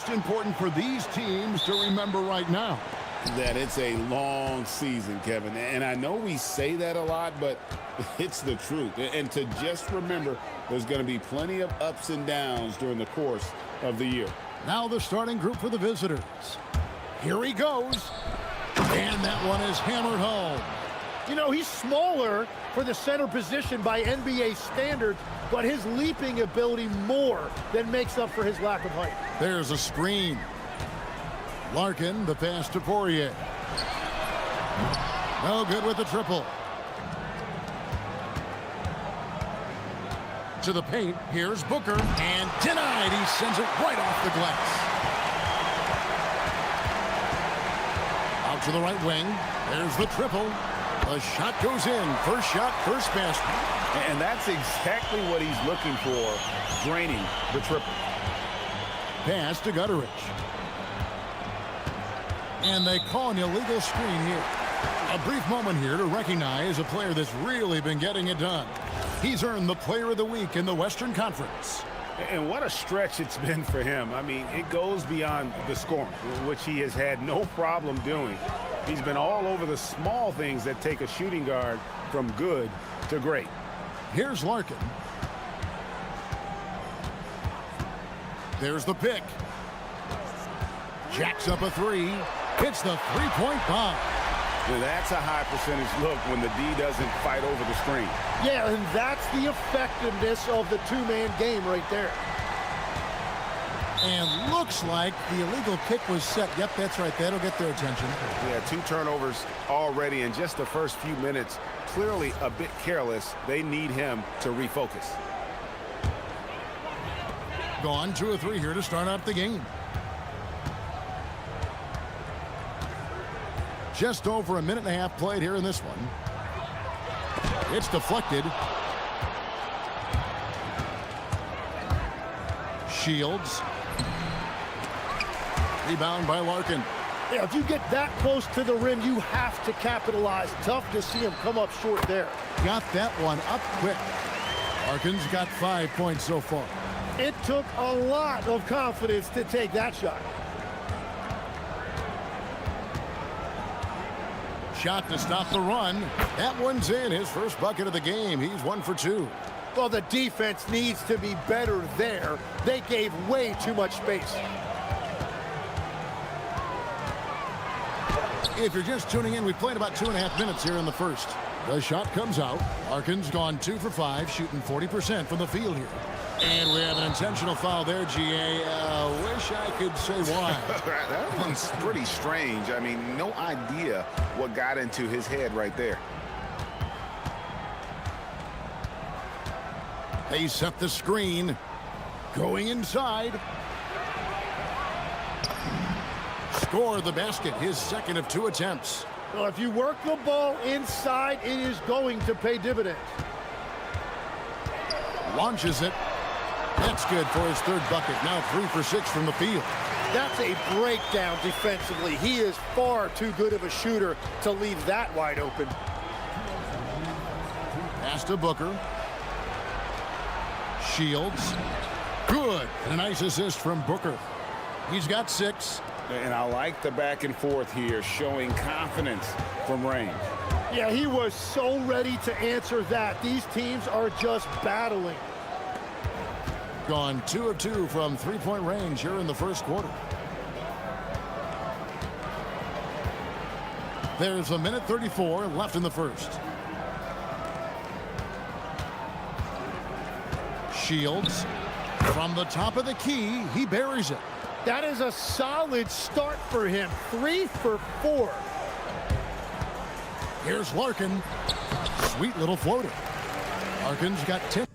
most important for these teams to remember right now? That it's a long season, Kevin. And I know we say that a lot, but it's the truth. And to just remember, there's going to be plenty of ups and downs during the course of the year. Now the starting group for the visitors. Here he goes. And that one is hammered home. You know, he's smaller for the center position by NBA standards, but his leaping ability more than makes up for his lack of height. There's a screen. Larkin, the pass to Poirier. No good with the triple. To the paint, here's Booker, and denied. He sends it right off the glass. Out to the right wing, there's the triple. The shot goes in. First shot, first basket. And that's exactly what he's looking for, draining the triple. Pass to Gutteridge. And they call an illegal screen here. A brief moment here to recognize a player that's really been getting it done. He's earned the Player of the Week in the Western Conference. And what a stretch it's been for him. I mean, it goes beyond the scoring, which he has had no problem doing. He's been all over the small things that take a shooting guard from good to great. Here's Larkin. There's the pick. Jacks up a three. Hits the three-point bomb. Now that's a high percentage look when the D doesn't fight over the screen. Yeah, and that's the effectiveness of the two-man game right there. And looks like the illegal kick was set. Yep, that's right. That'll get their attention. Yeah, 2 turnovers already in just the first few minutes. Clearly a bit careless. They need him to refocus. Gone 2 or 3 here to start out the game. Just over a minute and a half played here in this one. It's deflected. Shields. Rebound by Larkin. Yeah, if you get that close to the rim, you have to capitalize. Tough to see him come up short there. Got that one up quick. Larkin's got 5 points so far. It took a lot of confidence to take that shot. Shot to stop the run. That one's in. His first bucket of the game. He's 1 for 2. Well, the defense needs to be better there. They gave way too much space. If you're just tuning in, we played about 2.5 minutes here in the first. The shot comes out. Larkin's gone 2 for 5, shooting 40% from the field here. And we have an intentional foul there, GA. Wish I could say why. That one's pretty strange. I mean, no idea what got into his head right there. They set the screen. Going inside. Score the basket, his second of 2 attempts. Well, if you work the ball inside, it is going to pay dividends. Launches it. That's good for his 3rd bucket. Now 3 for 6 from the field. That's a breakdown defensively. He is far too good of a shooter to leave that wide open. Pass to Booker. Shields. Good. And a nice assist from Booker. He's got 6. And I like the back and forth here, showing confidence from range. Yeah, he was so ready to answer that. These teams are just battling. Gone 2 of 2 from 3-point range here in the first quarter. There's a minute 34 left in the first. Shields from the top of the key. He buries it. That is a solid start for him. 3 for 4. Here's Larkin. Sweet little floater. Larkin's got 10.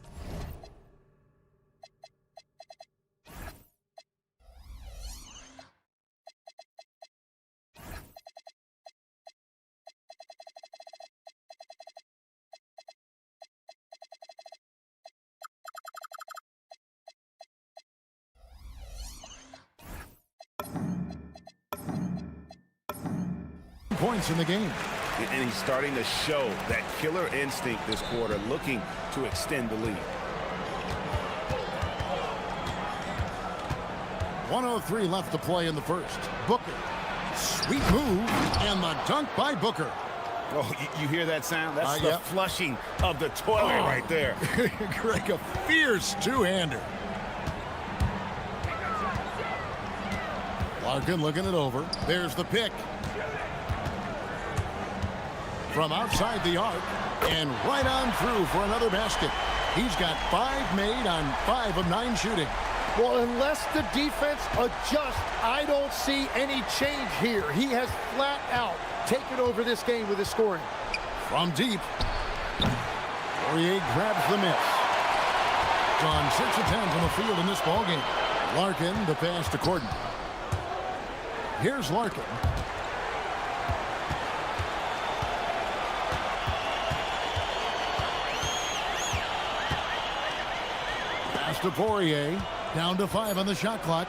Points in the game. And he's starting to show that killer instinct this quarter, looking to extend the lead. 1:03 left to play in the first. Booker. Sweet move, and the dunk by Booker. Oh, you hear that sound? That's the yep. flushing of the toilet right there. Greg, a fierce two-hander. Larkin looking it over. There's the pick. From outside the arc, and right on through for another basket. He's got 5 made on 5 of 9 shooting. Well, unless the defense adjusts, I don't see any change here. He has flat out taken over this game with his scoring. From deep, Poirier grabs the miss. On 6 attempts on the field in this ballgame. Larkin, the pass to Corden. Here's Larkin. Pass to Poirier. Down to 5 on the shot clock.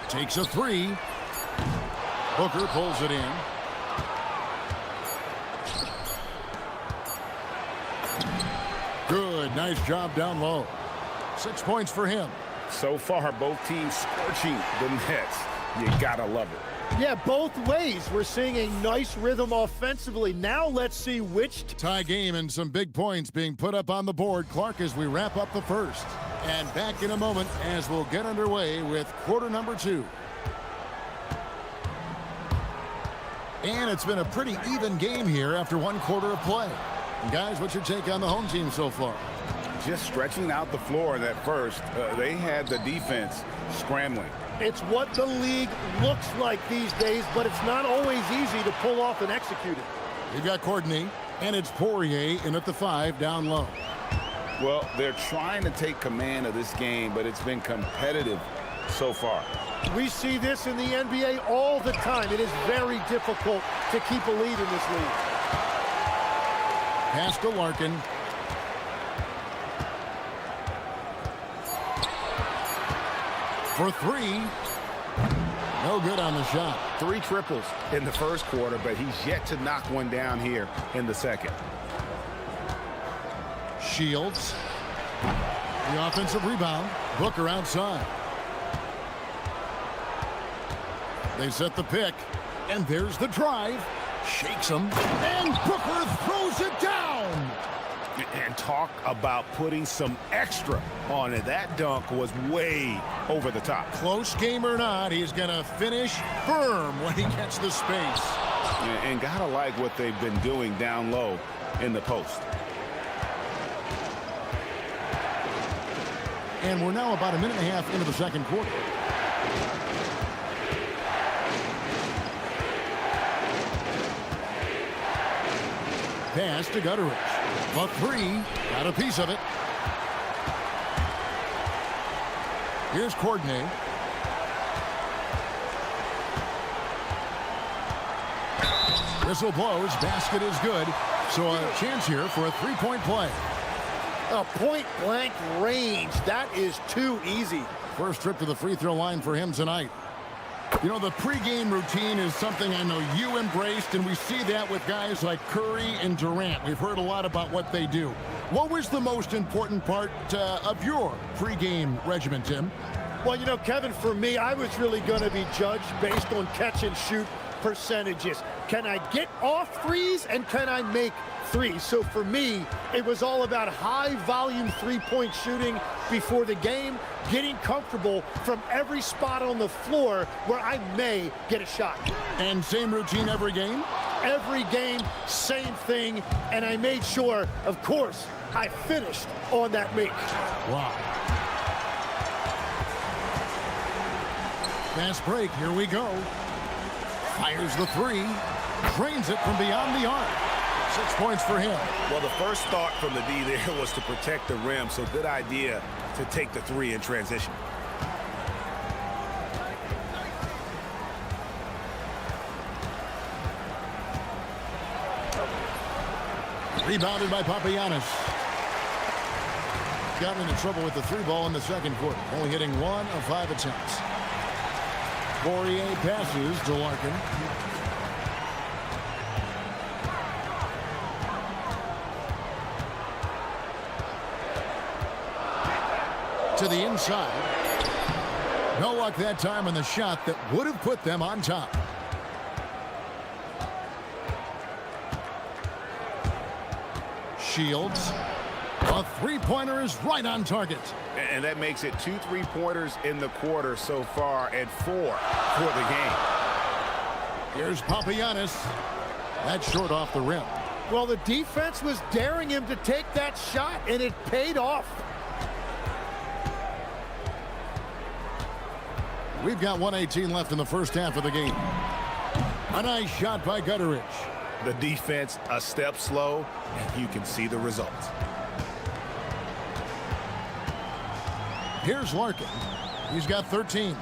Takes a 3. Booker pulls it in. Good. Nice job down low. 6 points for him. So far, both teams scorching the nets. You gotta love it. Yeah, both ways. We're seeing a nice rhythm offensively. Now let's see which... Tie game and some big points being put up on the board. Clark, as we wrap up the first. And back in a moment as we'll get underway with quarter number 2. And it's been a pretty even game here after 1 quarter of play. And guys, what's your take on the home team so far? Just stretching out the floor at first. They had the defense scrambling. It's what the league looks like these days, but it's not always easy to pull off and execute it. We've got Courtney, and it's Poirier in at the 5 down low. Well, they're trying to take command of this game, but it's been competitive so far. We see this in the NBA all the time. It is very difficult to keep a lead in this league. Pass to Larkin. For 3. No good on the shot. 3 triples in the first quarter, but he's yet to knock one down here in the second. Shields. The offensive rebound. Booker outside. They set the pick. And there's the drive. Shakes him. And Booker throws it down. And talk about putting some extra on it. That dunk was way over the top. Close game or not, he's going to finish firm when he gets the space. And gotta like what they've been doing down low in the post. And we're now about a minute and a half into the second quarter. Pass to Gutteridge. For 3. Got a piece of it. Here's Courtney. Whistle blows. Basket is good. So a chance here for a 3-point play. A point-blank range. That is too easy. First trip to the free throw line for him tonight. You know, the pregame routine is something I know you embraced, and we see that with guys like Curry and Durant. We've heard a lot about what they do. What was the most important part of your pregame regimen, Tim? Well, you know, Kevin, for me, I was really going to be judged based on catch-and-shoot percentages. Can I get off threes, and can I make threes? So for me, it was all about high-volume three-point shooting before the game, getting comfortable from every spot on the floor where I may get a shot. And same routine every game? Every game, same thing, and I made sure, of course, I finished on that make. Wow. Fast break, here we go. Fires the 3, drains it from beyond the arc. 6 points for him. Well, the first thought from the D there was to protect the rim, so good idea to take the 3 in transition. Rebounded by Papagiannis. Gotten into trouble with the 3 ball in the second quarter, only hitting 1 of 5 attempts. Poirier passes to Larkin. To the inside. No luck that time on the shot that would have put them on top. Shields. A three-pointer is right on target. And that makes it 2 3-pointers in the quarter so far and 4 for the game. Here's Papagiannis. That's short off the rim. Well, the defense was daring him to take that shot, and it paid off. We've got 1:18 left in the first half of the game. A nice shot by Gutteridge. The defense a step slow, and you can see the results. Here's Larkin. He's got 13.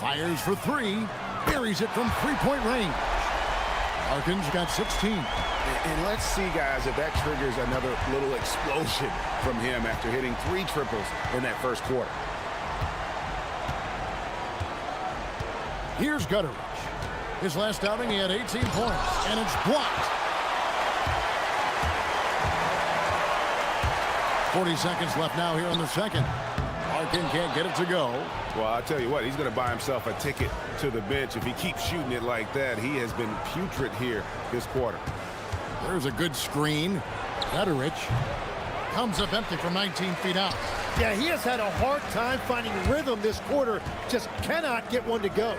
Fires for 3. Buries it from three-point range. Larkin's got 16. And let's see, guys, if that triggers another little explosion from him after hitting 3 triples in that first quarter. Here's Gutteridge. His last outing, he had 18 points, and it's blocked. 40 seconds left now here in the second. Larkin can't get it to go. Well, I'll tell you what, he's going to buy himself a ticket to the bench. If he keeps shooting it like that, he has been putrid here this quarter. There's a good screen. Gutteridge comes up empty from 19 feet out. Yeah, he has had a hard time finding rhythm this quarter. Just cannot get one to go.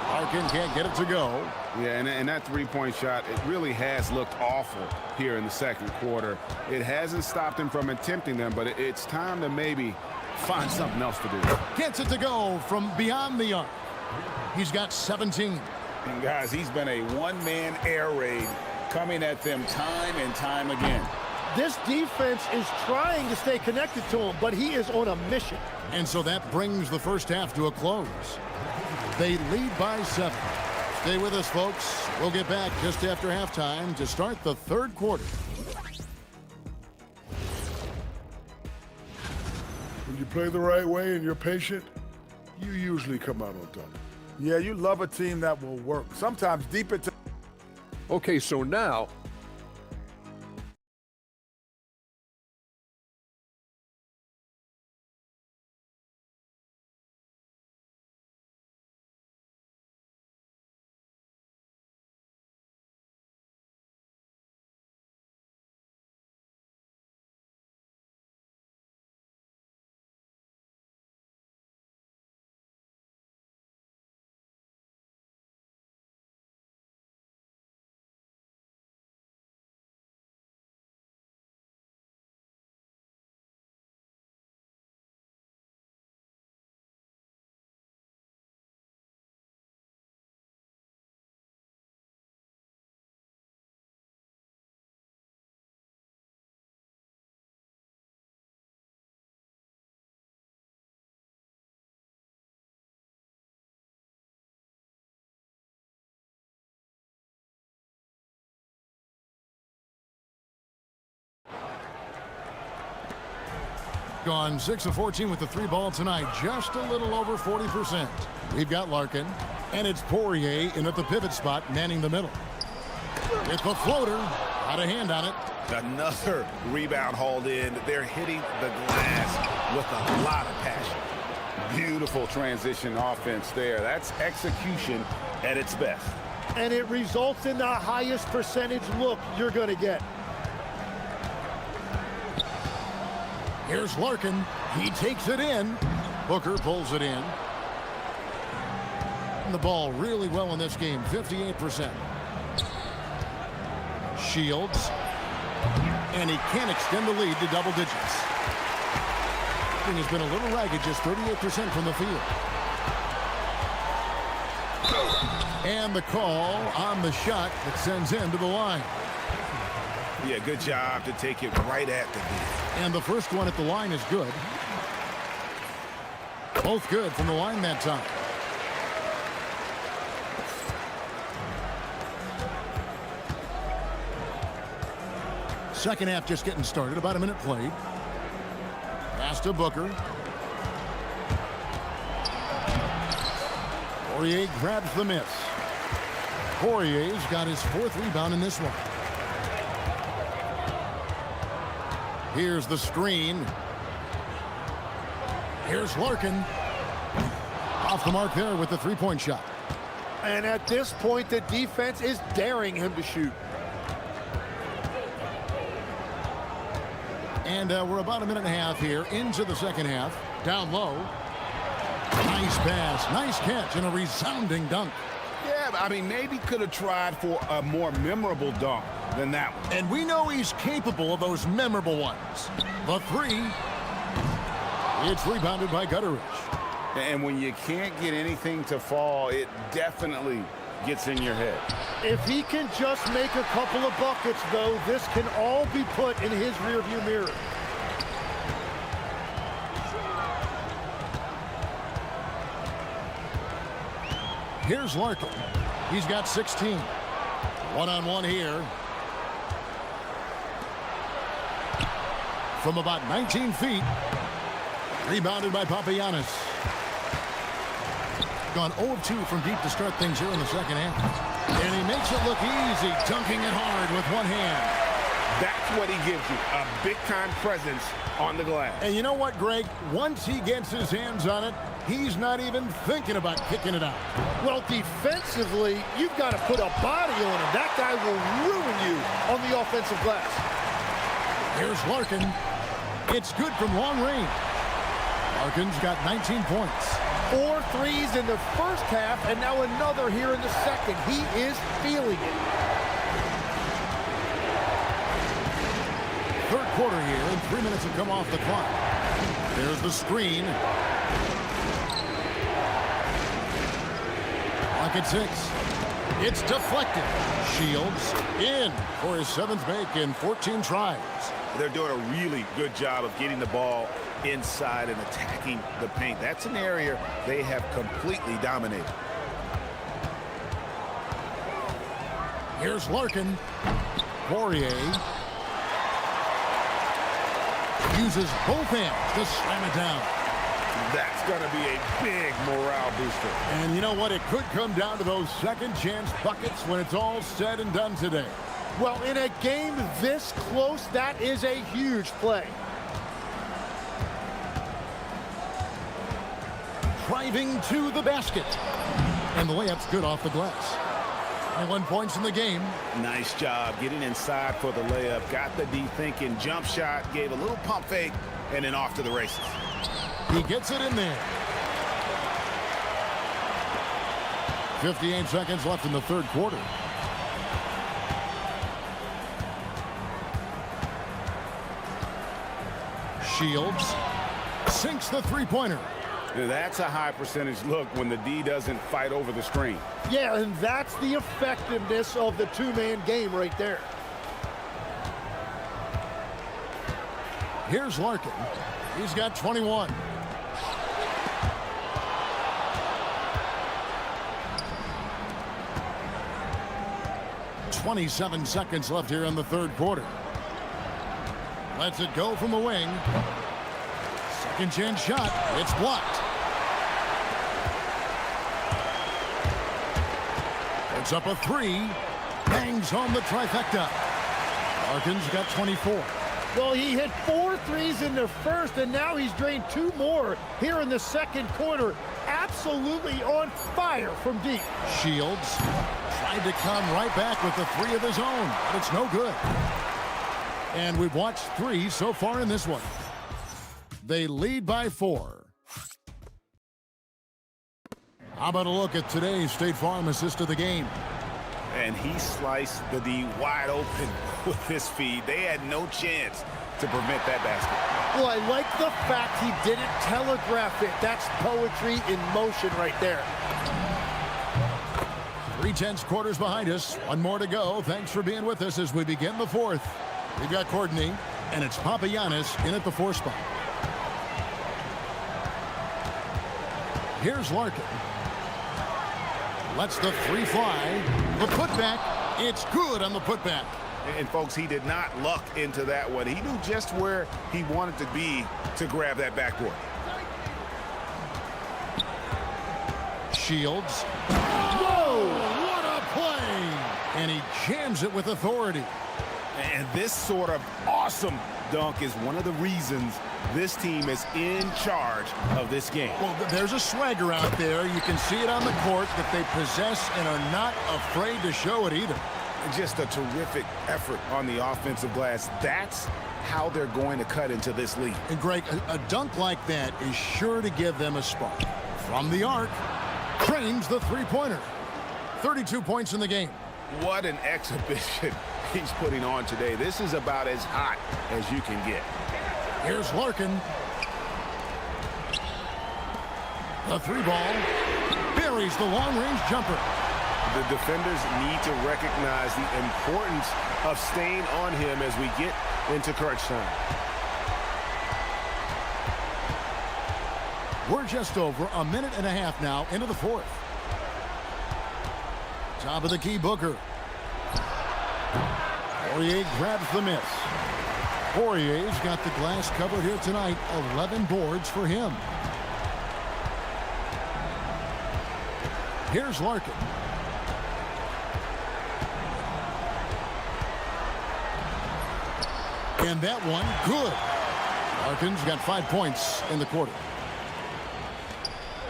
Larkin can't get it to go. Yeah, and that three-point shot, it really has looked awful here in the second quarter. It hasn't stopped him from attempting them, but it's time to maybe find something else to do. Gets it to go from beyond the arc. He's got 17. And guys, he's been a one-man air raid coming at them time and time again. This defense is trying to stay connected to him, but he is on a mission. And so that brings the first half to a close. They lead by 7. Stay with us, folks. We'll get back just after halftime to start the third quarter. When you play the right way and you're patient, you usually come out on top. Yeah, you love a team that will work. Sometimes deep into... Okay, so now... Gone 6 of 14 with the 3 ball tonight, just a little over 40%. We've got Larkin, and it's Poirier in at the pivot spot, manning the middle. It's the floater, out of hand on it. Another rebound hauled in. They're hitting the glass with a lot of passion. Beautiful transition offense there. That's execution at its best. And it results in the highest percentage look you're going to get. Here's Larkin. He takes it in. Booker pulls it in. And the ball really well in this game, 58%. Shields. And he can't extend the lead to double digits. Thing has been a little ragged, just 38% from the field. And the call on the shot that sends him to the line. Yeah, good job to take it right at the net. And the first one at the line is good. Both good from the line that time. Second half just getting started. About a minute played. Pass to Booker. Poirier grabs the miss. Poirier's got his 4th rebound in this one. Here's the screen. Here's Larkin. Off the mark there with the three-point shot. And at this point, the defense is daring him to shoot. And we're about a minute and a half here into the second half. Down low. Nice pass, nice catch, and a resounding dunk. Yeah, I mean, maybe could have tried for a more memorable dunk than that one. And we know he's capable of those memorable ones. The three. It's rebounded by Gutteridge. And when you can't get anything to fall, it definitely gets in your head. If he can just make a couple of buckets, though, this can all be put in his rearview mirror. Here's Larkin. He's got 16. One-on-one here. From about 19 feet. Rebounded by Papagiannis. Gone 0 of 2 from deep to start things here in the second half. And he makes it look easy, dunking it hard with one hand. That's what he gives you, a big-time presence on the glass. And you know what, Greg? Once he gets his hands on it, he's not even thinking about kicking it out. Well, defensively, you've got to put a body on him. That guy will ruin you on the offensive glass. Here's Larkin. It's good from long range. Larkin's got 19 points. 4 threes in the first half, and now another here in the second. He is feeling it. Third quarter here, and 3 minutes have come off the clock. There's the screen. Clock at 6. It's deflected. Shields in for his 7th make in 14 tries. They're doing a really good job of getting the ball inside and attacking the paint. That's an area they have completely dominated. Here's Larkin. Poirier uses both hands to slam it down. That's going to be a big morale booster. And you know what? It could come down to those second chance buckets when it's all said and done today. Well, in a game this close, that is a huge play. Driving to the basket. And the layup's good off the glass. 21 points in the game. Nice job getting inside for the layup. Got the D thinking, jump shot, gave a little pump fake, and then off to the races. He gets it in there. 58 seconds left in the third quarter. Shields sinks the three-pointer. That's a high percentage look when the D doesn't fight over the screen. Yeah, and that's the effectiveness of the two-man game right there. Here's Larkin. He's got 21. .27 seconds left here in the third quarter. Lets it go from the wing. Second chance shot. It's blocked. Puts up a three. Bangs home the trifecta. Larkin's got 24. Well, he hit 4 threes in the first, and now he's drained 2 more here in the second quarter. Absolutely on fire from deep. Shields tried to come right back with the 3 of his own, but it's no good. And we've watched 3 so far in this one. They lead by 4. How about a look at today's State Farm assist of the game? And he sliced the D wide open with his feed. They had no chance to prevent that basket. Well, I like the fact he didn't telegraph it. That's poetry in motion right there. 3/10 quarters behind us. 1 more to go. Thanks for being with us as we begin the fourth. We've got Courtney, and it's Papagiannis in at the 4 spot. Here's Larkin. Lets the 3 fly. The putback. It's good on the putback. And folks, he did not luck into that one. He knew just where he wanted to be to grab that backboard. Shields. Whoa! What a play! And he jams it with authority. And this sort of awesome dunk is one of the reasons This team is in charge of this game. Well, there's a swagger out there. You can see it on the court that they possess and are not afraid to show it either. Just a terrific effort on the offensive glass. That's how they're going to cut into this lead. And Greg, a dunk like that is sure to give them a spark. From the arc, Crane's the three-pointer. 32 points in the game. What an exhibition he's putting on today. This is about as hot as you can get. Here's Larkin. The three ball buries the long-range jumper. The defenders need to recognize the importance of staying on him as we get into crunch time. We're just over a minute and a half now into the fourth. Top of the key, Booker. Poirier grabs the miss. Poirier's got the glass covered here tonight. 11 boards for him. Here's Larkin. And that one, good. Larkin's got 5 points in the quarter.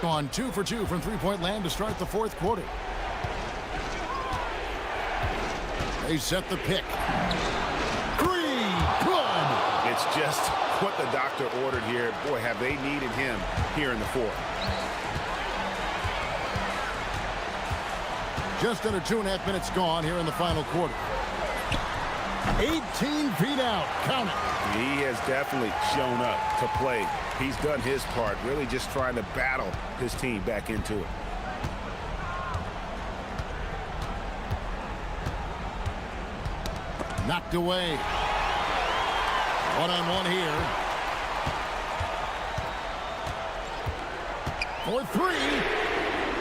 Gone 2 for 2 from three-point land to start the fourth quarter. They set the pick. Three, good. It's just what the doctor ordered here. Boy, have they needed him here in the fourth. Just under 2.5 minutes gone here in the final quarter. 18 feet out. Count it. He has definitely shown up to play. He's done his part, really just trying to battle his team back into it. Knocked away. One-on-one here. For three.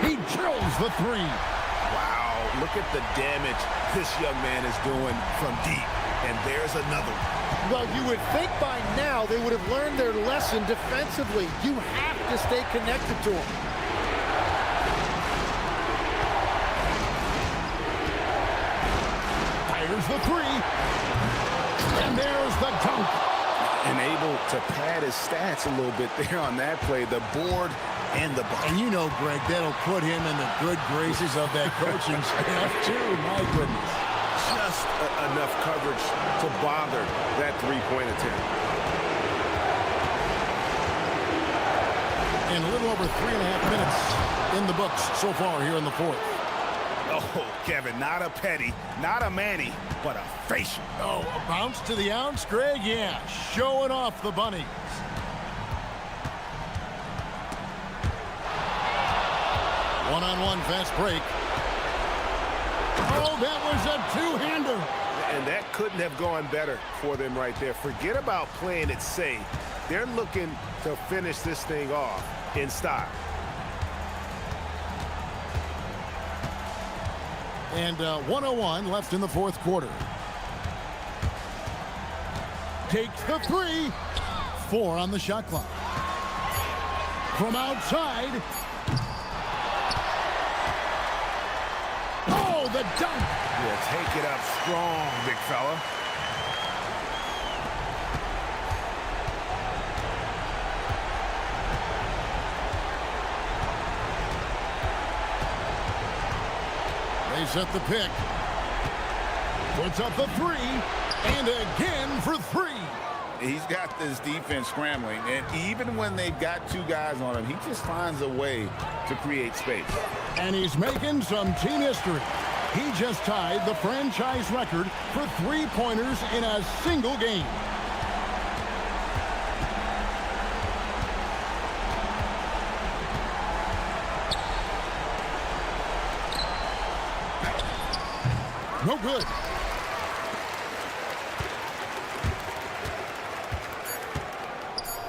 He drills the three. Wow, look at the damage this young man is doing from deep. And there's another one. Well, you would think by now they would have learned their lesson defensively. You have to stay connected to them. Fires the three. And there's the dunk. And able to pad his stats a little bit there on that play. The board and the bucket. And you know, Greg, that'll put him in the good graces of that coaching staff, too. My goodness. Just enough coverage to bother that three-point attempt. And a little over 3.5 minutes in the books so far here in the fourth. Oh, Kevin, not a petty, not a Manny, but a facial. Oh, a bounce to the ounce, Greg? Yeah, showing off the bunnies. One-on-one fast break. Oh, that was a two-hander. And that couldn't have gone better for them right there. Forget about playing it safe. They're looking to finish this thing off in style. And 1:01 left in the fourth quarter. Takes the three. 4 on the shot clock. From outside. Oh, the dunk. Yeah, take it up strong, big fella. They set the pick. Puts up the three. And again for three. He's got this defense scrambling, and even when they've got 2 guys on him, he just finds a way to create space. And he's making some team history. He just tied the franchise record for three-pointers in a single game. No good.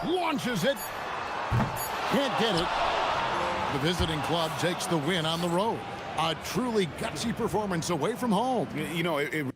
Launches it. Can't get it. The visiting club takes the win on the road. A truly gutsy performance away from home. You know, it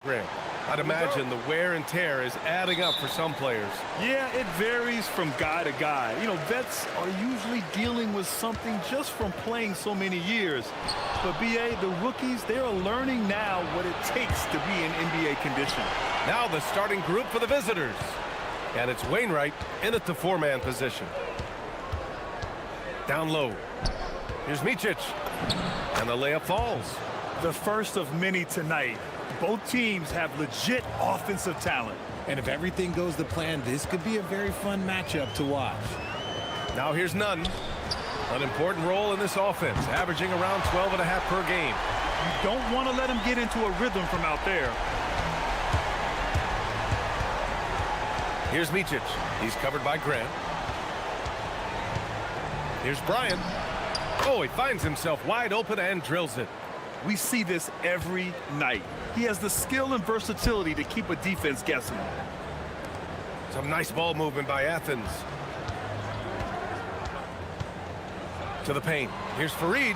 Grant, I'd imagine the wear and tear is adding up for some players. Yeah, it varies from guy to guy. You know, vets are usually dealing with something just from playing so many years. But, B.A., the rookies, they're learning now what it takes to be in NBA condition. Now the starting group for the visitors. And it's Wainwright in at the four-man position. Down low. Here's Micic. And the layup falls. The first of many tonight. Both teams have legit offensive talent. And if everything goes to plan, this could be a very fun matchup to watch. Now here's Nunn. An important role in this offense, averaging around 12.5 per game. You don't want to let him get into a rhythm from out there. Here's Micic. He's covered by Grant. Here's Bryant. Oh, he finds himself wide open and drills it. We see this every night. He has the skill and versatility to keep a defense guessing. Some nice ball movement by Athens. To the paint. Here's Fareed.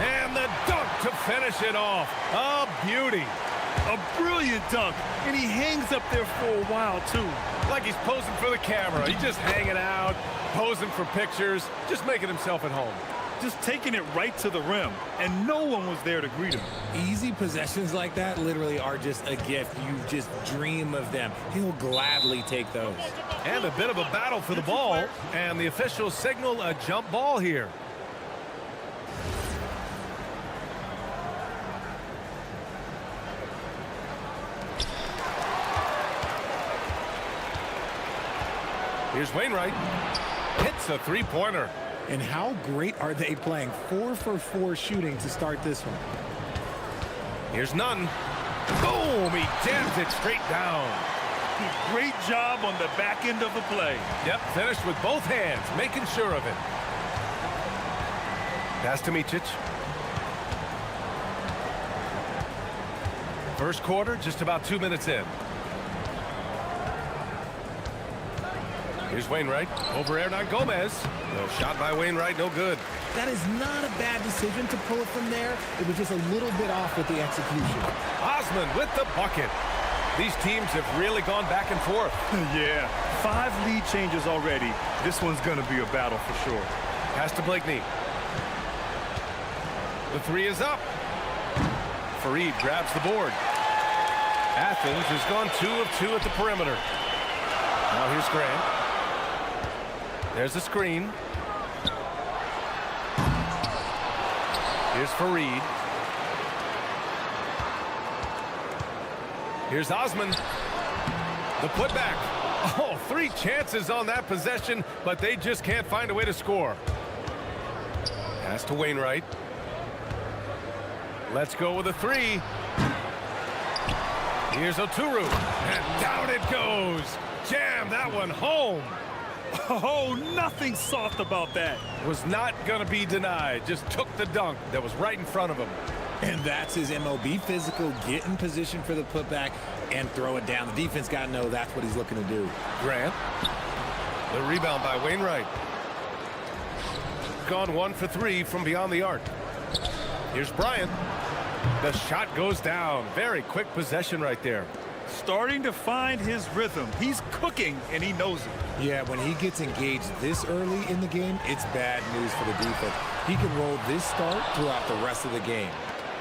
And the dunk to finish it off. A beauty. A brilliant dunk, and he hangs up there for a while, too. Like he's posing for the camera. He's just hanging out, posing for pictures, just making himself at home. Just taking it right to the rim, and no one was there to greet him. Easy possessions like that literally are just a gift. You just dream of them. He'll gladly take those. And a bit of a battle for the ball, and the officials signal a jump ball here. Here's Wainwright. Hits a three-pointer. And how great are they playing 4 for 4 shooting to start this one? Here's Nunn. Boom! He jams it straight down. Great job on the back end of the play. Yep, finished with both hands, making sure of it. Pass to Micic. First quarter, just about 2 minutes in. Here's Wainwright over Hernan Gomez. No shot by Wainwright, no good. That is not a bad decision to pull it from there. It was just a little bit off with the execution. Osman with the bucket. These teams have really gone back and forth. Yeah, 5 lead changes already. This one's going to be a battle for sure. Pass to Blakeney. The three is up. Fareed grabs the board. Athens has gone 2 of 2 at the perimeter. Now here's Grant. There's the screen. Here's Fareed. Here's Osman. The putback. Oh, 3 chances on that possession, but they just can't find a way to score. Pass to Wainwright. Let's go with a 3. Here's Oturu. And down it goes. Jam that one home. Oh, nothing soft about that. Was not going to be denied. Just took the dunk that was right in front of him. And that's his MO. Be physical, get in position for the putback, and throw it down. The defense got to know that's what he's looking to do. Grant. The rebound by Wainwright. Gone 1 for 3 from beyond the arc. Here's Bryant. The shot goes down. Very quick possession right there. Starting to find his rhythm. He's cooking, and he knows it. Yeah, when he gets engaged this early in the game, it's bad news for the defense. He can roll this start throughout the rest of the game.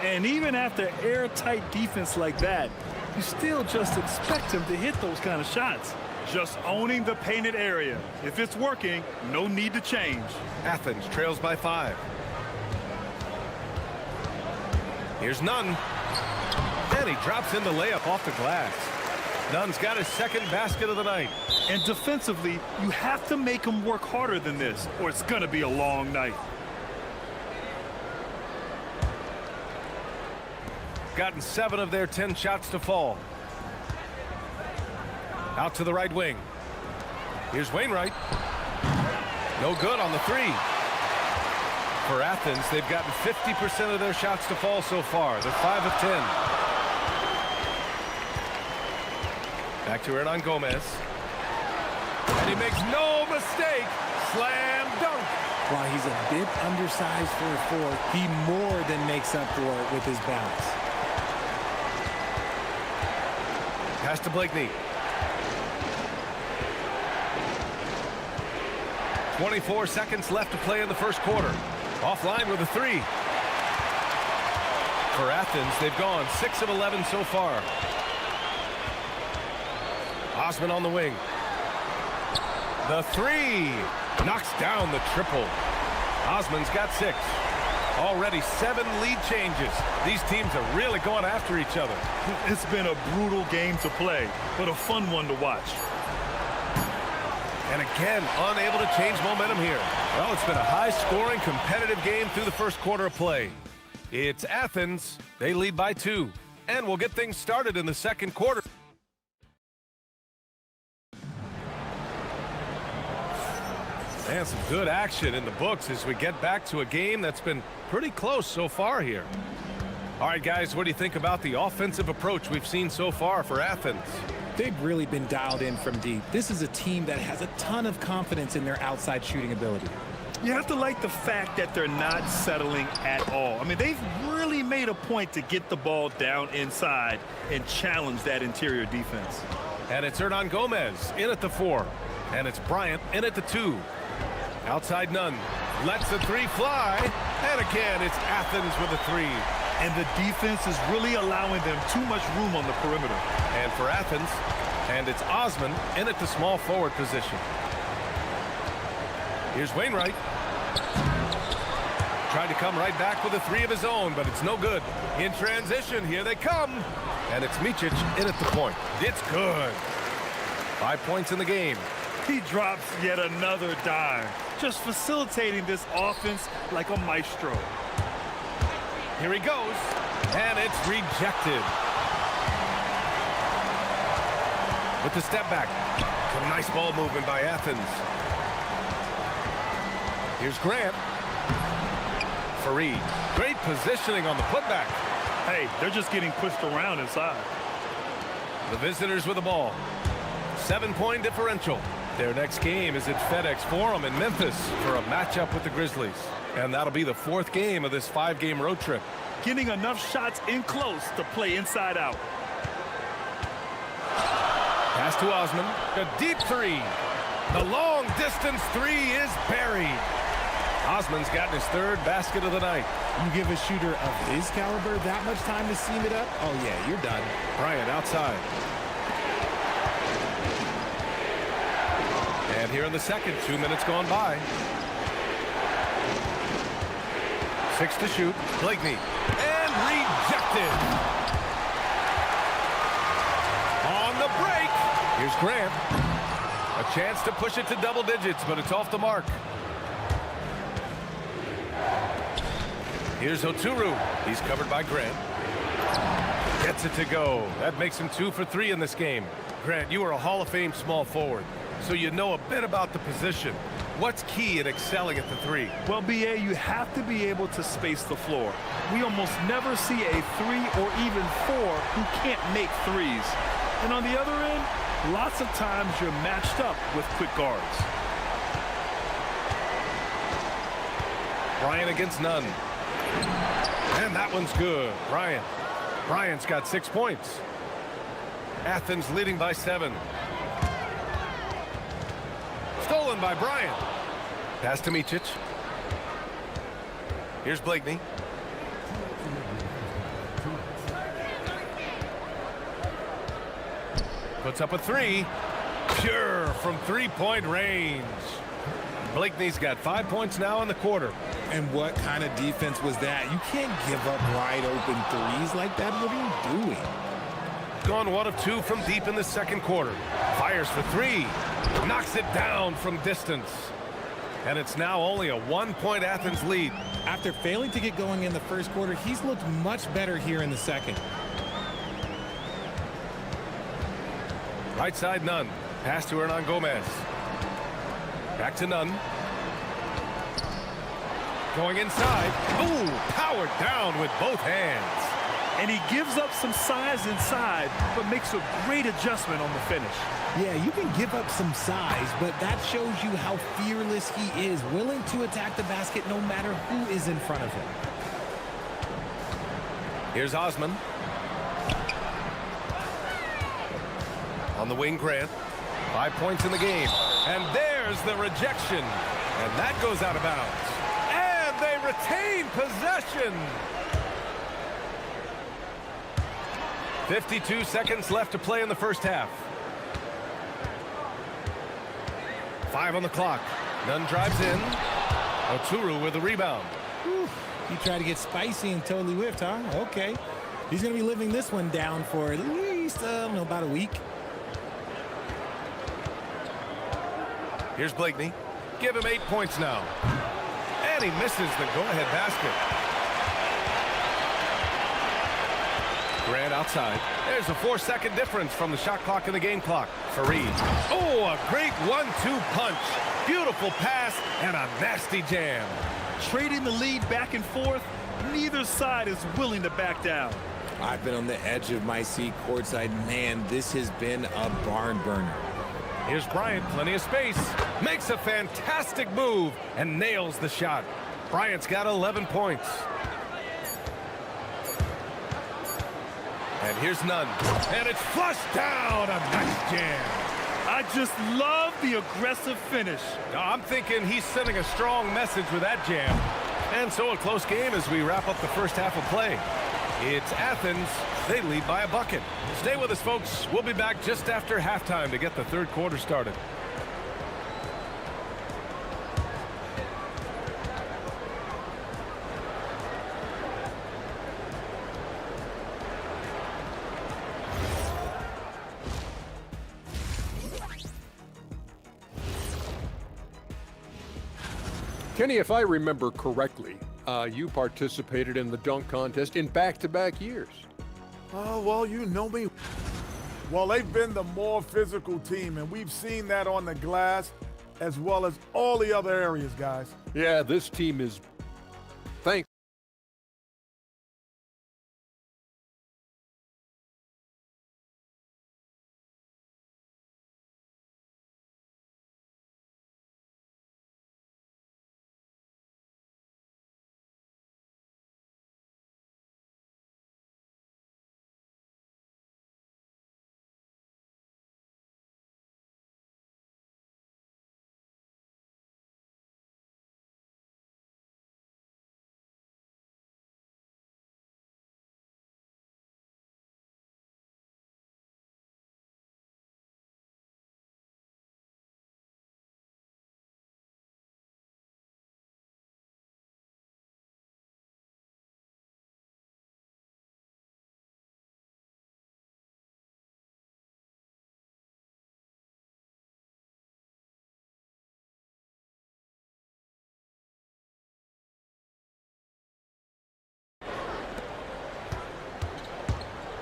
And even after airtight defense like that, you still just expect him to hit those kind of shots. Just owning the painted area. If it's working, no need to change. Athens trails by 5. Here's Nunn. And he drops in the layup off the glass. Nunn's got his second basket of the night. And defensively, you have to make him work harder than this, or it's going to be a long night. Gotten 7 of their 10 shots to fall. Out to the right wing. Here's Wainwright. No good on the 3. For Athens, they've gotten 50% of their shots to fall so far. They're 5 of 10. Back to Hernan Gomez. And he makes no mistake. Slam dunk. While he's a bit undersized for a 4, he more than makes up for it with his bounce. Pass to Blakeney. 24 seconds left to play in the first quarter. Offline with a three. For Athens, they've gone 6 of 11 so far. Osman on the wing. The three. Knocks down the triple. Osman's got 6. Already 7 lead changes. These teams are really going after each other. It's been a brutal game to play, but a fun one to watch. And again, unable to change momentum here. Well, it's been a high-scoring, competitive game through the first quarter of play. It's Athens. They lead by 2. And we'll get things started in the second quarter. And some good action in the books as we get back to a game that's been pretty close so far here. All right, guys, what do you think about the offensive approach we've seen so far for Athens? They've really been dialed in from deep. This is a team that has a ton of confidence in their outside shooting ability. You have to like the fact that they're not settling at all. I mean, they've really made a point to get the ball down inside and challenge that interior defense. And it's Hernan Gomez in at the 4. And it's Bryant in at the 2. Outside Nunn. Lets the 3 fly. And again, it's Athens with a 3. And the defense is really allowing them too much room on the perimeter. And for Athens, and it's Osman in at the small forward position. Here's Wainwright. Tried to come right back with a 3 of his own, but it's no good. In transition, here they come. And it's Micic in at the point. It's good. 5 points in the game. He drops yet another dime, just facilitating this offense like a maestro. Here he goes, and it's rejected. With the step back. Some nice ball movement by Athens. Here's Grant. Fareed. Great positioning on the putback. Hey, they're just getting pushed around inside. The visitors with the ball. 7-point differential. Their next game is at FedEx Forum in Memphis for a matchup with the Grizzlies. And that'll be the 4th game of this 5-game road trip. Getting enough shots in close to play inside out. Pass to Osman. A deep 3. The long distance 3 is buried. Osman's gotten his 3rd basket of the night. You give a shooter of his caliber that much time to seam it up, oh yeah, you're done. Bryant outside. And here in the second, 2 minutes gone by. 6 to shoot. Blakeney. And rejected. On the break. Here's Grant. A chance to push it to double digits, but it's off the mark. Here's Oturu. He's covered by Grant. Gets it to go. That makes him 2 for 3 in this game. Grant, you are a Hall of Fame small forward, so you know a bit about the position. What's key in excelling at the 3? Well, BA, you have to be able to space the floor. We almost never see a 3 or even 4 who can't make 3s. And on the other end, lots of times you're matched up with quick guards. Bryant against Nunn. And that one's good. Bryant's got 6 points. Athens leading by 7. Stolen by Bryant. Pass to Micic. Here's Blakeney. Puts up a 3. Pure from 3-point range. Blakeney's got 5 points now in the quarter. And what kind of defense was that? You can't give up wide open 3s like that. What are you doing? Gone 1 of 2 from deep in the second quarter. Fires for 3. Knocks it down from distance. And it's now only a 1-point Athens lead. After failing to get going in the first quarter, he's looked much better here in the second. Right side, Nunn. Pass to Hernan Gomez. Back to Nunn. Going inside. Ooh, powered down with both hands. And he gives up some size inside, but makes a great adjustment on the finish. Yeah, you can give up some size, but that shows you how fearless he is, willing to attack the basket no matter who is in front of him. Here's Osman. On the wing, Grant. 5 points in the game. And there's the rejection. And that goes out of bounds. And they retain possession. 52 seconds left to play in the first half. 5 on the clock. Nunn drives in. Oturu with the rebound. Whew. He tried to get spicy and totally whiffed, huh? Okay. He's going to be living this one down for at least, I don't know, about a week. Here's Blakeney. Give him 8 points now. And he misses the go-ahead basket. Grant outside. There's a 4-second difference from the shot clock and the game clock. Fareed. Oh, a great 1-2 punch. Beautiful pass and a nasty jam. Trading the lead back and forth, neither side is willing to back down. I've been on the edge of my seat courtside. Man, this has been a barn burner. Here's Bryant, plenty of space. Makes a fantastic move and nails the shot. Bryant's got 11 points. And here's Nunn. And it's flushed down. A nice jam. I just love the aggressive finish. I'm thinking he's sending a strong message with that jam. And so a close game as we wrap up the first half of play. It's Athens. They lead by a bucket. Stay with us, folks. We'll be back just after halftime to get the third quarter started. Kenny, if I remember correctly, you participated in the dunk contest in back-to-back years. Oh, well, you know me. Well, they've been the more physical team, and we've seen that on the glass as well as all the other areas, guys. Yeah, this team is... Thanks.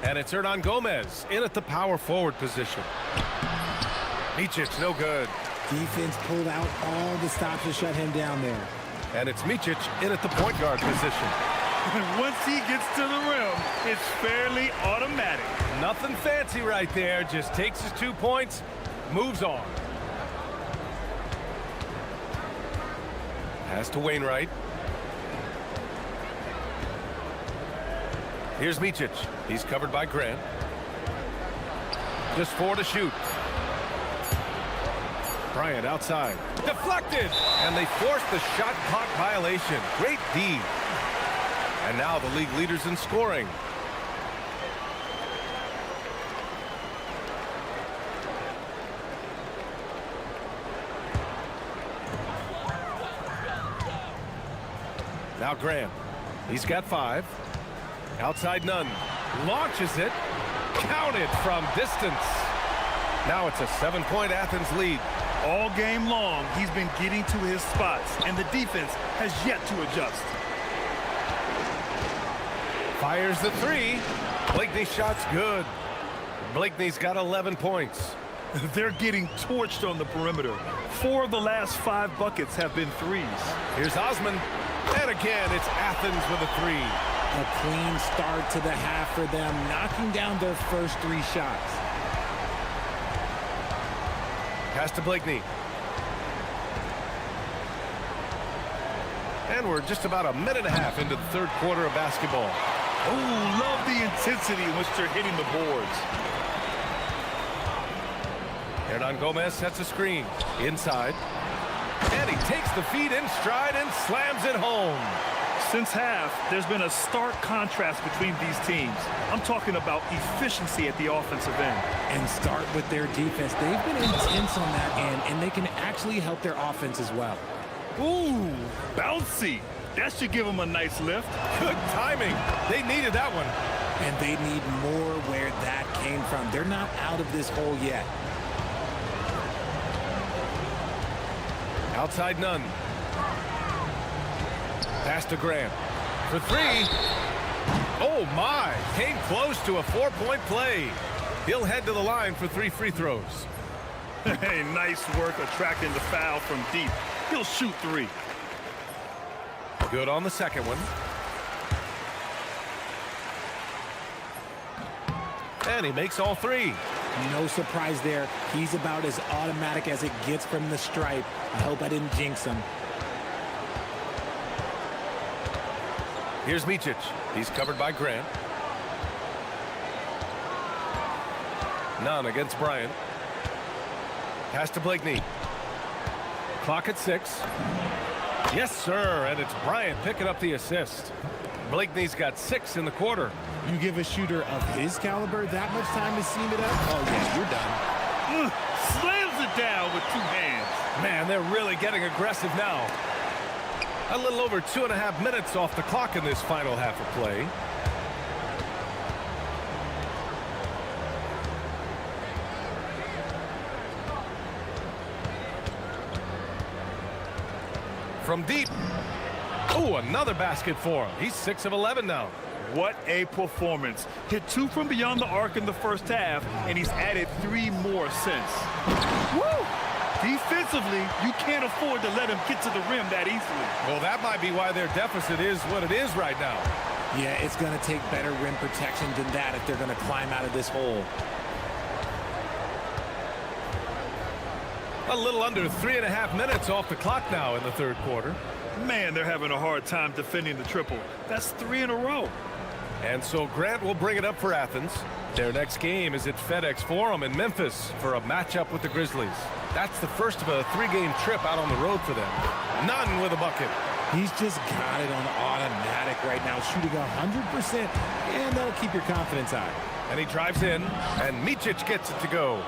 And it's Hernan Gomez in at the power forward position. Micic, no good. Defense pulled out all the stops to shut him down there. And it's Micic in at the point guard position. Once he gets to the rim, it's fairly automatic. Nothing fancy right there. Just takes his 2 points, moves on. Pass to Wainwright. Here's Micic. He's covered by Grant. Just 4 to shoot. Bryant outside. Deflected! And they forced the shot clock violation. Great D. And now the league leaders in scoring. Now Grant. He's got 5. Outside Nunn. Launches it. Counted from distance. Now it's a 7-point Athens lead. All game long, he's been getting to his spots, and the defense has yet to adjust. Fires the 3. Blakeney's shot's good. Blakeney's got 11 points. They're getting torched on the perimeter. 4 of the last 5 buckets have been threes. Here's Osman. And again, it's Athens with a 3. A clean start to the half for them, knocking down their first 3 shots. Pass to Blakeney. And we're just about a minute and a half into the third quarter of basketball. Oh, love the intensity in which they're hitting the boards. Gomez sets a screen. Inside. And he takes the feed in stride and slams it home. Since half, there's been a stark contrast between these teams. I'm talking about efficiency at the offensive end. And start with their defense. They've been intense on that end, and they can actually help their offense as well. Ooh, bouncy. That should give them a nice lift. Good timing. They needed that one. And they need more where that came from. They're not out of this hole yet. Outside none. Pass to Grant. For three. Oh, my. Came close to a 4-point play. He'll head to the line for 3 free throws. Hey, nice work attracting the foul from deep. He'll shoot 3. Good on the second one. And he makes all 3. No surprise there. He's about as automatic as it gets from the stripe. I hope I didn't jinx him. Here's Micic. He's covered by Grant. None against Bryant. Pass to Blakeney. Clock at 6. Yes, sir, and it's Bryant picking up the assist. Blakeney's got 6 in the quarter. You give a shooter of his caliber that much time to seam it up? Oh, yeah, you're done. Slams it down with 2 hands. Man, they're really getting aggressive now. A little over 2.5 minutes off the clock in this final half of play. From deep. Oh, another basket for him. He's 6 of 11 now. What a performance. Hit 2 from beyond the arc in the first half, and he's added 3 more since. Woo! Defensively, you can't afford to let him get to the rim that easily. Well, that might be why their deficit is what it is right now. Yeah, it's going to take better rim protection than that if they're going to climb out of this hole. A little under 3.5 minutes off the clock now in the third quarter. Man, they're having a hard time defending the triple. That's 3 in a row. And so Grant will bring it up for Athens. Their next game is at FedEx Forum in Memphis for a matchup with the Grizzlies. That's the first of a 3-game trip out on the road for them. None with a bucket. He's just got it on automatic right now, shooting 100%, and that'll keep your confidence high. And he drives in, and Micic gets it to go.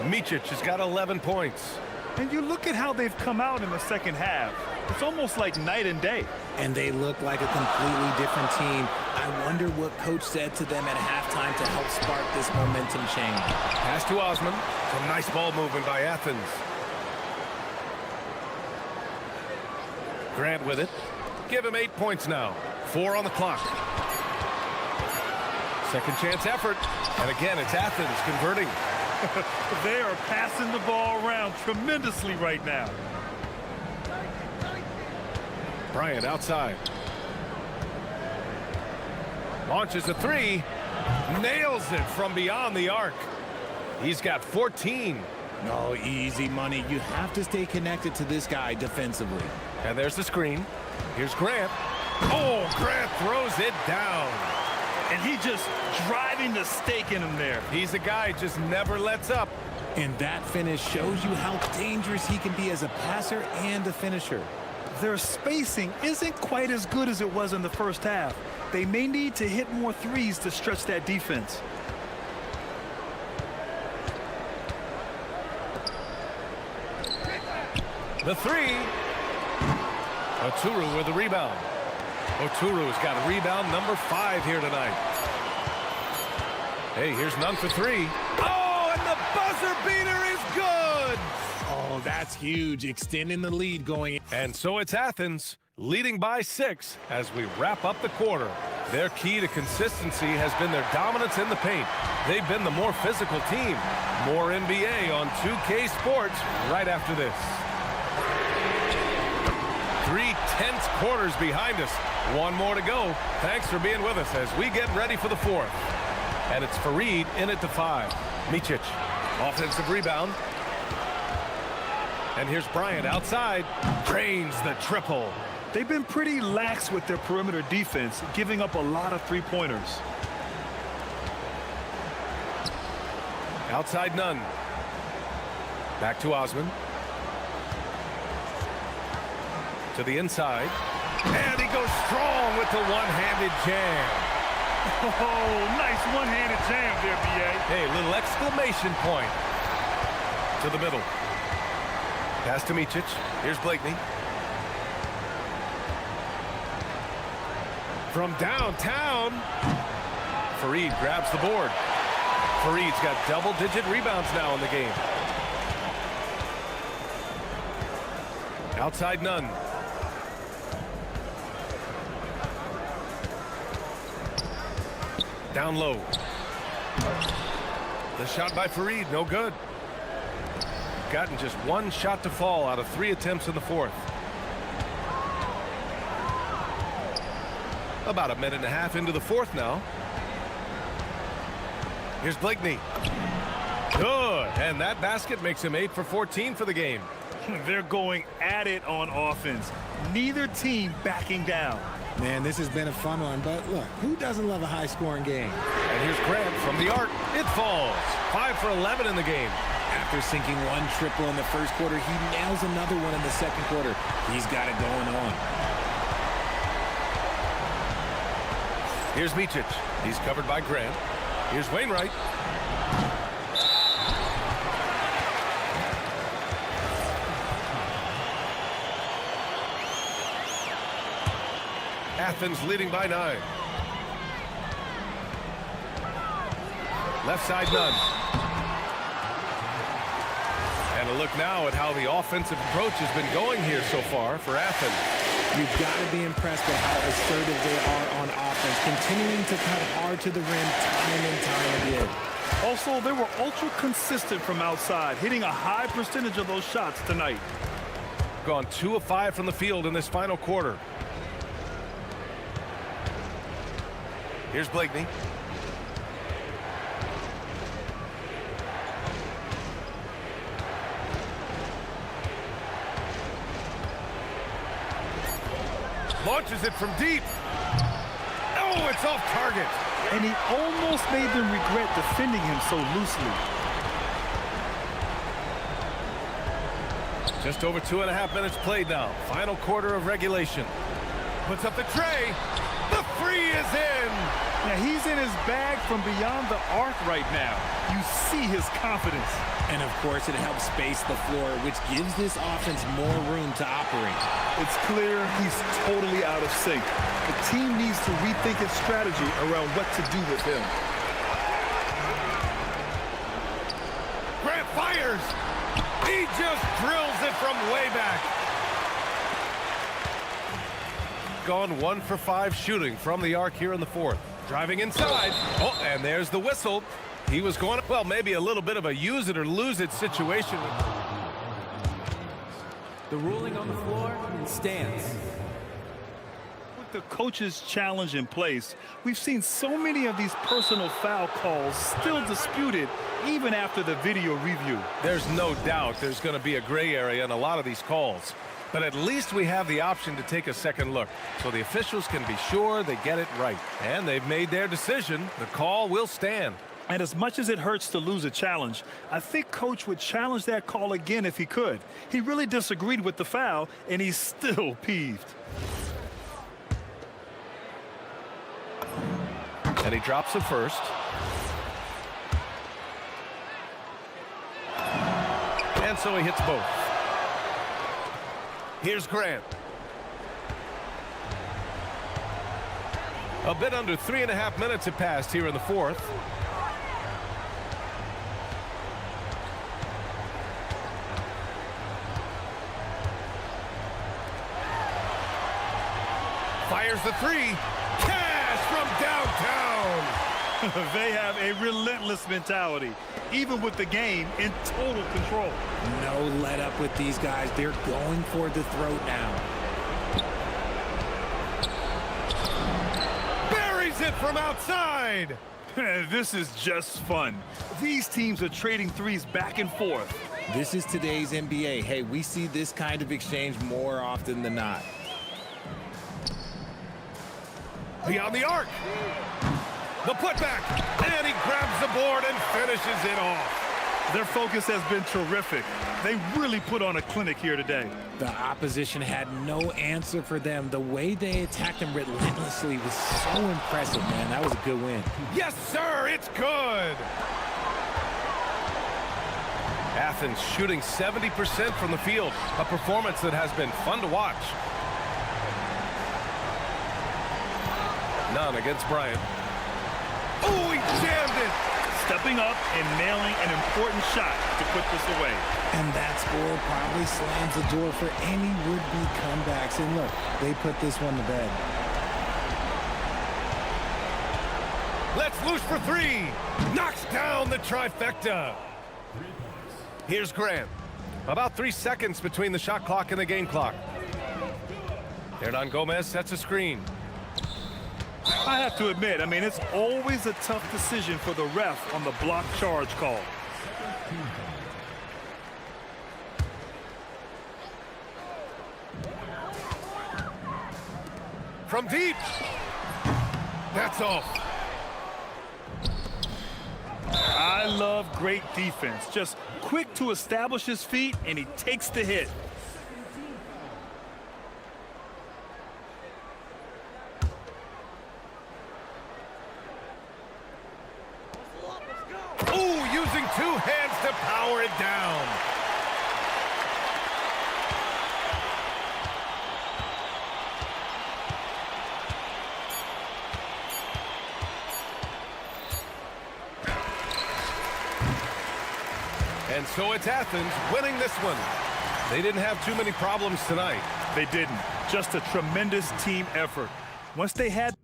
Micic has got 11 points. And you look at how they've come out in the second half. It's almost like night and day. And they look like a completely different team. I wonder what coach said to them at halftime to help spark this momentum change. Pass to Osman. Some nice ball movement by Athens. Grant with it. Give him 8 points now. 4 on the clock. Second chance effort. And again, it's Athens converting. They are passing the ball around tremendously right now. Bryant outside. Launches a 3. Nails it from beyond the arc. He's got 14. No, easy money. You have to stay connected to this guy defensively. And there's the screen. Here's Grant. Oh, Grant throws it down. And he just driving the stake in him there. He's a guy just never lets up. And that finish shows you how dangerous he can be as a passer and a finisher. Their spacing isn't quite as good as it was in the first half. They may need to hit more threes to stretch that defense. The 3. Oturu with the rebound. Oturu's got a rebound number 5 here tonight. Hey, here's none for 3. Oh, and the buzzer beater is good. Oh, that's huge. Extending the lead going. And so it's Athens leading by 6 as we wrap up the quarter. Their key to consistency has been their dominance in the paint. They've been the more physical team. More NBA on 2K Sports right after this. 3 tense quarters behind us. 1 more to go. Thanks for being with us as we get ready for the 4th. And it's Fareed in at the 5. Micic, offensive rebound. And here's Bryant outside. Drains the triple. They've been pretty lax with their perimeter defense, giving up a lot of 3-pointers. Outside none. Back to Osman. To the inside. And he goes strong with the one-handed jam. Oh, nice one-handed jam there, B.A. Hey, little exclamation point. To the middle. Pass to Micic. Here's Blakeney. From downtown. Fareed grabs the board. Fareed's got double-digit rebounds now in the game. Outside none. Down low. The shot by Fareed, no good. Gotten just one shot to fall out of 3 attempts in the fourth. About a minute and a half into the fourth now. Here's Blakeney. Good. And that basket makes him 8 for 14 for the game. They're going at it on offense. Neither team backing down. Man, this has been a fun one, but look, who doesn't love a high-scoring game? And here's Grant from the arc. It falls. 5 for 11 in the game. After sinking one triple in the first quarter, he nails another one in the second quarter. He's got it going on. Here's Micic. He's covered by Grant. Here's Wainwright. Athens leading by 9. Left side none. And a look now at how the offensive approach has been going here so far for Athens. You've got to be impressed with how assertive they are on offense, continuing to cut hard to the rim time and time again. Also, they were ultra consistent from outside, hitting a high percentage of those shots tonight. Gone 2 of 5 from the field in this final quarter. Here's Blakeney. Launches it from deep. Oh, it's off target. And he almost made them regret defending him so loosely. Just over 2.5 minutes played now. Final quarter of regulation. Puts up the tray. The free is in. Yeah, he's in his bag from beyond the arc right now. You see his confidence. And, of course, it helps space the floor, which gives this offense more room to operate. It's clear he's totally out of sync. The team needs to rethink its strategy around what to do with him. Grant fires. He just drills it from way back. Gone 1 for 5 shooting from the arc here in the fourth. Driving inside. Oh, and there's the whistle. He was going, well, maybe a little bit of a use it or lose it situation. The ruling on the floor stands. With the coach's challenge in place, we've seen so many of these personal foul calls still disputed even after the video review. There's no doubt there's going to be a gray area in a lot of these calls. But at least we have the option to take a second look, so the officials can be sure they get it right. And they've made their decision. The call will stand. And as much as it hurts to lose a challenge, I think Coach would challenge that call again if he could. He really disagreed with the foul, and he's still peeved. And he drops it first. And so he hits both. Here's Grant. A bit under 3.5 minutes have passed here in the fourth. Fires the three. Cash from downtown. They have a relentless mentality, even with the game in total control. No let up with these guys. They're going for the throat now. Buries it from outside. This is just fun. These teams are trading threes back and forth. This is today's NBA. Hey, we see this kind of exchange more often than not. Beyond the arc. The putback. And he grabs the board and finishes it off. Their focus has been terrific. They really put on a clinic here today. The opposition had no answer for them. The way they attacked them relentlessly was so impressive, man. That was a good win. Yes, sir, it's good. Athens shooting 70% from the field, a performance that has been fun to watch. None against Bryant. Oh, he jammed it. Stepping up and nailing an important shot to put this away. And that score probably slams the door for any would-be comebacks. And look, they put this one to bed. Let's loose for three. Knocks down the trifecta. Here's Grant. About 3 seconds between the shot clock and the game clock. Hernan Gomez sets a screen. I have to admit, I mean, it's always a tough decision for the ref on the block charge call. From deep. That's off. I love great defense. Just quick to establish his feet, and he takes the hit. Ooh, using 2 hands to power it down. And so it's Athens winning this one. They didn't have too many problems tonight. They didn't. Just a tremendous team effort. Once they had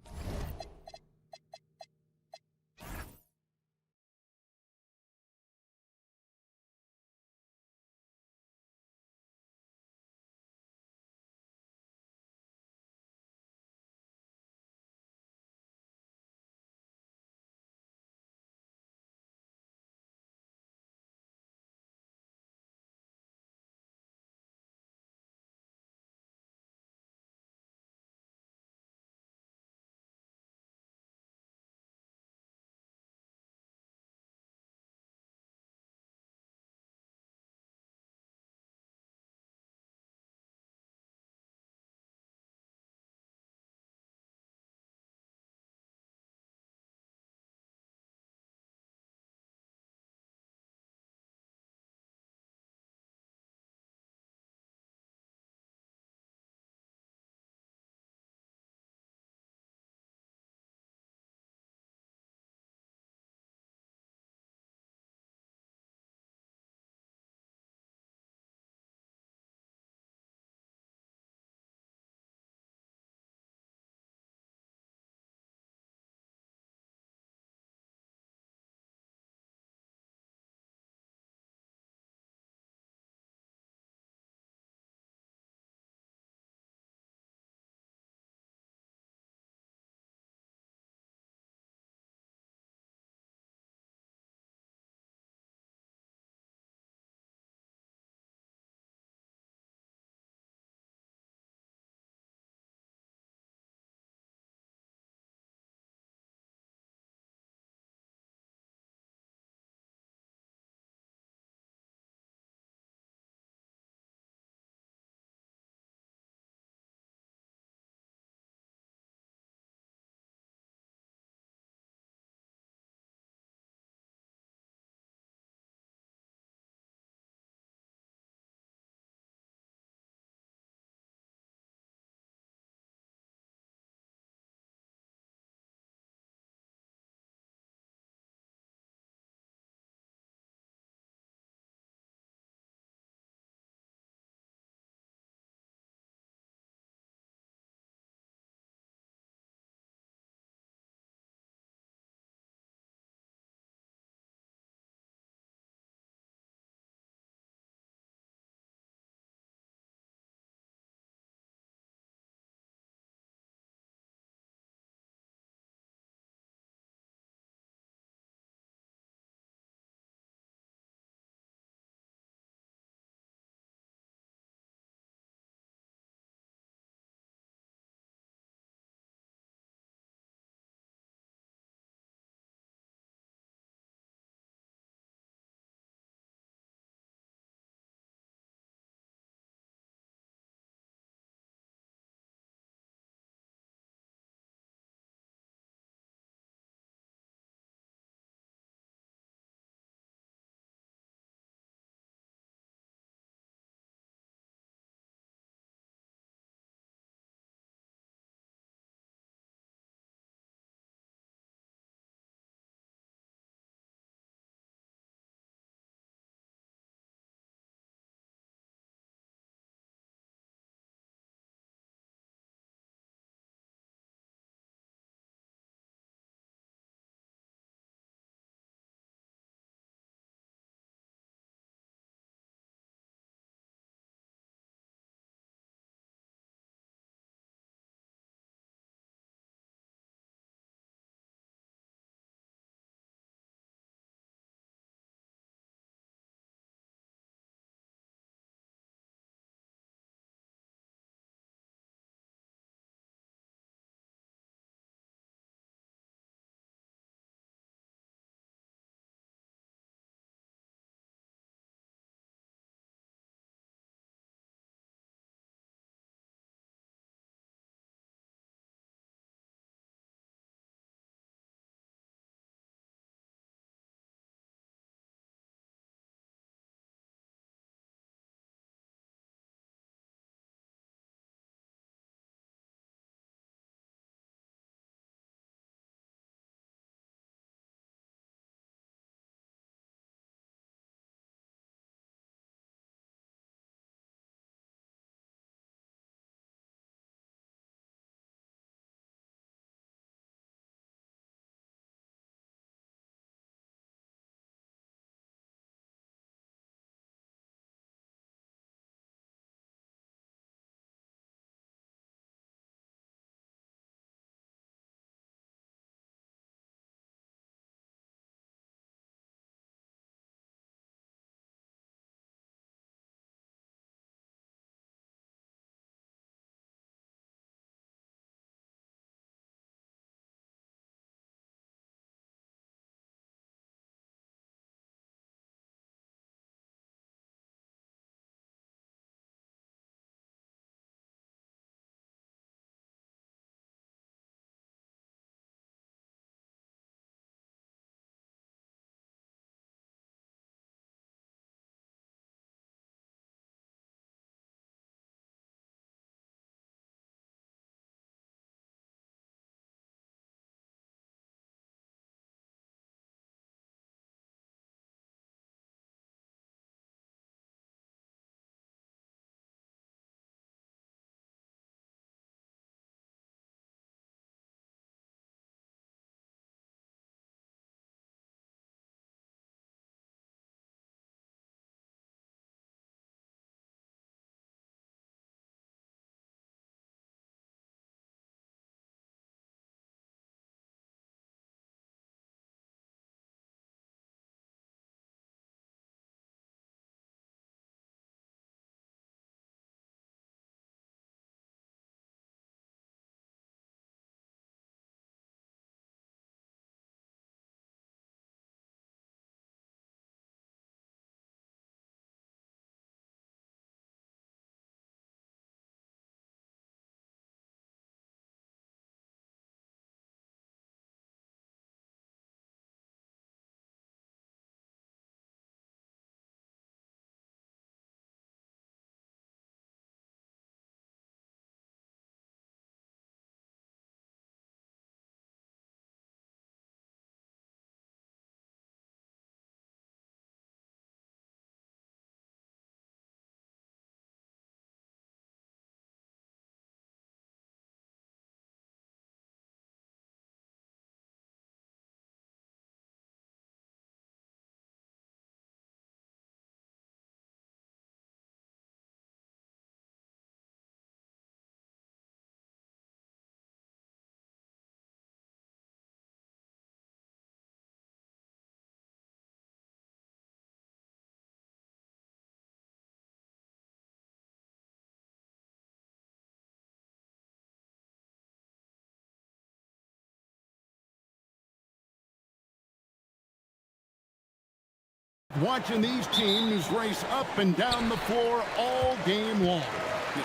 Watching these teams race up and down the floor all game long.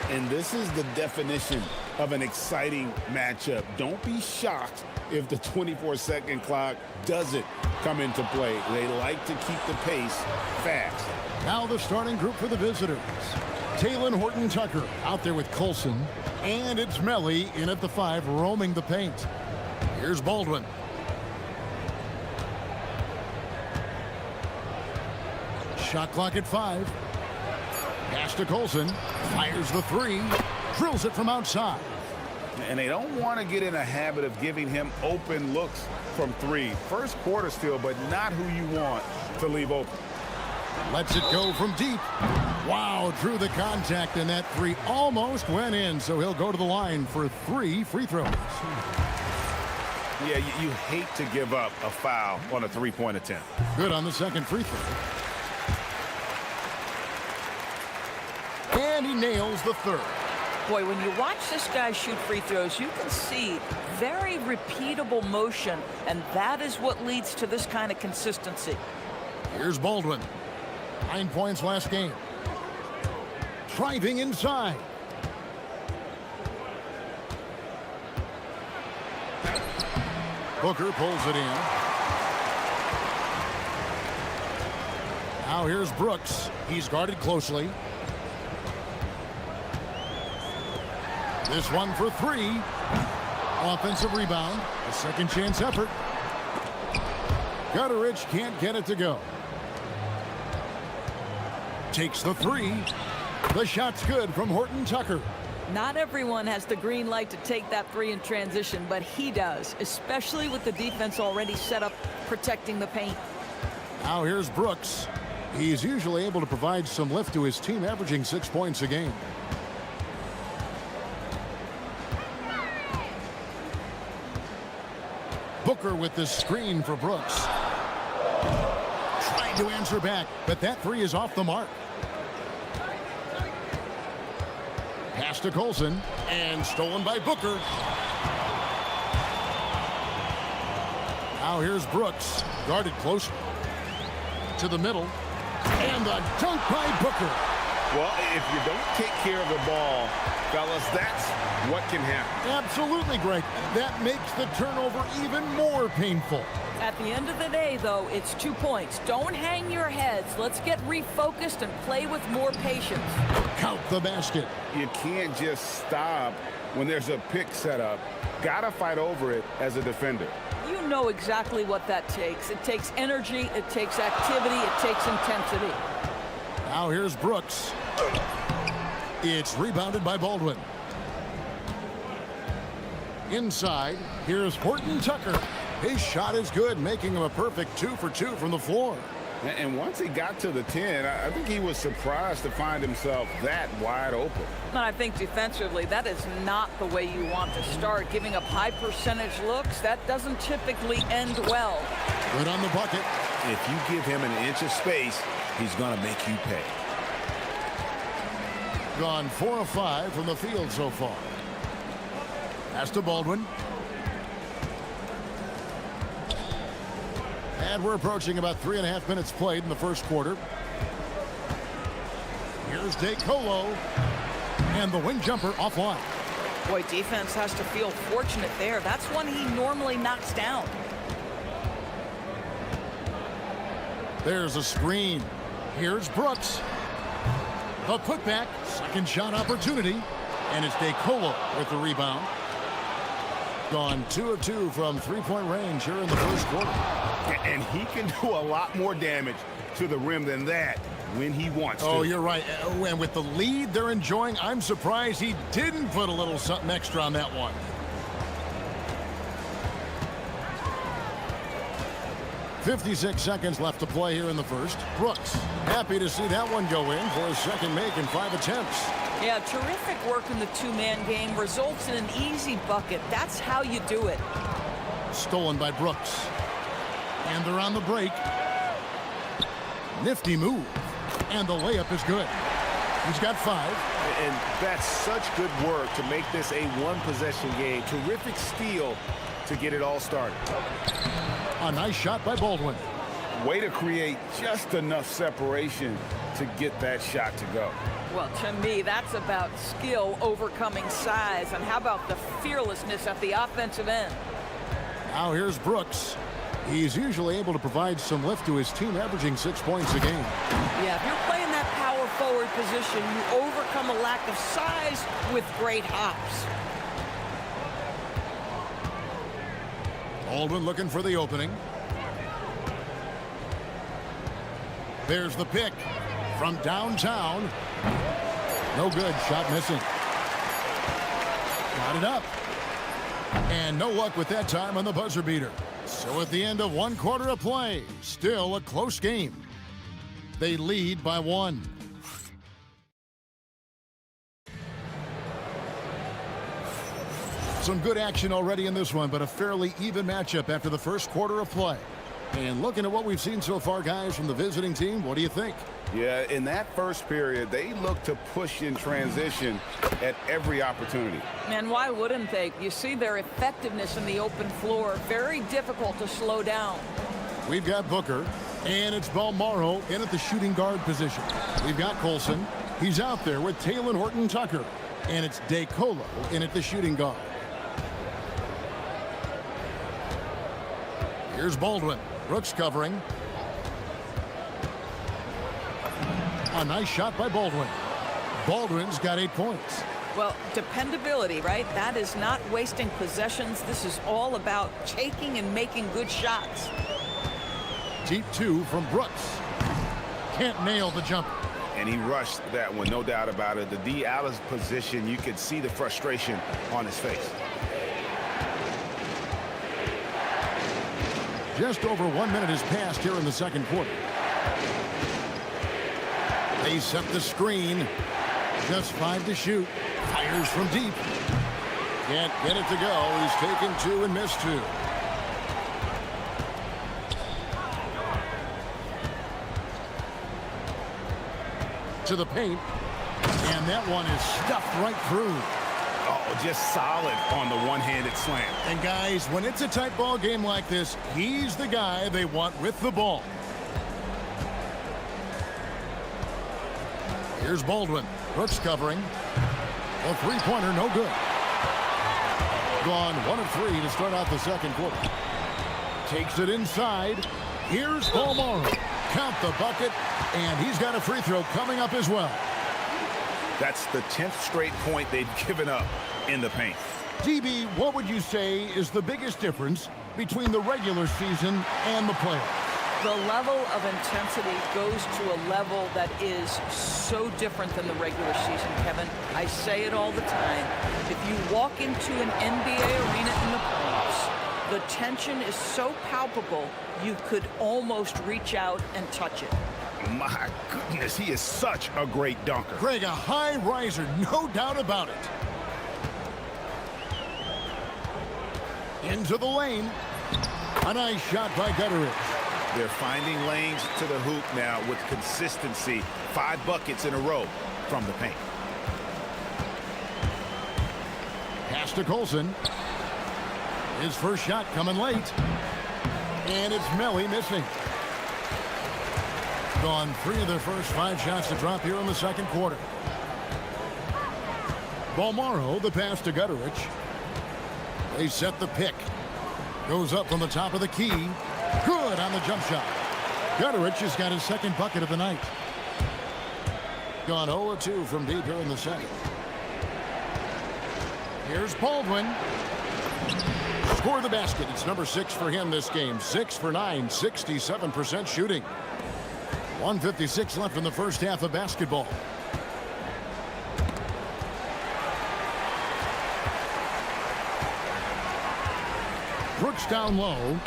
And this is the definition of an exciting matchup. Don't be shocked if the 24-second clock doesn't come into play. They like to keep the pace fast. Now the starting group for the visitors. Taylor Horton-Tucker out there with Colson. And it's Melly in at the 5, roaming the paint. Here's Baldwin. Shot clock at 5. Pass to Colson. Fires the 3. Drills it from outside. And they don't want to get in a habit of giving him open looks from 3. First quarter still, but not who you want to leave open. Lets it go from deep. Wow, drew the contact, and that 3 almost went in, so he'll go to the line for 3 free throws. Yeah, you hate to give up a foul on a 3-point attempt. Good on the second free throw. And he nails the 3rd. Boy, when you watch this guy shoot free throws, you can see very repeatable motion, and that is what leads to this kind of consistency. Here's Baldwin. 9 points last game. Driving inside. Booker pulls it in. Now here's Brooks. He's guarded closely. This one for 3. Offensive rebound. A second chance effort. Gutteridge can't get it to go. Takes the 3. The shot's good from Horton-Tucker. Not everyone has the green light to take that 3 in transition, but he does, especially with the defense already set up protecting the paint. Now here's Brooks. He's usually able to provide some lift to his team, averaging 6 points a game. Booker with the screen for Brooks. Trying to answer back, but that 3 is off the mark. Pass to Colson, and stolen by Booker. Now here's Brooks, guarded close to the middle, and a dunk by Booker. Well, if you don't take care of the ball, fellas, that's what can happen. Absolutely, Greg. That makes the turnover even more painful. At the end of the day, though, it's 2 points. Don't hang your heads. Let's get refocused and play with more patience. Count the basket. You can't just stop when there's a pick set up. Gotta fight over it as a defender. You know exactly what that takes. It takes energy, it takes activity, it takes intensity. Now here's Brooks. It's rebounded by Baldwin. Inside, here's Horton-Tucker. His shot is good, making him a perfect 2 for 2 from the floor. And once he got to the 10, I think he was surprised to find himself that wide open. And I think defensively, that is not the way you want to start. Giving up high percentage looks, that doesn't typically end well. Good on the bucket. If you give him an inch of space, he's going to make you pay. Gone 4 of 5 from the field so far. Pass to Baldwin. And we're approaching about 3.5 minutes played in the first quarter. Here's DeColo. And the wing jumper offline. Boy, defense has to feel fortunate there. That's one he normally knocks down. There's a screen. Here's Brooks. The putback. Second shot opportunity. And it's DeColo with the rebound. Gone 2 of 2 from 3-point range here in the first quarter. And he can do a lot more damage to the rim than that when he wants to. Oh, you're right. And with the lead they're enjoying, I'm surprised he didn't put a little something extra on that one. .56 seconds left to play here in the first. Brooks, happy to see that one go in for his second make in 5 attempts. Yeah, terrific work in the two-man game results in an easy bucket. That's how you do it. Stolen by Brooks. And they're on the break. Nifty move. And the layup is good. He's got 5. And that's such good work to make this a one-possession game. Terrific steal to get it all started. A nice shot by Baldwin. Way to create just enough separation to get that shot to go. Well, to me, that's about skill overcoming size. And how about the fearlessness at the offensive end? Now here's Brooks. He's usually able to provide some lift to his team, averaging 6 points a game. Yeah, if you're playing that power forward position, you overcome a lack of size with great hops. Baldwin looking for the opening. There's the pick from downtown. No good. Shot missing. Got it up. And no luck with that time on the buzzer beater. So at the end of 1 quarter of play, still a close game. They lead by 1. Some good action already in this one, but a fairly even matchup after the first quarter of play. And looking at what we've seen so far, guys, from the visiting team, what do you think? Yeah, in that first period, they looked to push in transition at every opportunity. And why wouldn't they? You see their effectiveness in the open floor. Very difficult to slow down. We've got Booker, and it's Balmaro in at the shooting guard position. We've got Colson. He's out there with Taylor Horton-Tucker. And it's DeColo in at the shooting guard. Here's Baldwin. Brooks covering. A nice shot by Baldwin. Baldwin's got 8 points. Well, dependability, right? That is not wasting possessions. This is all about taking and making good shots. Deep 2 from Brooks. Can't nail the jumper. And he rushed that one, no doubt about it. The D out of position, you could see the frustration on his face. Just over 1 minute has passed here in the second quarter. They set the screen. Just 5 to shoot. Fires from deep. Can't get it to go. He's taken 2 and missed 2. To the paint. And that one is stuffed right through. Oh, just solid on the one-handed slam. And guys, when it's a tight ball game like this, he's the guy they want with the ball. Here's Baldwin. Brooks covering. A three-pointer, no good. Gone 1 of 3 to start out the second quarter. Takes it inside. Here's Balmaro. Count the bucket, and he's got a free throw coming up as well. That's the 10th straight point they've given up in the paint. DB, what would you say is the biggest difference between the regular season and the playoffs? The level of intensity goes to a level that is so different than the regular season, Kevin. I say it all the time. If you walk into an NBA arena in the playoffs, the tension is so palpable, you could almost reach out and touch it. My goodness, he is such a great dunker. Greg, a high riser, no doubt about it. Into the lane. A nice shot by Gutteridge. They're finding lanes to the hoop now with consistency. 5 buckets in a row from the paint. Pass to Colson. His first shot coming late. And it's Melly missing. Gone 3 of their first 5 shots to drop here in the second quarter. Balmaro, the pass to Gutteridge. They set the pick. Goes up from the top of the key. Good on the jump shot. Gutteridge has got his second bucket of the night. Gone 0 of 2 from deep here in the second. Here's Baldwin. Score the basket. It's number 6 for him this game. 6 for 9, 67% shooting. 1:56 left in the first half of basketball. Brooks down low.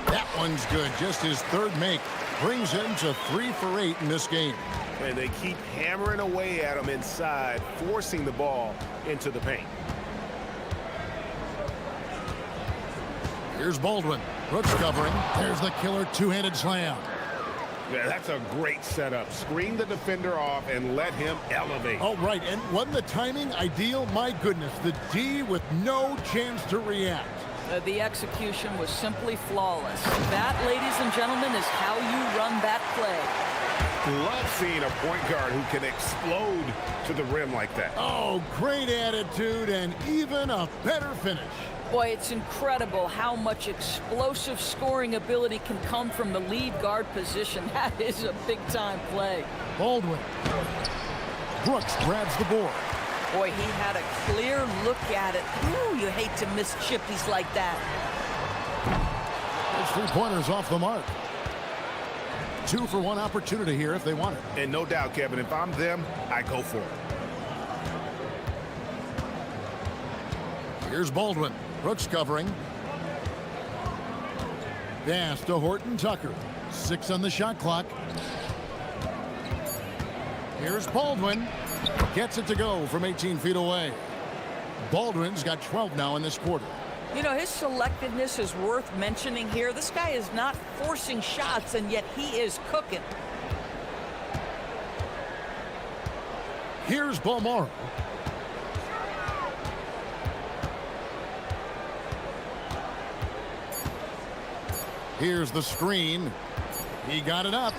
That one's good. Just his third make. Brings him to 3 for 8 in this game. And they keep hammering away at him inside, forcing the ball into the paint. Here's Baldwin. Brooks covering. There's the killer two-handed slam. Yeah, that's a great setup. Screen the defender off and let him elevate. Oh, right. And wasn't the timing ideal? My goodness. The D with no chance to react. The execution was simply flawless. That, ladies and gentlemen, is how you run that play. Love seeing a point guard who can explode to the rim like that. Oh, great attitude and even a better finish. Boy, it's incredible how much explosive scoring ability can come from the lead guard position. That is a big-time play. Baldwin. Brooks grabs the board. Boy, he had a clear look at it. Ooh, you hate to miss chippies like that. Those three-pointers off the mark. 2-for-1 opportunity here if they want it. And no doubt, Kevin, if I'm them, I go for it. Here's Baldwin. Brooks covering. Pass to Horton Tucker. 6 on the shot clock. Here's Baldwin. Gets it to go from 18 feet away. Baldwin's got 12 now in this quarter. You know, his selectiveness is worth mentioning here. This guy is not forcing shots, and yet he is cooking. Here's Balmaro. Here's the screen. He got it up.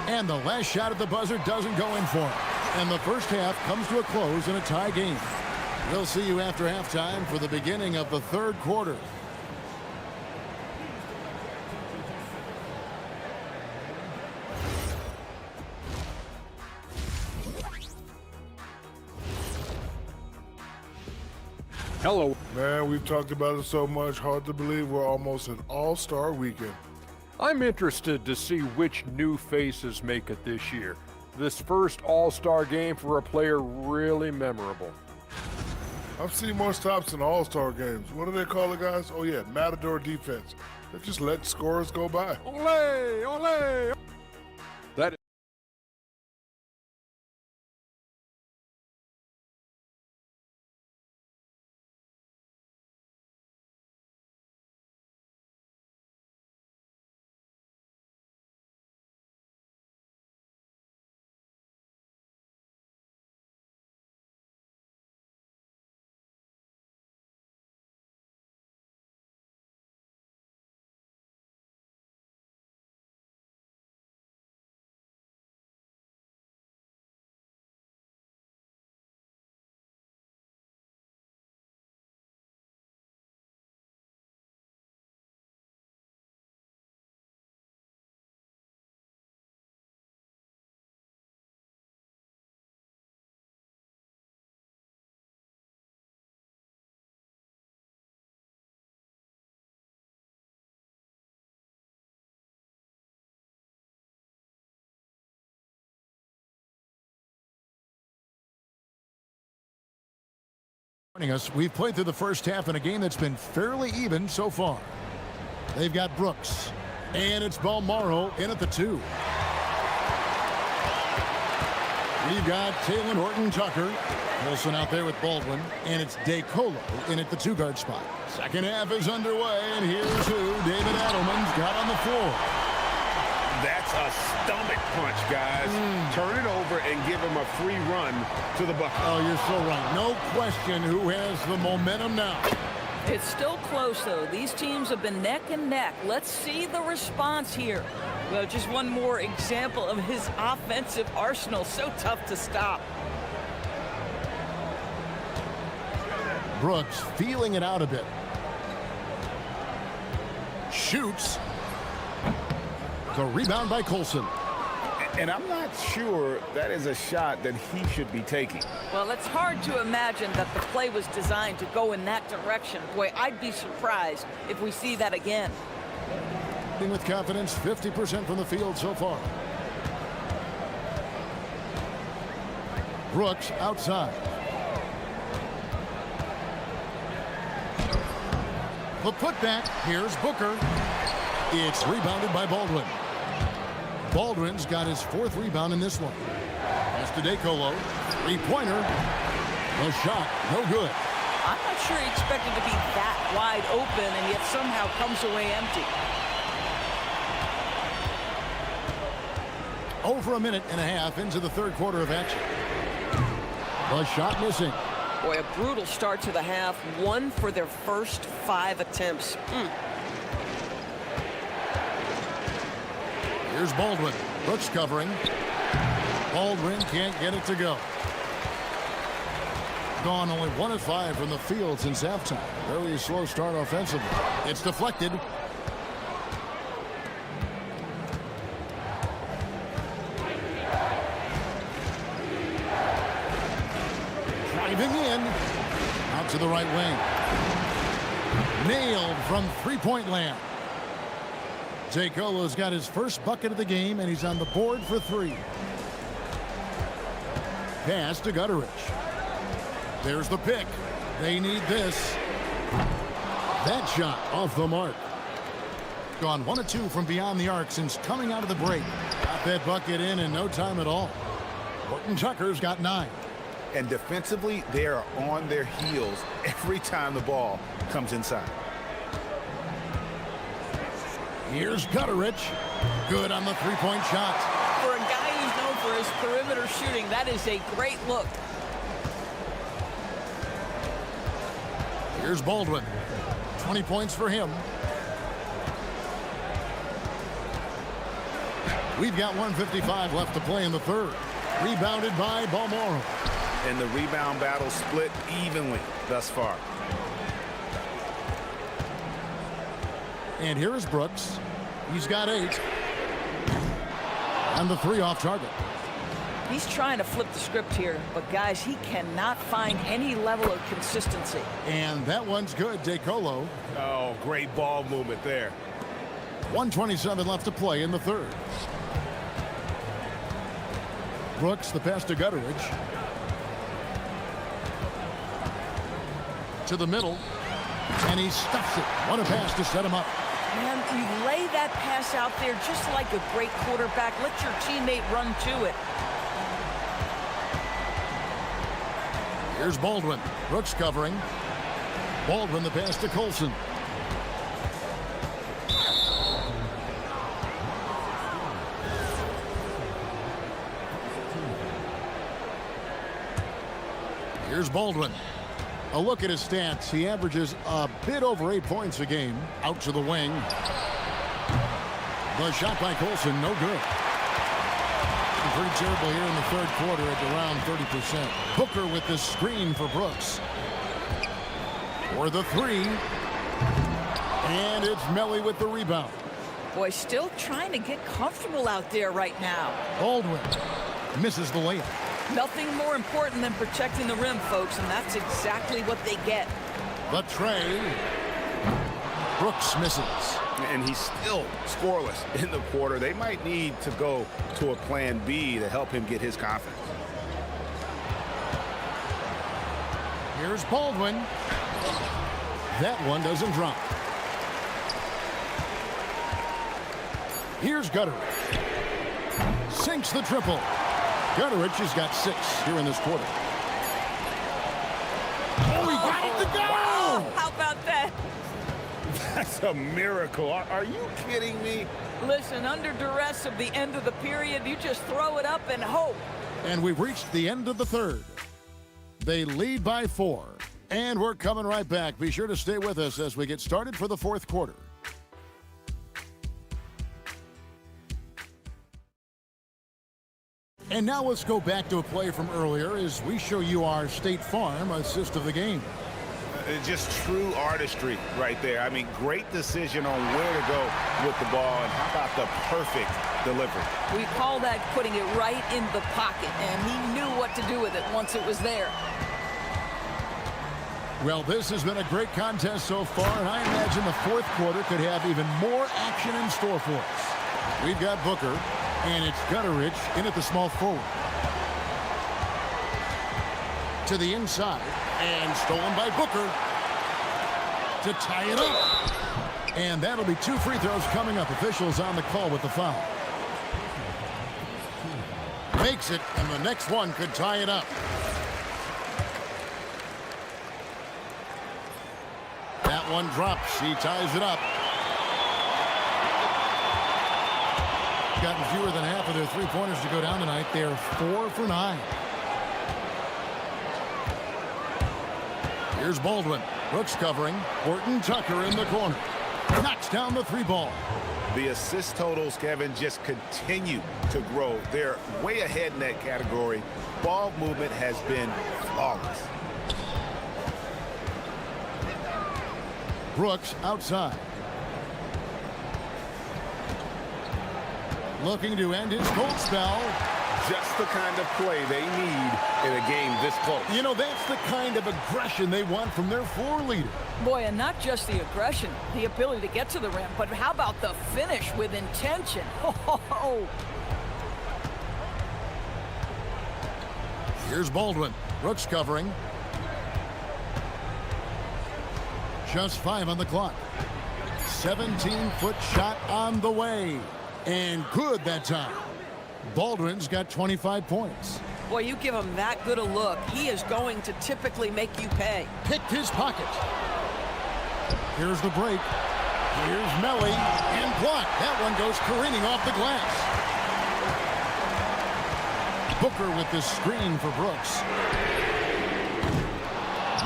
And the last shot at the buzzer doesn't go in for him. And the first half comes to a close in a tie game. We'll see you after halftime for the beginning of the third quarter. Hello. Man, we've talked about it so much, hard to believe we're almost an all-star weekend. I'm interested to see which new faces make it this year. This first all-star game for a player really memorable. I've seen more stops in all-star games. What do they call it, guys? Oh yeah, matador defense. They just let scorers go by. Ole! Ole! That us, we've played through the first half in a game that's been fairly even so far. They've got Brooks, and it's Balmaro in at the 2. We've got Taylor Horton Tucker. Wilson out there with Baldwin, and it's DeColo in at the 2-guard spot. Second half is underway, and here's who David Adelman's got on the floor. That's a stomach punch, guys. Turn it over and give him a free run to the bucket. Oh, you're so right. No question who has the momentum now. It's still close, though. These teams have been neck and neck. Let's see the response here. Well, just one more example of his offensive arsenal. So tough to stop. Brooks feeling it out a bit. Shoots. The rebound by Colson. And I'm not sure that is a shot that he should be taking. Well, it's hard to imagine that the play was designed to go in that direction. Boy, I'd be surprised if we see that again. With confidence, 50% from the field so far. Brooks outside. The putback. Here's Booker. It's rebounded by Baldwin. Baldwin's got his 4th rebound in this one. Pass to DeColo. 3-pointer. The shot, no good. I'm not sure he expected to be that wide open and yet somehow comes away empty. Over a minute and a half into the third quarter of action. The shot missing. Boy, a brutal start to the half. 1 for their first 5 attempts. Here's Baldwin. Brooks covering. Baldwin can't get it to go. Gone only 1 of 5 from the field since halftime. Very slow start offensively. It's deflected. Driving in. Out to the right wing. Nailed from three-point land. DeColo's got his first bucket of the game, and he's on the board for 3. Pass to Gutteridge. There's the pick. They need this. That shot off the mark. Gone 1 of 2 from beyond the arc since coming out of the break. Got that bucket in no time at all. Horton Tucker's got 9. And defensively, they are on their heels every time the ball comes inside. Here's Gutteridge. Good on the three-point shot. For a guy who's known for his perimeter shooting, that is a great look. Here's Baldwin. 20 points for him. We've got 1:55 left to play in the third. Rebounded by Balmoral. And the rebound battle split evenly thus far. And here is Brooks. He's got 8. And the 3 off target. He's trying to flip the script here, but guys, he cannot find any level of consistency. And that one's good, DeColo. Oh, great ball movement there. 1:27 left to play in the third. Brooks, the pass to Gutteridge. To the middle. And he stuffs it. What a pass to set him up. Man, you lay that pass out there just like a great quarterback. Let your teammate run to it. Here's Baldwin. Brooks covering. Baldwin the pass to Colson. Here's Baldwin. A look at his stats. He averages a bit over 8 points a game. Out to the wing. The shot by Colson, no good. Pretty terrible here in the third quarter at around 30%. Booker with the screen for Brooks. For the 3. And it's Melly with the rebound. Boy, still trying to get comfortable out there right now. Baldwin misses the layup. Nothing more important than protecting the rim, folks, and that's exactly what they get. The tray. Brooks misses. And he's still scoreless in the quarter. They might need to go to a plan B to help him get his confidence. Here's Baldwin. That one doesn't drop. Here's Gutteridge. Sinks the triple. Gutteridge has got 6 here in this quarter. Oh, he got it to go! Wow, how about that? That's a miracle. Are you kidding me? Listen, under duress of the end of the period, you just throw it up and hope. And we've reached the end of the third. They lead by 4. And we're coming right back. Be sure to stay with us as we get started for the fourth quarter. And now let's go back to a play from earlier as we show you our State Farm assist of the game. Just true artistry right there. I mean, great decision on where to go with the ball, and how about the perfect delivery? We call that putting it right in the pocket, and he knew what to do with it once it was there. Well, this has been a great contest so far, and I imagine the fourth quarter could have even more action in store for us. We've got Booker, and it's Gutteridge in at the small forward. To the inside, and stolen by Booker to tie it up. And that'll be 2 free throws coming up. Officials on the call with the foul. Makes it, and the next one could tie it up. That one drops. He ties it up. Gotten fewer than half of their three-pointers to go down tonight. They're 4 for 9. Here's Baldwin. Brooks covering. Horton Tucker in the corner. Knocks down the three ball. The assist totals, Kevin, just continue to grow. They're way ahead in that category. Ball movement has been flawless. Brooks outside. Looking to end his cold spell. Just the kind of play they need in a game this close. You know, that's the kind of aggression they want from their floor leader. Boy, and not just the aggression, the ability to get to the rim, but how about the finish with intention? Oh. Here's Baldwin. Brooks covering. Just 5 on the clock. 17-foot shot on the way. And good that time. Baldwin's got 25 points. Boy, you give him that good a look, he is going to typically make you pay. Picked his pocket. Here's the break. Here's Melly and blocked. That one goes careening off the glass. Booker with the screen for Brooks.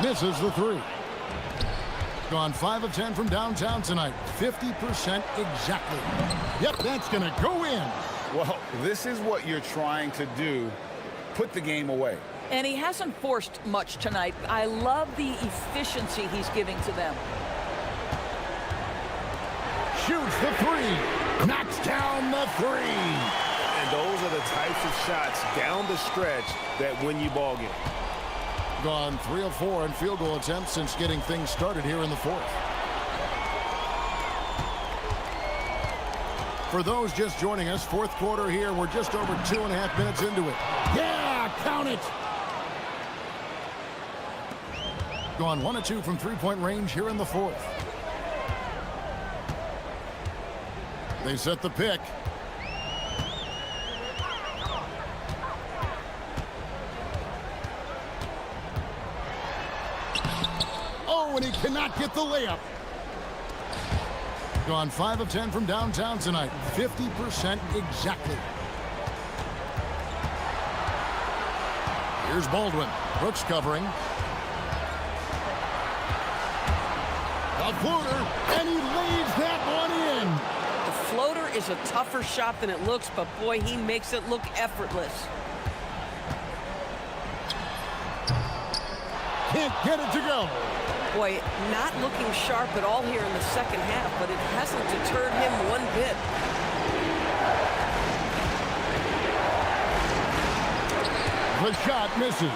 Misses the three. Gone 5 of 10 from downtown tonight. 50% exactly. Yep, that's going to go in. Well, this is what you're trying to do. Put the game away. And he hasn't forced much tonight. I love the efficiency he's giving to them. Shoots the three. Knocks down the three. And those are the types of shots down the stretch that win you ball game. Gone 3 of 4 in field goal attempts since getting things started here in the fourth. For those just joining us, fourth quarter here. We're just over 2.5 minutes into it. Yeah, count it. Gone 1 of 2 from three-point range here in the fourth. They set the pick. Oh, and he cannot get the layup. Gone 5 of 10 from downtown tonight. 50% exactly. Here's Baldwin. Brooks covering. A floater, and he lays that one in. The floater is a tougher shot than it looks, but boy, he makes it look effortless. Can't get it to go. Boy, not looking sharp at all here in the second half, but it hasn't deterred him one bit. The shot misses.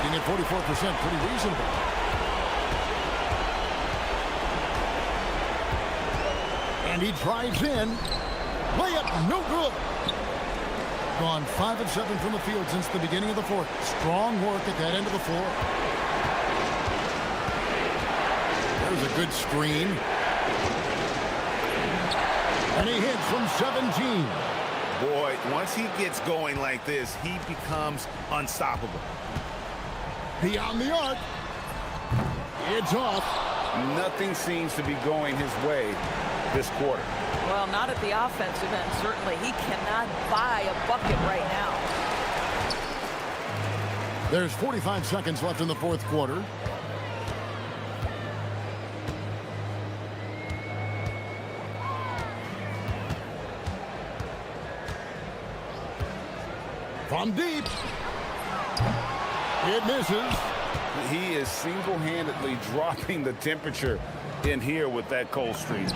Being at 44%, pretty reasonable. And he drives in. Layup, no good. Gone 5 of 7 from the field since the beginning of the fourth. Strong work at that end of the floor. There's a good screen. And he hits from 17. Boy, once he gets going like this, he becomes unstoppable. Beyond the arc. It's off. Nothing seems to be going his way this quarter. Well, not at the offensive end, certainly. He cannot buy a bucket right now. There's 45 seconds left in the fourth quarter. From deep. It misses. He is single-handedly dropping the temperature in here with that cold streak.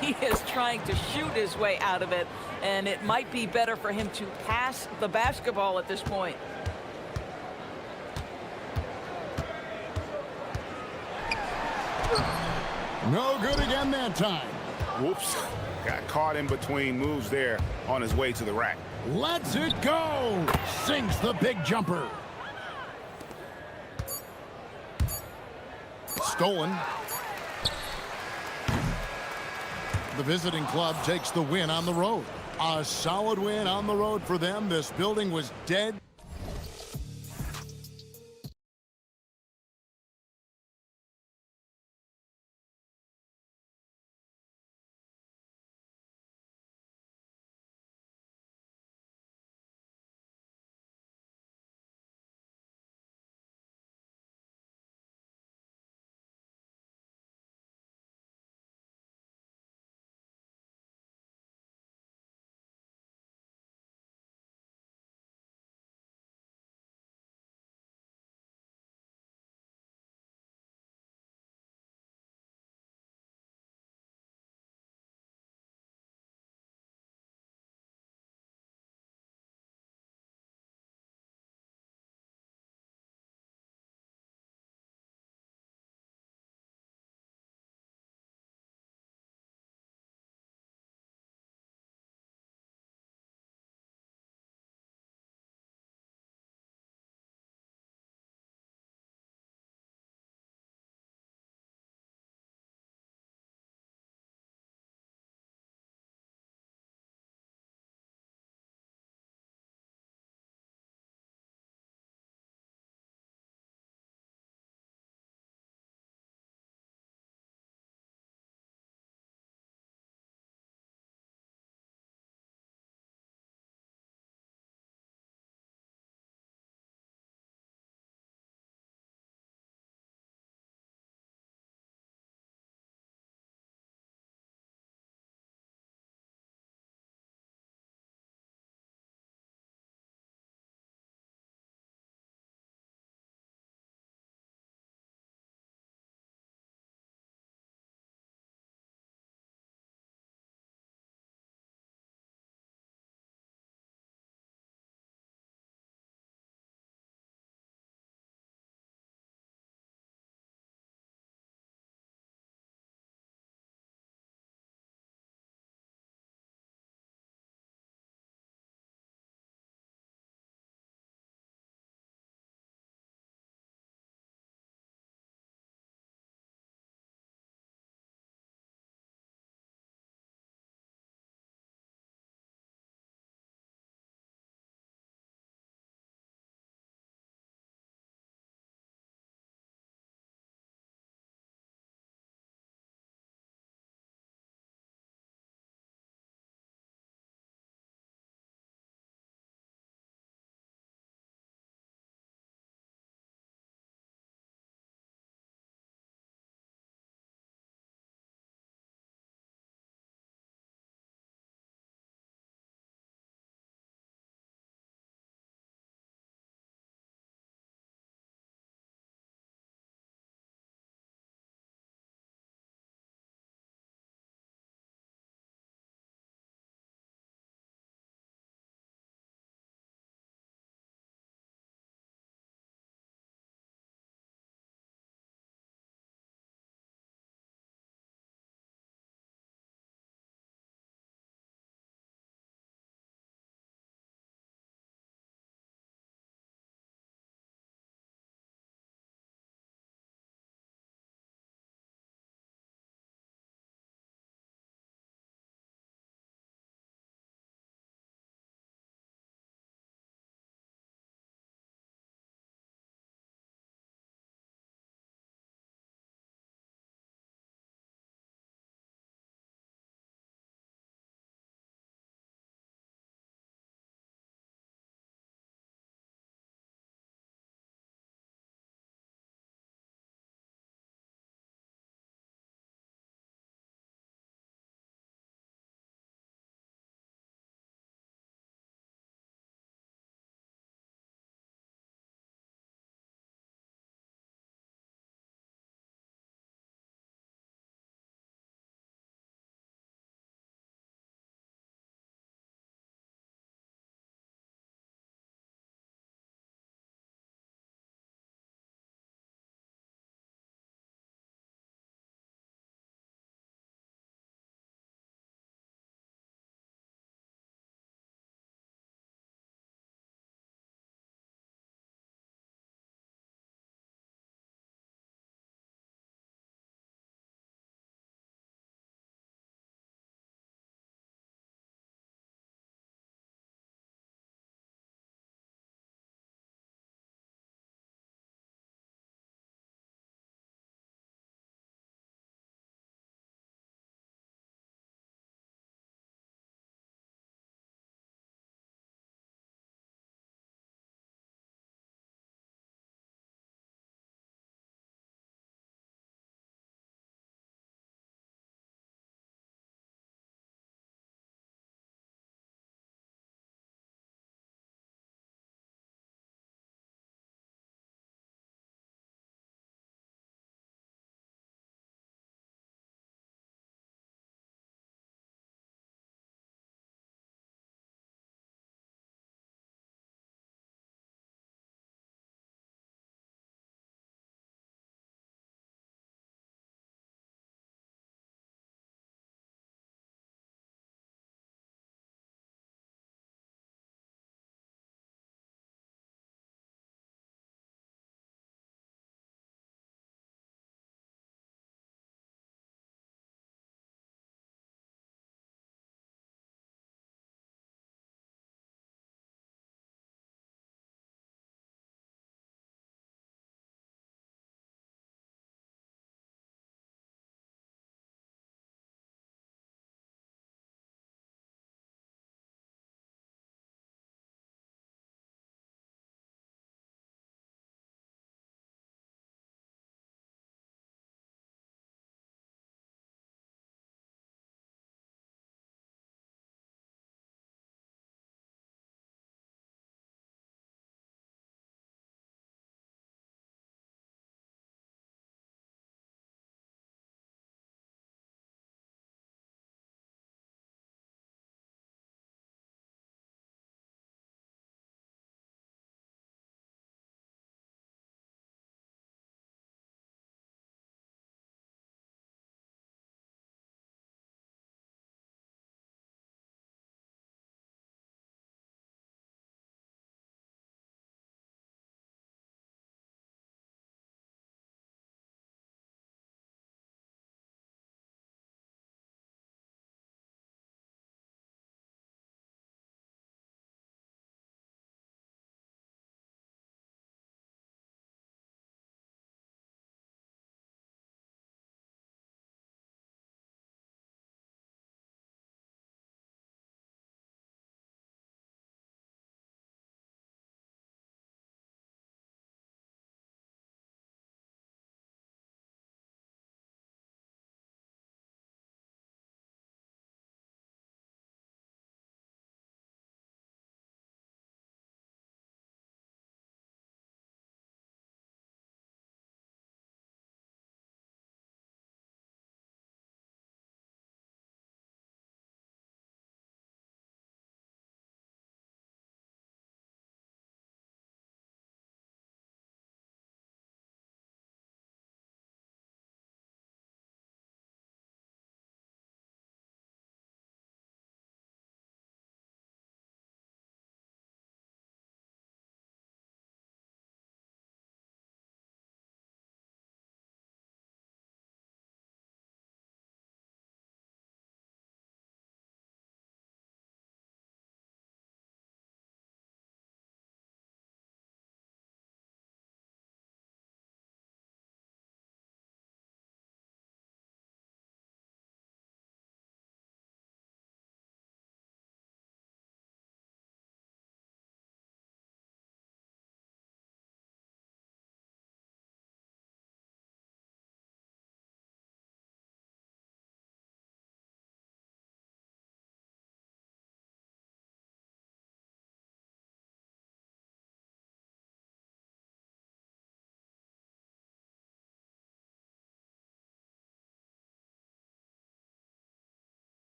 He is trying to shoot his way out of it, and it might be better for him to pass the basketball at this point. No good again that time. Whoops. Got caught in between moves there on his way to the rack. Lets it go. Sinks the big jumper. Stolen. The visiting club takes the win on the road. A solid win on the road for them. This building was dead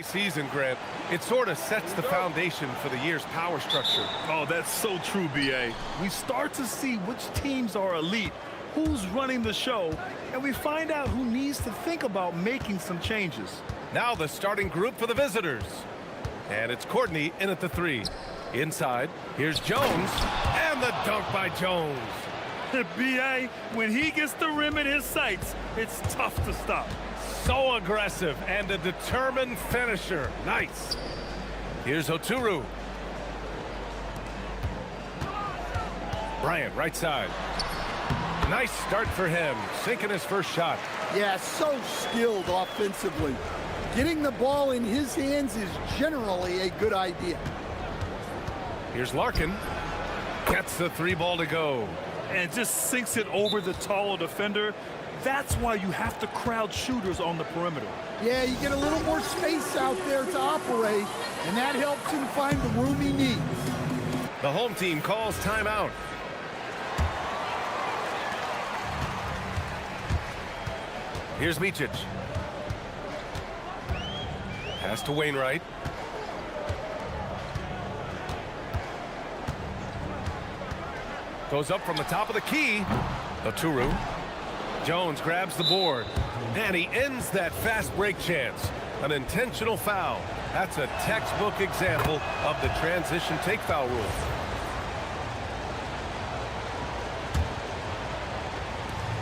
season, Grant, it sort of sets the foundation for the year's power structure. Oh, that's so true, B.A. We start to see which teams are elite, who's running the show, and we find out who needs to think about making some changes. Now the starting group for the visitors. And it's Courtney in at the 3. Inside, here's Jones, and the dunk by Jones. B.A., when he gets the rim in his sights, it's tough to stop. So aggressive and a determined finisher. Nice. Here's Oturu. Bryant, right side. Nice start for him, sinking his first shot. Yeah, so skilled offensively. Getting the ball in his hands is generally a good idea. Here's Larkin. Gets the 3 ball to go. And just sinks it over the taller defender. That's why you have to crowd shooters on the perimeter. Yeah, you get a little more space out there to operate, and that helps him find the room he needs. The home team calls timeout. Here's Micic. Pass to Wainwright. Goes up from the top of the key. Oturu. Jones grabs the board. And he ends that fast break chance. An intentional foul. That's a textbook example of the transition take foul rule.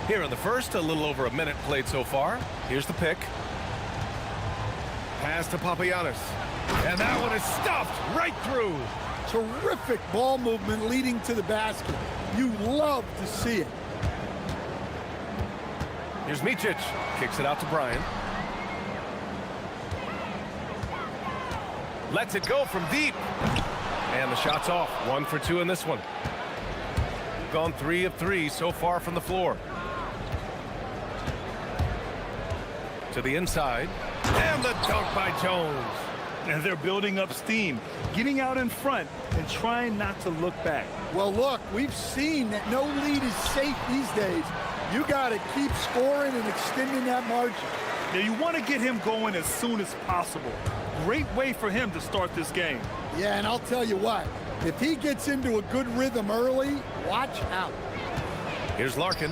Here in the first, a little over a minute played so far. Here's the pick. Pass to Papagiannis. And that one is stuffed right through. Terrific ball movement leading to the basket. You love to see it. Here's Micic. Kicks it out to Bryant. Lets it go from deep. And the shot's off. 1 for 2 in this one. Gone 3 of 3 so far from the floor. To the inside. And the dunk by Jones. And they're building up steam, getting out in front and trying not to look back. Well, look, we've seen that no lead is safe these days. You got to keep scoring and extending that margin. Now, you want to get him going as soon as possible. Great way for him to start this game. Yeah, and I'll tell you what, if he gets into a good rhythm early, watch out. Here's Larkin.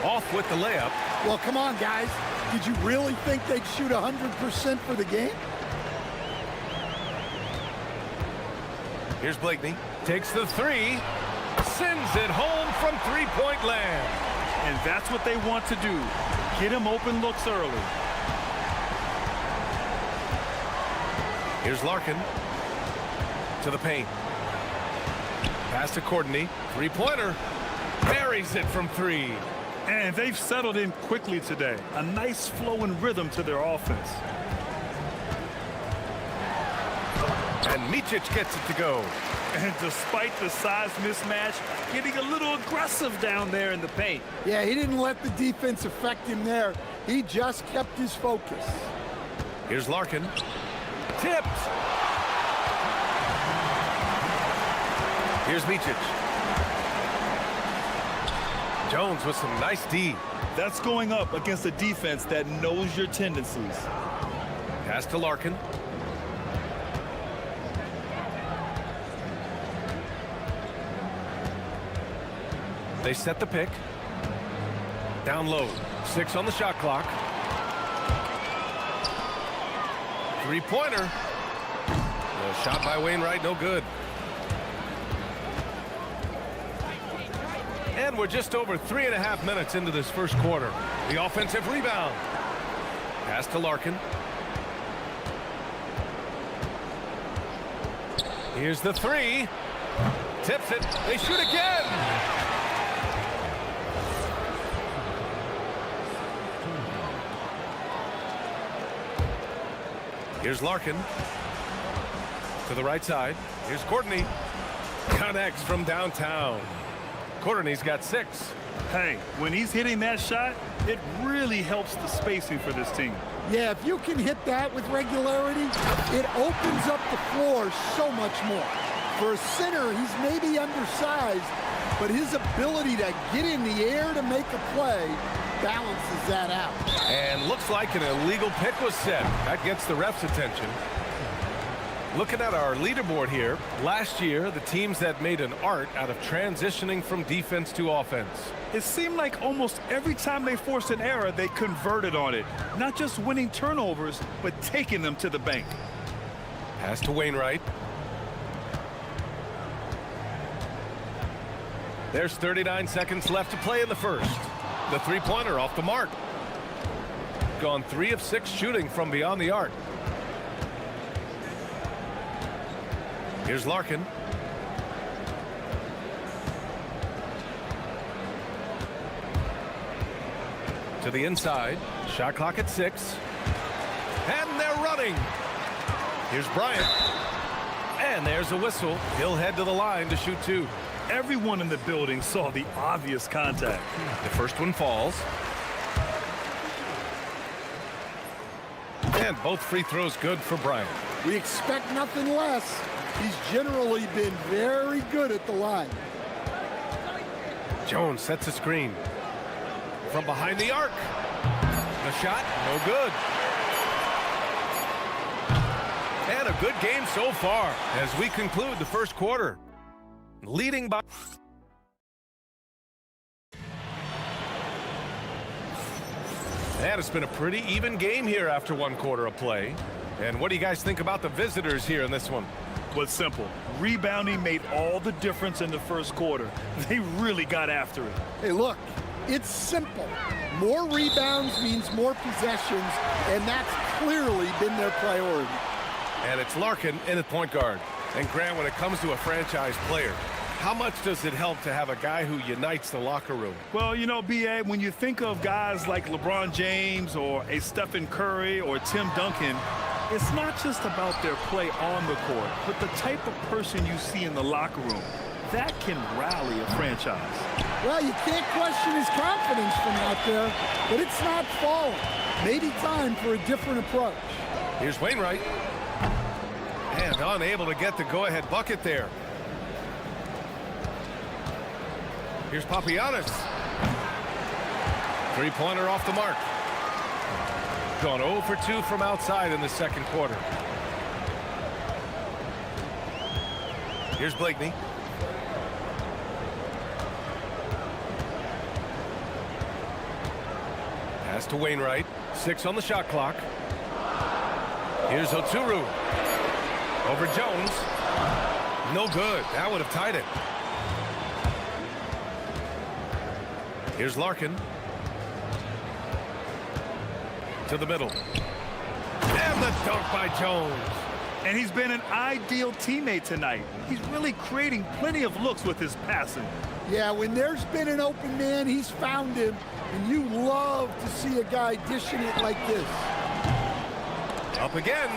Off with the layup. Well, come on, guys. Did you really think they'd shoot 100% for the game? Here's Blakeney. Takes the 3. Sends it home from three-point land. And that's what they want to do. Get him open looks early. Here's Larkin. To the paint. Pass to Courtney. Three-pointer. Buries it from 3. And they've settled in quickly today. A nice flow and rhythm to their offense. And Micic gets it to go. And despite the size mismatch, getting a little aggressive down there in the paint. Yeah, he didn't let the defense affect him there. He just kept his focus. Here's Larkin. Tipped. Here's Micic. Jones with some nice D. That's going up against a defense that knows your tendencies. Pass to Larkin. They set the pick. Down low. 6 on the shot clock. Three-pointer. No shot by Wainwright, no good. And we're just over 3.5 minutes into this first quarter. The offensive rebound. Pass to Larkin. Here's the 3. Tips it. They shoot again. Here's Larkin. To the right side. Here's Courtney. Connects from downtown. Courtney's got 6. Hey, when he's hitting that shot, it really helps the spacing for this team. Yeah, if you can hit that with regularity, it opens up the floor so much more. For a center, he's maybe undersized, but his ability to get in the air to make a play balances that out. And looks like an illegal pick was set. That gets the ref's attention. Looking at our leaderboard here, last year, the teams that made an art out of transitioning from defense to offense. It seemed like almost every time they forced an error, they converted on it. Not just winning turnovers, but taking them to the bank. Pass to Wainwright. There's 39 seconds left to play in the first. The three-pointer off the mark. Gone 3 of 6 shooting from beyond the arc. Here's Larkin. To the inside. Shot clock at 6. And they're running. Here's Bryant. And there's a whistle. He'll head to the line to shoot 2. Everyone in the building saw the obvious contact. The first one falls. And both free throws good for Bryant. We expect nothing less. He's generally been very good at the line. Jones sets a screen. From behind the arc. The shot, no good. And a good game so far as we conclude the first quarter. Leading by... And it's been a pretty even game here after 1 quarter of play. And what do you guys think about the visitors here in this one? Was simple. Rebounding made all the difference in the first quarter. They really got after it. Hey, look, it's simple. More rebounds means more possessions, and that's clearly been their priority. And it's Larkin in at point guard. And Grant, when it comes to a franchise player, how much does it help to have a guy who unites the locker room? Well, you know, B.A., when you think of guys like LeBron James or a Stephen Curry or Tim Duncan, it's not just about their play on the court, but the type of person you see in the locker room. That can rally a franchise. Well, you can't question his confidence from out there, but it's not falling. Maybe time for a different approach. Here's Wainwright. And unable to get the go-ahead bucket there. Here's Papagiannis. Three-pointer off the mark. Gone 0 for 2 from outside in the second quarter. Here's Blakeney. Pass to Wainwright. 6 on the shot clock. Here's Oturu. Over Jones. No good. That would have tied it. Here's Larkin. To the middle. And the dunk by Jones. And he's been an ideal teammate tonight. He's really creating plenty of looks with his passing. Yeah, when there's been an open man, he's found him. And you love to see a guy dishing it like this. Up again.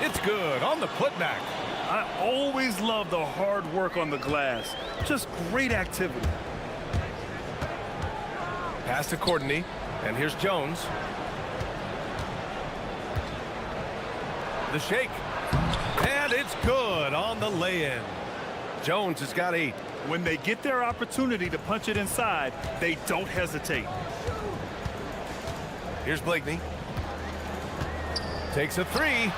It's good on the putback. I always love the hard work on the glass. Just great activity. Pass to Courtney. And here's Jones. The shake. And it's good on the lay-in. Jones has got 8. When they get their opportunity to punch it inside, they don't hesitate. Here's Blakeney. Takes a 3.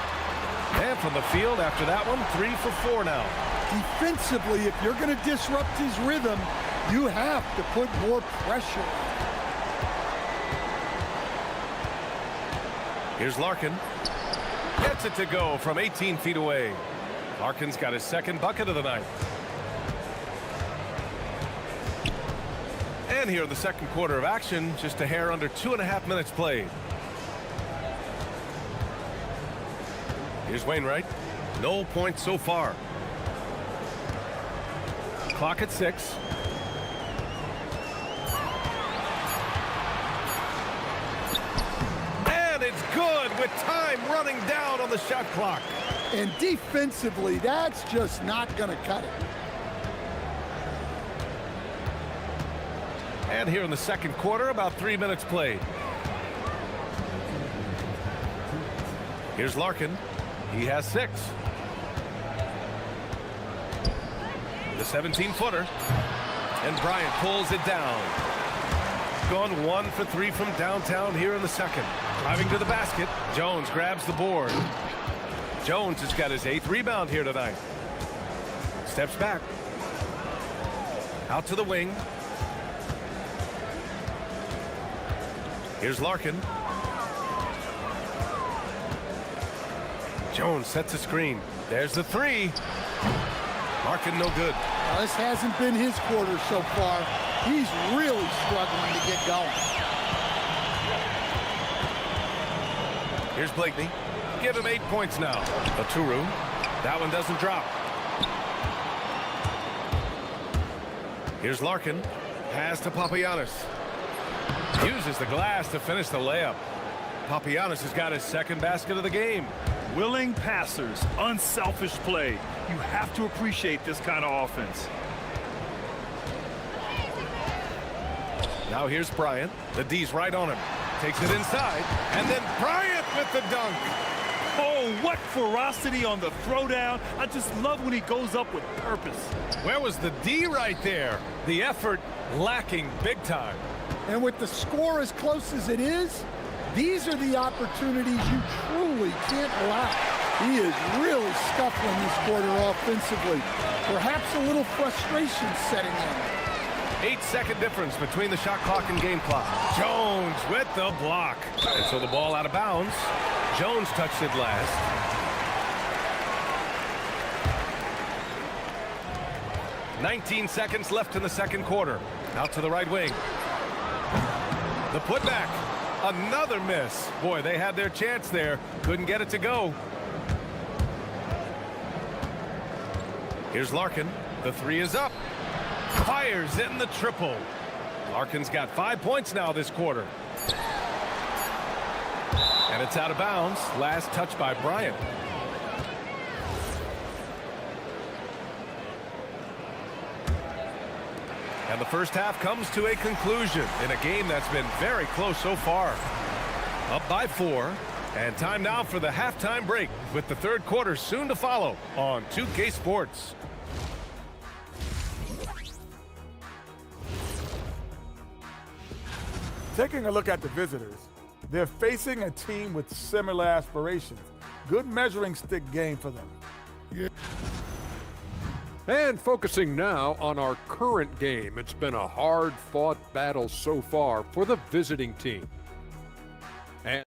And from the field after that one, 3 for 4 now. Defensively, if you're going to disrupt his rhythm, you have to put more pressure on him. Here's Larkin. Gets it to go from 18 feet away. Larkin's got his second bucket of the night. And here in the second quarter of action, just a hair under 2.5 minutes played. Here's Wainwright. No points so far. Clock at 6. And it's good with time running down on the shot clock. And defensively, that's just not going to cut it. And here in the second quarter, about 3 minutes played. Here's Larkin. He has 6. The 17-footer. And Bryant pulls it down. Gone 1 for 3 from downtown here in the second. Driving to the basket. Jones grabs the board. Jones has got his 8th rebound here tonight. Steps back. Out to the wing. Here's Larkin. Jones sets a screen. There's the 3. Larkin no good. Well, this hasn't been his quarter so far. He's really struggling to get going. Here's Blakeney. Give him 8 points now. Aturu. That one doesn't drop. Here's Larkin. Pass to Papagiannis. Uses the glass to finish the layup. Papagiannis has got his 2nd basket of the game. Willing passers, unselfish play. You have to appreciate this kind of offense. Now here's Bryant. The D's right on him. Takes it inside. And then Bryant with the dunk. Oh, what ferocity on the throwdown. I just love when he goes up with purpose. Where was the D right there? The effort lacking big time. And with the score as close as it is, these are the opportunities you truly can't allow. He is really scuffling this quarter offensively. Perhaps a little frustration setting in. 8-second difference between the shot clock and game clock. Jones with the block. And so the ball out of bounds. Jones touched it last. "19 seconds left in the second quarter. Out to the right wing. The putback. Another miss. Boy, they had their chance there. Couldn't get it to go. Here's Larkin. The 3 is up. Fires in the triple. Larkin's got 5 points now this quarter. And it's out of bounds. Last touch by Bryant. And the first half comes to a conclusion in a game that's been very close so far. Up by 4. And time now for the halftime break with the third quarter soon to follow on 2K Sports. Taking a look at the visitors, they're facing a team with similar aspirations. Good measuring stick game for them. Yeah. And focusing now on our current game. It's been a hard-fought battle so far for the visiting team. And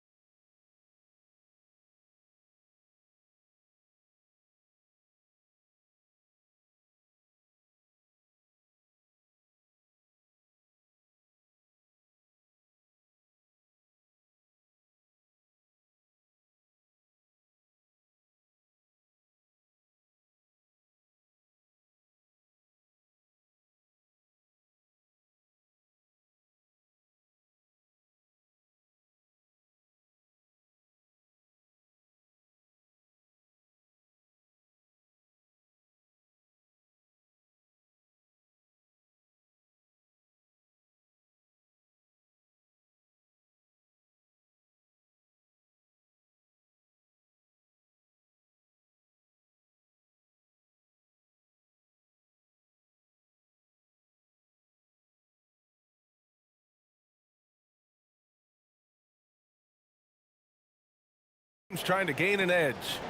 trying to gain an edge.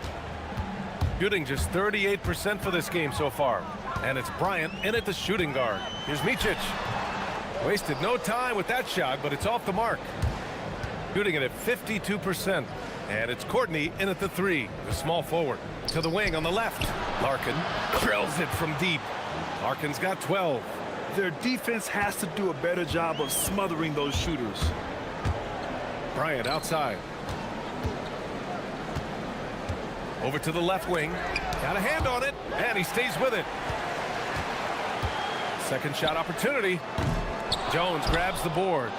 Shooting just 38% for this game so far. And it's Bryant in at the shooting guard. Here's Micic. Wasted no time with that shot, but it's off the mark. Shooting it at 52%. And it's Courtney in at the 3, the small forward. To the wing on the left. Larkin drills it from deep. Larkin's got 12. Their defense has to do a better job of smothering those shooters. Bryant outside. Over to the left wing. Got a hand on it, and he stays with it. Second shot opportunity. Jones grabs the board.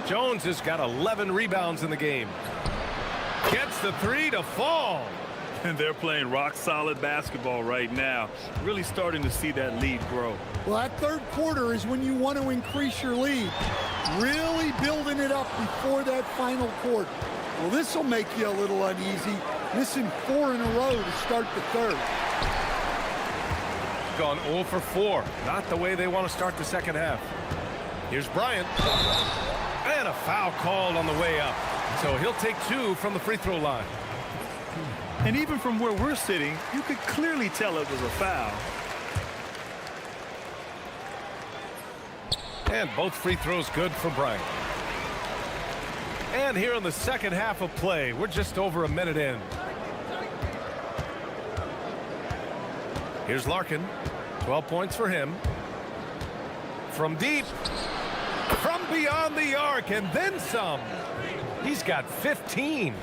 Jones has got 11 rebounds in the game. Gets the 3 to fall. And they're playing rock-solid basketball right now. Really starting to see that lead grow. Well, that third quarter is when you want to increase your lead. Really building it up before that final quarter. Well, this will make you a little uneasy. Missing 4 in a row to start the third. gone 0 for 4. Not the way they want to start the second half. Here's Bryant. And a foul called on the way up. So he'll take 2 from the free throw line. And even from where we're sitting, you could clearly tell it was a foul. And both free throws good for Bryant. And here in the second half of play, we're just over a minute in. Here's Larkin. 12 points for him. From deep. From beyond the arc, and then some. He's got 15.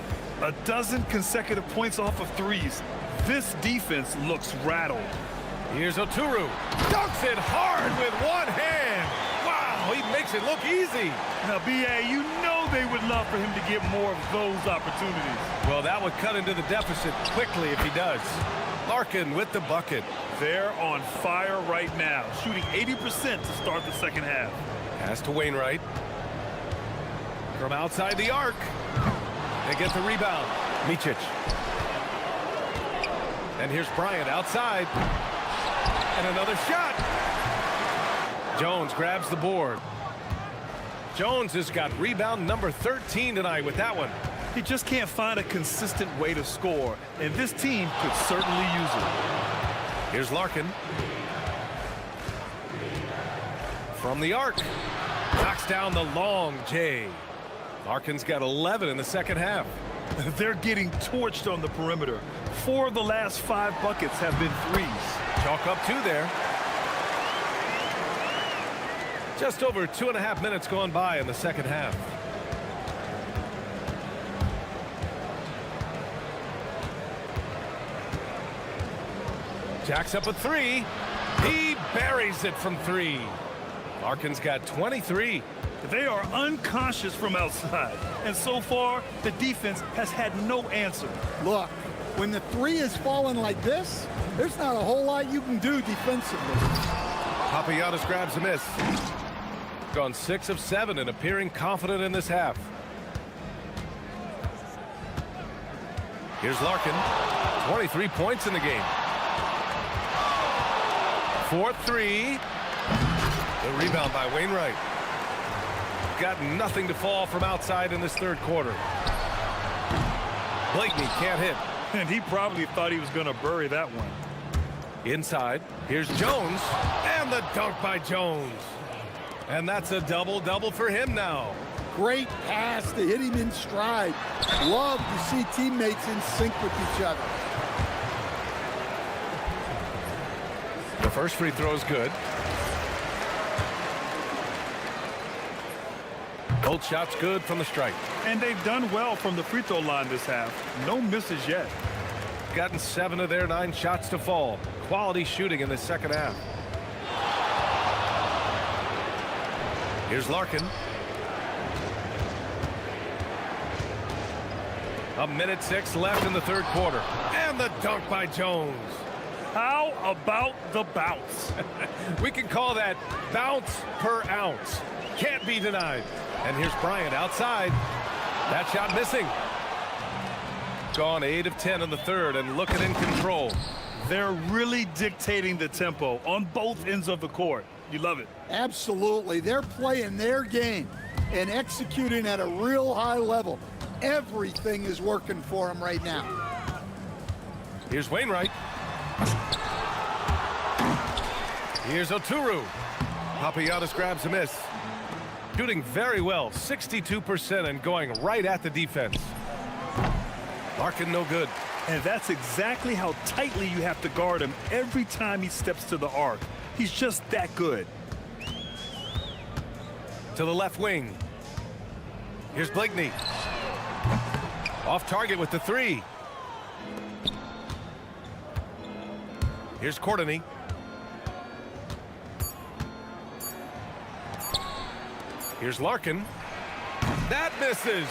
A dozen consecutive points off of threes. This defense looks rattled. Here's Oturu. Dunks it hard with one hand. Wow, he makes it look easy. Now, B.A., you know they would love for him to get more of those opportunities. Well, that would cut into the deficit quickly if he does. Larkin with the bucket. They're on fire right now, shooting 80% to start the second half. Pass to Wainwright. From outside the arc. They get the rebound. Micic. And here's Bryant outside. And another shot. Jones grabs the board. Jones has got rebound number 13 tonight with that one. He just can't find a consistent way to score, and this team could certainly use it. Here's Larkin. From the arc. Knocks down the long J. Larkin's got 11 in the second half. They're getting torched on the perimeter. 4 of the last 5 buckets have been threes. Chalk up 2 there. Just over 2.5 minutes gone by in the second half. Jacks up a 3. He buries it from 3. Larkin's got 23. They are unconscious from outside, and so far the defense has had no answer. Look, when the 3 is falling like this, there's not a whole lot you can do defensively. Papagiannis grabs a miss. Gone 6 of 7 and appearing confident in this half. Here's Larkin. 23 points in the game. 4-3. The rebound by Wainwright. Got nothing to fall from outside in this third quarter. Blakeney can't hit. And he probably thought he was going to bury that one. Inside, here's Jones, and the dunk by Jones. And that's a double-double for him now. Great pass to hit him in stride. Love to see teammates in sync with each other. The first free throw is good. Both shots good from the stripe. And they've done well from the free throw line this half. No misses yet. Gotten 7 of their 9 shots to fall. Quality shooting in the second half. Here's Larkin. A minute 6 left in the third quarter. And the dunk by Jones. How about the bounce? We can call that bounce per ounce. Can't be denied. And here's Bryant outside. That shot missing. Gone 8 of 10 in the third and looking in control. They're really dictating the tempo on both ends of the court. You love it. Absolutely. They're playing their game and executing at a real high level. Everything is working for them right now. Here's Wainwright. Here's Oturu. Papagiannis grabs a miss. Shooting very well, 62% and going right at the defense. Larkin no good. And that's exactly how tightly you have to guard him every time he steps to the arc. He's just that good. To the left wing. Here's Blakeney. Off target with the 3. Here's Courtney. Here's Larkin. That misses.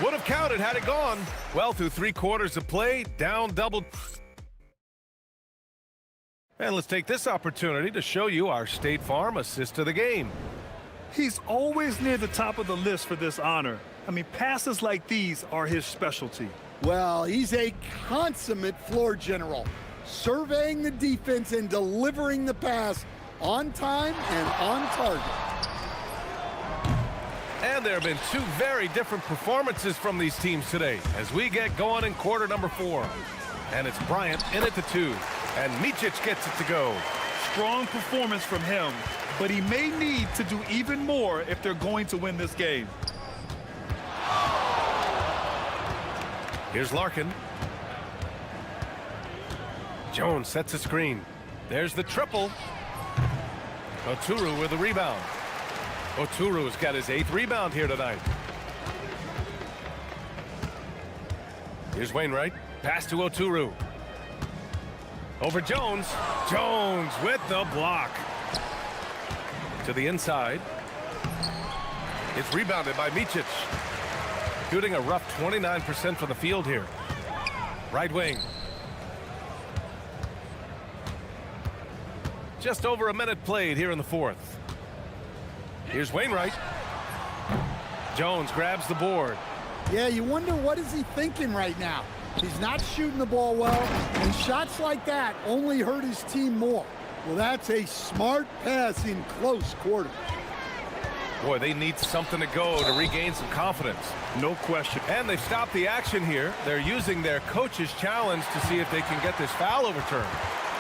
Would have counted had it gone. Well, through 3 quarters of play, down double. And let's take this opportunity to show you our State Farm assist of the game. He's always near the top of the list for this honor. I mean, passes like these are his specialty. Well, he's a consummate floor general. surveying the defense and delivering the pass on time and on target. And there have been two very different performances from these teams today as we get going in quarter number 4. And it's Bryant in at the 2. And Micic gets it to go. Strong performance from him, but he may need to do even more if they're going to win this game. Here's Larkin. Jones sets a screen. There's the triple. Oturu with the rebound. Oturu's got his 8th rebound here tonight. Here's Wainwright. Pass to Oturu. Over Jones. Jones with the block. To the inside. It's rebounded by Micic. Shooting a rough 29% from the field here. Right wing. Just over a minute played here in the 4th. Here's Wainwright. Jones grabs the board. Yeah, you wonder what is he thinking right now. He's not shooting the ball well, and shots like that only hurt his team more. Well, that's a smart pass in close quarters. Boy, they need something to go to regain some confidence. No question. And they've stopped the action here. They're using their coach's challenge to see if they can get this foul overturned.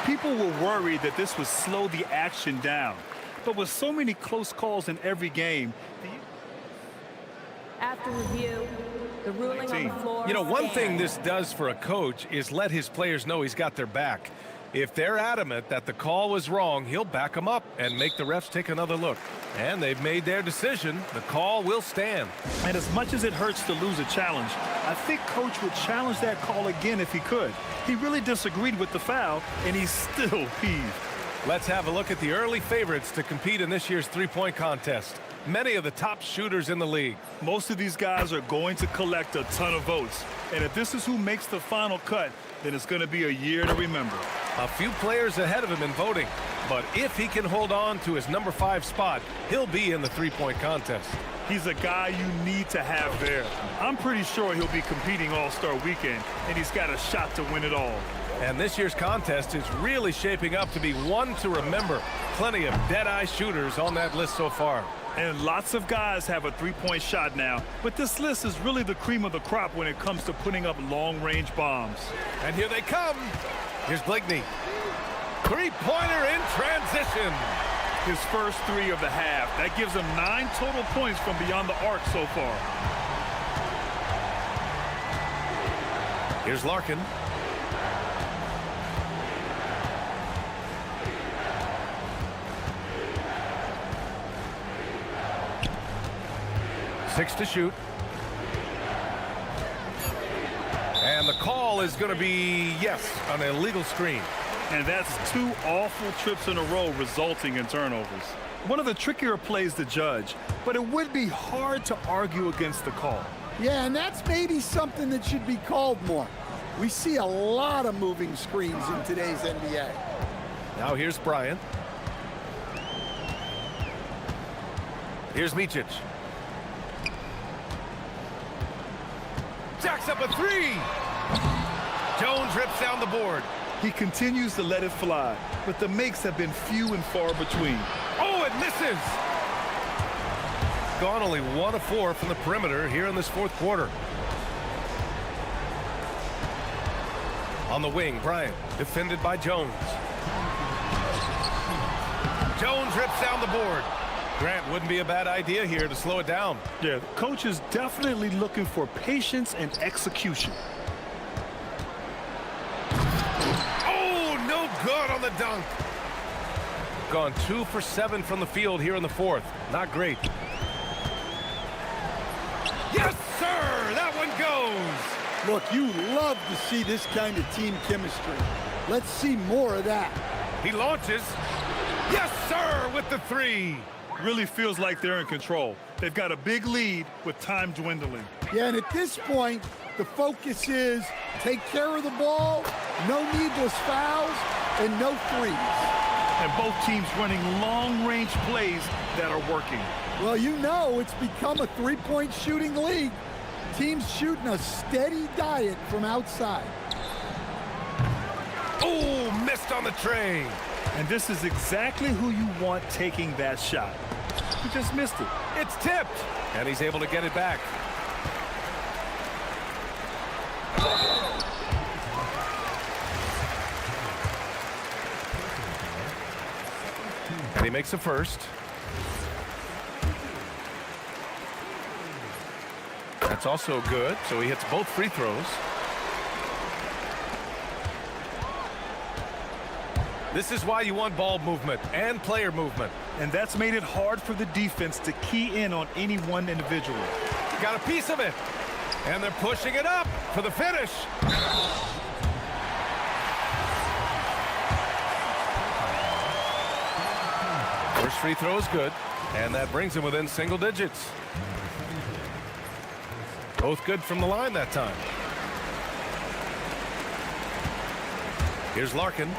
People were worried that this would slow the action down. But with so many close calls in every game, After review, the ruling on the floor. You know, one thing stands. this does for a coach is let his players know he's got their back. If they're adamant that the call was wrong, he'll back them up and make the refs take another look. And they've made their decision. The call will stand. and as much as it hurts to lose a challenge, I think Coach would challenge that call again if he could. He really disagreed with the foul, and he's still peeved. Let's have a look at the early favorites to compete in this year's three-point contest. Many of the top shooters in the league. Most of these guys are going to collect a ton of votes. And if this is who makes the final cut, then it's going to be a year to remember. A few players ahead of him in voting. But if he can hold on to his number 5 spot, he'll be in the three-point contest. He's a guy you need to have there. I'm pretty sure he'll be competing All-Star Weekend, and he's got a shot to win it all. And this year's contest is really shaping up to be one to remember. Plenty of dead-eye shooters on that list so far. And lots of guys have a three-point shot now, but this list is really the cream of the crop when it comes to putting up long-range bombs. And here they come. Here's Blakeney. Three-pointer in transition. His first 3 of the half. That gives him 9 total points from beyond the arc so far. Here's Larkin. Six to shoot. And the call is going to be, yes, an illegal screen. And that's 2 awful trips in a row resulting in turnovers. One of the trickier plays to judge, but it would be hard to argue against the call. Yeah, and that's maybe something that should be called more. We see a lot of moving screens in today's NBA. Now here's Bryant. Here's Micic. Jacks up a 3. Jones rips down the board. He continues to let it fly, but the makes have been few and far between. Oh, it misses! Gone only 1 of 4 from the perimeter here in this 4th quarter. On the wing, Bryant, defended by Jones. Jones rips down the board. Grant wouldn't be a bad idea here to slow it down. Yeah, coach is definitely looking for patience and execution. Oh, no good on the dunk. Gone 2 for 7 from the field here in the 4th. Not great. Yes, sir! That one goes! Look, you love to see this kind of team chemistry. Let's see more of that. He launches. Yes, sir, with the 3. Really feels like they're in control. They've got a big lead with time dwindling. Yeah, and at this point, the focus is take care of the ball, no needless fouls, and no threes. And both teams running long-range plays that are working. Well, you know it's become a three-point shooting league. Teams shooting a steady diet from outside. Oh, missed on the train. And this is exactly who you want taking that shot. He just missed it. It's tipped, and he's able to get it back. And he makes a first. That's also good, so he hits both free throws. This is why you want ball movement and player movement. And that's made it hard for the defense to key in on any one individual. Got a piece of it. And they're pushing it up for the finish. First free throw is good, and that brings him within single digits. Both good from the line that time. Here's Larkin.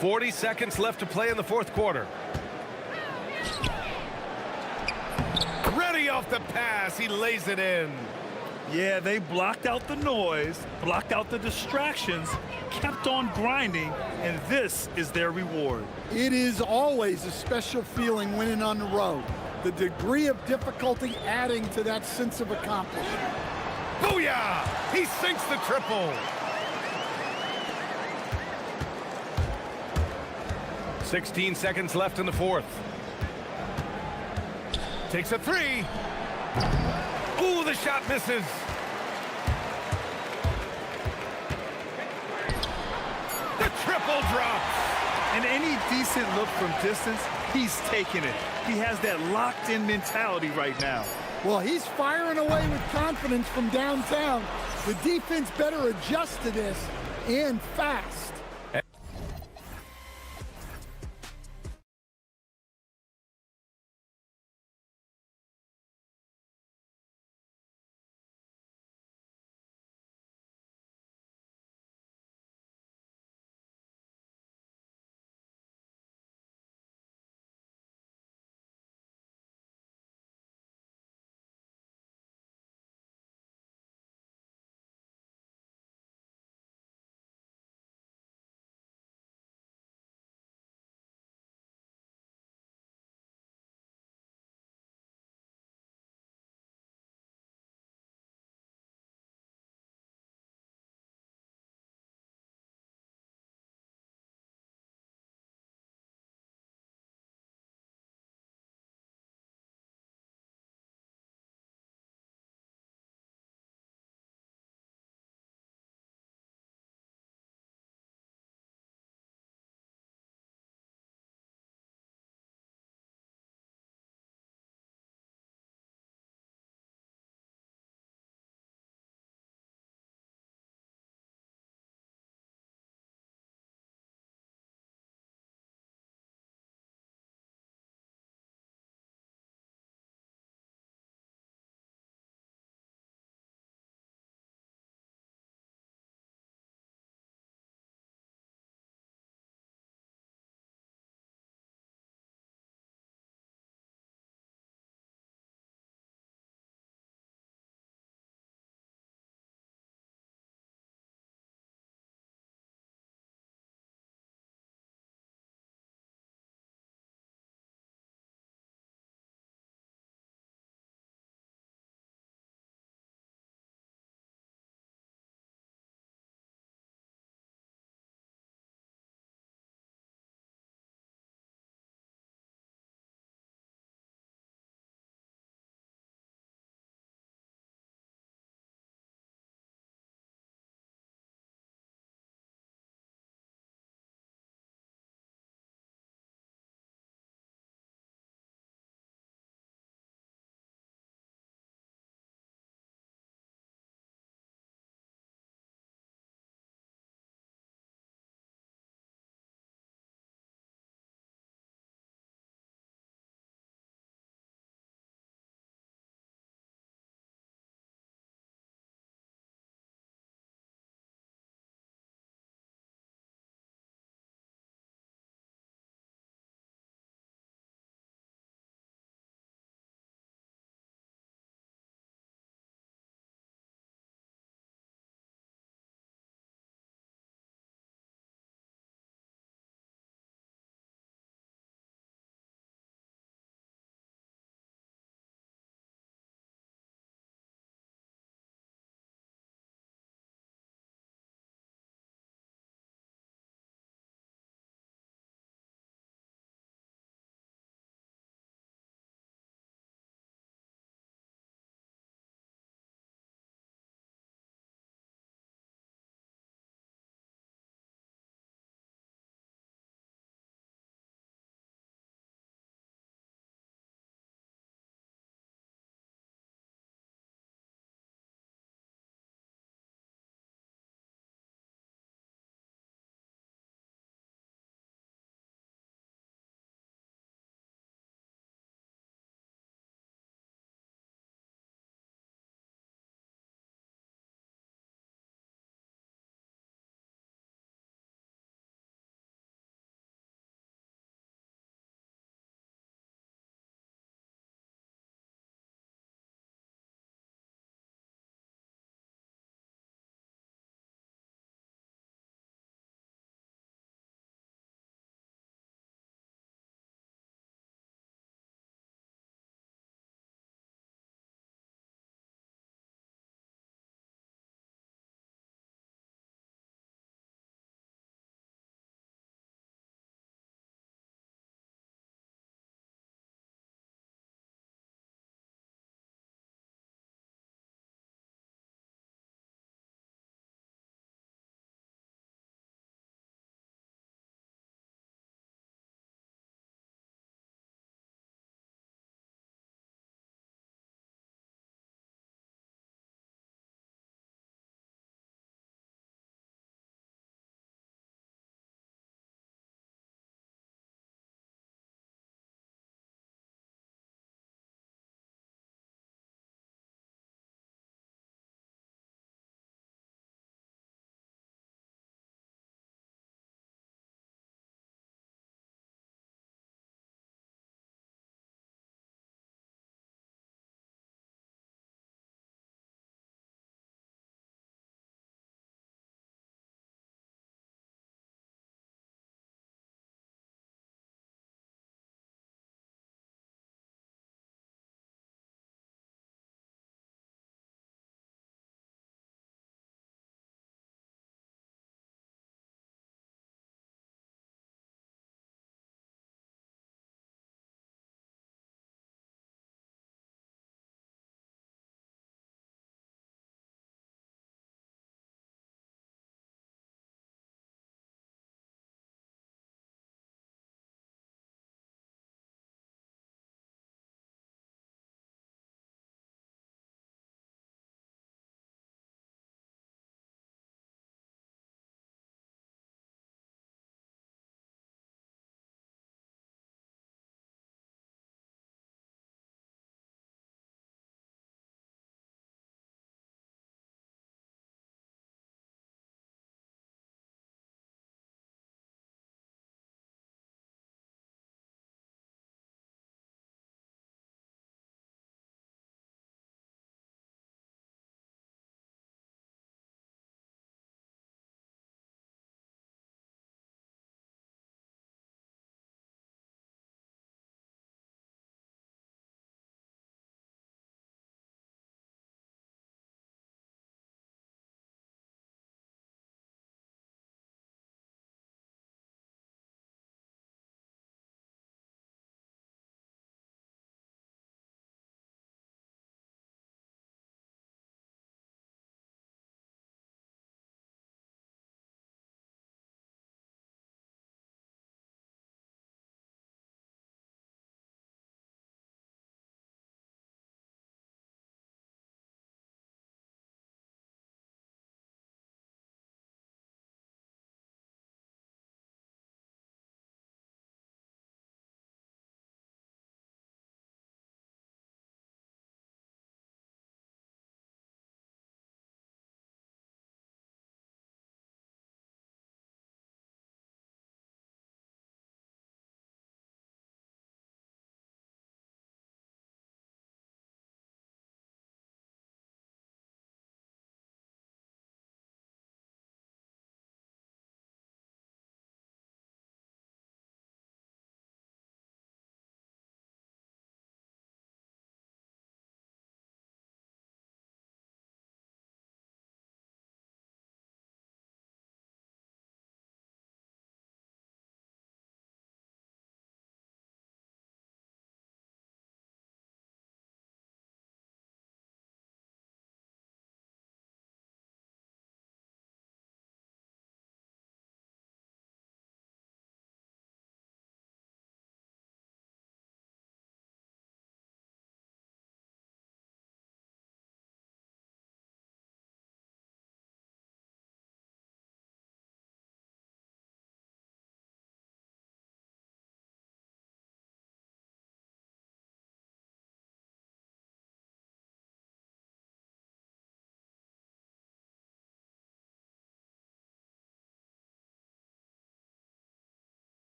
40 seconds left to play in the fourth quarter. Ready off the pass. He lays it in. Yeah, they blocked out the noise, blocked out the distractions, kept on grinding, and this is their reward. It is always a special feeling winning on the road. The degree of difficulty adding to that sense of accomplishment. Booyah! He sinks the triple. 16 seconds left in the fourth. Takes a three. Ooh, the shot misses. The triple drops. And any decent look from distance, he's taking it. He has that locked-in mentality right now. Well, he's firing away with confidence from downtown. The defense better adjust to this, and fast.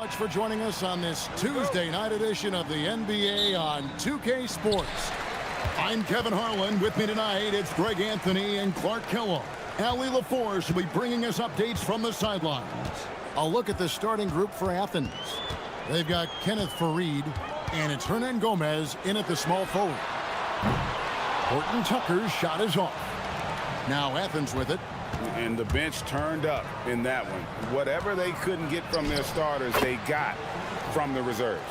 Much for joining us on this Tuesday night edition of the NBA on 2K Sports. I'm Kevin Harlan. With me tonight, it's Greg Anthony and Clark Kellogg. Ali LaForce will be bringing us updates from the sidelines. A look at the starting group for Athens. They've got Kenneth Faried, and it's Hernan Gomez in at the small forward. Horton Tucker's shot is off. Now Athens with it. And the bench turned up in that one. Whatever they couldn't get from their starters, they got from the reserves.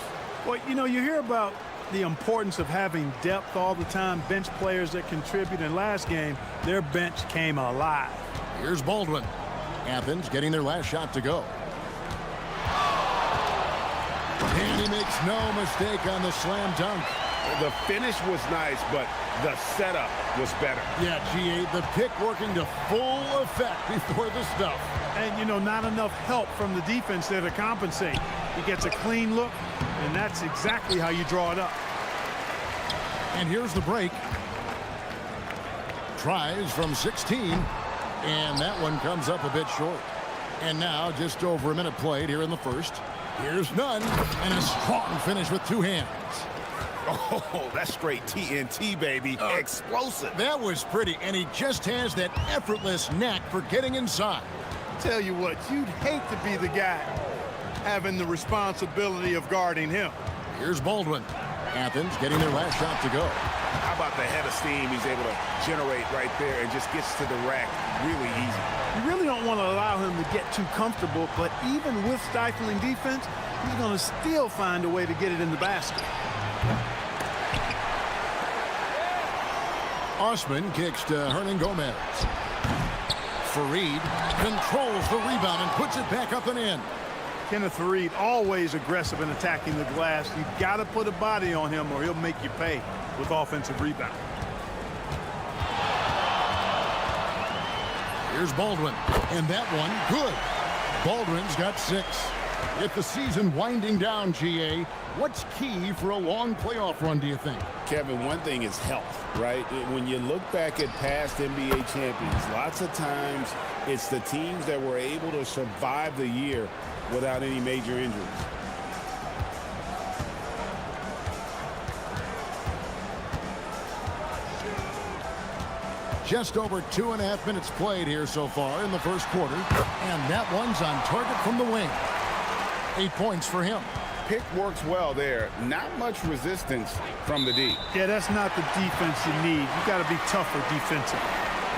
Well, you know, you hear about the importance of having depth all the time, bench players that contribute. In last game, their bench came alive. Here's Baldwin. Athens getting their last shot to go. And he makes no mistake on the slam dunk. The finish was nice, but the setup was better. Yeah, GA, the pick working to full effect before the stuff. And, you know, not enough help from the defense there to compensate. He gets a clean look, and that's exactly how you draw it up. And here's the break. Tries from 16, and that one comes up a bit short. And now just over a minute played here in the first. Here's Nunn, and a strong finish with two hands. Oh, that's straight TNT, baby. Explosive. That was pretty, and he just has that effortless knack for getting inside. Tell you what, you'd hate to be the guy having the responsibility of guarding him. Here's Baldwin. Athens getting their last shot to go. How about the head of steam he's able to generate right there and just gets to the rack really easy. You really don't want to allow him to get too comfortable, but even with stifling defense, he's going to still find a way to get it in the basket. Osman kicks to Hernan Gomez. Faried controls the rebound and puts it back up and in. Kenneth Faried always aggressive in attacking the glass. You've got to put a body on him or he'll make you pay with offensive rebound. Here's Baldwin, and that one good. Baldwin's got 6. With the season winding down, GA, what's key for a long playoff run, do you think? Kevin, one thing is health, right? When you look back at past NBA champions, lots of times it's the teams that were able to survive the year without any major injuries. Just over 2.5 minutes played here so far in the first quarter, and that one's on target from the wing. 8 points for him. Pick works well there. Not much resistance from the D. Yeah, that's not the defense you need. You got to be tougher defensively.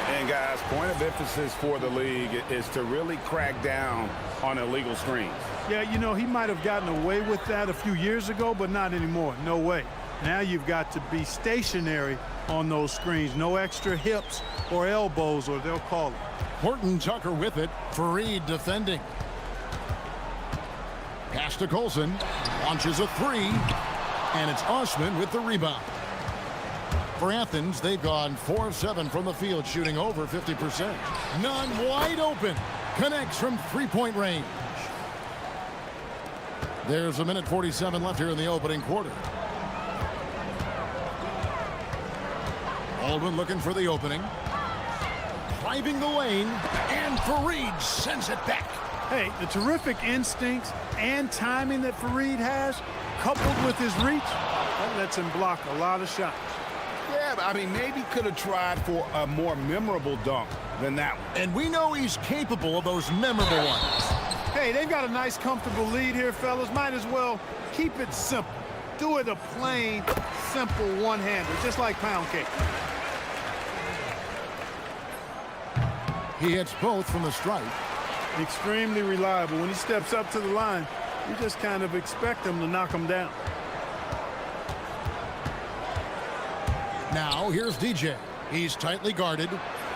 And guys, point of emphasis for the league is to really crack down on illegal screens. Yeah, you know, he might have gotten away with that a few years ago, but not anymore. No way. Now you've got to be stationary on those screens. No extra hips or elbows, or they'll call it. Horton Tucker with it. Faried defending. Pass to Colson. Launches a 3. And it's Osman with the rebound. For Athens, they've gone 4 of 7 from the field, shooting over 50%. Nunn wide open. Connects from three-point range. There's a minute 47 left here in the opening quarter. Baldwin looking for the opening. Driving the lane, and Faried sends it back. Hey, the terrific instincts and timing that Faried has, coupled with his reach, that lets him block a lot of shots. Yeah, but I mean, maybe could have tried for a more memorable dunk than that one. And we know he's capable of those memorable ones. Hey, they've got a nice, comfortable lead here, fellas. Might as well keep it simple. Do it a plain, simple one-hander, just like pound cake. He hits both from the stripe. Extremely reliable. When he steps up to the line, you just kind of expect him to knock him down. Now, here's DJ. He's tightly guarded.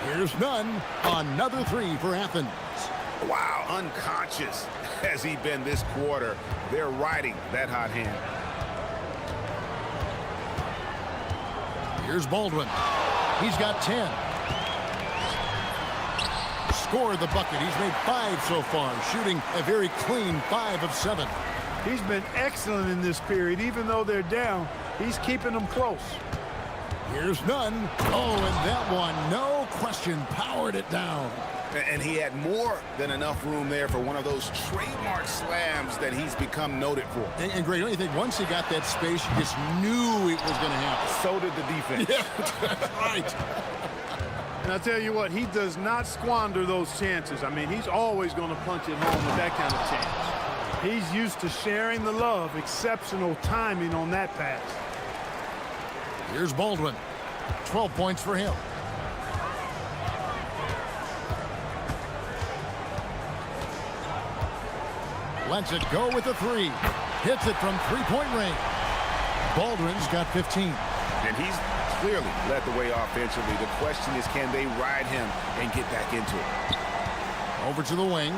Here's Nunn. Another 3 for Athens. Wow, unconscious has he been this quarter. They're riding that hot hand. Here's Baldwin. He's got 10. Scored the bucket. He's made 5 so far, shooting a very clean 5 of 7. He's been excellent in this period. Even though they're down, he's keeping them close. Here's Nunn. Oh, and that one, no question, powered it down. And he had more than enough room there for one of those trademark slams that he's become noted for. And Greg, don't you think once he got that space, you just knew it was going to happen? So did the defense. Yeah, that's right. And I'll tell you what, he does not squander those chances. I mean, he's always going to punch it home with that kind of chance. He's used to sharing the love. Exceptional timing on that pass. Here's Baldwin. 12 points for him. Lets it go with the three. Hits it from three-point range. Baldwin's got 15. And he's clearly led the way offensively. The question is, can they ride him and get back into it? Over to the wing.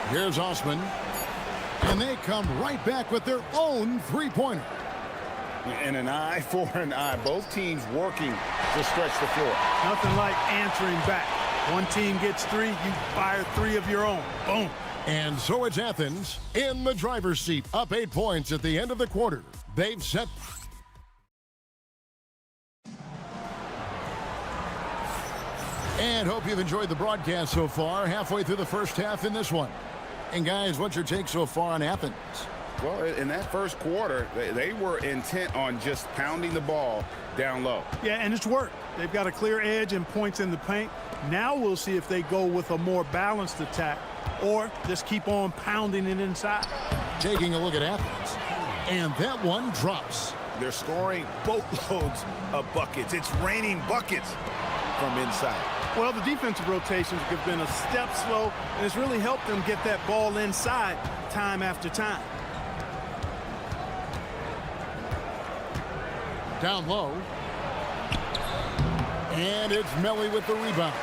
Here's Osman. And they come right back with their own three-pointer. And an eye for an eye. Both teams working to stretch the floor. Nothing like answering back. One team gets three, you fire three of your own. Boom. And so it's Athens in the driver's seat, up 8 points at the end of the quarter. They've set... And hope you've enjoyed the broadcast so far, halfway through the first half in this one. And guys, what's your take so far on Athens? Well, in that first quarter, they were intent on just pounding the ball down low. Yeah, and it's worked. They've got a clear edge and points in the paint. Now we'll see if they go with a more balanced attack or just keep on pounding it inside. Taking a look at Athens. And that one drops. They're scoring boatloads of buckets. It's raining buckets from inside. Well, the defensive rotations have been a step slow, and it's really helped them get that ball inside time after time. Down low. And it's Melly with the rebound.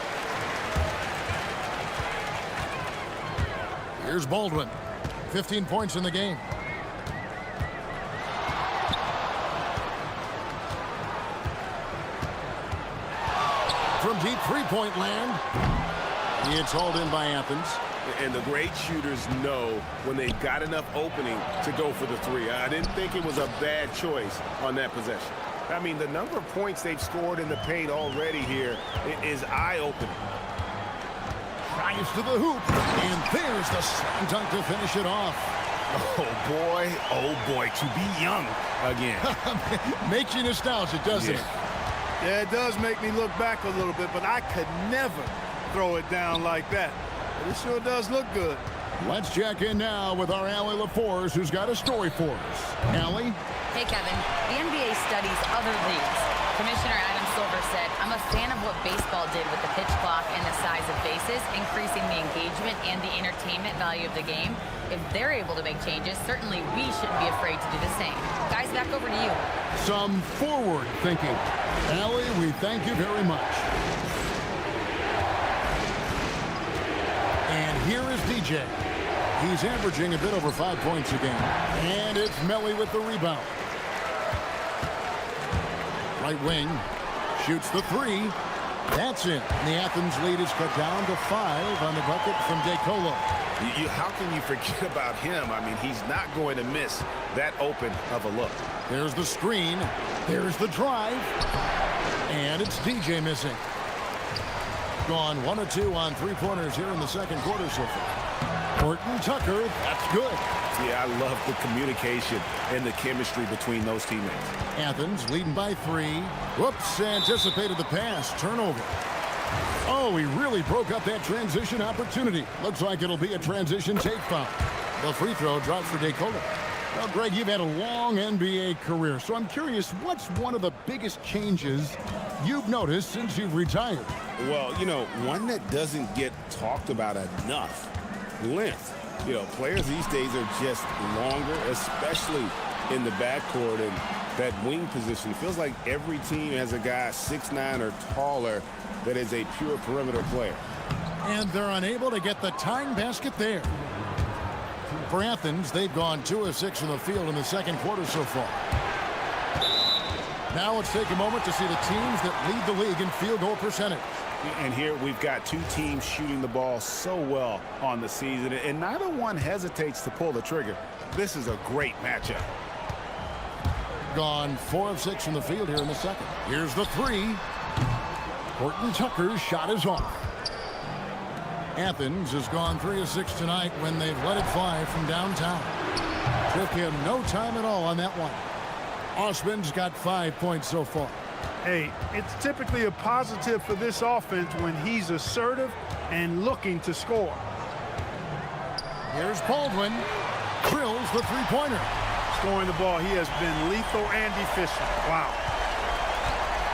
Here's Baldwin. 15 points in the game. From deep three-point land. It's hauled in by Athens. And the great shooters know when they've got enough opening to go for the three. I didn't think it was a bad choice on that possession. I mean, the number of points they've scored in the paint already here is eye-opening. Drives to the hoop. And there's the slam dunk to finish it off. Oh boy, to be young again. Makes you nostalgic, doesn't it? Yeah, it does make me look back a little bit, but I could never throw it down like that. But it sure does look good. Let's check in now with our Allie LaForce, who's got a story for us. Allie? Hey, Kevin. The NBA studies other leagues. Commissioner Adam Silver said, I'm a fan of what baseball did with the pitch clock and the size of bases, increasing the engagement and the entertainment value of the game. If they're able to make changes, certainly we shouldn't be afraid to do the same. Guys, back over to you. Some forward thinking. Allie, we thank you very much. And here is DJ. He's averaging a bit over 5 points a game. And it's Melly with the rebound. Right wing. Shoots the three. That's it. And the Athens lead is cut down to 5 on the bucket from DeColo. How can you forget about him? I mean, he's not going to miss that open of a look. There's the screen. There's the drive. And it's DJ missing. Gone 1 of 2 on three-pointers here in the second quarter so far. Horton Tucker, that's good. Yeah, I love the communication and the chemistry between those teammates. Athens leading by 3. Whoops, anticipated the pass. Turnover. Oh, he really broke up that transition opportunity. Looks like it'll be a transition take foul. The free throw drops for DeColo. Well, Greg, you've had a long NBA career, so I'm curious, what's one of the biggest changes you've noticed since you've retired? Well, you know, one that doesn't get talked about enough, length. You know, players these days are just longer, especially in the backcourt and that wing position. It feels like every team has a guy 6'9" or taller that is a pure perimeter player. And they're unable to get the tying basket there. For Athens, they've gone 2 of 6 from the field in the second quarter so far. Now let's take a moment to see the teams that lead the league in field goal percentage. And here we've got two teams shooting the ball so well on the season, and neither one hesitates to pull the trigger. This is a great matchup. Gone 4 of 6 from the field here in the second. Here's the three. Horton Tucker's shot is off. Athens has gone 3 of 6 tonight when they've let it fly from downtown. Took him no time at all on that one. Osman's got 5 points so far. Hey, it's typically a positive for this offense when he's assertive and looking to score. Here's Baldwin. Drills the three-pointer. Scoring the ball, he has been lethal and efficient. Wow.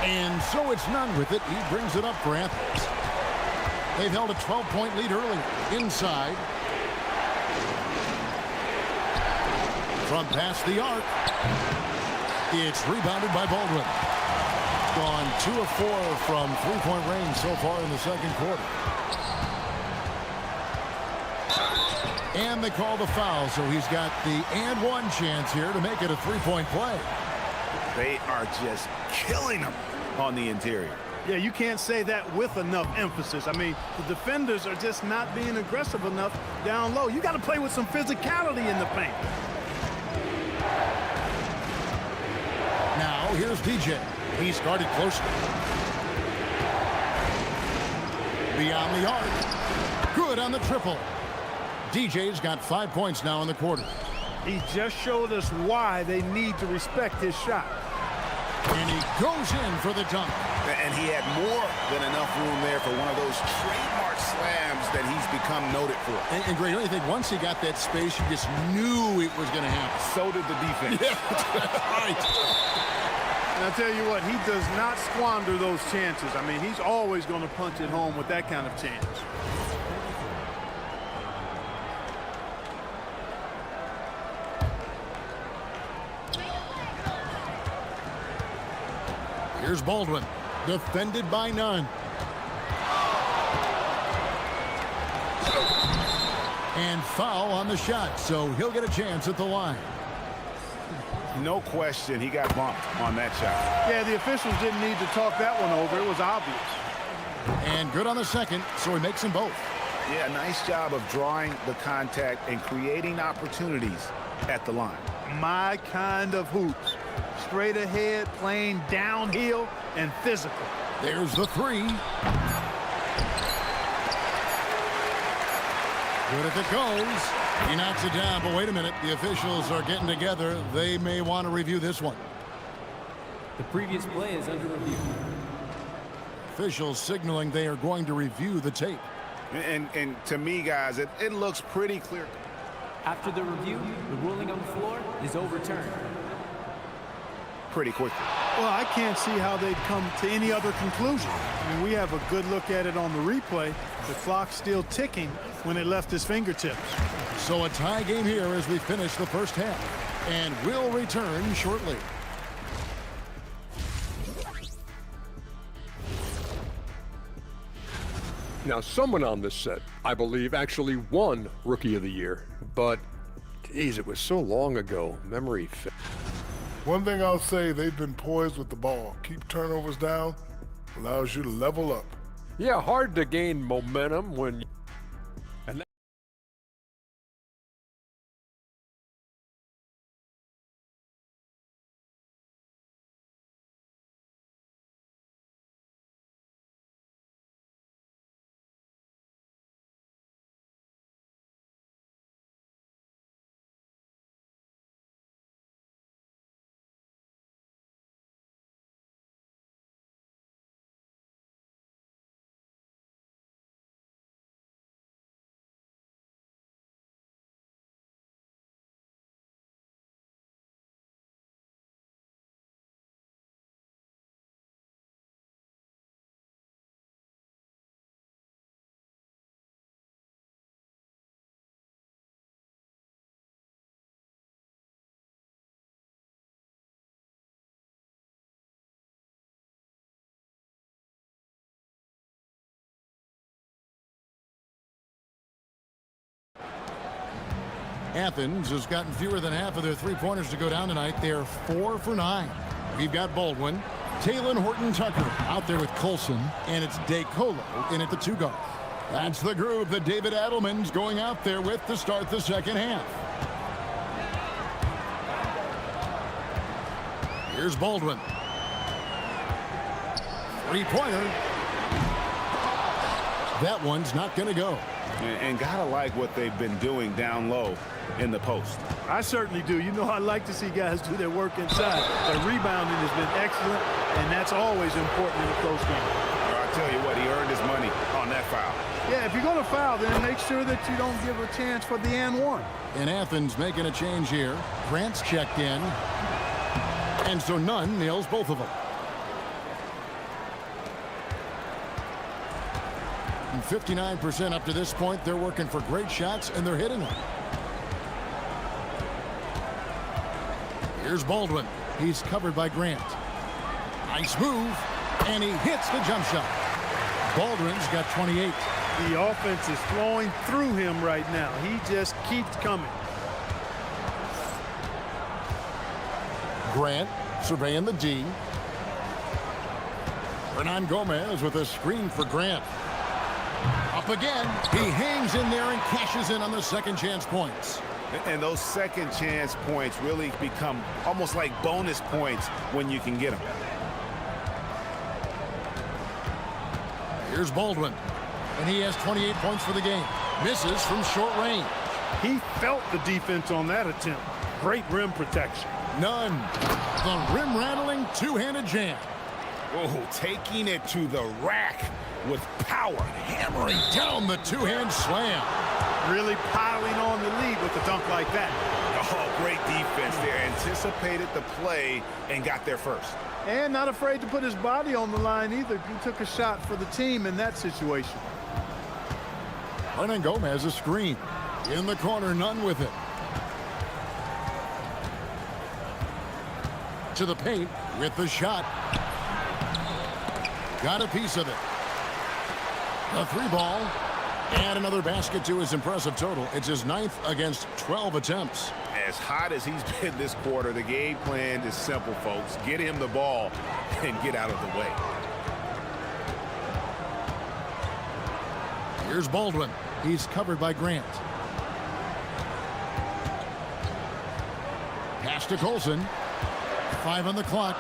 And so it's none with it. He brings it up for Athens. They've held a 12-point lead earlier. Inside. From past the arc. It's rebounded by Baldwin. Gone 2 of 4 from three-point range so far in the second quarter. And they call the foul, so he's got the and one chance here to make it a three-point play. They are just killing him on the interior. Yeah, you can't say that with enough emphasis. I mean, the defenders are just not being aggressive enough down low. You got to play with some physicality in the paint. Now, here's DJ. He's guarded closely. Beyond the arc. Good on the triple. DJ's got 5 points now in the quarter. He just showed us why they need to respect his shot. And he goes in for the dunk. And he had more than enough room there for one of those trademark slams that he's become noted for. And Greg, I think once he got that space, you just knew it was going to happen. So did the defense. Yeah, right. And I'll tell you what, he does not squander those chances. I mean, he's always going to punch it home with that kind of chance. Here's Baldwin, defended by none. And foul on the shot, so he'll get a chance at the line. No question, he got bumped on that shot. Yeah, the officials didn't need to talk that one over. It was obvious. And good on the second, so he makes them both. Yeah, nice job of drawing the contact and creating opportunities at the line. My kind of hoops. Straight ahead, playing downhill and physical. There's the three. Good if it goes. He knocks it down, but wait a minute. The officials are getting together. They may want to review this one. The previous play is under review. Officials signaling they are going to review the tape. And to me, guys, it looks pretty clear. After the review, the ruling on the floor is overturned. Pretty quickly. Well, I can't see how they'd come to any other conclusion. I mean, we have a good look at it on the replay. The clock's still ticking when it left his fingertips. So a tie game here as we finish the first half. And we'll return shortly. Now, someone on this set, I believe, actually won Rookie of the Year. But, geez, it was so long ago. Memory. One thing I'll say, they've been poised with the ball. Keep turnovers down, allows you to level up. Yeah, hard to gain momentum when... Athens has gotten fewer than half of their three-pointers to go down tonight. They're 4 for 9. We've got Baldwin, Talon Horton Tucker out there with Colson, and it's DeColo in at the 2 guard. That's the group that David Adelman's going out there with to start the second half. Here's Baldwin. Three-pointer. That one's not going to go. And gotta like what they've been doing down low in the post. I certainly do. You know, I like to see guys do their work inside. The rebounding has been excellent, and that's always important in a close game. I'll tell you what, he earned his money on that foul. Yeah, if you're going to foul, then make sure that you don't give a chance for the and one. And Athens making a change here. Grant's checked in. And so Nunn nails both of them. And 59% up to this point. They're working for great shots, and they're hitting them. Here's Baldwin. He's covered by Grant. Nice move, and he hits the jump shot. Baldwin's got 28. The offense is flowing through him right now. He just keeps coming. Grant surveying the D. Hernan Gomez with a screen for Grant. Up again. He hangs in there and cashes in on the second chance points. And those second chance points really become almost like bonus points when you can get them. Here's Baldwin. And he has 28 points for the game. Misses from short range. He felt the defense on that attempt. Great rim protection. Nunn. The rim-rattling two-handed jam. Oh, taking it to the rack with power. Hammering down the two-hand slam. Really piling on the lead with a dunk like that. Oh, great defense there. Anticipated the play and got there first. And not afraid to put his body on the line either. He took a shot for the team in that situation. Hernan Gomez a screen. In the corner, Nunn with it. To the paint with the shot. Got a piece of it. A three ball. And another basket to his impressive total. It's his 9th against 12 attempts. As hot as he's been this quarter, the game plan is simple, folks. Get him the ball and get out of the way. Here's Baldwin. He's covered by Grant. Pass to Colson. 5 on the clock.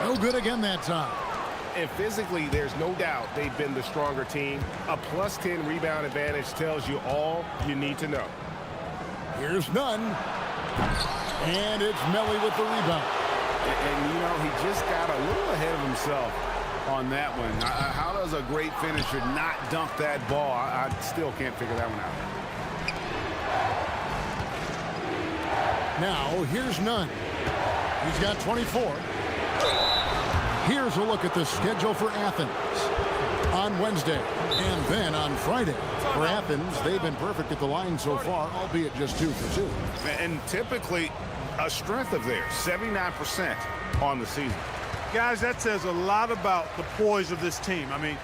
No good again that time. And physically, there's no doubt they've been the stronger team. A +10 rebound advantage tells you all you need to know. Here's Nunn. And it's Melly with the rebound. And you know, he just got a little ahead of himself on that one. How does a great finisher not dunk that ball? I still can't figure that one out. Now, here's Nunn. He's got 24. Here's a look at the schedule for Athens. On Wednesday and then on Friday. For Athens, they've been perfect at the line so far, albeit just 2 for 2. And typically a strength of theirs, 79% on the season. Guys, that says a lot about the poise of this team. I mean,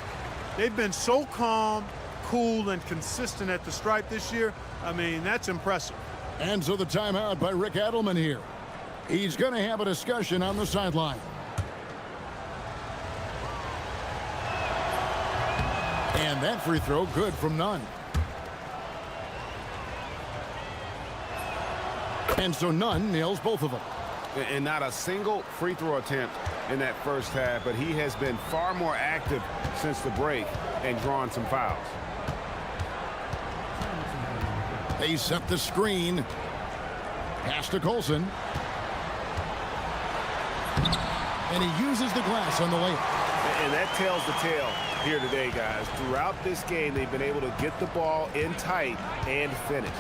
they've been so calm, cool, and consistent at the stripe this year. I mean, that's impressive. And so the timeout by Rick Adelman here. He's going to have a discussion on the sideline. And that free throw good from Nunn. And so Nunn nails both of them. And not a single free throw attempt in that first half, but he has been far more active since the break and drawn some fouls. They set the screen. Pass to Colson. And he uses the glass on the layup. And that tells the tale here today, guys. Throughout this game, they've been able to get the ball in tight and finish.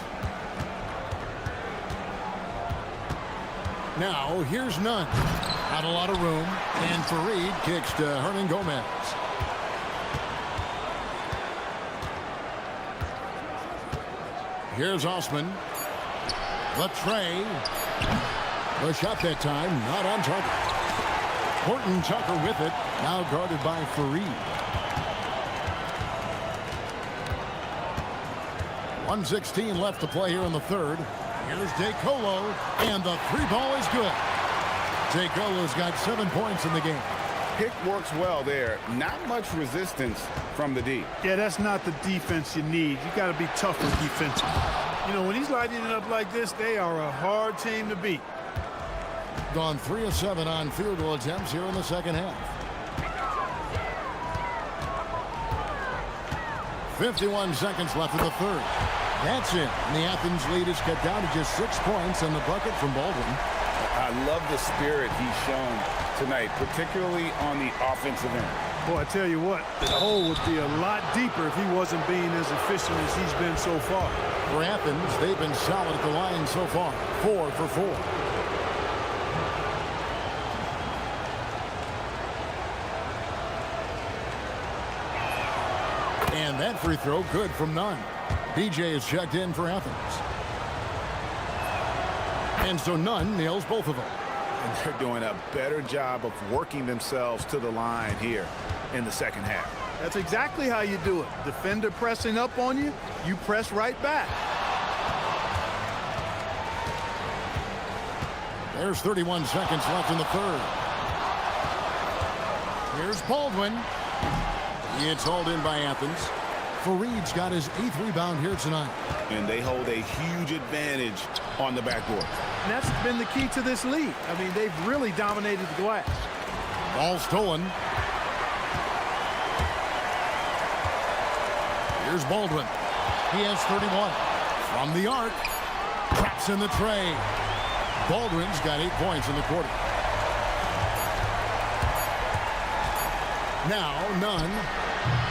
Now, here's Nunn. Not a lot of room. And Fareed kicks to Hernan Gomez. Here's Osman. The tray. The shot that time, not on target. Horton Tucker with it. Now guarded by Fareed. 1:16 left to play here in the third. Here's DeColo, and the three ball is good. DeColo's got 7 points in the game. Pick works well there. Not much resistance from the D. Yeah, that's not the defense you need. You got to be tougher defensively. You know, when he's lighting it up like this, they are a hard team to beat. Gone 3 of 7 on field goal attempts here in the second half. 51 seconds left in the third. That's it. And the Athens lead is cut down to just 6 points on the bucket from Baldwin. I love the spirit he's shown tonight, particularly on the offensive end. Boy, I tell you what, the hole would be a lot deeper if he wasn't being as efficient as he's been so far. For Athens, they've been solid at the line so far. 4 for 4. And that free throw good from none. DJ is checked in for Athens. And so none nails both of them. And they're doing a better job of working themselves to the line here in the second half. That's exactly how you do it. Defender pressing up on you, you press right back. There's 31 seconds left in the third. Here's Baldwin. It's hauled in by Athens. Fareed's got his 8th rebound here tonight. And they hold a huge advantage on the backboard. And that's been the key to this lead. I mean, they've really dominated the glass. Ball stolen. Here's Baldwin. He has 31. From the arc. Traps in the tray. Baldwin's got 8 points in the quarter. Now, none.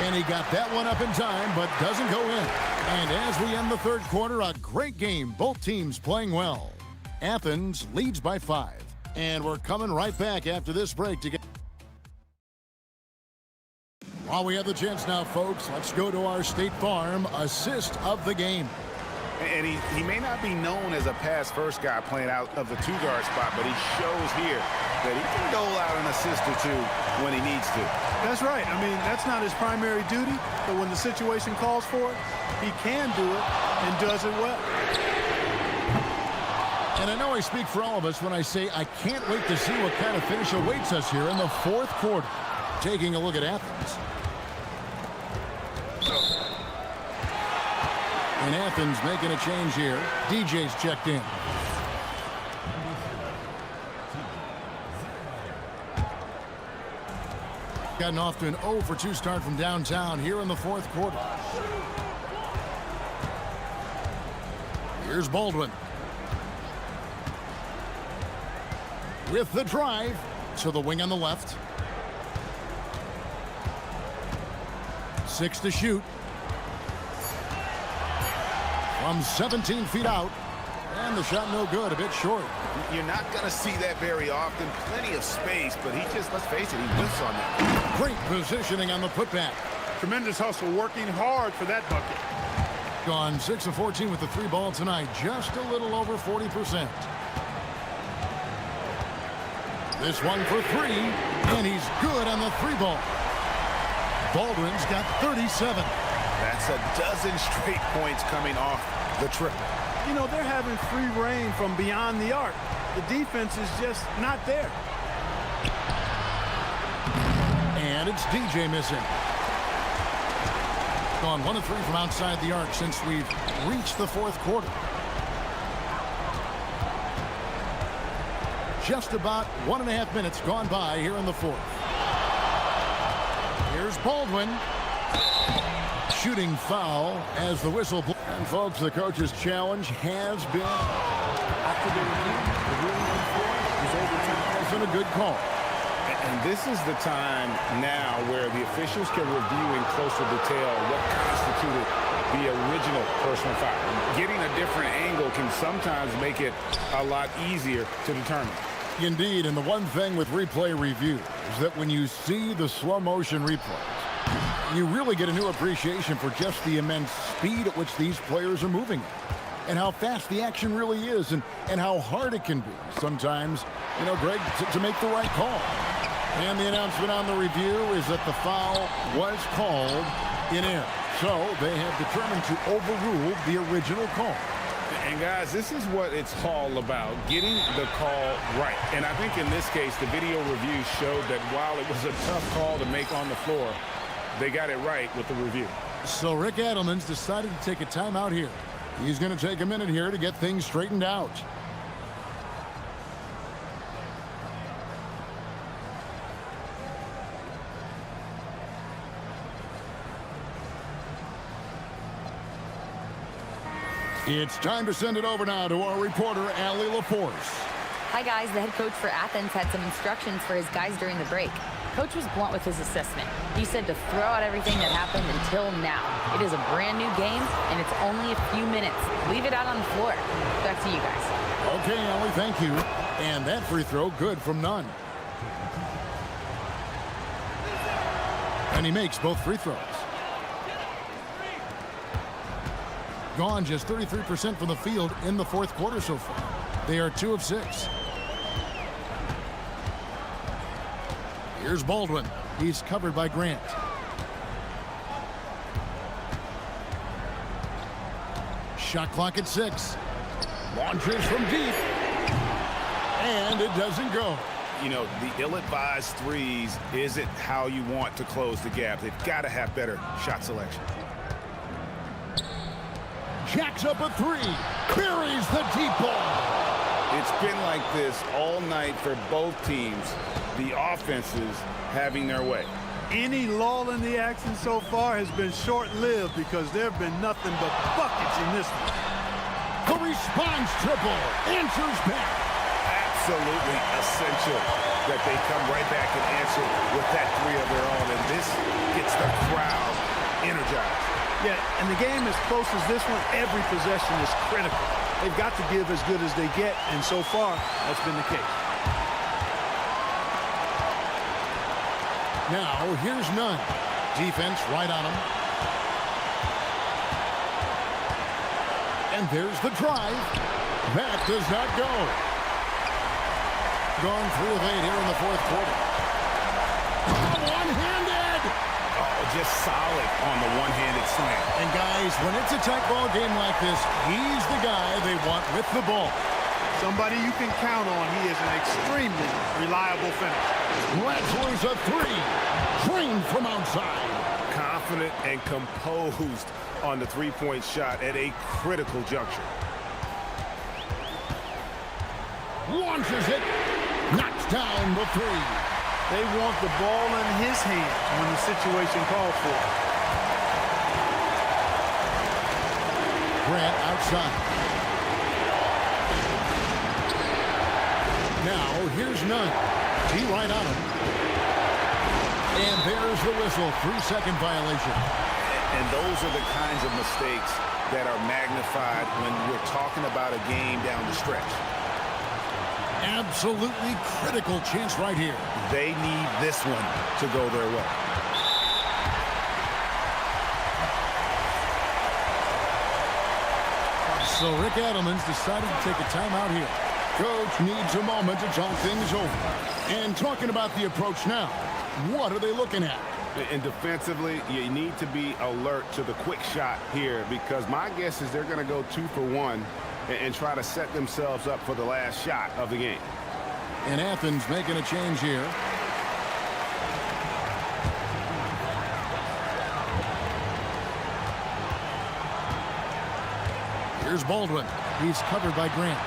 And he got that one up in time, but doesn't go in. And as we end the third quarter, a great game. Both teams playing well. Athens leads by 5. And we're coming right back after this break to get... While we have the chance now, folks, let's go to our State Farm assist of the game. And he may not be known as a pass-first guy playing out of the 2-guard spot, but he shows here that he can dole out an assist or 2 when he needs to. That's right. I mean, that's not his primary duty, but when the situation calls for it, he can do it and does it well. And I know I speak for all of us when I say I can't wait to see what kind of finish awaits us here in the fourth quarter. Taking a look at Athens. And Athens making a change here. DJ's checked in. Gotten off to an 0 for 2 start from downtown here in the fourth quarter. Here's Baldwin. With the drive to the wing on the left. 6 to shoot. From 17 feet out. And the shot no good, a bit short. You're not going to see that very often. Plenty of space, but he just, let's face it, he whiffs on that. Great positioning on the putback. Tremendous hustle, working hard for that bucket. Gone 6 of 14 with the 3 ball tonight. Just a little over 40%. This one for 3, and he's good on the 3 ball. Baldwin's got 37. That's a dozen straight points coming off the trip. You know, they're having free reign from beyond the arc. The defense is just not there. And it's DJ missing. Gone 1 of 3 from outside the arc since we've reached the fourth quarter. Just about 1.5 minutes gone by here in the fourth. Here's Baldwin. Shooting foul as the whistle blows. And folks, the coach's challenge has been After the review, the ruling on the floor is overturned. has been a good call. And this is the time now where the officials can review in closer detail what constituted the original personal foul. Getting a different angle can sometimes make it a lot easier to determine. Indeed, and the one thing with replay review is that when you see the slow motion replays, you really get a new appreciation for just the immense speed at which these players are moving and how fast the action really is and how hard it can be sometimes, you know, Greg, to make the right call. And the announcement on the review is that the foul was called in error. So they have determined to overrule the original call. And guys, this is what it's all about, getting the call right. And I think in this case, the video review showed that while it was a tough call to make on the floor, they got it right with the review. So Rick Adelman's decided to take a timeout here. He's going to take a minute here to get things straightened out. It's time to send it over now to our reporter, Allie LaForce. Hi, guys. The head coach for Athens had some instructions for his guys during the break. Coach was blunt with his assessment. He said to throw out everything that happened until now. It is a brand new game, and it's only a few minutes. Leave it out on the floor. Back to you guys. Okay, Allie, thank you. And that free throw, good from none. And he makes both free throws. Gone just 33% from the field in the fourth quarter so far. They are 2 of 6. Here's Baldwin. He's covered by Grant. Shot clock at 6. Launches from deep. And it doesn't go. You know, the ill-advised threes isn't how you want to close the gap. They've got to have better shot selection. Jacks up a 3. Buries the deep ball. It's been like this all night for both teams. The offenses having their way. Any lull in the action so far has been short-lived because there have been nothing but buckets in this one. The response triple answers back. Absolutely essential that they come right back and answer with that 3 of their own, and this gets the crowd energized. Yeah, and the game as close as this one, every possession is critical. They've got to give as good as they get, and so far, that's been the case. Now, here's Nunn. Defense right on him. And there's the drive. That does not go. Gone 3 of 8 here in the fourth quarter. One-handed! Oh, just solid on the one-handed slam. And guys, when it's a tight ball game like this, he's the guy they want with the ball. Somebody you can count on. He is an extremely reliable finisher. Wrestlers a 3. Trained from outside. Confident and composed on the three-point shot at a critical juncture. Launches it. Knocks down the 3. They want the ball in his hands when the situation calls for it. Grant outside. Now, here's Nunn. He right on him. And there's the whistle. 3-second violation. And those are the kinds of mistakes that are magnified when we're talking about a game down the stretch. Absolutely critical chance right here. They need this one to go their way. So Rick Adelman's decided to take a timeout here. Coach needs a moment to talk things over. And talking about the approach now, what are they looking at? And defensively, you need to be alert to the quick shot here, because my guess is they're going to go 2 for 1 and try to set themselves up for the last shot of the game. And Athens making a change here. Here's Baldwin. He's covered by Grant.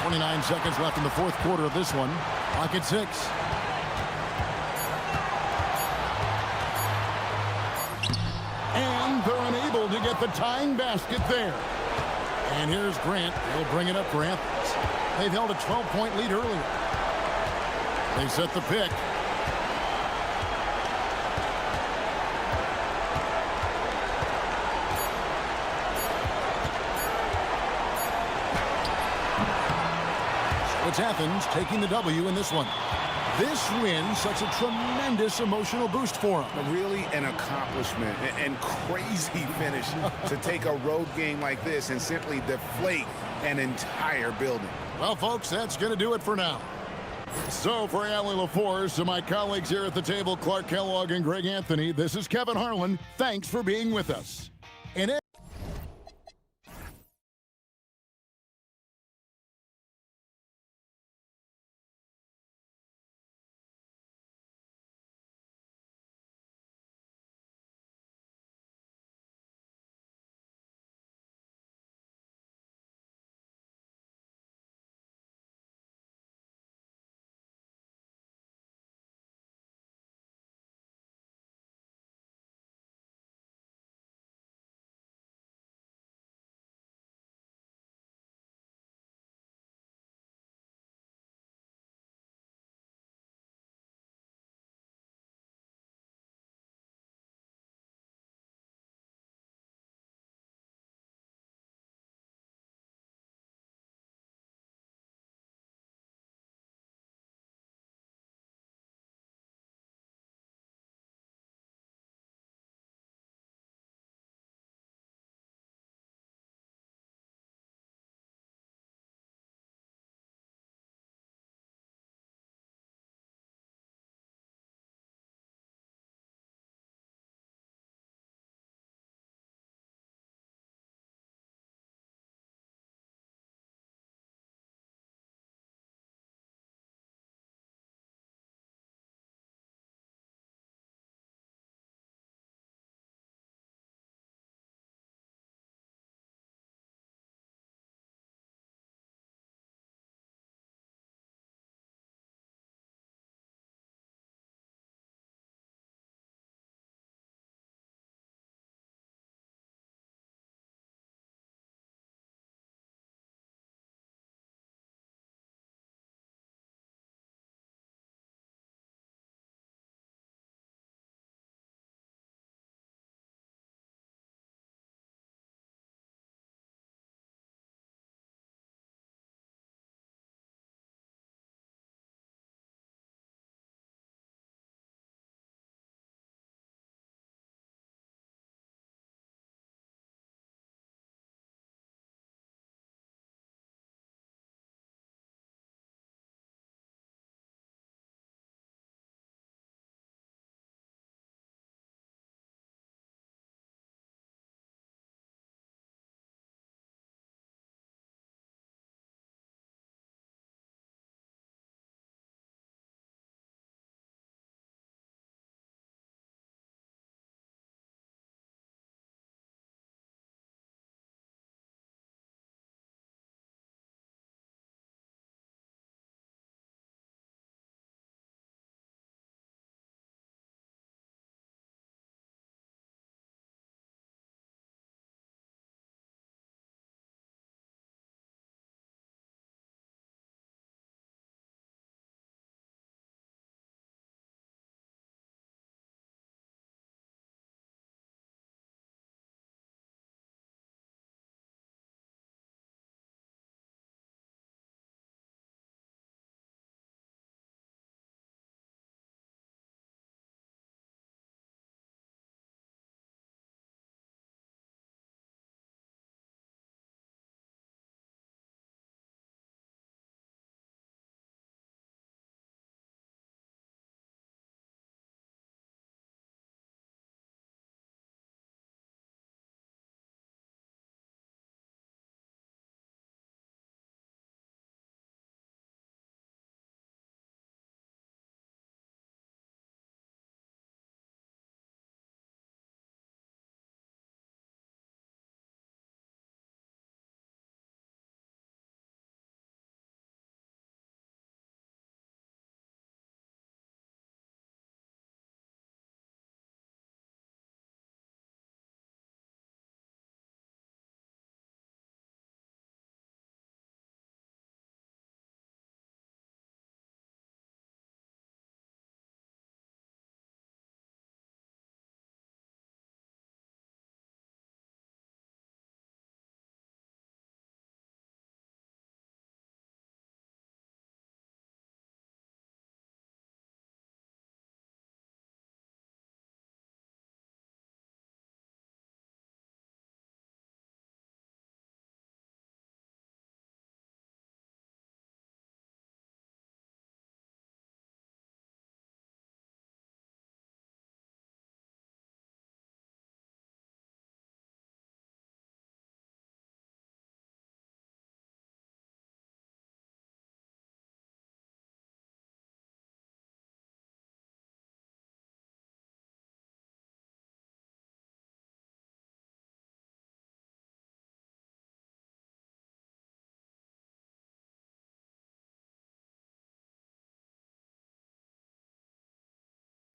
29 seconds left in the fourth quarter of this one. Clock at 6. And they're unable to get the tying basket there. And here's Grant. He'll bring it up for Athens. They've held a 12-point lead earlier. They set the pick. So it's Athens taking the W in this one. This win, such a tremendous emotional boost for them. Really an accomplishment and crazy finish to take a road game like this and simply deflate an entire building. Well, folks, that's going to do it for now. So for Allie LaForce and my colleagues here at the table, Clark Kellogg and Greg Anthony, this is Kevin Harlan. Thanks for being with us. And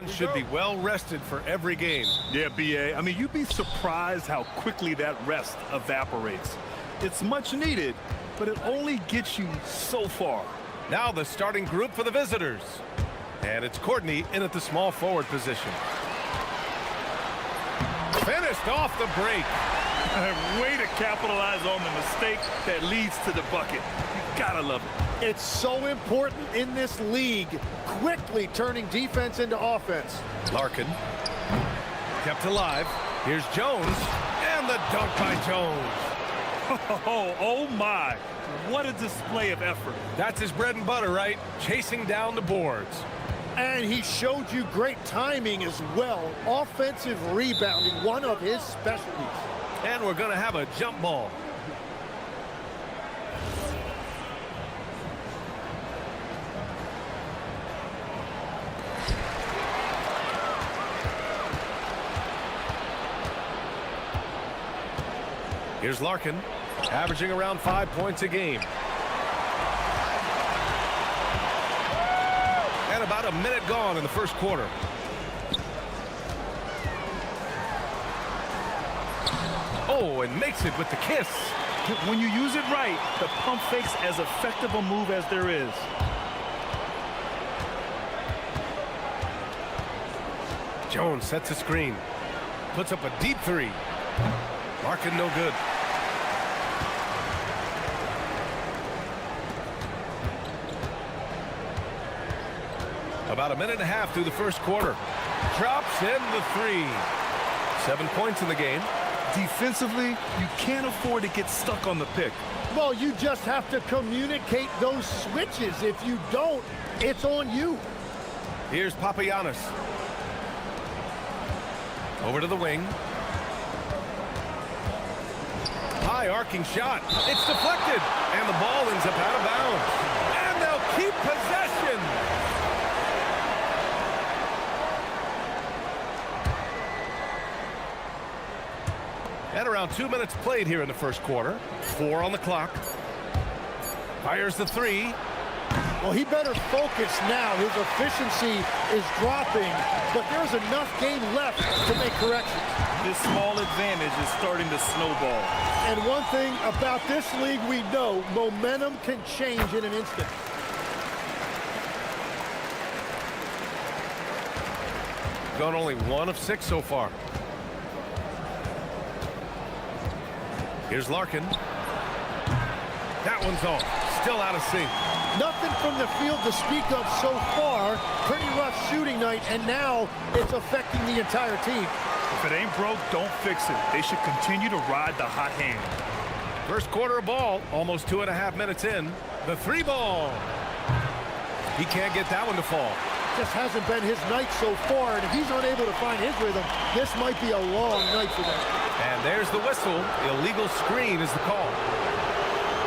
Should be well rested for every game. Yeah, BA. I mean, you'd be surprised how quickly that rest evaporates. It's much needed, but it only gets you so far. Now the starting group for the visitors. And it's Courtney in at the small forward position. Finished off the break. Way to capitalize on the mistake that leads to the bucket. You gotta love it. It's so important in this league, quickly turning defense into offense. Larkin kept alive. Here's Jones, and the dunk by Jones. Oh my, what a display of effort. That's his bread and butter, right? Chasing down the boards. And he showed you great timing as well. Offensive rebounding, one of his specialties. And we're going to have a jump ball. Here's Larkin, averaging around 5 points a game. And about a minute gone in the first quarter. Oh, and makes it with the kiss. When you use it right, the pump fake's as effective a move as there is. Jones sets a screen. Puts up a deep three. Larkin no good. About a minute and a half through the first quarter. Drops in the three. 7 points in the game. Defensively, you can't afford to get stuck on the pick. Well, you just have to communicate those switches. If you don't, it's on you. Here's Papagiannis. Over to the wing. High arcing shot. It's deflected. And the ball ends up out of bounds. And they'll keep possession. And around 2 minutes played here in the first quarter. 4 on the clock. Fires the three. Well, he better focus now. His efficiency is dropping, but there's enough game left to make corrections. This small advantage is starting to snowball. And one thing about this league we know, momentum can change in an instant. Gone only 1 of 6 so far. Here's Larkin. That one's off. Still out of sync. Nothing from the field to speak of so far. Pretty rough shooting night, and now it's affecting the entire team. If it ain't broke, don't fix it. They should continue to ride the hot hand. First quarter of ball, almost 2.5 minutes in. The three ball. He can't get that one to fall. Just hasn't been his night so far, and if he's unable to find his rhythm, this might be a long night for them. And there's the whistle. Illegal screen is the call.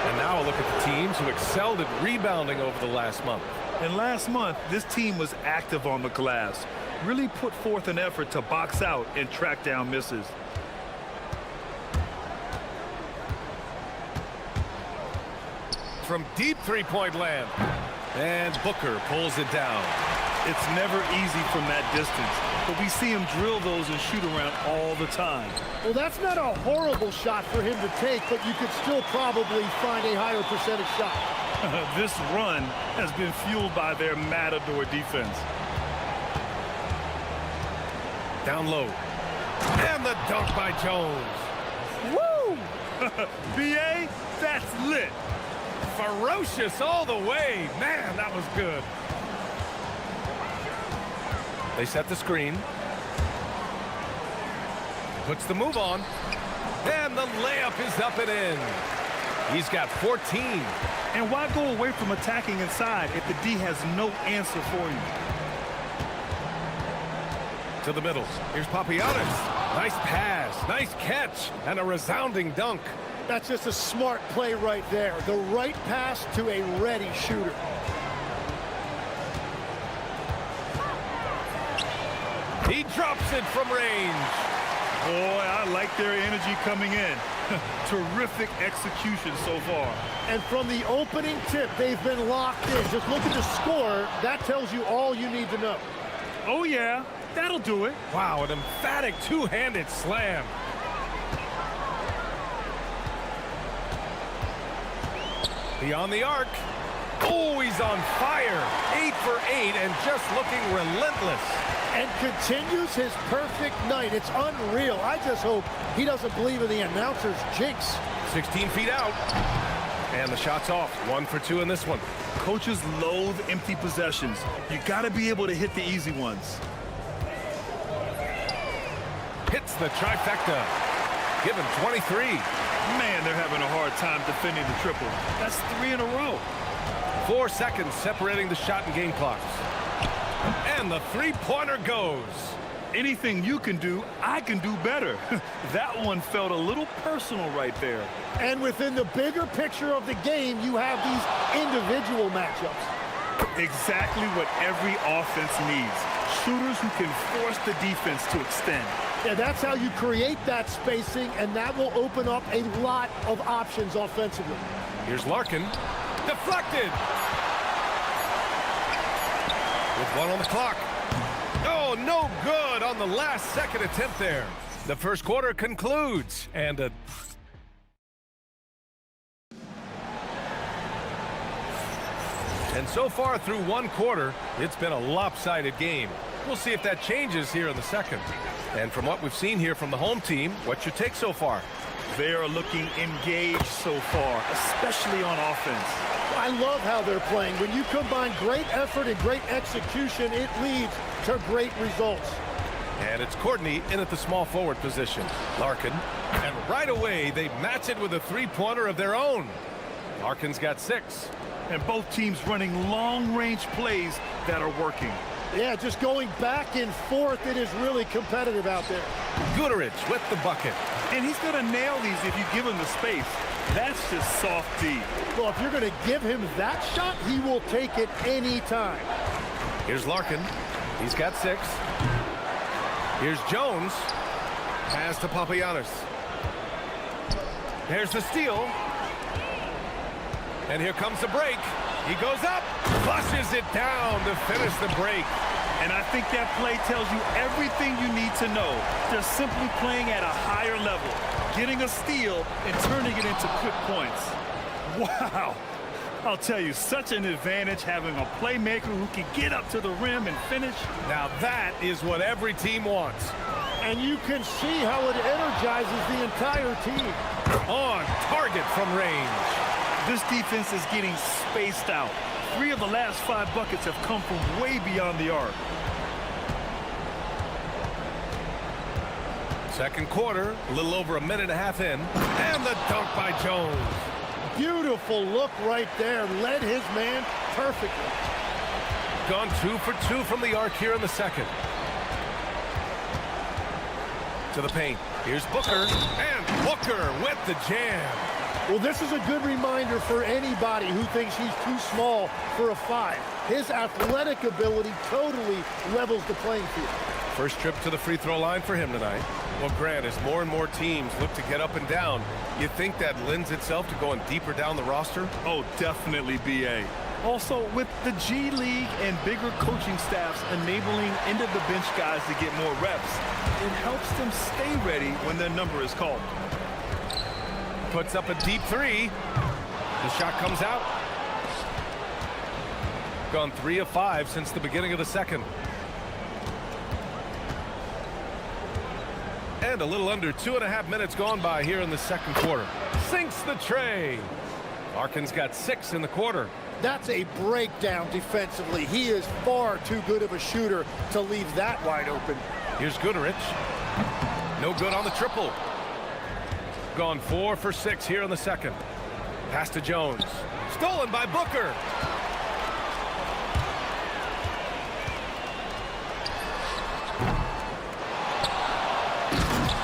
And now a look at the teams who excelled at rebounding over the last month. And last month, this team was active on the glass. Really put forth an effort to box out and track down misses. From deep three-point land. And Booker pulls it down. It's never easy from that distance, but we see him drill those and shoot around all the time. Well, that's not a horrible shot for him to take, but you could still probably find a higher percentage shot. This run has been fueled by their matador defense. Down low. And the dunk by Jones. Woo! BA, that's lit. Ferocious all the way. Man, that was good. They set the screen. Puts the move on. And the layup is up and in. He's got 14. And why go away from attacking inside if the D has no answer for you? To the middle. Here's Papagiannis. Nice pass. Nice catch. And a resounding dunk. That's just a smart play right there. The right pass to a ready shooter. He drops it from range. Boy, I like their energy coming in. Terrific execution so far. And from the opening tip, they've been locked in. Just look at the score. That tells you all you need to know. Oh, yeah. That'll do it. Wow, an emphatic two-handed slam. Beyond the arc. Oh, he's on fire. 8 for 8 and just looking relentless. And continues his perfect night. It's unreal. I just hope he doesn't believe in the announcer's jinx. 16 feet out. And the shot's off. 1 for 2 in this one. Coaches loathe empty possessions. You got to be able to hit the easy ones. Hits the trifecta. Given 23. Man, they're having a hard time defending the triple. That's 3 in a row. 4 seconds separating the shot and game clocks. And the three-pointer goes. Anything you can do, I can do better. That one felt a little personal right there. And within the bigger picture of the game, you have these individual matchups. Exactly what every offense needs. Shooters who can force the defense to extend. Yeah, that's how you create that spacing, and that will open up a lot of options offensively. Here's Larkin. Deflected. With 1 on the clock. Oh, no good on the last second attempt there. The first quarter concludes, and so far through 1 quarter, it's been a lopsided game. We'll see if that changes here in the second. And from what we've seen here from the home team, what's your take so far? They are looking engaged so far, especially on offense. I love how they're playing. When you combine great effort and great execution, it leads to great results. And it's Courtney in at the small forward position. Larkin. And right away, they match it with a three-pointer of their own. Larkin's got 6. And both teams running long-range plays that are working. Yeah, just going back and forth, it is really competitive out there. Guterich with the bucket. And he's going to nail these if you give him the space. That's just soft D. Well, if you're going to give him that shot, he will take it any time. Here's Larkin. He's got 6. Here's Jones. Pass to Papagiannis. There's the steal. And here comes the break. He goes up, flushes it down to finish the break. And I think that play tells you everything you need to know. They're simply playing at a higher level, getting a steal and turning it into quick points. Wow. I'll tell you, such an advantage having a playmaker who can get up to the rim and finish. Now that is what every team wants. And you can see how it energizes the entire team. On target from range. This defense is getting spaced out. 3 of the last 5 buckets have come from way beyond the arc. Second quarter, a little over a minute and a half in. And the dunk by Jones. Beautiful look right there. Led his man perfectly. Gone 2 for 2 from the arc here in the second. To the paint. Here's Booker. And Booker with the jam. Well, this is a good reminder for anybody who thinks he's too small for a 5. His athletic ability totally levels the playing field. First trip to the free throw line for him tonight. Well, Grant, as more and more teams look to get up and down, you think that lends itself to going deeper down the roster? Oh, definitely, BA. Also, with the G League and bigger coaching staffs enabling end-of-the-bench guys to get more reps, it helps them stay ready when their number is called. Puts up a deep 3. The shot comes out. Gone 3 of 5 since the beginning of the second. And a little under 2.5 minutes gone by here in the second quarter. Sinks the tray. Larkin's got 6 in the quarter. That's a breakdown defensively. He is far too good of a shooter to leave that wide open. Here's Guterich. No good on the triple. Gone 4 for 6 here in the second. Pass to Jones. Stolen by Booker.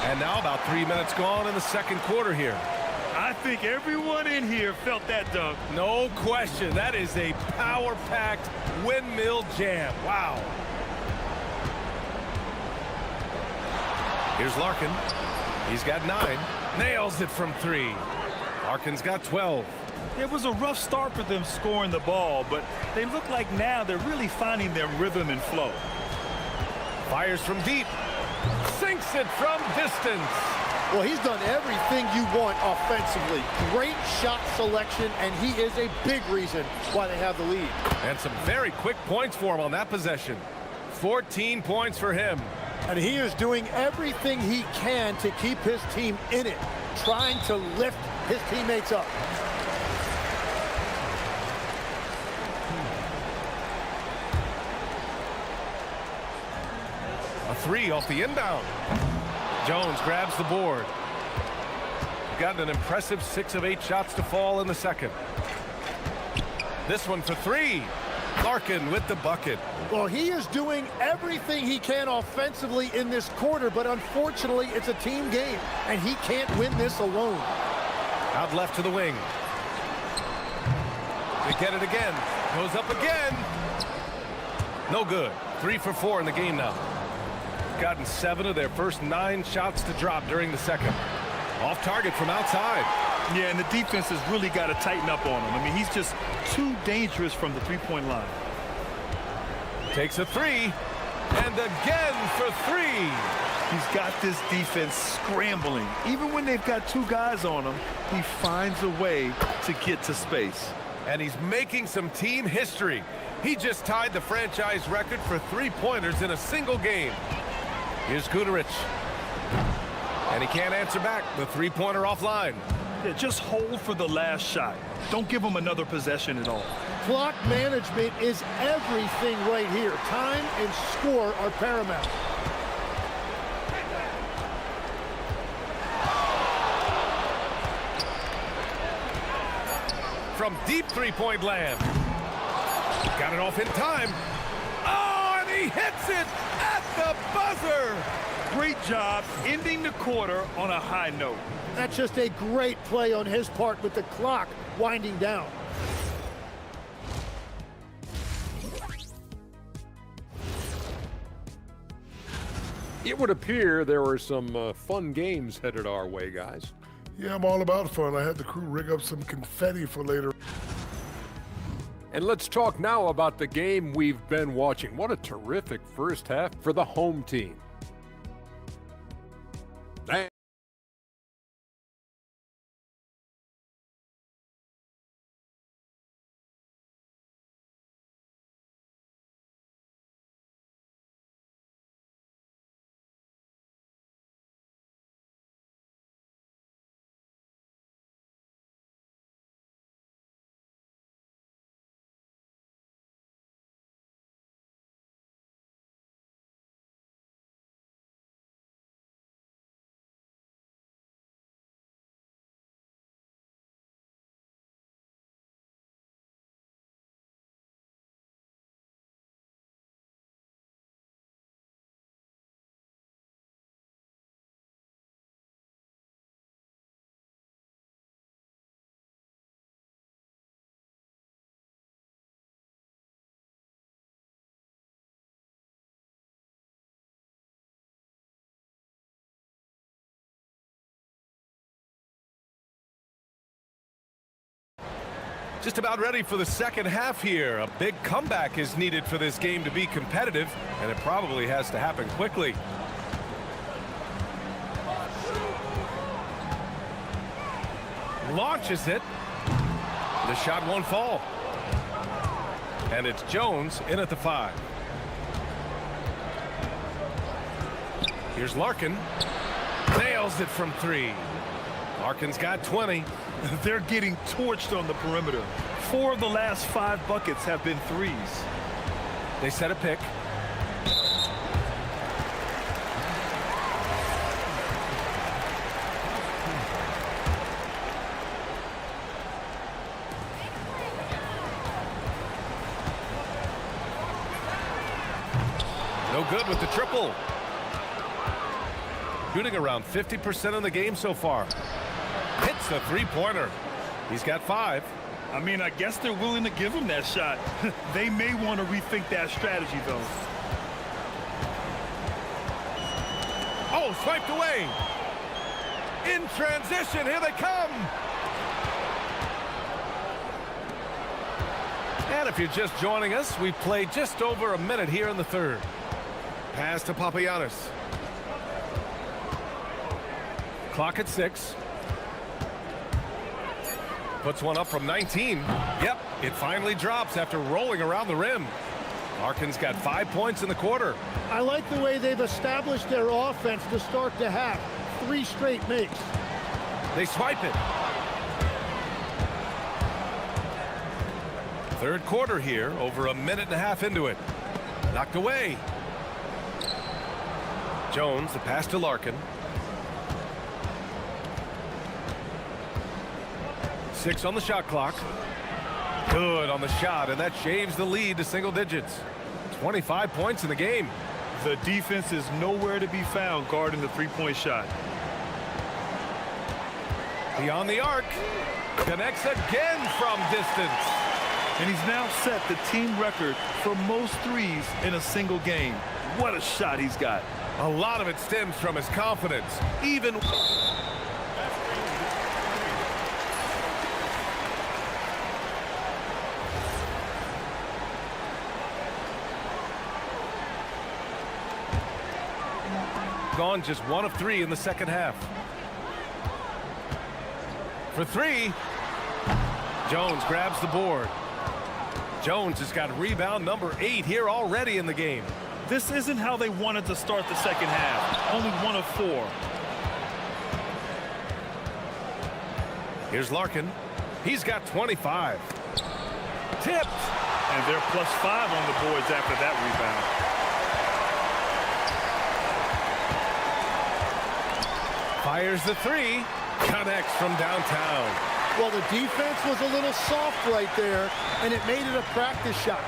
And now about 3 minutes gone in the second quarter here. I think everyone in here felt that dunk. No question. That is a power-packed windmill jam. Wow. Here's Larkin. He's got 9. Nails it from 3. Larkin's got 12. It was a rough start for them scoring the ball, but they look like now they're really finding their rhythm and flow. Fires from deep. Sinks it from distance. Well, he's done everything you want offensively. Great shot selection, and he is a big reason why they have the lead. And some very quick points for him on that possession. 14 points for him. And he is doing everything he can to keep his team in it, trying to lift his teammates up. A three off the inbound. Jones grabs the board. Gotten an impressive 6 of 8 shots to fall in the second. This one for three. Larkin with the bucket. Well, he is doing everything he can offensively in this quarter, but unfortunately, it's a team game, and he can't win this alone. Out left to the wing. They get it again. Goes up again. No good. 3 for 4 in the game now. Gotten 7 of their first 9 shots to drop during the second. Off target from outside. Yeah, and the defense has really got to tighten up on him. I mean, he's just too dangerous from the three-point line. Takes a three, and again for 3. He's got this defense scrambling. Even when they've got 2 guys on him, he finds a way to get to space. And he's making some team history. He just tied the franchise record for 3-pointers in a single game. Here's Guterich. And he can't answer back. The 3-pointer offline. Yeah, just hold for the last shot. Don't give him another possession at all. Clock management is everything right here. Time and score are paramount. From deep 3-point land. Got it off in time. Oh, and he hits it at the buzzer. Great job ending the quarter on a high note. That's just a great play on his part with the clock winding down. It would appear there were some fun games headed our way, guys. Yeah, I'm all about fun. I had the crew rig up some confetti for later. And let's talk now about the game we've been watching. What a terrific first half for the home team. Just about ready for the second half here. A big comeback is needed for this game to be competitive, and it probably has to happen quickly. Launches it. The shot won't fall. And it's Jones in at the 5. Here's Larkin. Nails it from 3. Larkin's got 20. They're getting torched on the perimeter. 4 of the last 5 buckets have been threes. They set a pick. No good with the triple. Shooting around 50% in the game so far. Hits the 3-pointer. He's got 5. I mean, I guess they're willing to give him that shot. They may want to rethink that strategy, though. Oh, swiped away. In transition, here they come. And if you're just joining us, we played just over a minute here in the third. Pass to Papagiannis. Clock at 6. Puts one up from 19. Yep, it finally drops after rolling around the rim. Larkin's got 5 points in the quarter. I like the way they've established their offense to start the half. 3 straight makes. They swipe it. Third quarter here, over a minute and a half into it. Knocked away. Jones, the pass to Larkin. 6 on the shot clock. Good on the shot, and that shaves the lead to single digits. 25 points in the game. The defense is nowhere to be found guarding the three-point shot. Beyond the arc. Connects again from distance. And he's now set the team record for most threes in a single game. What a shot he's got. A lot of it stems from his confidence. Even... Gone just 1 of 3 in the second half. For 3. Jones grabs the board. Jones has got rebound number 8 here already in the game. This isn't how they wanted to start the second half. Only 1 of 4. Here's Larkin. He's got 25. Tipped. And they're +5 on the boards after that rebound. Fires the 3. Connects from downtown. Well, the defense was a little soft right there, and it made it a practice shot.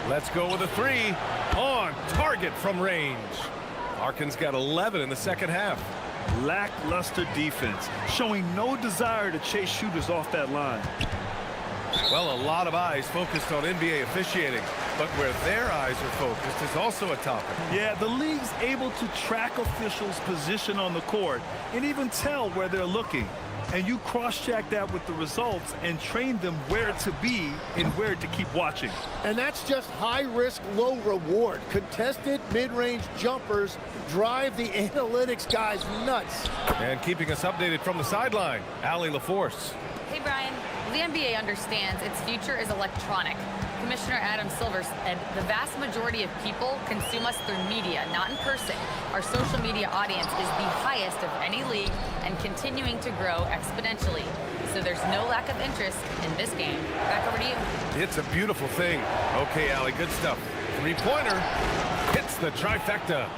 Let's go with a 3. On target from range. Larkin's got 11 in the second half. Lackluster defense, showing no desire to chase shooters off that line. Well, a lot of eyes focused on NBA officiating, but where their eyes are focused is also a topic. Yeah, the league's able to track officials' position on the court and even tell where they're looking. And you cross-check that with the results and train them where to be and where to keep watching. And that's just high risk, low reward. Contested mid-range jumpers drive the analytics guys nuts. And keeping us updated from the sideline, Allie LaForce. Hey, Brian. The NBA understands its future is electronic. Commissioner Adam Silver said the vast majority of people consume us through media, not in person. Our social media audience is the highest of any league and continuing to grow exponentially. So there's no lack of interest in this game. Back over to you. It's a beautiful thing. Okay, Allie, good stuff. 3-pointer hits the trifecta.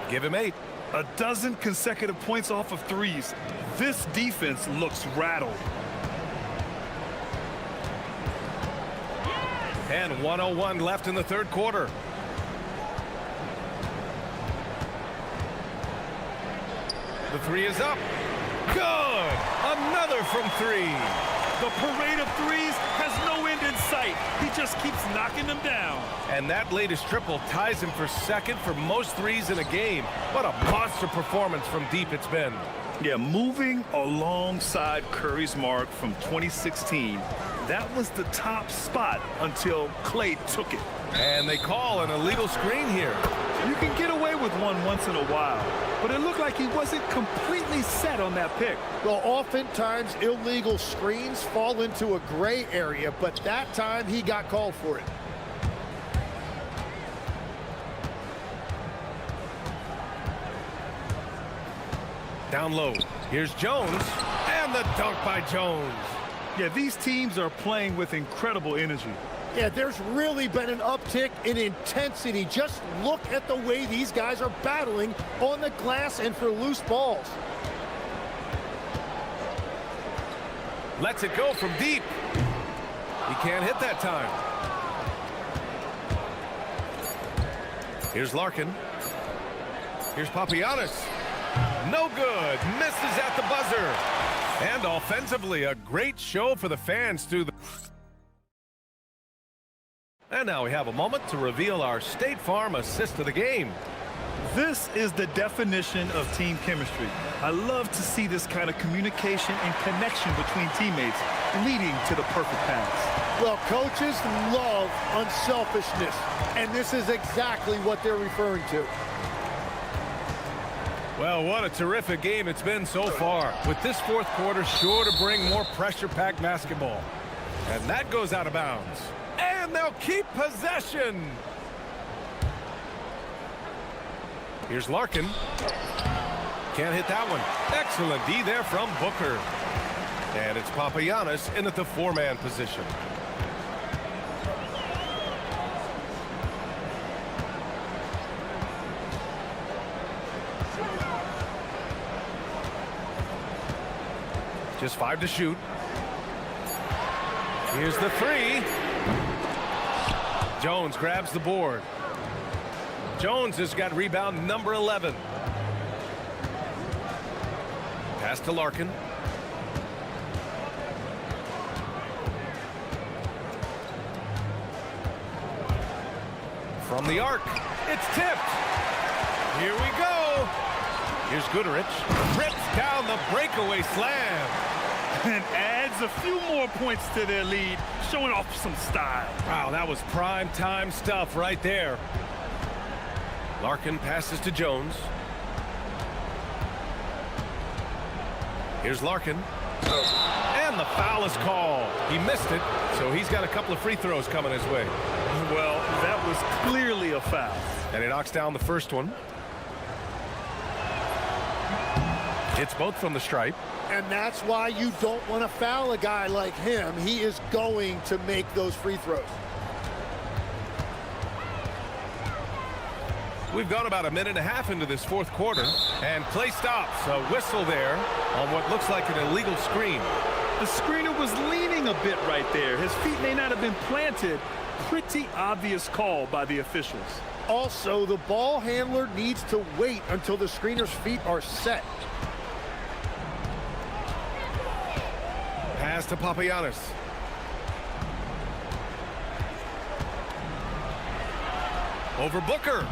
Give him 8. A dozen consecutive points off of threes. This defense looks rattled. And 1:01 left in the third quarter. The 3 is up. Good. Another from 3. The parade of threes has no end in sight. He just keeps knocking them down. And that latest triple ties him for second for most threes in a game. What a monster performance from deep it's been. Yeah, moving alongside Curry's mark from 2016. That was the top spot until Clay took it. And they call an illegal screen here. You can get away with one once in a while, but it looked like he wasn't completely set on that pick. Well, oftentimes illegal screens fall into a gray area, but that time he got called for it. Down low. Here's Jones, and the dunk by Jones. Yeah, these teams are playing with incredible energy. Yeah, there's really been an uptick in intensity. Just look at the way these guys are battling on the glass and for loose balls. Lets it go from deep. He can't hit that time. Here's Larkin. Here's Papagiannis. No good. Misses at the buzzer. And offensively, a great show for the fans through the... And now we have a moment to reveal our State Farm assist of the game. This is the definition of team chemistry. I love to see this kind of communication and connection between teammates leading to the perfect pass. Well, coaches love unselfishness, and this is exactly what they're referring to. Well, what a terrific game it's been so far, with this fourth quarter sure to bring more pressure-packed basketball. And that goes out of bounds. And they'll keep possession. Here's Larkin. Can't hit that one. Excellent D there from Booker. And it's Papagiannis in at the four-man position. Just 5 to shoot. Here's the three. Jones grabs the board. Jones has got rebound number 11. Pass to Larkin. From the arc, it's tipped. Here we go. Here's Goodrich. Rips down the breakaway slam. And adds a few more points to their lead, showing off some style. Wow, that was prime time stuff right there. Larkin passes to Jones. Here's Larkin. And the foul is called. He missed it, so he's got a couple of free throws coming his way. Well, that was clearly a foul. And he knocks down the first one. Hits both from the stripe. And that's why you don't want to foul a guy like him. He is going to make those free throws. We've gone about a minute and a half into this fourth quarter, and play stops. A whistle there on what looks like an illegal screen. The screener was leaning a bit right there. His feet may not have been planted. Pretty obvious call by the officials. Also, the ball handler needs to wait until the screener's feet are set. Pass to Papagiannis. Over Booker.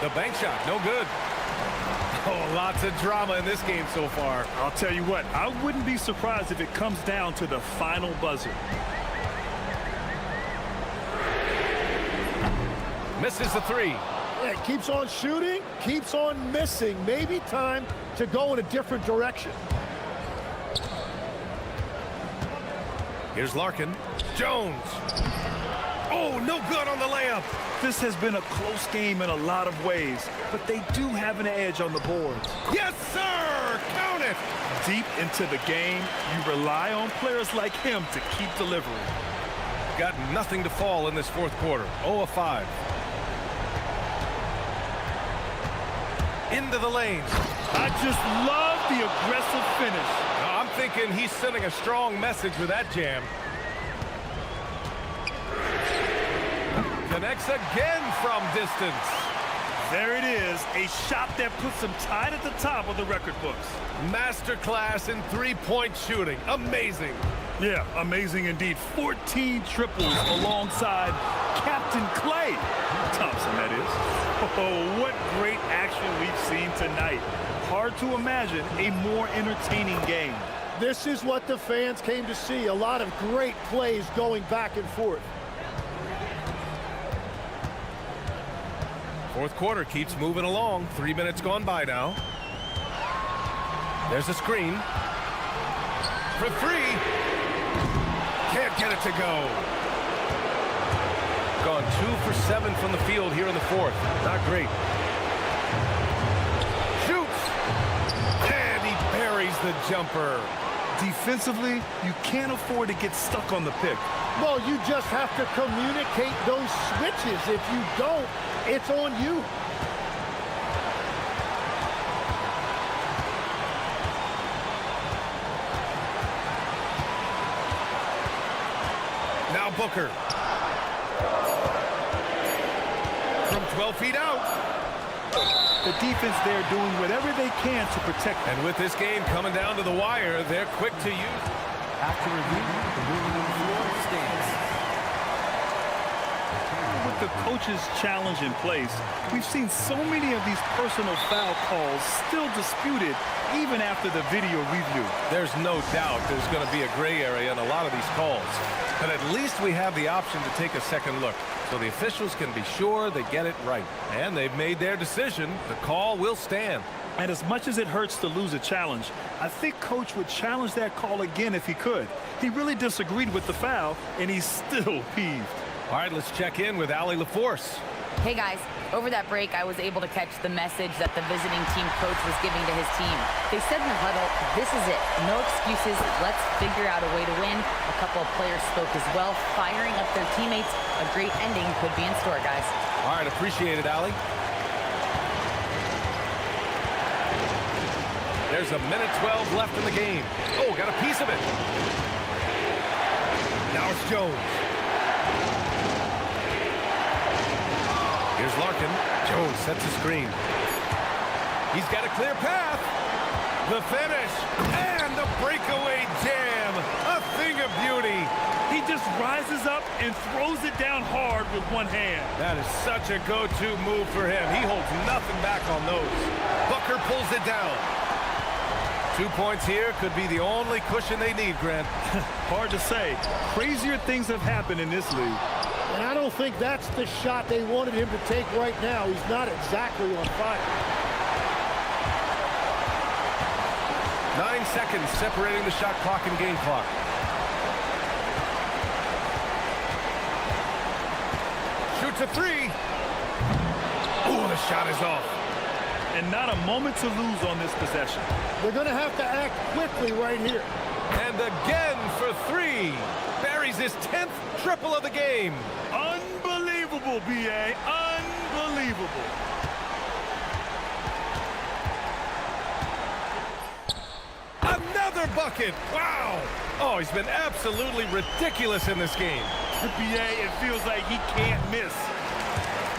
The bank shot, no good. Oh, lots of drama in this game so far. I'll tell you what, I wouldn't be surprised if it comes down to the final buzzer. Misses the three. Yeah, keeps on shooting, keeps on missing. Maybe time to go in a different direction. Here's Larkin. Jones. Oh, no good on the layup. This has been a close game in a lot of ways, but they do have an edge on the boards. Yes, sir! Count it! Deep into the game, you rely on players like him to keep delivering. Got nothing to fall in this fourth quarter. 0 of 5. Into the lanes. I just love the aggressive finish. I'm thinking he's sending a strong message with that jam. Connects again from distance. There it is, a shot that puts him tied at the top of the record books. Masterclass in three-point shooting. Amazing. Yeah, amazing indeed. 14 triples alongside Captain Clay Thompson, that is. Oh, what great action we've seen tonight. Hard to imagine a more entertaining game. This is what the fans came to see. A lot of great plays going back and forth. Fourth quarter keeps moving along. 3 minutes gone by now. There's a screen. For three. Can't get it to go. Gone 2 for 7 from the field here in the fourth. Not great. Shoots. And he buries the jumper. Defensively, you can't afford to get stuck on the pick. Well, you just have to communicate those switches. If you don't, it's on you. Now Booker. From 12 feet out. The defense there doing whatever they can to protect them. And with this game coming down to the wire, they're quick to use. After review, the ruling on the floor stands. with the coach's challenge in place, we've seen so many of these personal foul calls still disputed even after the video review. There's no doubt there's going to be a gray area in a lot of these calls. But at least we have the option to take a second look, so the officials can be sure they get it right. And they've made their decision. The call will stand. And as much as it hurts to lose a challenge, I think Coach would challenge that call again if he could. He really disagreed with the foul, and he's still peeved. All right, let's check in with Allie LaForce. Hey guys, over that break, I was able to catch the message that the visiting team coach was giving to his team. They said in the huddle, this is it. No excuses. Let's figure out a way to win. A couple of players spoke as well, firing up their teammates. A great ending could be in store, guys. All right, appreciate it, Allie. There's a minute 12 left in the game. Oh, got a piece of it. Now it's Jones. Here's Larkin. Jones sets a screen. He's got a clear path. The finish. And the breakaway jam. A thing of beauty. He just rises up and throws it down hard with one hand. That is such a go-to move for him. He holds nothing back on those. Booker pulls it down. 2 points here could be the only cushion they need, Grant. Hard to say. Crazier things have happened in this league. And I don't think that's the shot they wanted him to take right now. He's not exactly on fire. 9 seconds separating the shot clock and game clock. Shoots a three. Oh, the shot is off. And not a moment to lose on this possession. They're going to have to act quickly right here. And again for three. Buries his 10th triple of the game. Unbelievable, B.A. Unbelievable. Another bucket. Wow. Oh, he's been absolutely ridiculous in this game. B.A., it feels like he can't miss.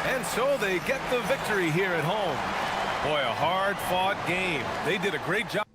And so they get the victory here at home. Boy, a hard-fought game. They did a great job.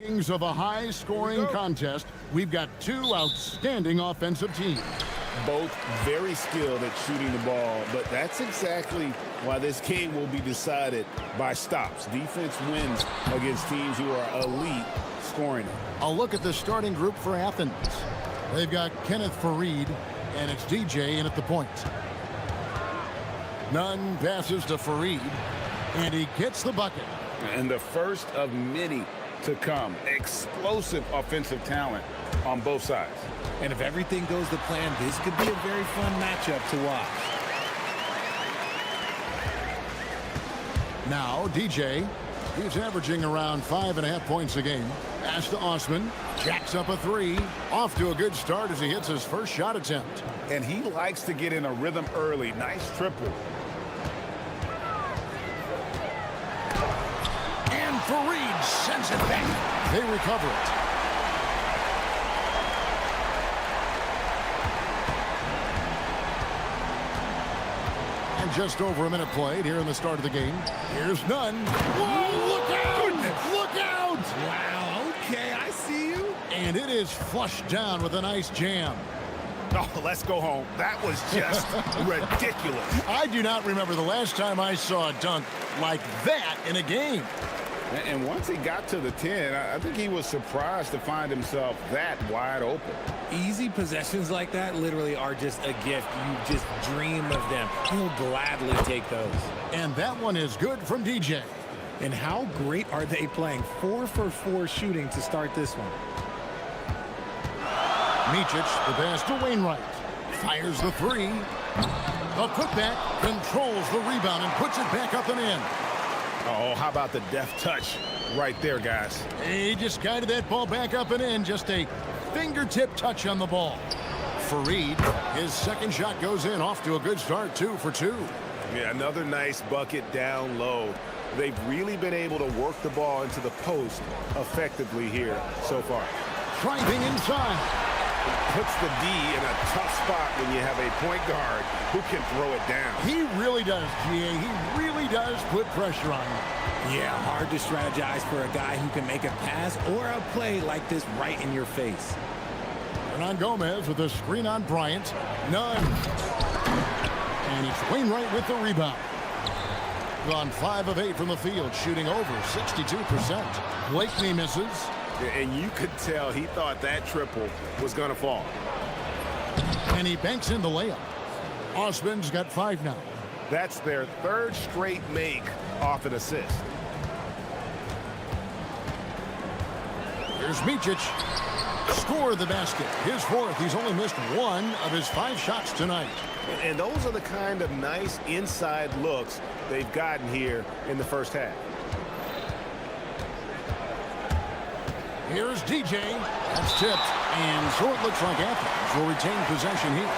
Of a high-scoring contest, we've got two outstanding offensive teams. Both very skilled at shooting the ball, but that's exactly why this game will be decided by stops. Defense wins against teams who are elite scoring it. A look at the starting group for Athens. They've got Kenneth Fareed, and it's DJ in at the point. Nunn passes to Fareed, and he gets the bucket. And the first of many to come. Explosive offensive talent on both sides. And if everything goes to plan, this could be a very fun matchup to watch. Now, DJ, he's averaging around 5.5 points a game. Pass to Osman, jacks up a three. Off to a good start as he hits his first shot attempt. And he likes to get in a rhythm early. Nice triple. And Fareed sends it back. They recover it. And just over a minute played here in the start of the game. Here's Nunn. Whoa, look out! Goodness. Look out! Wow, okay, I see you. And it is flushed down with a nice jam. Oh, let's go home. That was just ridiculous. I do not remember the last time I saw a dunk like that in a game. And once he got to the 10, I think he was surprised to find himself that wide open. Easy possessions like that literally are just a gift. You just dream of them. He'll gladly take those. And that one is good from DJ. And how great are they playing? 4 for 4 shooting to start this one. Micic, the pass to Wainwright. Fires the three. The putback, controls the rebound and puts it back up and in. Oh, how about the deft touch right there, guys? He just guided that ball back up and in. Just a fingertip touch on the ball. Fareed, his second shot goes in. Off to a good start, 2 for 2. Yeah, another nice bucket down low. They've really been able to work the ball into the post effectively here so far. Driving inside. Puts the D in a tough spot when you have a point guard who can throw it down. He really does, GA. He really does put pressure on him. Yeah, hard to strategize for a guy who can make a pass or a play like this right in your face. Hernan Gomez with a screen on Bryant. Nunn. And it's Wainwright with the rebound. Gone 5 of 8 from the field, shooting over 62%. Blakeney misses. And you could tell he thought that triple was going to fall. And he banks in the layup. Osman's got 5 now. That's their 3rd straight make off an assist. Here's Micic. Score the basket. His 4th. He's only missed 1 of his 5 shots tonight. And those are the kind of nice inside looks they've gotten here in the first half. Here's DJ. That's tipped. And so it looks like Athens will retain possession here.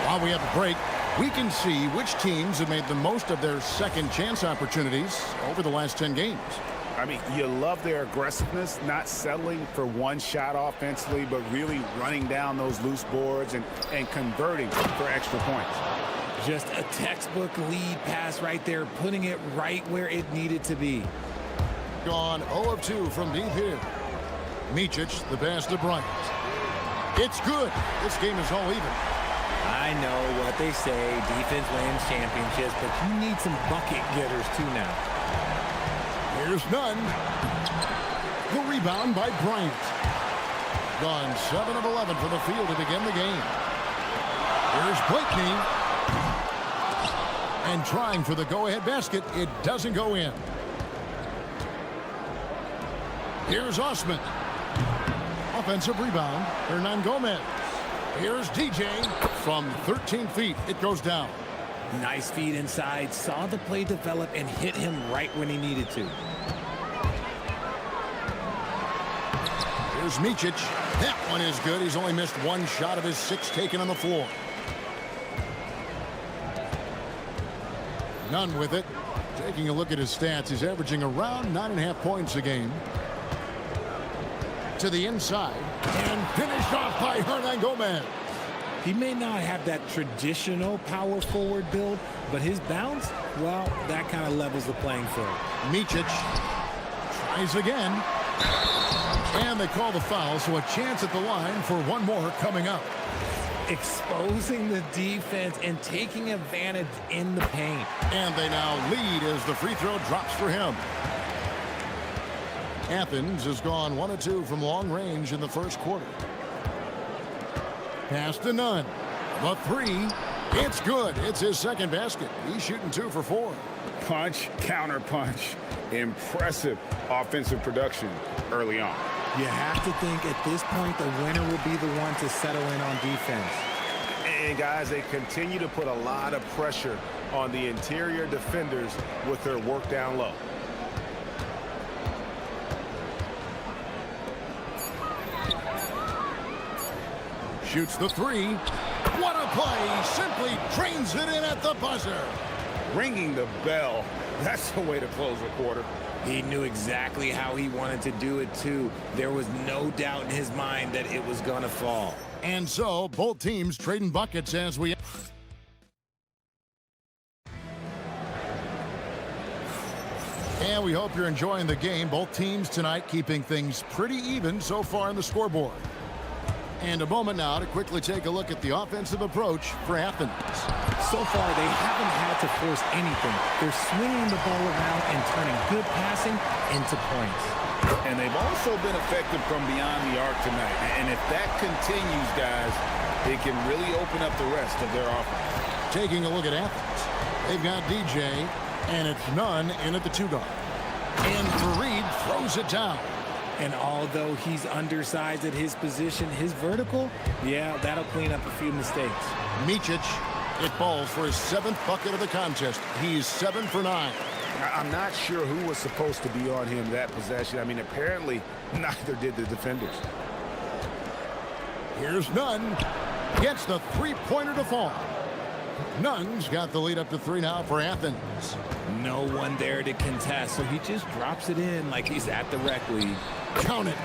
While we have a break, we can see which teams have made the most of their second chance opportunities over the last 10 games. I mean, you love their aggressiveness, not settling for one shot offensively, but really running down those loose boards and converting for extra points. Just a textbook lead pass right there, putting it right where it needed to be. Gone 0 of 2 from deep here. Micic, the pass to Bryant. It's good. This game is all even. I know what they say, defense wins championships, but you need some bucket getters too now. Here's Nunn. The rebound by Bryant. Gone 7 of 11 from the field to begin the game. Here's Blakeney. And trying for the go-ahead basket. It doesn't go in. Here's Osman. Offensive rebound. Hernan Gomez. Here's DJ. From 13 feet, it goes down. Nice feed inside. Saw the play develop and hit him right when he needed to. Here's Micic. That one is good. He's only missed 1 shot of his 6 taken on the floor. Nunn with it. Taking a look at his stats, he's averaging around 9.5 points a game. To the inside. And finished off by Hernan Gomez. He may not have that traditional power forward build, but his bounce, well, that kind of levels the playing field. Micic tries again. And they call the foul, so a chance at the line for one more coming up. Exposing the defense and taking advantage in the paint. And they now lead as the free throw drops for him. Athens has gone 1 of 2 from long range in the first quarter. Pass to Nunn. The three. It's good. It's his second basket. He's shooting 2 for 4. Punch, counter punch. Impressive offensive production early on. You have to think at this point the winner will be the one to settle in on defense. And guys, they continue to put a lot of pressure on the interior defenders with their work down low. Shoots the three. What a play. Simply drains it in at the buzzer. Ringing the bell. That's the way to close a quarter. He knew exactly how he wanted to do it, too. There was no doubt in his mind that it was going to fall. And so, both teams trading buckets as we... And we hope you're enjoying the game. Both teams tonight keeping things pretty even so far in the scoreboard. And a moment now to quickly take a look at the offensive approach for Athens. So far, they haven't had to force anything. They're swinging the ball around and turning good passing into points. And they've also been effective from beyond the arc tonight. And if that continues, guys, they can really open up the rest of their offense. Taking a look at Athens. They've got DJ, and it's Nunn in at the 2 guard. And Fareed throws it down. And although he's undersized at his position, his vertical, yeah, that'll clean up a few mistakes. Micic, it falls for his 7th bucket of the contest. He's 7 for 9. I'm not sure who was supposed to be on him that possession. I mean, apparently neither did the defenders. Here's Nunn. Gets the three-pointer to fall. Nunn's got the lead up to 3 now for Athens. No one there to contest, so he just drops it in like he's at the rec league. Count it.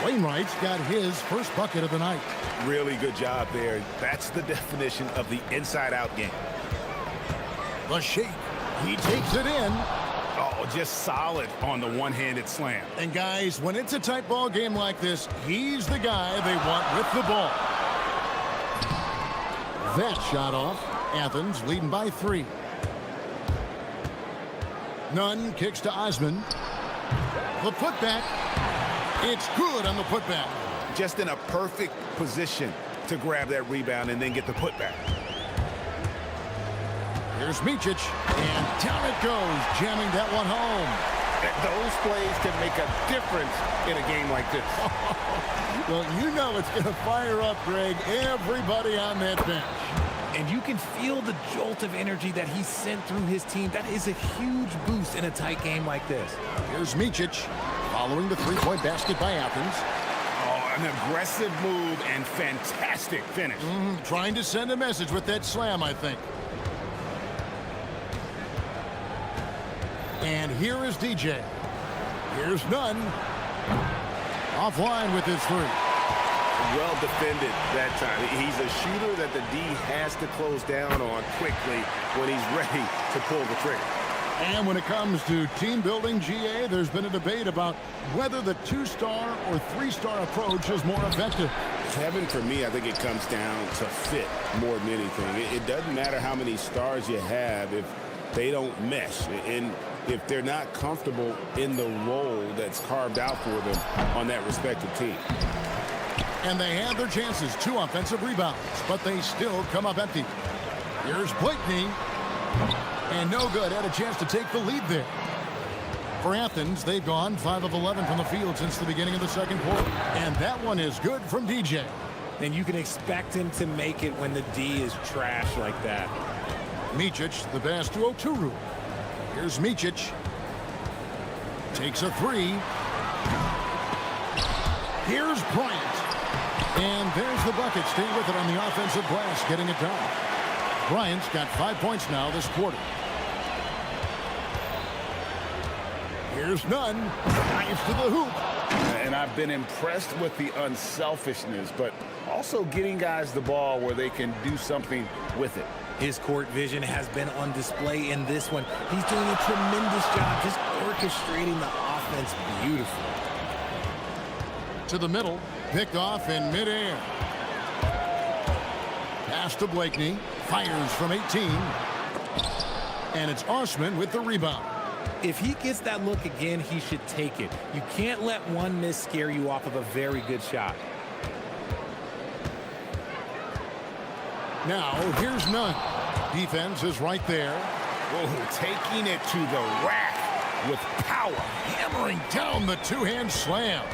Wainwright's got his first bucket of the night. Really good job there. That's the definition of the inside-out game. The shake. He takes it in. Oh, just solid on the one-handed slam. And guys, when it's a tight ball game like this, he's the guy they want with the ball. That shot off. Athens leading by 3. Nunn kicks to Osman. The putback. It's good on the putback. Just in a perfect position to grab that rebound and then get the putback. Here's Micic, and down it goes, jamming that one home. Those plays can make a difference in a game like this. Well, you know it's going to fire up, Greg, everybody on that bench. And you can feel the jolt of energy that he sent through his team. That is a huge boost in a tight game like this. Here's Micic, following the three-point basket by Athens. Oh, an aggressive move and fantastic finish. Trying to send a message with that slam, I think. And here is DJ. Here's Nunn. Offline with his 3. Well defended that time. He's a shooter that the D has to close down on quickly when he's ready to pull the trigger. And when it comes to team building, GA, there's been a debate about whether the 2-star or 3-star approach is more effective. Kevin, for me, I think it comes down to fit more than anything. It doesn't matter how many stars you have if they don't mesh. And if they're not comfortable in the role that's carved out for them on that respective team. And they had their chances, 2 offensive rebounds, but they still come up empty. Here's Blakeney. And no good. Had a chance to take the lead there. For Athens, they've gone 5 of 11 from the field since the beginning of the second quarter. And that one is good from DJ. And you can expect him to make it when the D is trash like that. Micic, the pass to Oturu. Here's Micic. Takes a 3. Here's Bryant. And there's the bucket. Stay with it on the offensive glass, getting it done. Bryant's got 5 points now this quarter. Here's Nunn. Drives to the hoop. And I've been impressed with the unselfishness, but also getting guys the ball where they can do something with it. His court vision has been on display in this one. He's doing a tremendous job just orchestrating the offense beautifully. To the middle, picked off in midair. Pass to Blakeney, fires from 18. And it's Osman with the rebound. If he gets that look again, he should take it. You can't let one miss scare you off of a very good shot. Now, here's Nunn. Defense is right there. Oh, taking it to the rack with power. Hammering down the two-hand slam.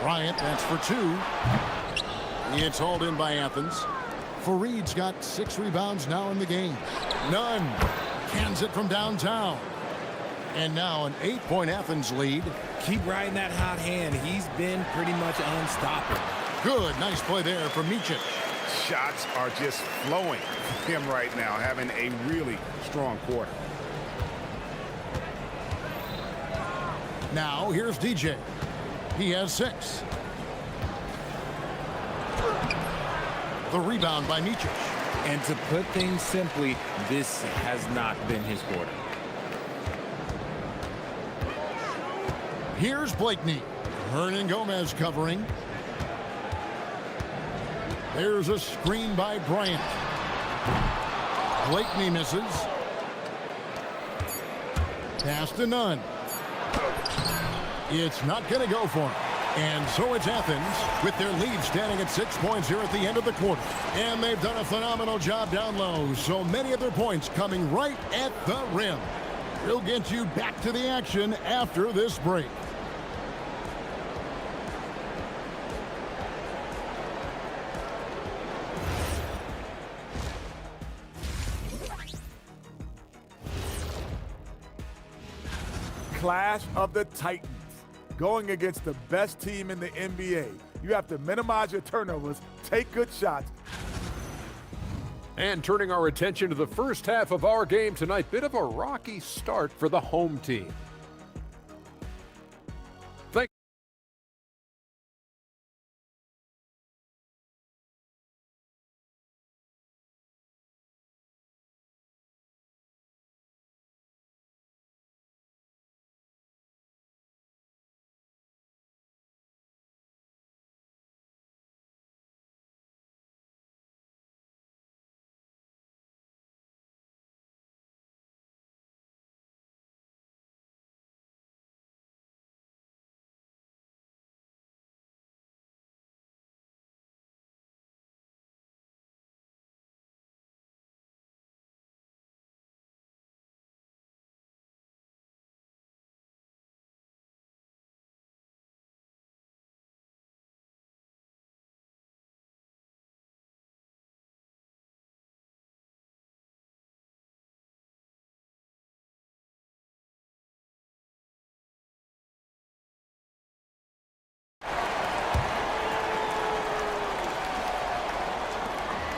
Bryant, that's for two. It's hauled in by Athens. Fareed's got 6 rebounds now in the game. Nunn cans it from downtown. And now an 8-point Athens lead. Keep riding that hot hand. He's been pretty much unstoppable. Good, nice play there from Micic. Shots are just flowing for him right now, having a really strong quarter. Now here's DJ. He has 6. The rebound by Micic. And to put things simply, this has not been his quarter. Here's Blakeney. Hernan Gomez covering. There's a screen by Bryant. Blakeney misses. Pass to Nunn. It's not going to go for him. And so it's Athens with their lead standing at 6 points here at the end of the quarter. And they've done a phenomenal job down low. So many of their points coming right at the rim. We'll get you back to the action after this break. Clash of the Titans. Going against the best team in the NBA. You have to minimize your turnovers, take good shots. And turning our attention to the first half of our game tonight, bit of a rocky start for the home team.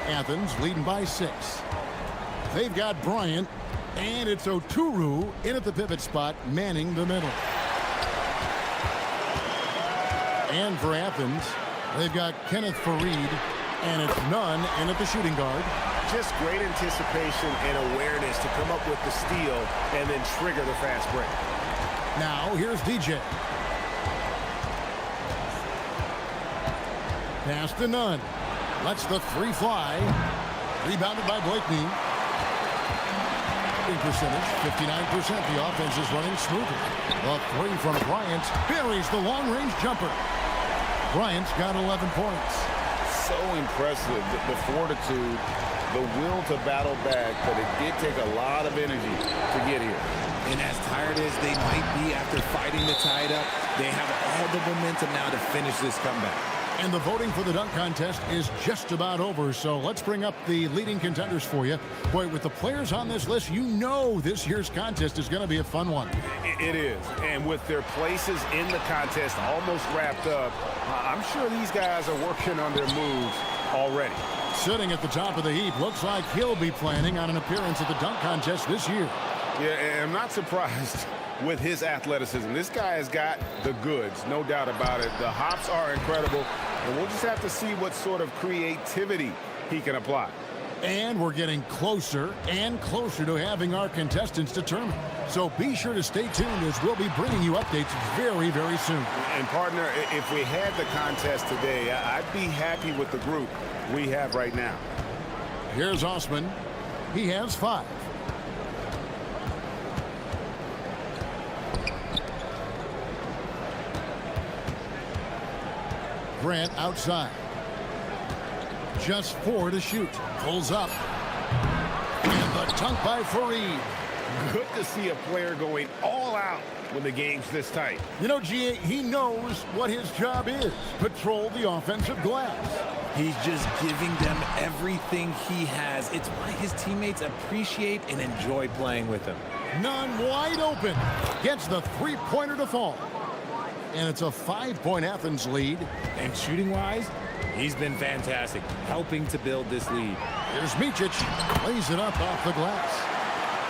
Athens leading by 6. They've got Bryant, and it's Oturu in at the pivot spot, manning the middle. And for Athens, they've got Kenneth Fareed, and it's Nunn in at the shooting guard. Just great anticipation and awareness to come up with the steal and then trigger the fast break. Now here's DJ. Pass to Nunn. Lets the 3 fly. Rebounded by Blakeney. Percentage, 59%. The offense is running smoothly. The 3 from Bryant buries the long-range jumper. Bryant's got 11 points. So impressive, the fortitude, the will to battle back, but it did take a lot of energy to get here. And as tired as they might be after fighting to tie it up, they have all the momentum now to finish this comeback. And the voting for the dunk contest is just about over, so let's bring up the leading contenders for you. Boy, with the players on this list, you know this year's contest is going to be a fun one. It is, and with their places in the contest almost wrapped up, I'm sure these guys are working on their moves already. Sitting at the top of the heap, looks like he'll be planning on an appearance at the dunk contest this year. Yeah, and I'm not surprised with his athleticism. This guy has got the goods, no doubt about it. The hops are incredible, and we'll just have to see what sort of creativity he can apply. And we're getting closer and closer to having our contestants determined. So be sure to stay tuned as we'll be bringing you updates very, very soon. And partner, if we had the contest today, I'd be happy with the group we have right now. Here's Osman. He has 5. Grant outside. Just 4 to shoot. Pulls up. And the dunk by Fareed. Good to see a player going all out when the game's this tight. You know, G.A., he knows what his job is. Patrol the offensive glass. He's just giving them everything he has. It's why his teammates appreciate and enjoy playing with him. None wide open. Gets the three-pointer to fall. And it's a 5-point Athens lead. And shooting-wise, he's been fantastic, helping to build this lead. Here's Micic. Lays it up off the glass.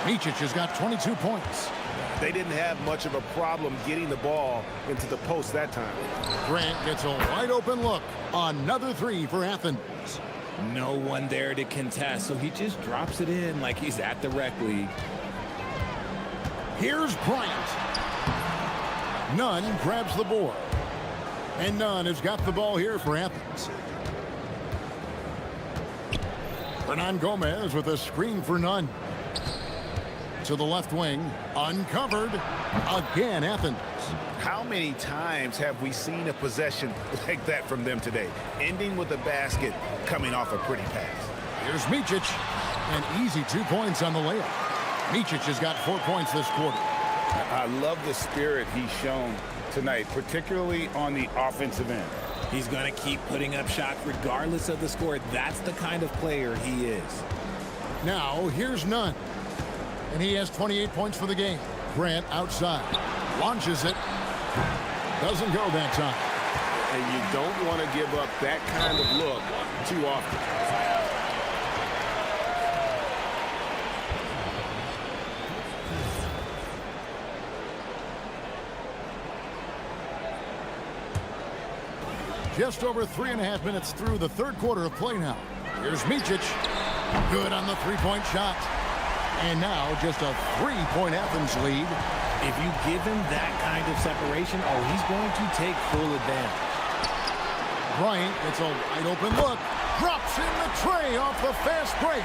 Micic has got 22 points. They didn't have much of a problem getting the ball into the post that time. Grant gets a wide-open look. Another 3 for Athens. No one there to contest, so he just drops it in like he's at the rec league. Here's Bryant. Nunn grabs the board. And Nunn has got the ball here for Athens. Hernan Gomez with a screen for Nunn. To the left wing. Uncovered. Again, Athens. How many times have we seen a possession like that from them today? Ending with a basket, coming off a pretty pass. Here's Micic. And easy 2 points on the layup. Micic has got 4 points this quarter. I love the spirit he's shown tonight, particularly on the offensive end. He's going to keep putting up shots regardless of the score. That's the kind of player he is. Now, here's Nunn. And he has 28 points for the game. Grant outside. Launches it. Doesn't go that time. And you don't want to give up that kind of look too often. Just over 3.5 minutes through the third quarter of play now. Here's Micic. Good on the three-point shot. And now just a 3-point Athens lead. If you give him that kind of separation, oh, he's going to take full advantage. Bryant gets a wide-open look. Drops in the tray off the fast break.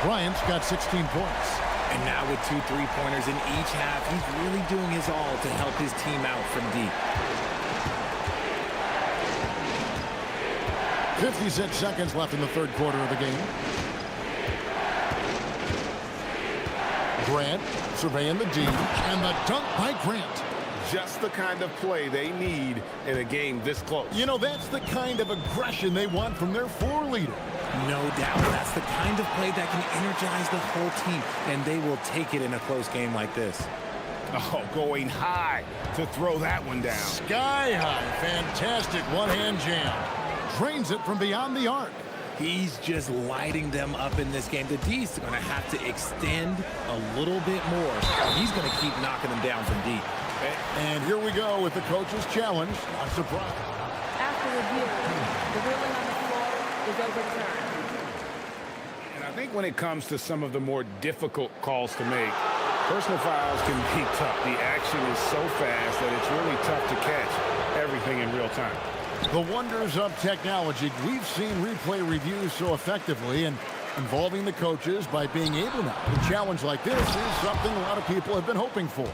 Bryant's got 16 points. And now with 2 3-pointers in each half, he's really doing his all to help his team out from deep. 56 seconds left in the third quarter of the game. Grant surveying the D, and the dunk by Grant. Just the kind of play they need in a game this close. You know, that's the kind of aggression they want from their floor leader. No doubt. That's the kind of play that can energize the whole team, and they will take it in a close game like this. Oh, going high to throw that one down. Sky high. Fantastic one-hand jam. Drains it from beyond the arc. He's just lighting them up in this game. The D's going to have to extend a little bit more. He's going to keep knocking them down from deep. And here we go with the coach's challenge. A surprise. After review, the ruling on the floor is overturned. And I think when it comes to some of the more difficult calls to make, personal fouls can be tough. The action is so fast that it's really tough to catch everything in real time. The wonders of technology. We've seen replay reviews so effectively, and involving the coaches by being able now. A challenge like this is something a lot of people have been hoping for.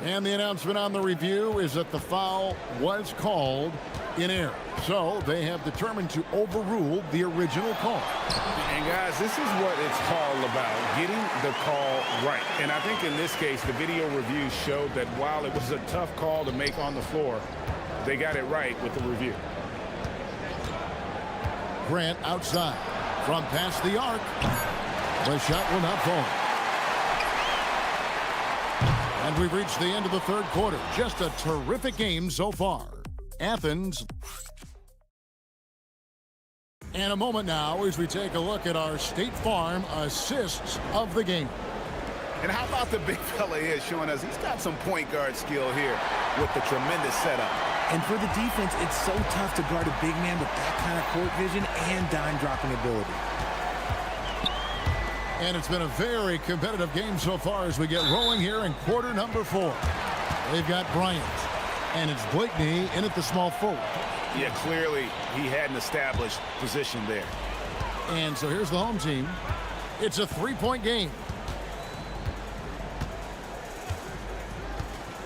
And the announcement on the review is that the foul was called in error. So they have determined to overrule the original call. And guys, this is what it's all about, getting the call right. And I think in this case, the video review showed that while it was a tough call to make on the floor, they got it right with the review. Grant outside. From past the arc. The shot will not fall. And we've reached the end of the third quarter. Just a terrific game so far. Athens. And a moment now as we take a look at our State Farm assists of the game. And how about the big fella here showing us he's got some point guard skill here with the tremendous setup. And for the defense, it's so tough to guard a big man with that kind of court vision and dime-dropping ability. And it's been a very competitive game so far as we get rolling here in quarter number 4. They've got Bryant, and it's Blakeney in at the small forward. Yeah, clearly he had an established position there. And so here's the home team. It's a 3-point game.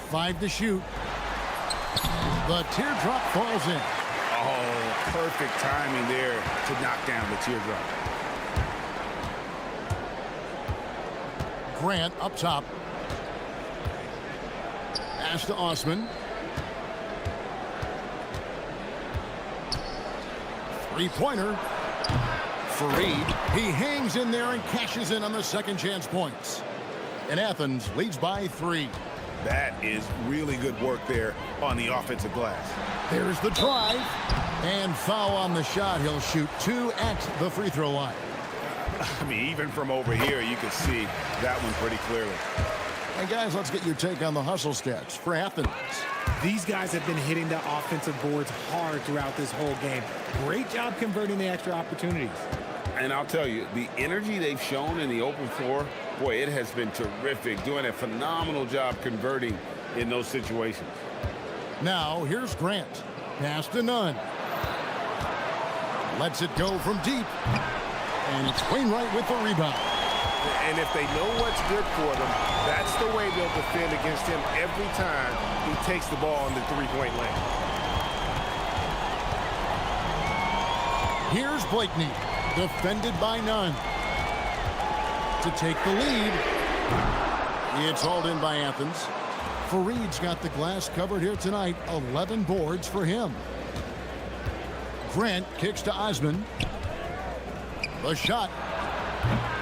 5 to shoot. The teardrop falls in. Oh, perfect timing there to knock down the teardrop. Grant up top. Pass to Osman. 3-pointer. Fareed. He hangs in there and cashes in on the second chance points. And Athens leads by 3. That is really good work there on the offensive glass. There's the drive. And foul on the shot. He'll shoot 2 at the free throw line. I mean, even from over here, you can see that one pretty clearly. And guys, let's get your take on the hustle stats for Athens. These guys have been hitting the offensive boards hard throughout this whole game. Great job converting the extra opportunities. And I'll tell you, the energy they've shown in the open floor, boy, it has been terrific. Doing a phenomenal job converting in those situations. Now, here's Grant. Pass to Nunn. Lets it go from deep. And it's Wainwright with the rebound. And if they know what's good for them, that's the way they'll defend against him every time he takes the ball in the three-point lane. Here's Blakeney, defended by Nunn. To take the lead. It's hauled in by Athens. Fareed's got the glass covered here tonight. 11 boards for him. Grant kicks to Osman. The shot.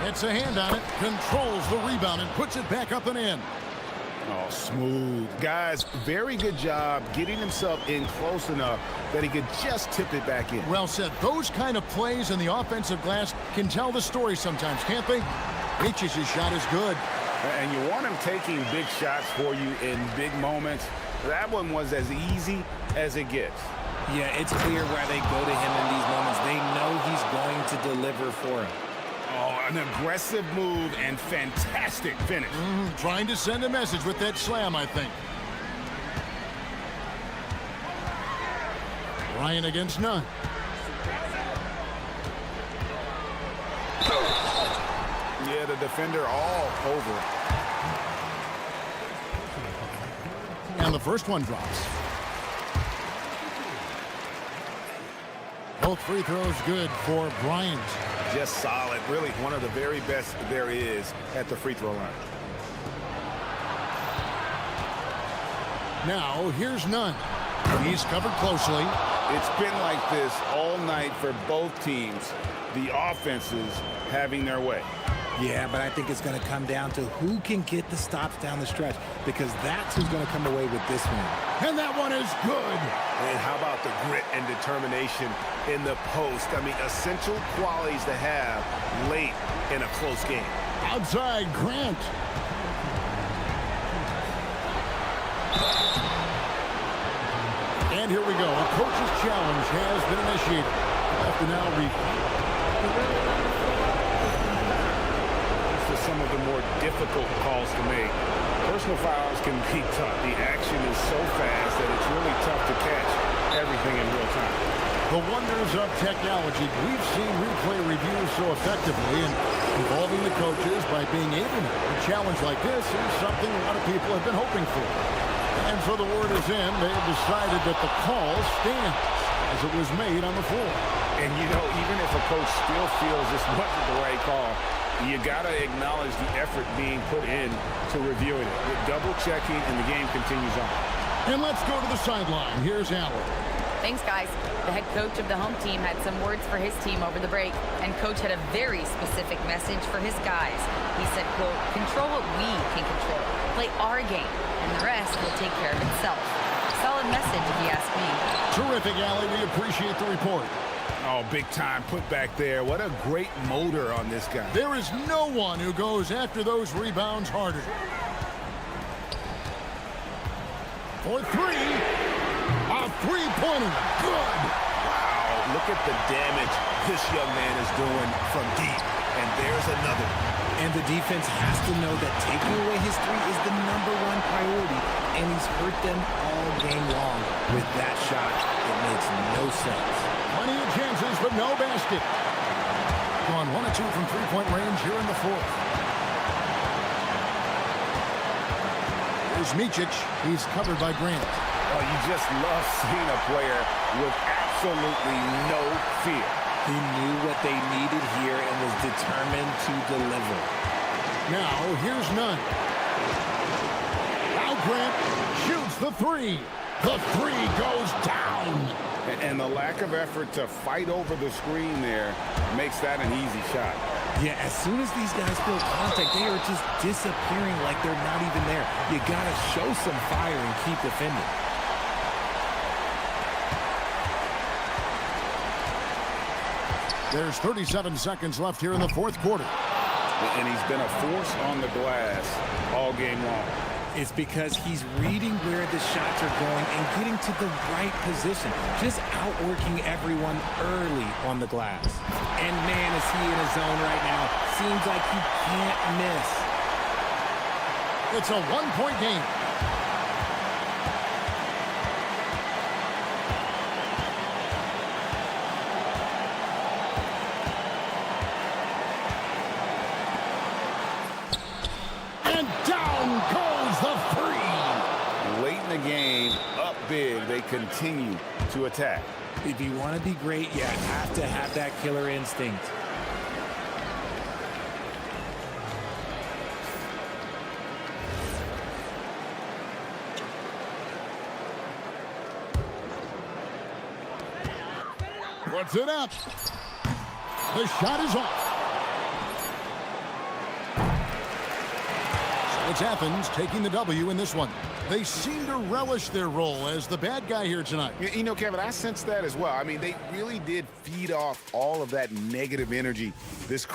It's a hand on it. Controls the rebound and puts it back up and in. Oh, smooth. Guys, very good job getting himself in close enough that he could just tip it back in. Well said. Those kind of plays in the offensive glass can tell the story sometimes, can't they? Reaches his shot is good. And you want him taking big shots for you in big moments. That one was as easy as it gets. Yeah, it's clear where they go to him in these moments. They know he's going to deliver for him. Oh, an aggressive move and fantastic finish. Trying to send a message with that slam, I think. Ryan against Nunn. Yeah, the defender all over it. And the first one drops. Both free throws good for Bryant. Just solid. Really one of the very best there is at the free throw line. Now, here's Nunn. He's covered closely. It's been like this all night for both teams. The offenses having their way. Yeah, but I think it's going to come down to who can get the stops down the stretch, because that's who's going to come away with this one. And that one is good. And how about the grit and determination in the post? I mean, essential qualities to have late in a close game. Outside, Grant. And here we go. A coach's challenge has been initiated. After now, some of the more difficult calls to make. Personal fouls can be tough. The action is so fast that it's really tough to catch everything in real time. The wonders of technology. We've seen replay reviews so effectively, and involving the coaches by being able to a challenge like this is something a lot of people have been hoping for. And so the word is in. They have decided that the call stands as it was made on the floor. And, you know, even if a coach still feels this wasn't the right call, you got to acknowledge the effort being put in to reviewing it. With double checking, and the game continues on. And let's go to the sideline. Here's Allen. Thanks, guys. The head coach of the home team had some words for his team over the break, and coach had a very specific message for his guys. He said, quote, control what we can control. Play our game, and the rest will take care of itself. Solid message, if you ask me. Terrific, Allie. We appreciate the report. Oh, big time put back there. What a great motor on this guy. There is no one who goes after those rebounds harder. For three. A three-pointer. Good. Wow, look at the damage this young man is doing from deep. And there's another. And the defense has to know that taking away his three is the #1 priority, and he's hurt them all game long. With that shot, it makes no sense. Plenty of chances, but no basket. Gone 1 of 2 from three-point range here in the fourth. Here's Micic. He's covered by Grant. Oh, you just love seeing a player with absolutely no fear. He knew what they needed here and was determined to deliver. Now, here's none. Now Grant shoots the three. The three goes down. And the lack of effort to fight over the screen there makes that an easy shot. Yeah, as soon as these guys feel contact, they are just disappearing like they're not even there. You got to show some fire and keep defending. There's 37 seconds left here in the fourth quarter. And he's been a force on the glass all game long. It's because he's reading where the shots are going and getting to the right position. Just outworking everyone early on the glass. And man, is he in his zone right now. Seems like he can't miss. It's a one-point game. And down goes the three. Late in the game, up big, they continue to attack. If you want to be great, you have to have that killer instinct. Puts it up. The shot is off. So it's Athens taking the W in this one. They seem to relish their role as the bad guy here tonight. You know, Kevin, I sense that as well. I mean, they really did feed off all of that negative energy this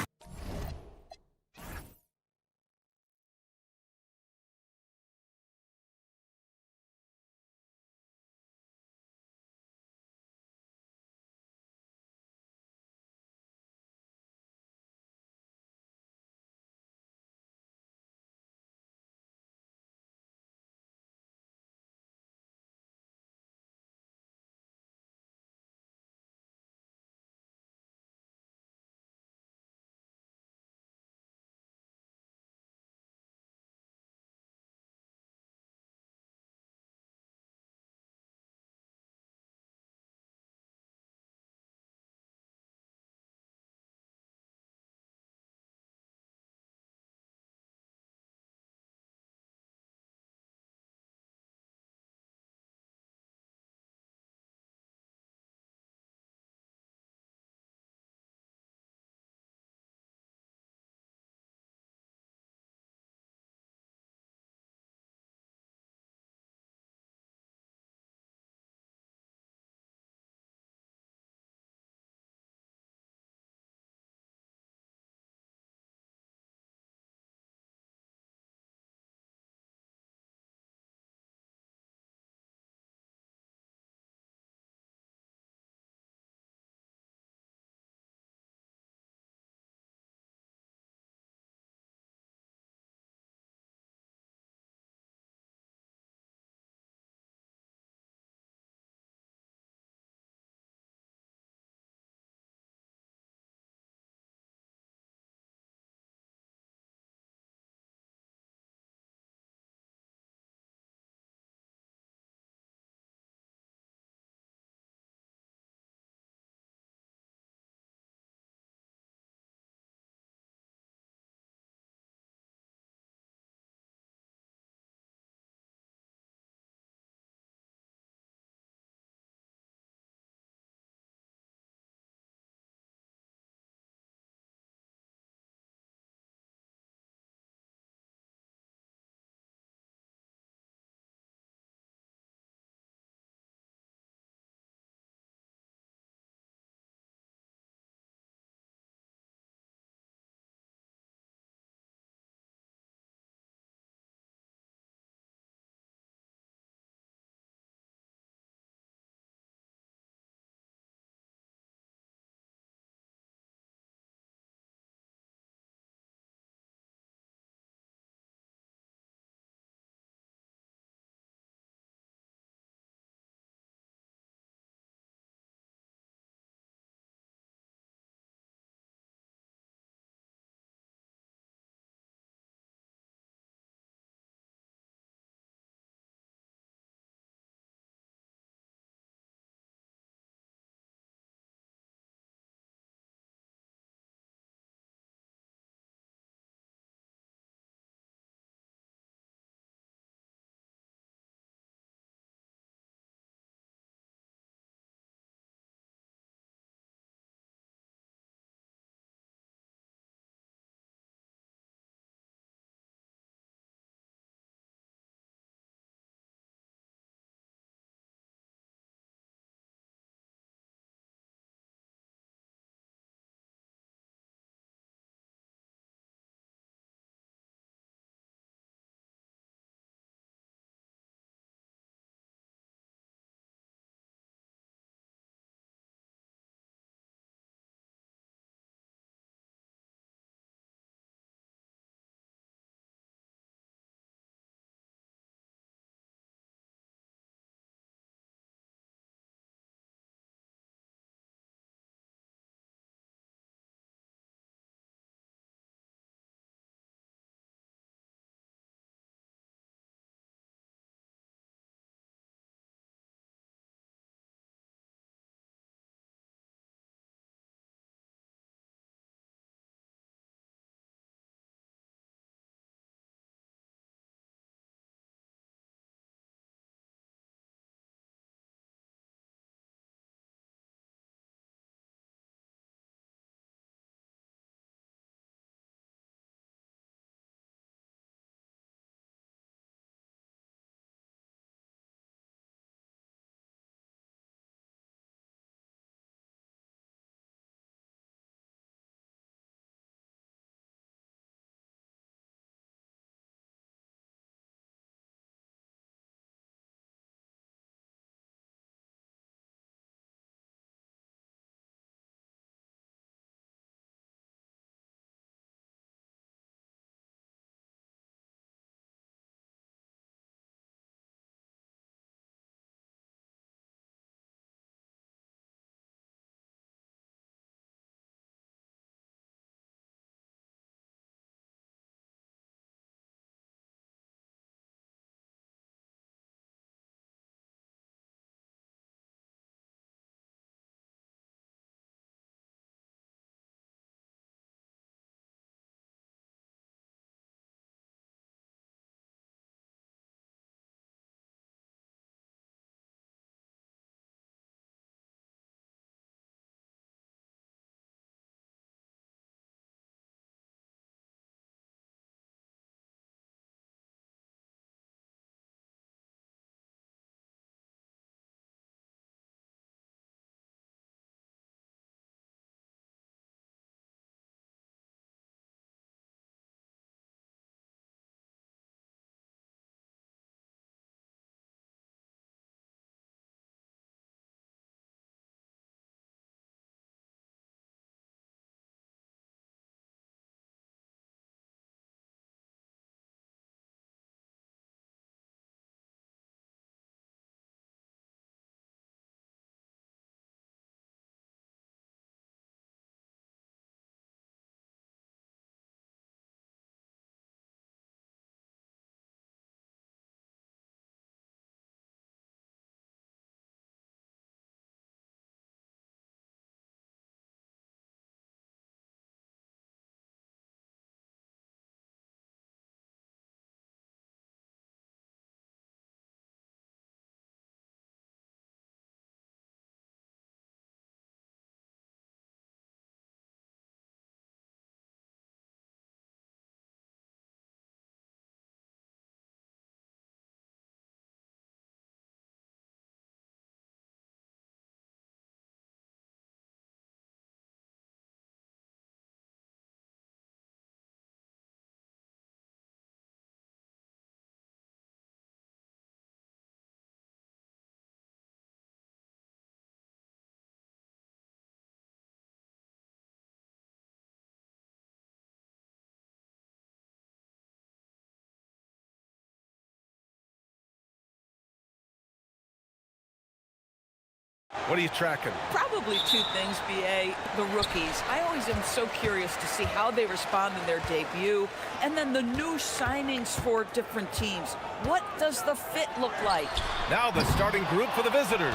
What are you tracking? Probably two things, B.A. The rookies. I always am so curious to see how they respond in their debut. And then the new signings for different teams. What does the fit look like? Now the starting group for the visitors.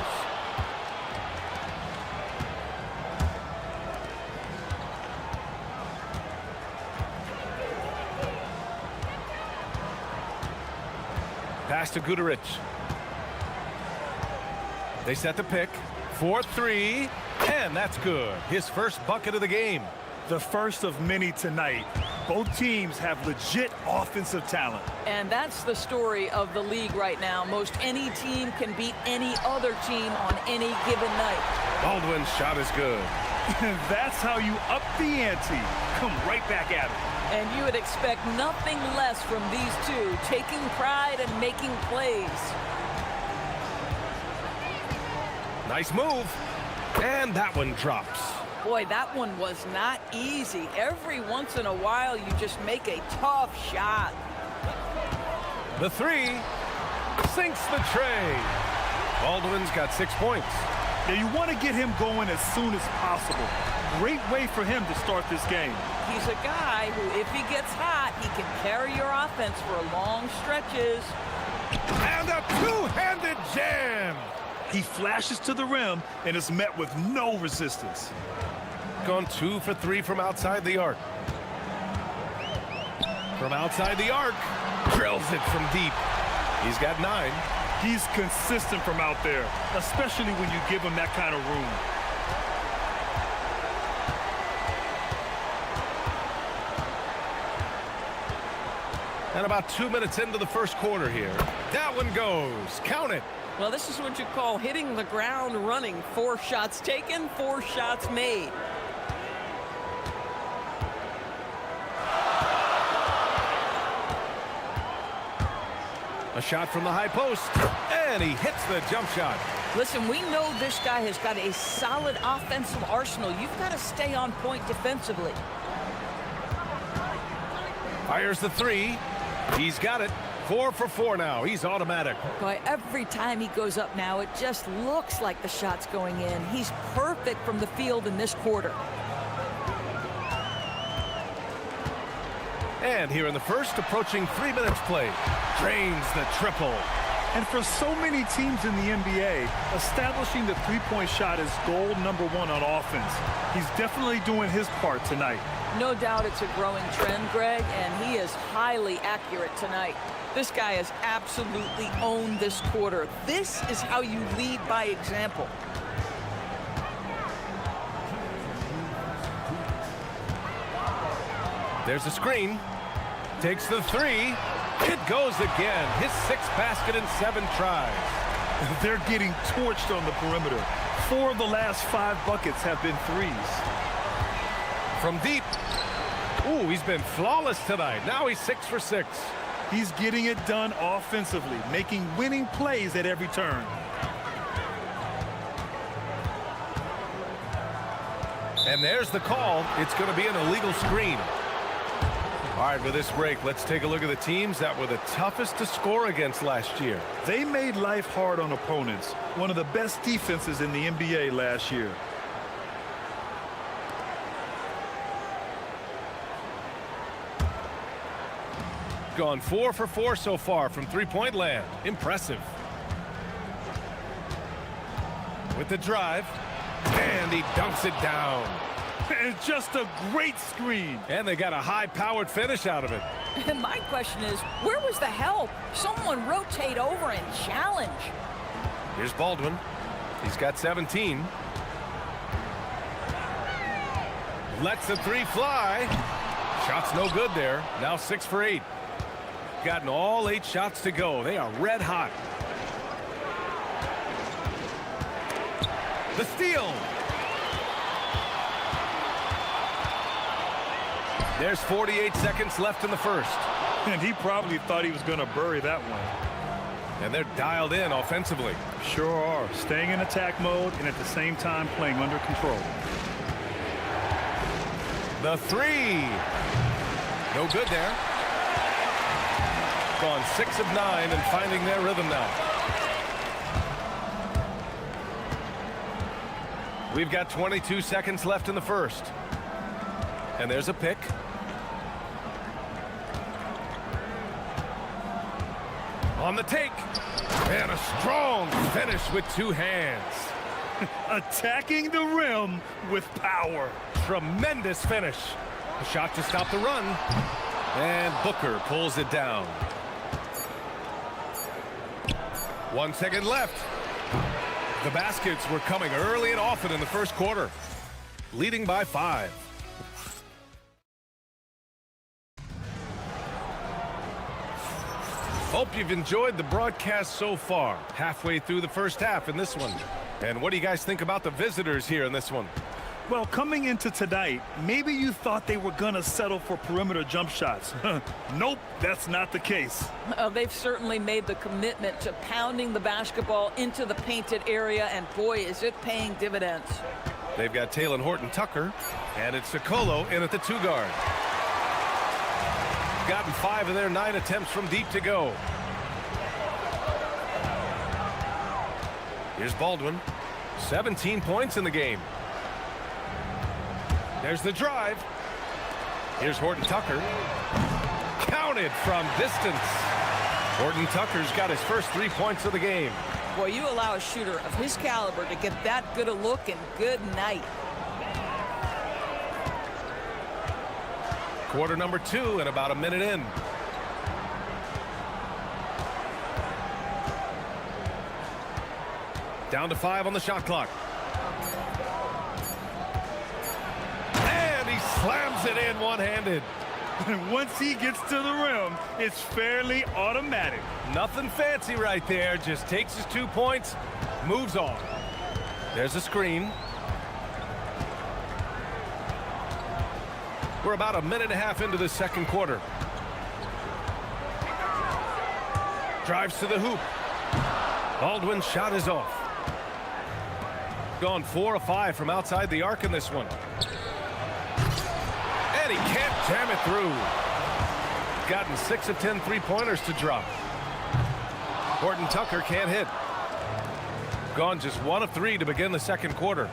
Pass to Guterich. They set the pick. 4-3, and that's good. His first bucket of the game. The first of many tonight. Both teams have legit offensive talent. And that's the story of the league right now. Most any team can beat any other team on any given night. Baldwin's shot is good. That's how you up the ante. Come right back at it. And you would expect nothing less from these two, taking pride and making plays. Nice move. And that one drops. Boy, that one was not easy. Every once in a while, you just make a tough shot. The three sinks the tray. Baldwin's got 6 points. Now, you want to get him going as soon as possible. Great way for him to start this game. He's a guy who, if he gets hot, he can carry your offense for long stretches. And a two-handed jam. He flashes to the rim and is met with no resistance. Gone 2 for 3 from outside the arc. From outside the arc, drills it from deep. He's got 9. He's consistent from out there, especially when you give him that kind of room. And about 2 minutes into the first quarter here. That one goes. Count it. Well, this is what you call hitting the ground running. 4 shots taken, 4 shots made. A shot from the high post, and he hits the jump shot. Listen, we know this guy has got a solid offensive arsenal. You've got to stay on point defensively. Fires the 3. He's got it. 4 for 4 now. He's automatic. Boy, every time he goes up now, it just looks like the shot's going in. He's perfect from the field in this quarter. And here in the first, approaching 3 minutes played. Drains the triple. And for so many teams in the NBA, establishing the three-point shot is goal number 1 on offense. He's definitely doing his part tonight. No doubt it's a growing trend, Greg, and he is highly accurate tonight. This guy has absolutely owned this quarter. This is how you lead by example. There's a screen. Takes the 3. It goes again. His 6th basket in 7 tries. They're getting torched on the perimeter. 4 of the last 5 buckets have been threes. From deep. Ooh, he's been flawless tonight. Now he's 6 for 6. He's getting it done offensively, making winning plays at every turn. And there's the call. It's going to be an illegal screen. All right, with this break, let's take a look at the teams that were the toughest to score against last year. They made life hard on opponents. One of the best defenses in the NBA last year. Gone 4 for 4 so far from three-point land. Impressive. With the drive, and he dunks it down. And just a great screen. And they got a high-powered finish out of it. And my question is, where was the help? Someone rotate over and challenge. Here's Baldwin. He's got 17. Lets the 3 fly. Shot's no good there. Now 6 for 8. Gotten all 8 shots to go. They are red hot. The steal. There's 48 seconds left in the first. And he probably thought he was going to bury that one. And they're dialed in offensively. Sure are. Staying in attack mode and at the same time playing under control. The 3. No good there. Gone 6 of 9 and finding their rhythm now. We've got 22 seconds left in the first. And there's a pick. On the take. And a strong finish with two hands. Attacking the rim with power. Tremendous finish. A shot to stop the run. And Booker pulls it down. 1 second left. The baskets were coming early and often in the first quarter, leading by 5. Hope you've enjoyed the broadcast so far. Halfway through the first half in this one. And what do you guys think about the visitors here in this one? Well, coming into tonight, maybe you thought they were going to settle for perimeter jump shots. Nope, that's not the case. They've certainly made the commitment to pounding the basketball into the painted area, and boy, is it paying dividends. They've got Taylor Horton-Tucker, and it's Sokolo in at the 2 guard. Gotten 5 of their 9 attempts from deep to go. Here's Baldwin. 17 points in the game. There's the drive. Here's Horton-Tucker. Counted from distance. Horton-Tucker's got his first 3 points of the game. Boy, you allow a shooter of his caliber to get that good a look, and good night. Quarter number 2 and about a minute in. Down to 5 on the shot clock. And he slams it in one-handed. And once he gets to the rim, it's fairly automatic. Nothing fancy right there. Just takes his 2 points, moves on. There's a screen. We're about a minute and a half into the second quarter. Drives to the hoop. Baldwin's shot is off. Gone 4 of 5 from outside the arc in this one. And he can't jam it through. Gotten 6 of 10 3-pointers to drop. Horton-Tucker can't hit. Gone just 1 of 3 to begin the second quarter.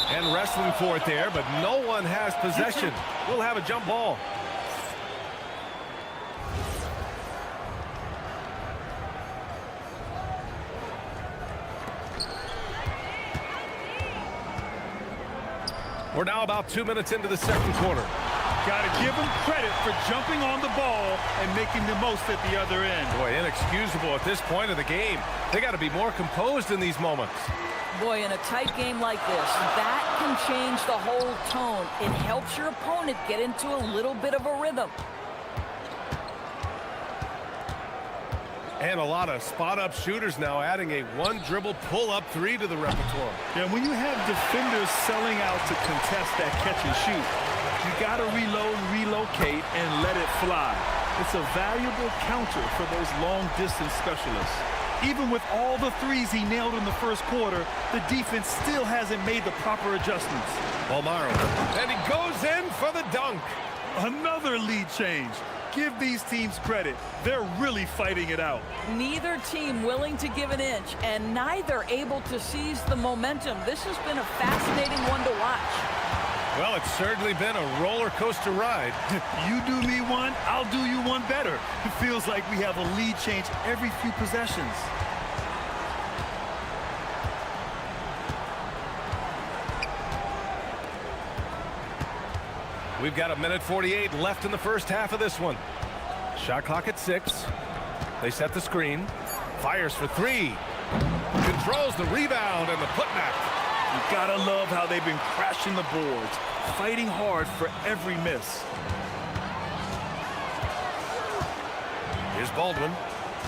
And wrestling for it there, but no one has possession. We'll have a jump ball. We're now about 2 minutes into the second quarter. Got to give him credit for jumping on the ball and making the most at the other end. Boy, inexcusable at this point of the game. They got to be more composed in these moments. Boy, in a tight game like this, that can change the whole tone. It helps your opponent get into a little bit of a rhythm. And a lot of spot-up shooters now, adding a 1-dribble pull-up 3 to the repertoire. Yeah, when you have defenders selling out to contest that catch and shoot, you got to reload, relocate, and let it fly. It's a valuable counter for those long-distance specialists. Even with all the threes he nailed in the first quarter, the defense still hasn't made the proper adjustments. Balmaro, and he goes in for the dunk. Another lead change. Give these teams credit. They're really fighting it out. Neither team willing to give an inch, and neither able to seize the momentum. This has been a fascinating one to watch. Well, it's certainly been a roller coaster ride. You do me one, I'll do you one better. It feels like we have a lead change every few possessions. We've got a minute 48 left in the first half of this one. Shot clock at 6. They set the screen. Fires for 3. Controls the rebound and the putback. You gotta love how they've been crashing the boards, fighting hard for every miss. Here's Baldwin.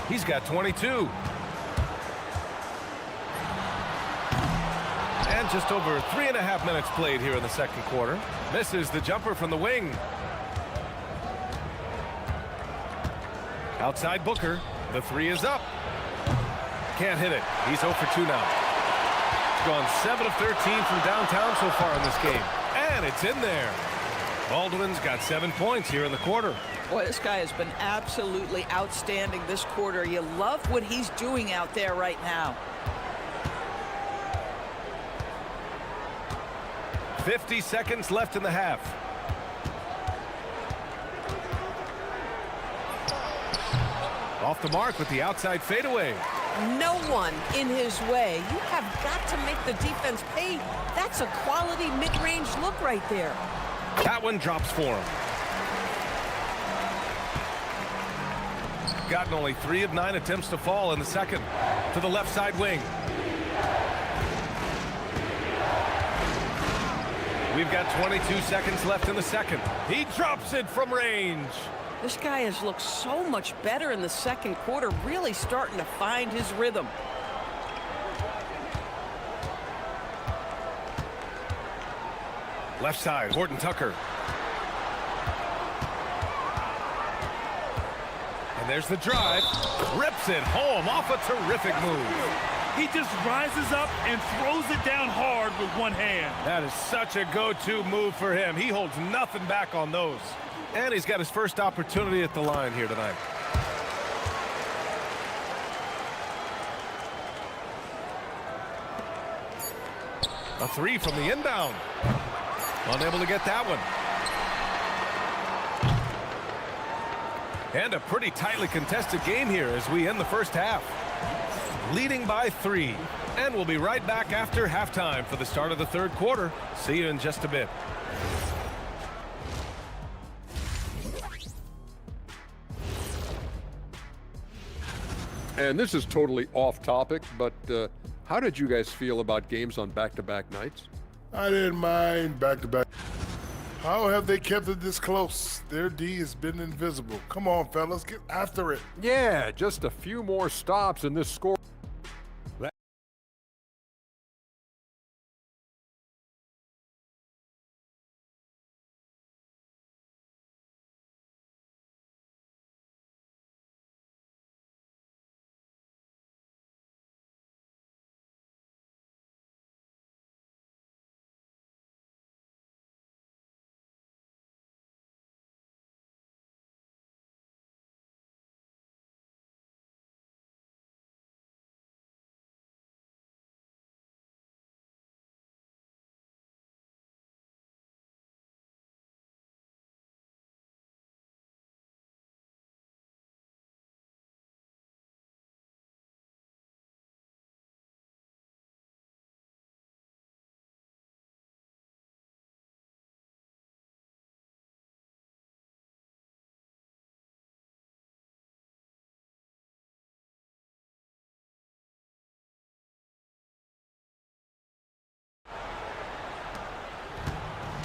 He's got 22. And just over 3.5 minutes played here in the second quarter. Misses the jumper from the wing. Outside Booker. The 3 is up. Can't hit it. He's 0 for 2 now. Gone 7 of 13 from downtown so far in this game. And it's in there. Baldwin's got 7 points here in the quarter. Boy, this guy has been absolutely outstanding this quarter. You love what he's doing out there right now. 50 seconds left in the half. Off the mark with the outside fadeaway. No one in his way. You have got to make the defense pay. That's a quality mid-range look right there. That one drops for him. Gotten only 3 of 9 attempts to fall in the second. To the left side wing. We've got 22 seconds left in the second. He drops it from range. This guy has looked so much better in the second quarter, really starting to find his rhythm. Left side, Horton Tucker. And there's the drive. Rips it home off a terrific move. He just rises up and throws it down hard with one hand. That is such a go-to move for him. He holds nothing back on those. And he's got his first opportunity at the line here tonight. A 3 from the inbound. Unable to get that one. And a pretty tightly contested game here as we end the first half. Leading by 3. And we'll be right back after halftime for the start of the third quarter. See you in just a bit. And this is totally off topic, but how did you guys feel about games on back-to-back nights? I didn't mind back-to-back. How have they kept it this close? Their D has been invisible. Come on, fellas, get after it. Yeah, just a few more stops in this score.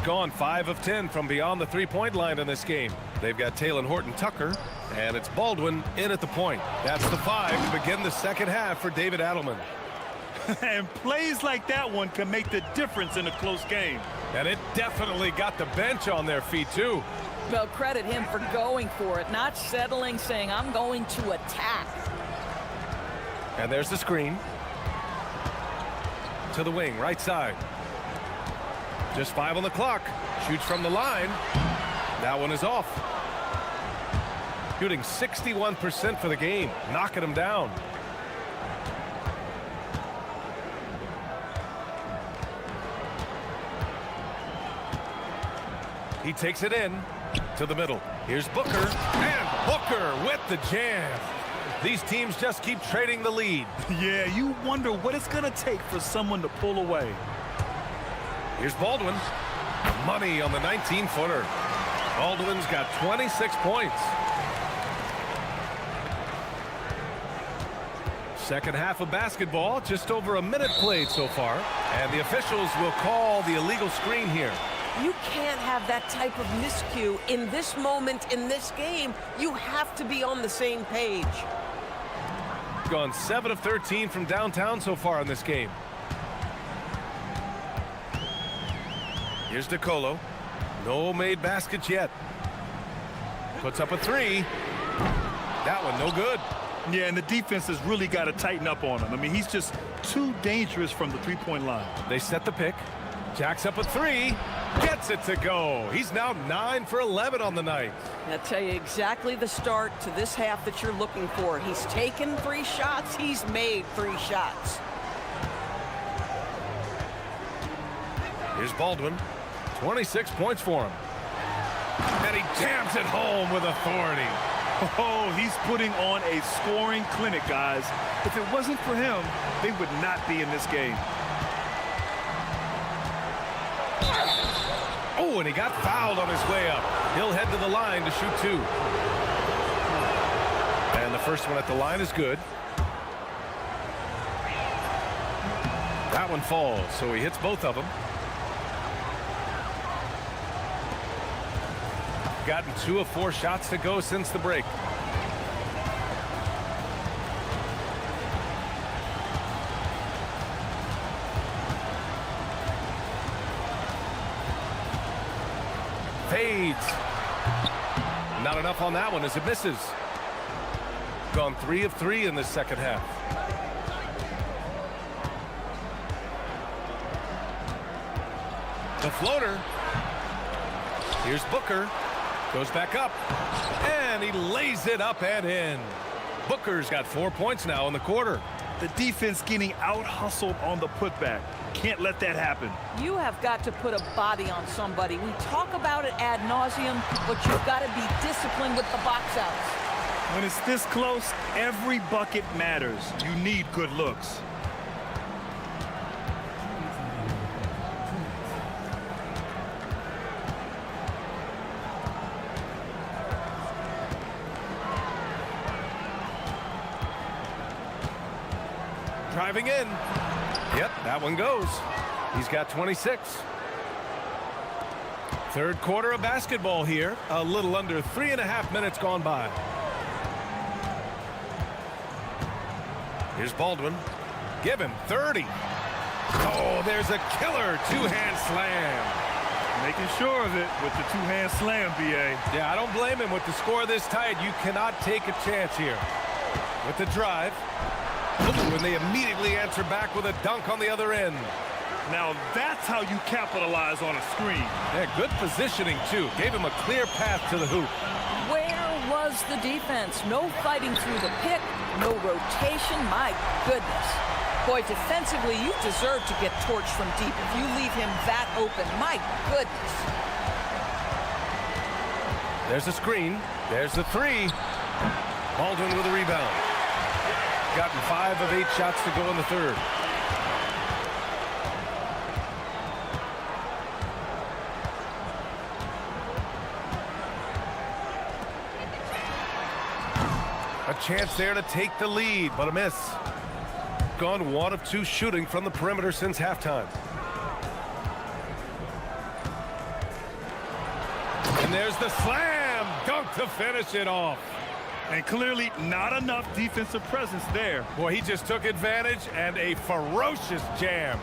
Gone 5 of 10 from beyond the three-point line in this game. They've got Taylor Horton Tucker, and it's Baldwin in at the point. That's the 5 to begin the second half for David Adelman. And plays like that one can make the difference in a close game. And it definitely got the bench on their feet, too. Well, credit him for going for it, not settling, saying, I'm going to attack. And there's the screen. To the wing, right side. Just 5 on the clock. Shoots from the line. That one is off. Shooting 61% for the game. Knocking him down. He takes it in to the middle. Here's Booker. And Booker with the jam. These teams just keep trading the lead. Yeah, you wonder what it's going to take for someone to pull away. Here's Baldwin. Money on the 19-footer. Baldwin's got 26 points. Second half of basketball, just over a minute played so far. And the officials will call the illegal screen here. You can't have that type of miscue in this moment in this game. You have to be on the same page. Gone 7 of 13 from downtown so far in this game. Here's DeColo. No made baskets yet. Puts up a 3. That one no good. Yeah, and the defense has really got to tighten up on him. I mean, he's just too dangerous from the three-point line. They set the pick. Jacks up a 3. Gets it to go. He's now 9 for 11 on the night. I'll tell you exactly the start to this half that you're looking for. He's taken 3 shots. He's made 3 shots. Here's Baldwin. 26 points for him. And he jams it home with authority. Oh, he's putting on a scoring clinic, guys. If it wasn't for him, they would not be in this game. Oh, and he got fouled on his way up. He'll head to the line to shoot 2. And the first one at the line is good. That one falls, so he hits both of them. Gotten 2 of 4 shots to go since the break. Fades. Not enough on that one as it misses. Gone 3 of 3 in this second half. The floater. Here's Booker. Goes back up, and he lays it up and in. Booker's got 4 points now in the quarter. The defense getting out-hustled on the putback. Can't let that happen. You have got to put a body on somebody. We talk about it ad nauseum, but you've got to be disciplined with the box outs. When it's this close, every bucket matters. You need good looks. Driving in. Yep, that one goes. He's got 26. Third quarter of basketball here. A little under 3.5 minutes gone by. Here's Baldwin. Give him 30. Oh, there's a killer two-hand slam. Making sure of it with the two-hand slam, B.A. Yeah, I don't blame him. With the score this tight, you cannot take a chance here. With the drive. Ooh, and they immediately answer back with a dunk on the other end. Now that's how you capitalize on a screen. Yeah, good positioning, too. Gave him a clear path to the hoop. Where was the defense? No fighting through the pick, no rotation. My goodness. Boy, defensively, you deserve to get torched from deep if you leave him that open. My goodness. There's a screen. There's the 3. Baldwin with a rebound. Gotten 5 of 8 shots to go in the third. A chance there to take the lead, but a miss. Gone 1 of 2 shooting from the perimeter since halftime. And there's the slam dunk to finish it off. And clearly not enough defensive presence there. Boy, he just took advantage and a ferocious jam.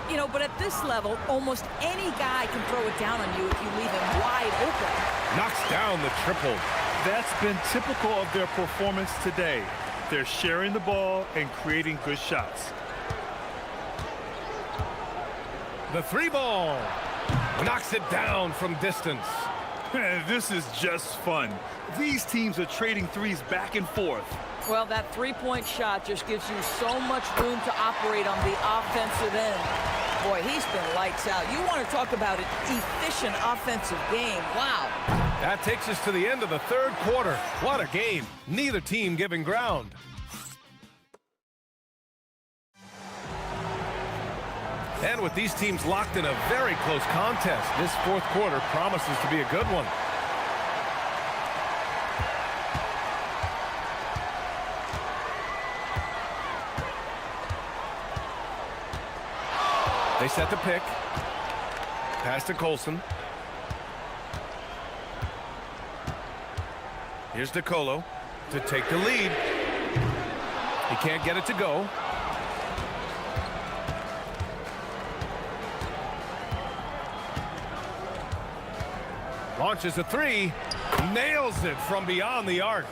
You know, but at this level, almost any guy can throw it down on you if you leave him wide open. Knocks down the triple. That's been typical of their performance today. They're sharing the ball and creating good shots. The 3 ball. Knocks it down from distance. This is just fun. These teams are trading threes back and forth. Well, that three-point shot just gives you so much room to operate on the offensive end. Boy, he's been lights out. You want to talk about an efficient offensive game. Wow. That takes us to the end of the third quarter. What a game. Neither team giving ground. And with these teams locked in a very close contest, this fourth quarter promises to be a good one. They set the pick. Pass to Colson. Here's DeColo to take the lead. He can't get it to go. Launches a 3. Nails it from beyond the arc.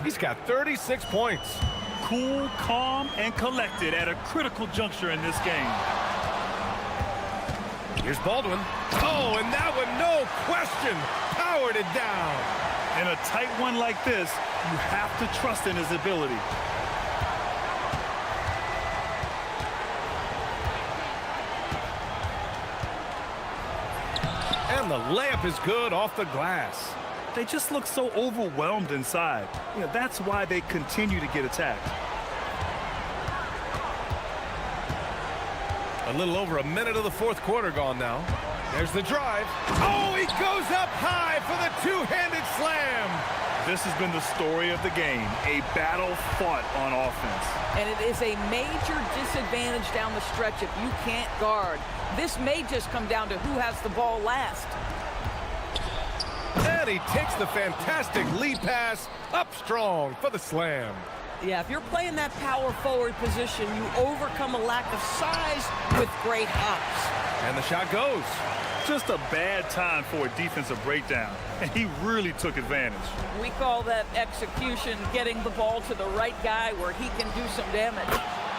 He's got 36 points. Cool, calm, and collected at a critical juncture in this game. Here's Baldwin. Oh, and that one, no question, powered it down. In a tight one like this, you have to trust in his ability. And the layup is good off the glass. They just look so overwhelmed inside. You know, that's why they continue to get attacked. A little over a minute of the fourth quarter gone now. There's the drive. Oh, he goes up high for the two-handed slam. This has been the story of the game, a battle fought on offense. And it is a major disadvantage down the stretch if you can't guard. This may just come down to who has the ball last. And he takes the fantastic lead pass up strong for the slam. Yeah, if you're playing that power forward position, you overcome a lack of size with great hops. And the shot goes. Just a bad time for a defensive breakdown, and he really took advantage. We call that execution, getting the ball to the right guy where he can do some damage.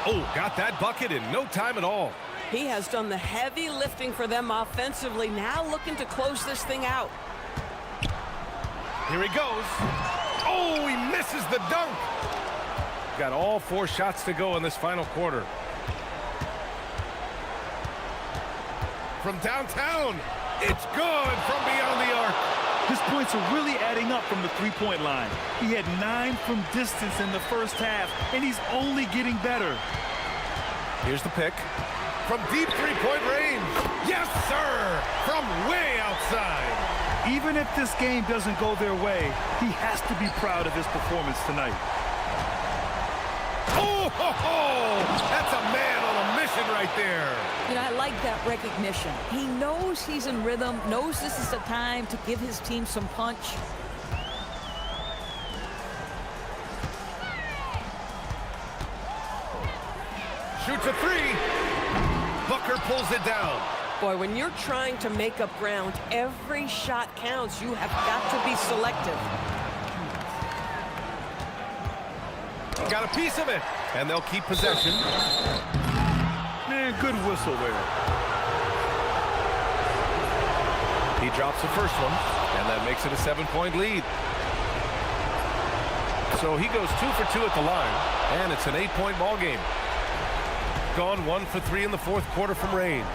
Oh, got that bucket in no time at all. He has done the heavy lifting for them offensively, now looking to close this thing out. Here he goes. Oh, he misses the dunk. Got all 4 shots to go in this final quarter. From downtown, it's good from beyond the arc. His points are really adding up from the three-point line. He had 9 from distance in the first half, and he's only getting better. Here's the pick. From deep three-point range. Yes, sir! From way outside. Even if this game doesn't go their way, he has to be proud of his performance tonight. Oh, ho, ho! That's a man on a mission right there. You know, I like that recognition. He knows he's in rhythm, knows this is the time to give his team some punch. Shoots a 3. Booker pulls it down. Boy, when you're trying to make up ground, every shot counts. You have got to be selective. Got a piece of it, and they'll keep possession. Man, good whistle there. He drops the first one, and that makes it a 7-point lead. So he goes 2 for 2 at the line, and it's an 8-point ball game. Gone 1 for 3 in the fourth quarter from range.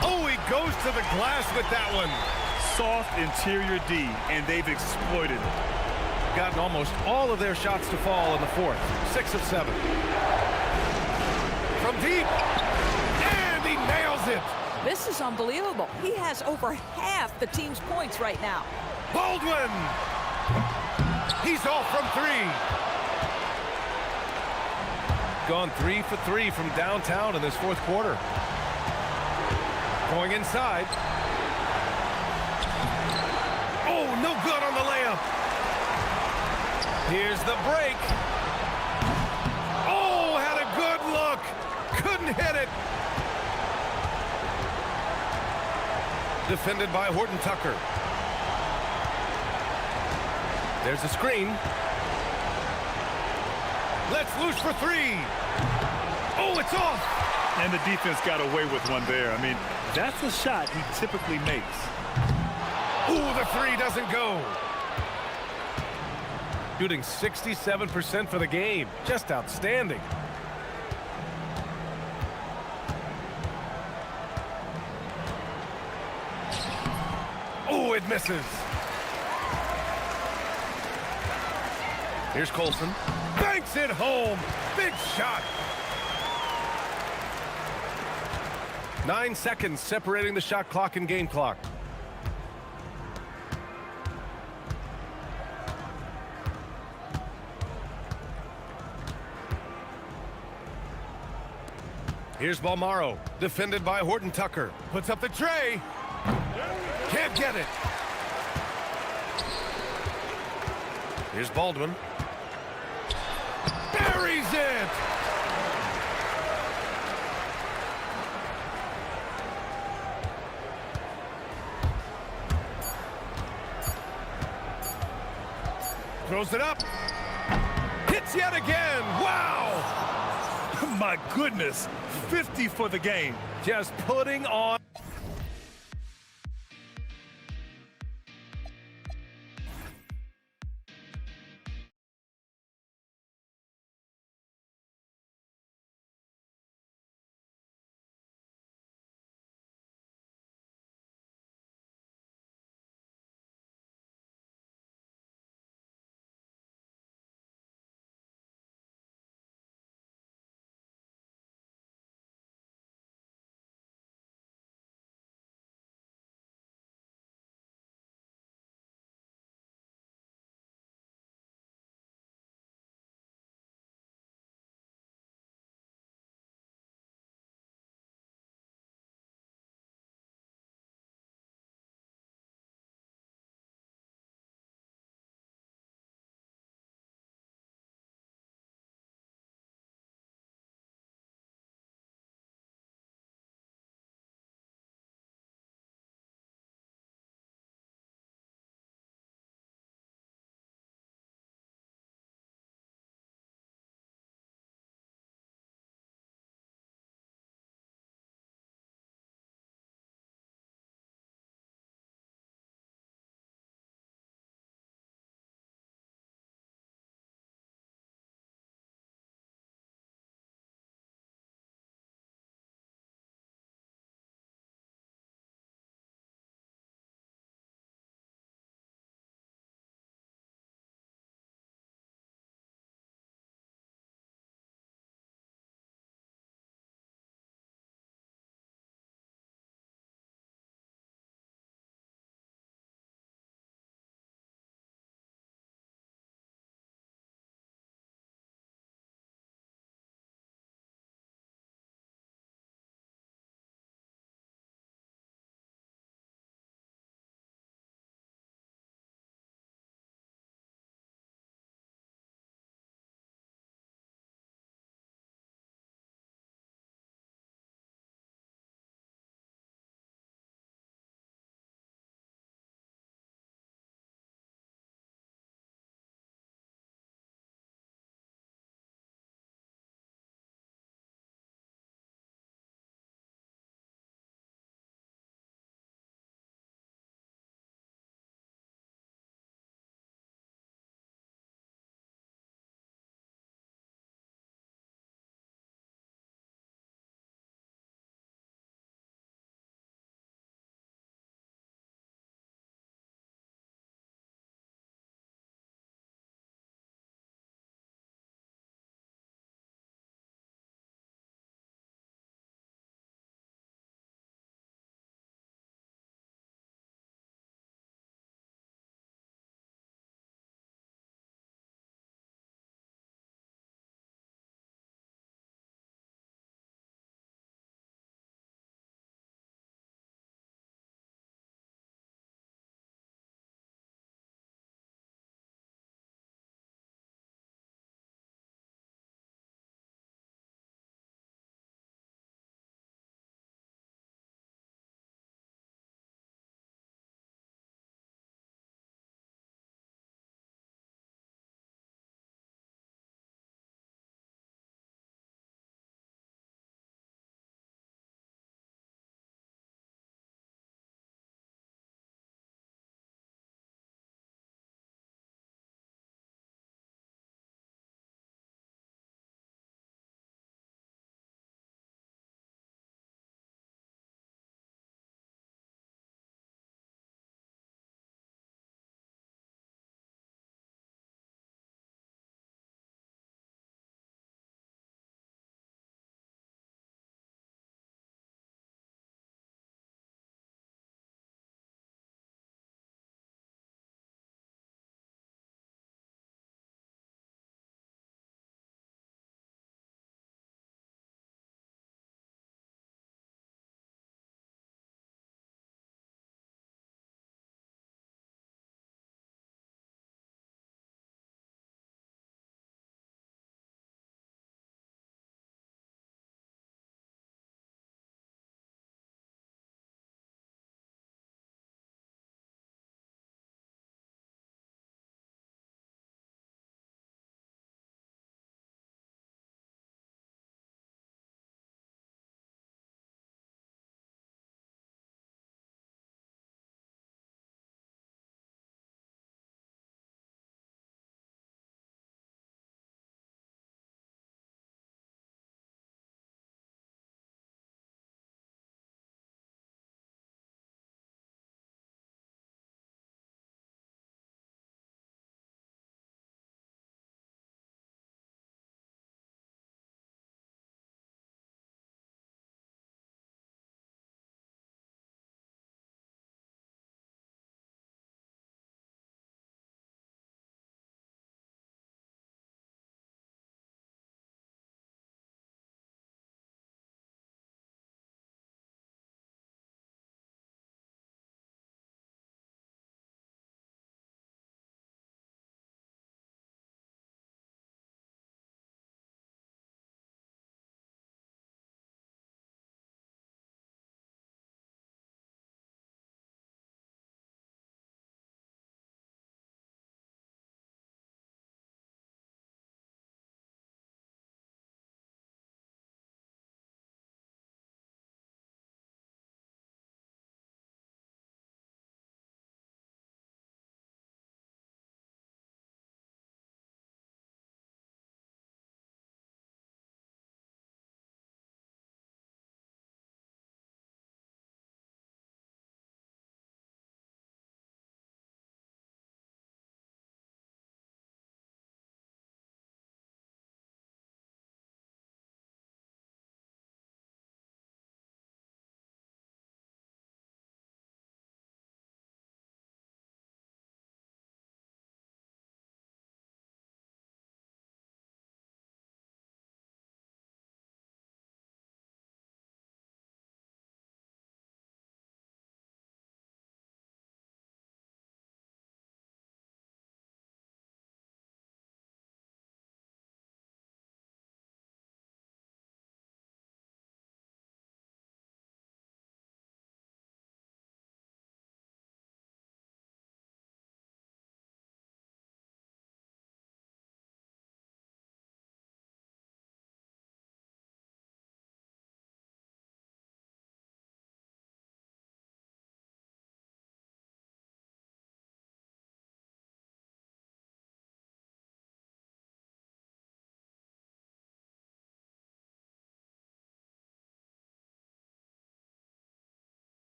Oh, he goes to the glass with that one. Soft interior D, and they've exploited it. Gotten almost all of their shots to fall in the fourth. 6 of 7. From deep, and he nails it. This is unbelievable. He has over half the team's points right now. Baldwin! He's off from 3. Gone 3 for 3 from downtown in this fourth quarter. Going inside. Oh, no good on the layup. Here's the break. Oh, had a good look. Couldn't hit it. Defended by Horton Tucker. There's a screen. Let's loose for 3. Oh, it's off. And the defense got away with one there. I mean, that's a shot he typically makes. Ooh, the 3 doesn't go. Shooting 67% for the game. Just outstanding. Oh, it misses. Here's Colson. Banks it home. Big shot. 9 seconds separating the shot clock and game clock. Here's Balmaro, defended by Horton Tucker. Puts up the tray. Can't get it. Here's Baldwin. Buries it. Throws it up. Hits yet again. Wow. My goodness, 50 for the game. Just putting on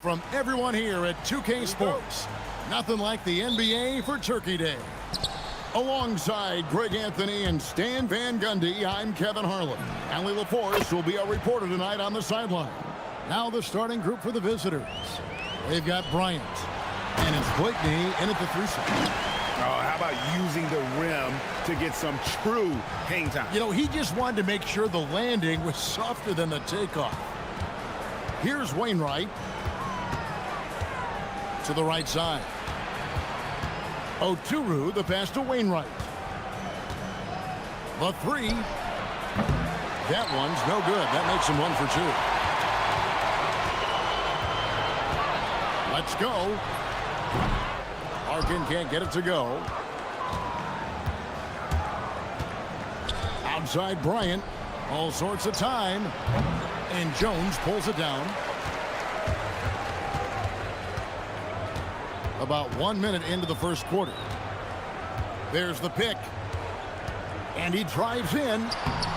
From everyone here at 2K Sports, nothing like the NBA for Turkey Day. Alongside Greg Anthony and Stan Van Gundy, I'm Kevin Harlan. Allie LaForce will be our reporter tonight on the sideline. Now the starting group for the visitors. They've got Bryant, and it's Blakeney in at the 3 spot. Oh, how about using the rim to get some true hang time? You know, he just wanted to make sure the landing was softer than the takeoff. Here's Wainwright to the right side. Oturu, the pass to Wainwright. The 3. That one's no good. That makes him 1 for 2. Let's go. Larkin can't get it to go. Outside Bryant. All sorts of time. And Jones pulls it down. About 1 minute into the first quarter. There's the pick. And he drives in.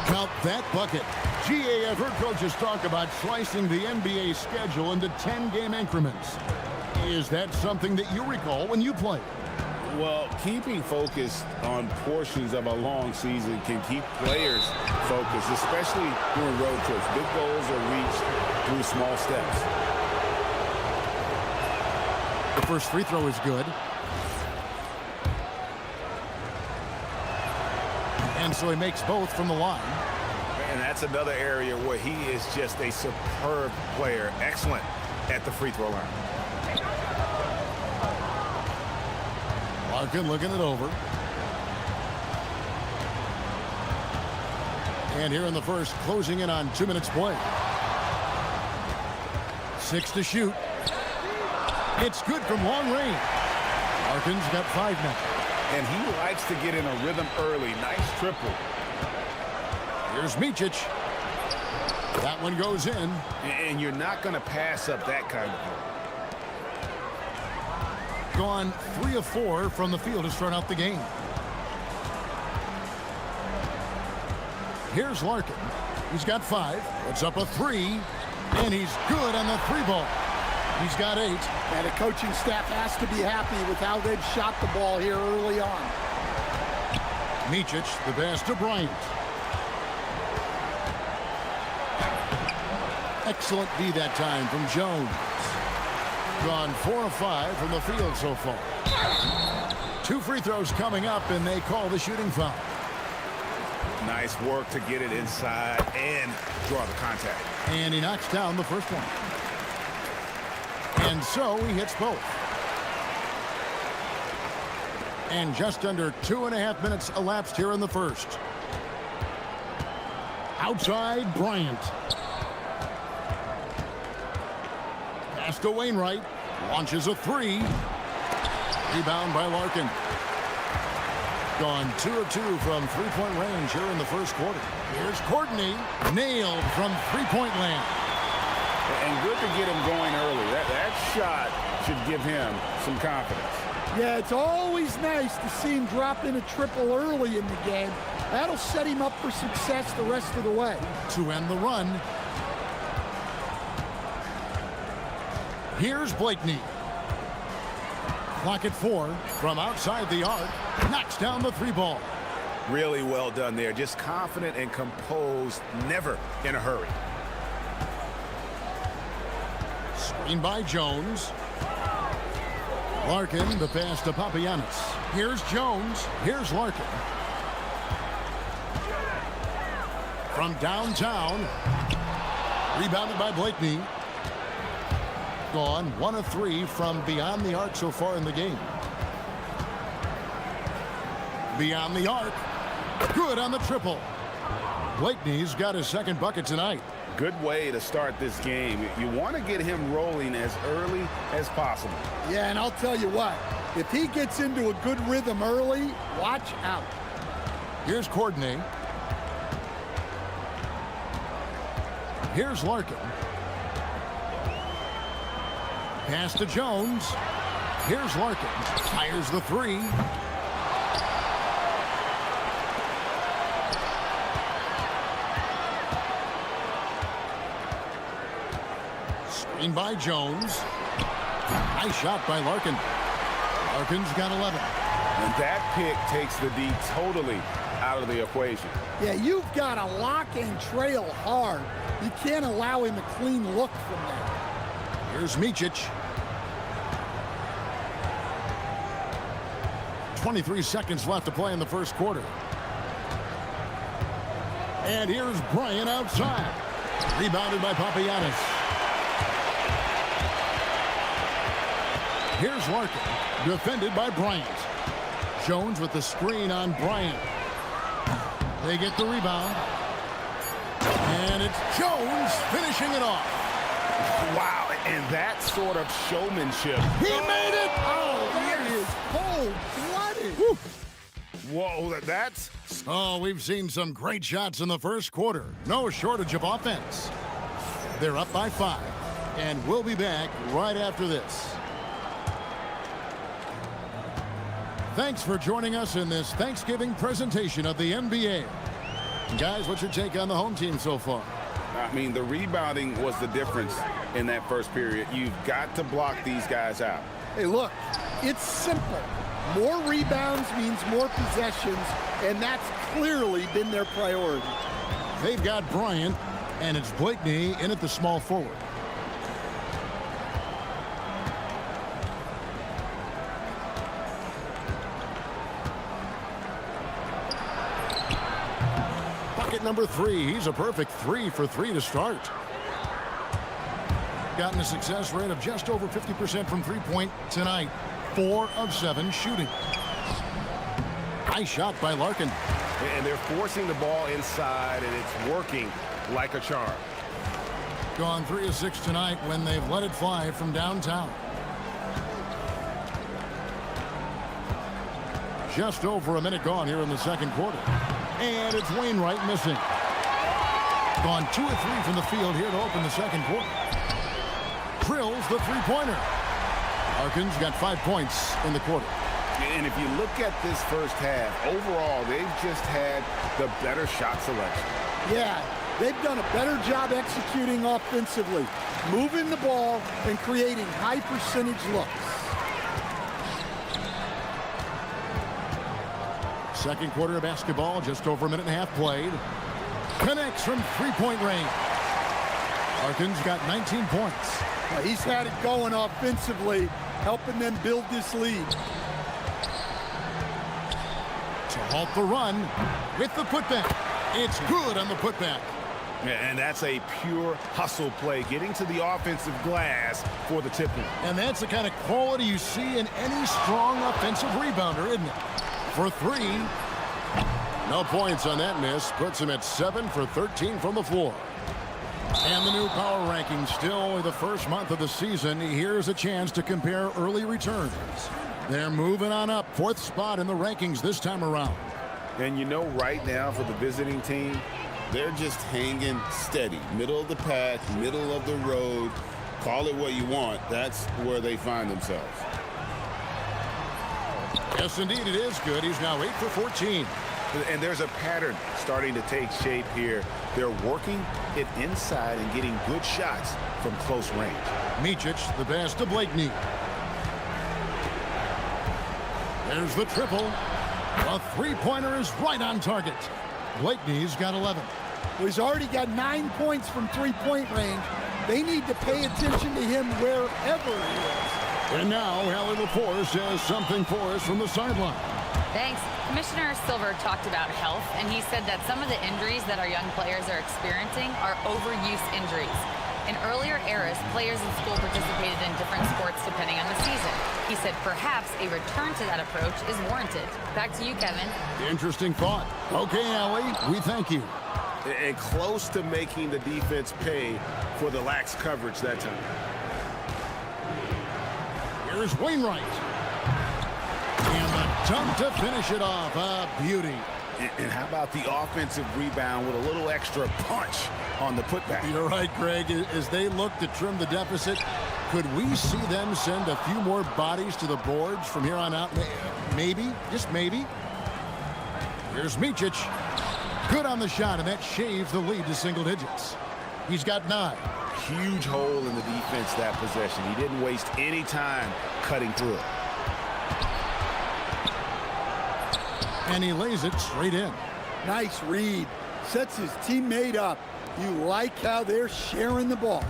Count that bucket. GA, I've heard coaches talk about slicing the NBA schedule into 10-game increments. Is that something that you recall when you played? Well, keeping focused on portions of a long season can keep players focused, especially during road trips. Big goals are reached through small steps. The first free throw is good. And so he makes both from the line. And that's another area where he is just a superb player. Excellent at the free throw line. Larkin looking it over. And here in the first, closing in on 2 minutes play. 6 to shoot. It's good from long range. Larkin's got 5 now. And he likes to get in a rhythm early. Nice triple. Here's Micic. That one goes in. And you're not going to pass up that kind of thing. Gone 3 of 4 from the field to start out the game. Here's Larkin. He's got 5. It's up a 3. And he's good on the 3 ball. He's got 8. And the coaching staff has to be happy with how they've shot the ball here early on. Micic, the pass to Bryant. Excellent D that time from Jones. Gone 4 of 5 from the field so far. 2 free throws coming up, and they call the shooting foul. Nice work to get it inside and draw the contact. And he knocks down the first one. And so he hits both. And just under 2.5 minutes elapsed here in the first. Outside Bryant. Pass to Wainwright. Launches a 3. Rebound by Larkin. Gone 2 of 2 from three-point range here in the first quarter. Here's Courtney. Nailed from three-point land. And good to get him going early. That shot should give him some confidence. Yeah, it's always nice to see him drop in a triple early in the game. That'll set him up for success the rest of the way. To end the run. Here's Blakeney. Clock at 4 from outside the arc. Knocks down the 3 ball. Really well done there. Just confident and composed. Never in a hurry. Screen by Jones. Larkin, the pass to Papagiannis. Here's Jones. Here's Larkin. From downtown. Rebounded by Blakeney. Gone 1 of 3 from beyond the arc so far in the game. Beyond the arc. Good on the triple. Blakeney's got his second bucket tonight. Good way to start this game. You want to get him rolling as early as possible. Yeah, and I'll tell you what. If he gets into a good rhythm early, watch out. Here's Courtney. Here's Larkin. Pass to Jones. Here's Larkin. Fires the 3. Screen by Jones. Nice shot by Larkin. Larkin's got 11. And that pick takes the D totally out of the equation. Yeah, you've got to lock and trail hard. You can't allow him a clean look from there. Here's Micic. 23 seconds left to play in the first quarter. And here's Bryant outside. Rebounded by Papagiannis. Here's Larkin, defended by Bryant. Jones with the screen on Bryant. They get the rebound. And it's Jones finishing it off. Wow, and that sort of showmanship. He made it! Oh, that is cold-blooded. Whoa, that's... Oh, we've seen some great shots in the first quarter. No shortage of offense. They're up by 5. And we'll be back right after this. Thanks for joining us in this Thanksgiving presentation of the NBA. Guys, what's your take on the home team so far? I mean, the rebounding was the difference in that first period. You've got to block these guys out. Hey, look, it's simple. More rebounds means more possessions, and that's clearly been their priority. They've got Bryant, and it's Blakeney in at the small forward. Bucket number 3. He's a perfect 3 for 3 to start. Gotten a success rate of just over 50% from three-point tonight. 4 of 7 shooting. Nice shot by Larkin. And they're forcing the ball inside, and it's working like a charm. Gone 3 of 6 tonight when they've let it fly from downtown. Just over a minute gone here in the second quarter. And it's Wainwright missing. Gone 2 of 3 from the field here to open the second quarter. Drills the three-pointer. Larkin's got 5 points in the quarter. And if you look at this first half, overall, they've just had the better shot selection. Yeah, they've done a better job executing offensively, moving the ball and creating high-percentage looks. Second quarter of basketball, just over a minute and a half played. Connects from three-point range. Larkin's got 19 points. Well, he's had it going offensively, helping them build this lead. To halt the run with the putback. It's good on the putback. And that's a pure hustle play, getting to the offensive glass for the tip-in. And that's the kind of quality you see in any strong offensive rebounder, isn't it? For 3. No points on that miss. Puts him at 7 for 13 from the floor. And the new power ranking, still only the first month of the season. Here's a chance to compare early returns. They're moving on up. 4th spot in the rankings this time around. And you know, right now for the visiting team, They're just hanging steady. Middle of the pack, middle of the road. Call it what you want. That's where they find themselves. Yes, indeed, it is good. He's now 8 for 14. And there's a pattern starting to take shape here. They're working it inside and getting good shots from close range. Micic, the pass to Blakeney. There's the triple. A three-pointer is right on target. Blakeney's got 11. Well, he's already got 9 points from three-point range. They need to pay attention to him wherever he is. And now, Hallie LaForce has something for us from the sideline. Thanks. Commissioner Silver talked about health, and he said that some of the injuries that our young players are experiencing are overuse injuries. In earlier eras, players in school participated in different sports depending on the season. He said perhaps a return to that approach is warranted. Back to you, Kevin. Interesting thought. Okay, Hallie, we thank you. And close to making the defense pay for the lax coverage that time. Here's Wainwright. And the dunk to finish it off. A beauty. And how about the offensive rebound with a little extra punch on the putback? You're right, Greg. As they look to trim the deficit, could we see them send a few more bodies to the boards from here on out? Maybe, just maybe. Here's Micic. Good on the shot, and that shaves the lead to single digits. He's got 9. Huge hole in the defense that possession. He didn't waste any time cutting through it. And he lays it straight in. Nice read. Sets his teammate up. You like how they're sharing the ball.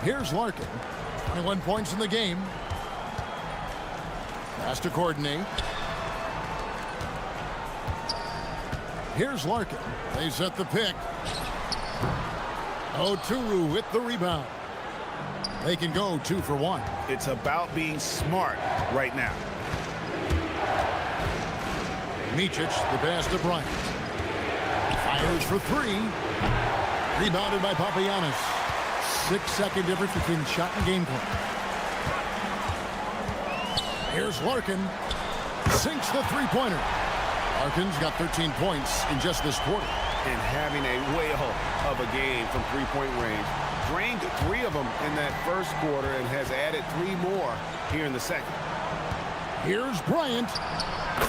Here's Larkin. 21 points in the game. Pass to Courtney. Here's Larkin. They set the pick. Oturu with the rebound. They can go 2 for 1. It's about being smart right now. Micic, the pass to Bryant. Fires for 3. Rebounded by Papagiannis. 6-second difference between shot and game clock. Here's Larkin. Sinks the three-pointer. Larkin's got 13 points in just this quarter. And having a whale of a game from three-point range. Drained 3 of them in that first quarter and has added 3 more here in the second. Here's Bryant.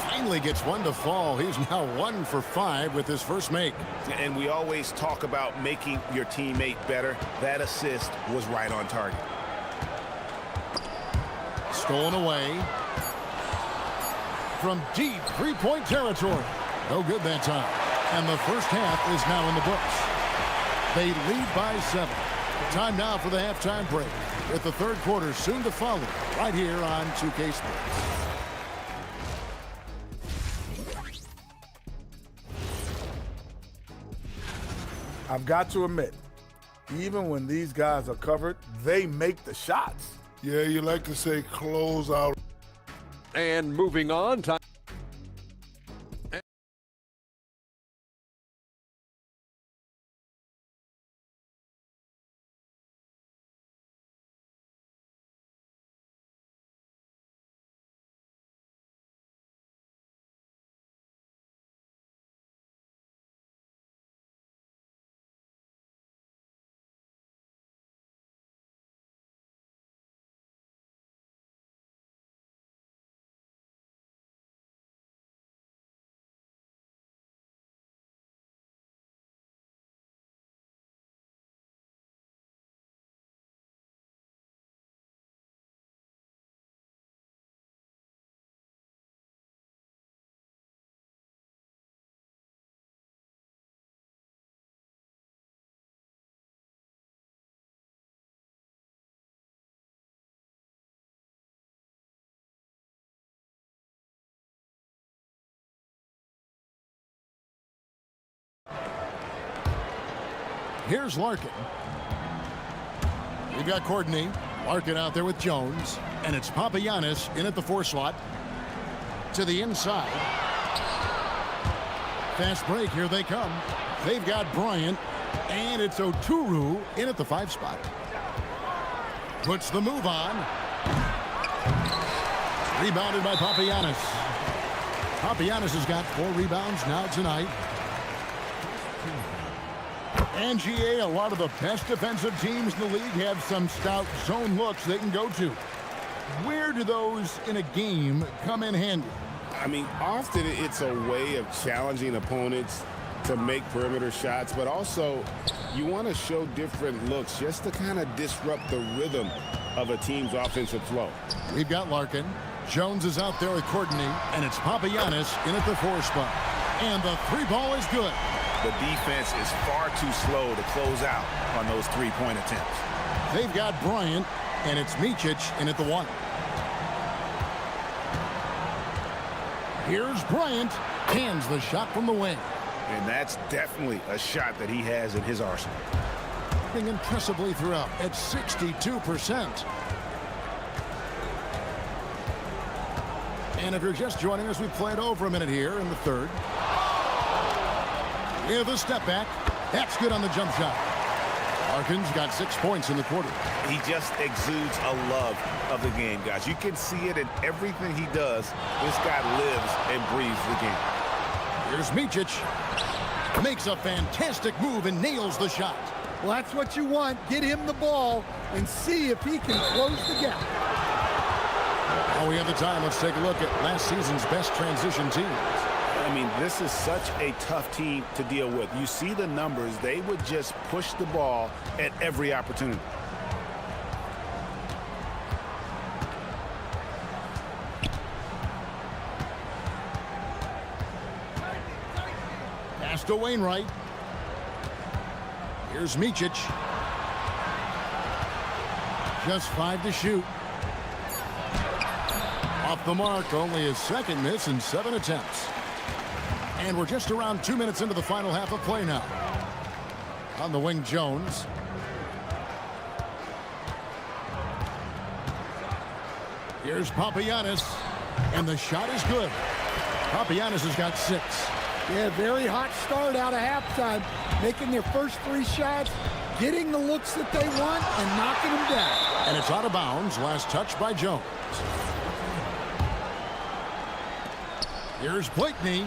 Finally gets one to fall. He's now 1 for 5 with his first make. And we always talk about making your teammate better. That assist was right on target. Stolen away from deep three-point territory. No good that time. And the first half is now in the books. They lead by 7. Time now for the halftime break, with the third quarter soon to follow right here on 2K Sports. I've got to admit, even when these guys are covered, they make the shots. Yeah, you like to say close out. And moving on, time. Here's Larkin. We've got Courtney. Larkin out there with Jones. And it's Papagiannis in at the 4 slot. To the inside. Fast break. Here they come. They've got Bryant. And it's Oturu in at the 5 spot. Puts the move on. Rebounded by Papagiannis. Papagiannis has got 4 rebounds now tonight. And GA, a lot of the best defensive teams in the league have some stout zone looks they can go to. Where do those in a game come in handy? I mean, often it's a way of challenging opponents to make perimeter shots, but also you want to show different looks just to kind of disrupt the rhythm of a team's offensive flow. We've got Larkin. Jones is out there with Courtney, and it's Papagiannis in at the 4 spot. And the 3 ball is good. The defense is far too slow to close out on those 3-point attempts. They've got Bryant, and it's Micic in at the 1. Here's Bryant. Hands the shot from the wing. And that's definitely a shot that he has in his arsenal. Being impressively throughout at 62%. And if you're just joining us, we've played over a minute here in the third. With a step back. That's good on the jump shot. Larkin's got 6 points in the quarter. He just exudes a love of the game, guys. You can see it in everything he does. This guy lives and breathes the game. Here's Micic. Makes a fantastic move and nails the shot. Well, that's what you want. Get him the ball and see if he can close the gap. While we have the time, let's take a look at last season's best transition teams. I mean, this is such a tough team to deal with. You see the numbers. They would just push the ball at every opportunity. Pass to Wainwright. Here's Micic. Just 5 to shoot. Off the mark, only his second miss in 7 attempts. And we're just around 2 minutes into the final half of play now. On the wing, Jones. Here's Papagiannis, and the shot is good. Papagiannis has got 6. Yeah, very hot start out of halftime, making their first 3 shots, getting the looks that they want, and knocking them down. And it's out of bounds, last touch by Jones. Here's Blakeney.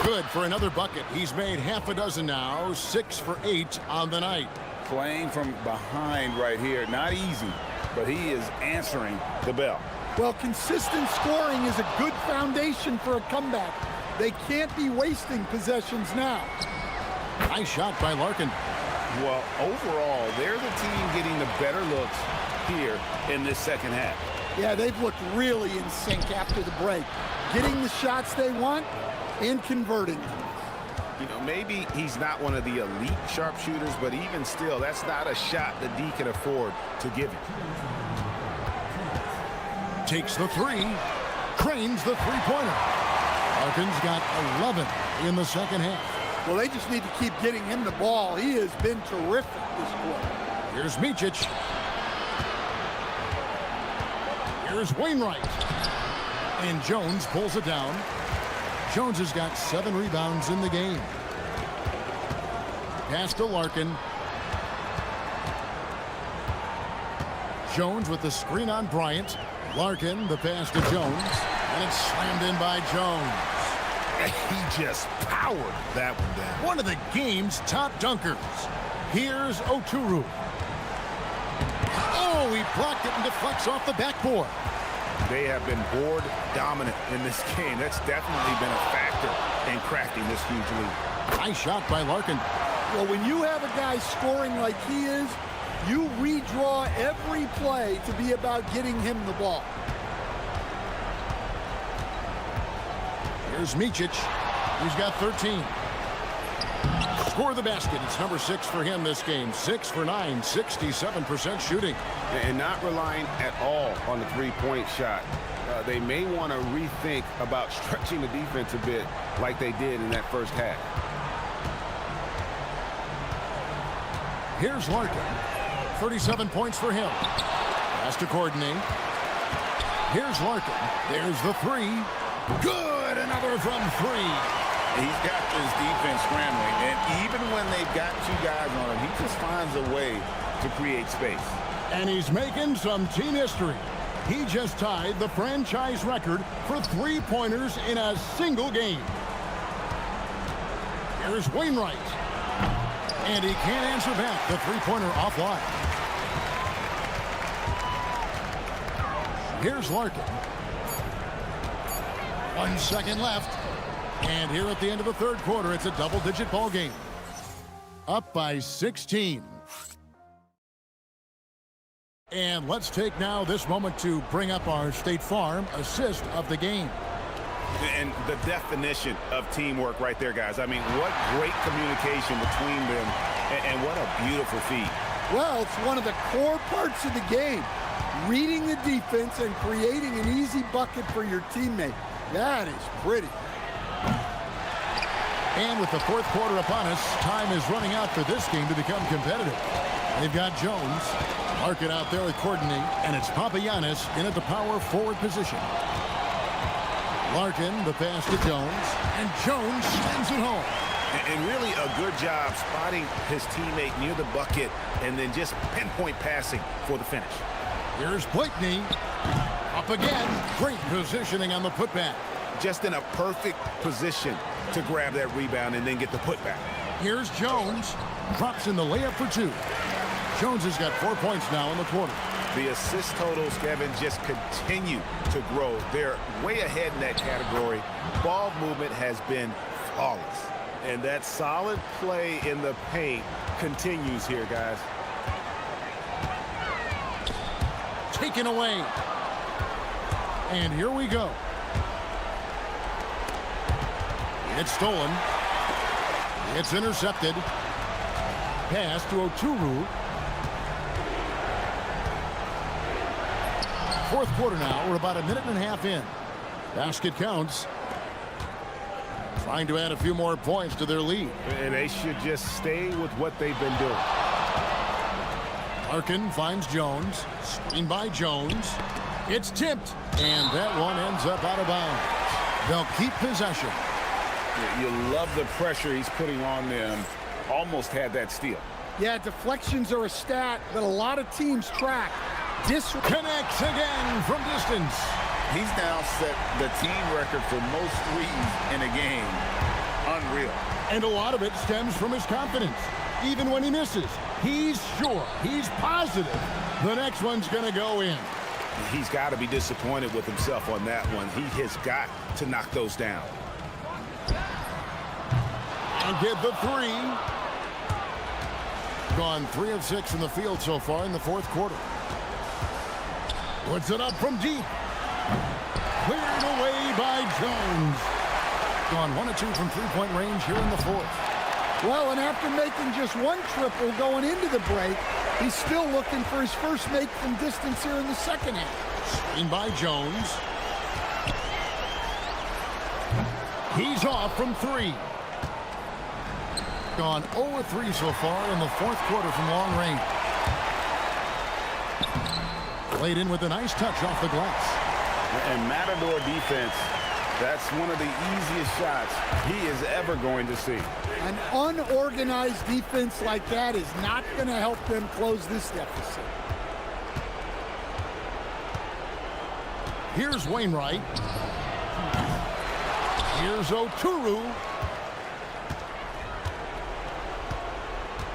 Good for another bucket. He's made half a dozen now, 6 for 8 on the night. Playing from behind right here, not easy, but he is answering the bell. Well, consistent scoring is a good foundation for a comeback. They can't be wasting possessions now. Nice shot by Larkin. Well, overall, they're the team getting the better looks here in this second half. Yeah, they've looked really in sync after the break, getting the shots they want and converting them. You know, maybe he's not one of the elite sharpshooters, but even still, that's not a shot that D can afford to give him. Takes the 3, cranes the three-pointer. Larkin's got 11 in the second half. Well, they just need to keep getting him the ball. He has been terrific this quarter. Here's Micic. Here's Wainwright. And Jones pulls it down. Jones has got 7 rebounds in the game. Pass to Larkin. Jones with the screen on Bryant. Larkin, the pass to Jones. And it's slammed in by Jones. He just powered that one down. One of the game's top dunkers. Here's Oturu. Oh, he blocked it and deflects off the backboard. They have been board dominant in this game. That's definitely been a factor in cracking this huge lead. Nice shot by Larkin. Well, when you have a guy scoring like he is, you redraw every play to be about getting him the ball. Here's Micic. He's got 13. Score the basket. It's number 6 for him this game. 6 for 9, 67% shooting. And not relying at all on the three-point shot. They may want to rethink about stretching the defense a bit like they did in that first half. Here's Larkin. 37 points for him. Pass to Courtney. Here's Larkin. There's the 3. Good! Another from 3. He's got this defense scrambling, and even when they've got 2 guys on him, he just finds a way to create space. And he's making some team history. He just tied the franchise record for three-pointers in a single game. Here's Wainwright. And he can't answer back. The three-pointer offline. Here's Larkin. 1 second left. And here at the end of the third quarter, it's a double-digit ball game. Up by 16. And let's take now this moment to bring up our State Farm assist of the game. And the definition of teamwork right there, guys. I mean, what great communication between them, and what a beautiful feed. Well, it's one of the core parts of the game. Reading the defense and creating an easy bucket for your teammate. That is pretty. And with the fourth quarter upon us, time is running out for this game to become competitive. They've got Jones. Larkin out there with Courtney, and it's Papagiannis in at the power forward position. Larkin, the pass to Jones, and Jones sends it home. And really a good job spotting his teammate near the bucket and then just pinpoint passing for the finish. Here's Blakeney. Up again. Great positioning on the putback. Just in a perfect position to grab that rebound and then get the putback. Here's Jones. Drops in the layup for 2. Jones has got 4 points now in the quarter. The assist totals, Kevin, just continue to grow. They're way ahead in that category. Ball movement has been flawless. And that solid play in the paint continues here, guys. Taken away. And here we go. It's stolen. It's intercepted. Pass to Oturu. Fourth quarter now. We're about a minute and a half in. Basket counts. Trying to add a few more points to their lead. And they should just stay with what they've been doing. Larkin finds Jones. Screen by Jones. It's tipped. And that one ends up out of bounds. They'll keep possession. You love the pressure he's putting on them. Almost had that steal. Yeah, deflections are a stat that a lot of teams track. Disconnects again from distance. He's now set the team record for most threes in a game. Unreal. And a lot of it stems from his confidence. Even when he misses, he's sure, he's positive the next one's going to go in. He's got to be disappointed with himself on that one. He has got to knock those down. And get the three. Gone 3 of 6 in the field so far in the fourth quarter. Puts it up from deep. Cleared away by Jones. Gone 1 of 2 from three-point range here in the fourth. Well, and after making just one triple going into the break, he's still looking for his first make from distance here in the second half. Screen by Jones. He's off from 3. Gone 0 of 3 so far in the fourth quarter from long range. Played in with a nice touch off the glass. And Matador defense, that's one of the easiest shots he is ever going to see. An unorganized defense like that is not going to help them close this deficit. Here's Wainwright. Here's Oturu.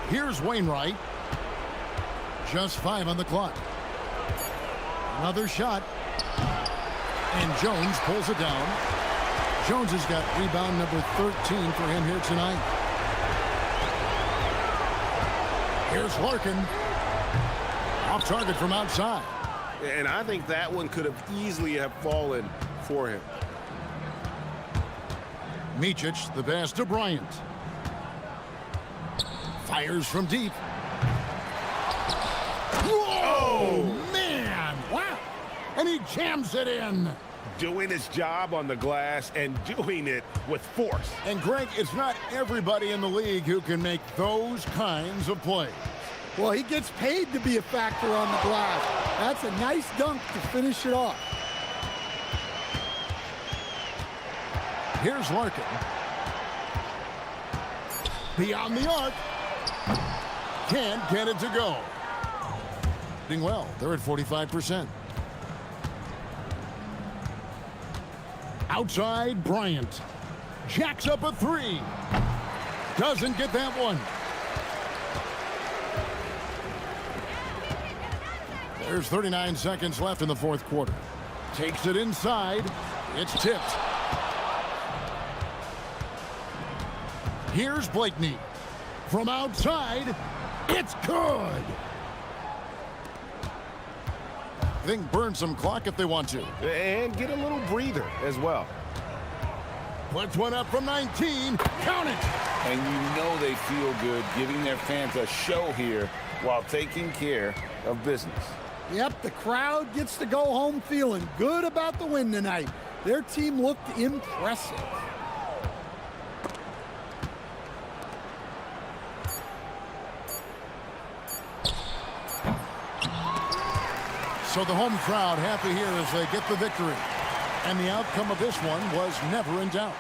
Here's Wainwright. Just 5 on the clock. Another shot. And Jones pulls it down. Jones has got rebound number 13 for him here tonight. Here's Larkin. Off target from outside. And I think that one could have easily have fallen for him. Micic, the pass to Bryant. Fires from deep. Whoa, man! Wow! And he jams it in. Doing his job on the glass and doing it with force. And Greg, it's not everybody in the league who can make those kinds of plays. Well, he gets paid to be a factor on the glass. That's a nice dunk to finish it off. Here's Larkin. Beyond the arc. Can't get it to go. Doing well. They're at 45%. Outside, Bryant. Jacks up a 3. Doesn't get that one. There's 39 seconds left in the fourth quarter. Takes it inside. It's tipped. Here's Blakeney. From outside, it's good. I think burn some clock if they want to. And get a little breather as well. Puts one up from 19. Count it. And you know they feel good giving their fans a show here while taking care of business. Yep, the crowd gets to go home feeling good about the win tonight. Their team looked impressive. So the home crowd happy here as they get the victory. And the outcome of this one was never in doubt.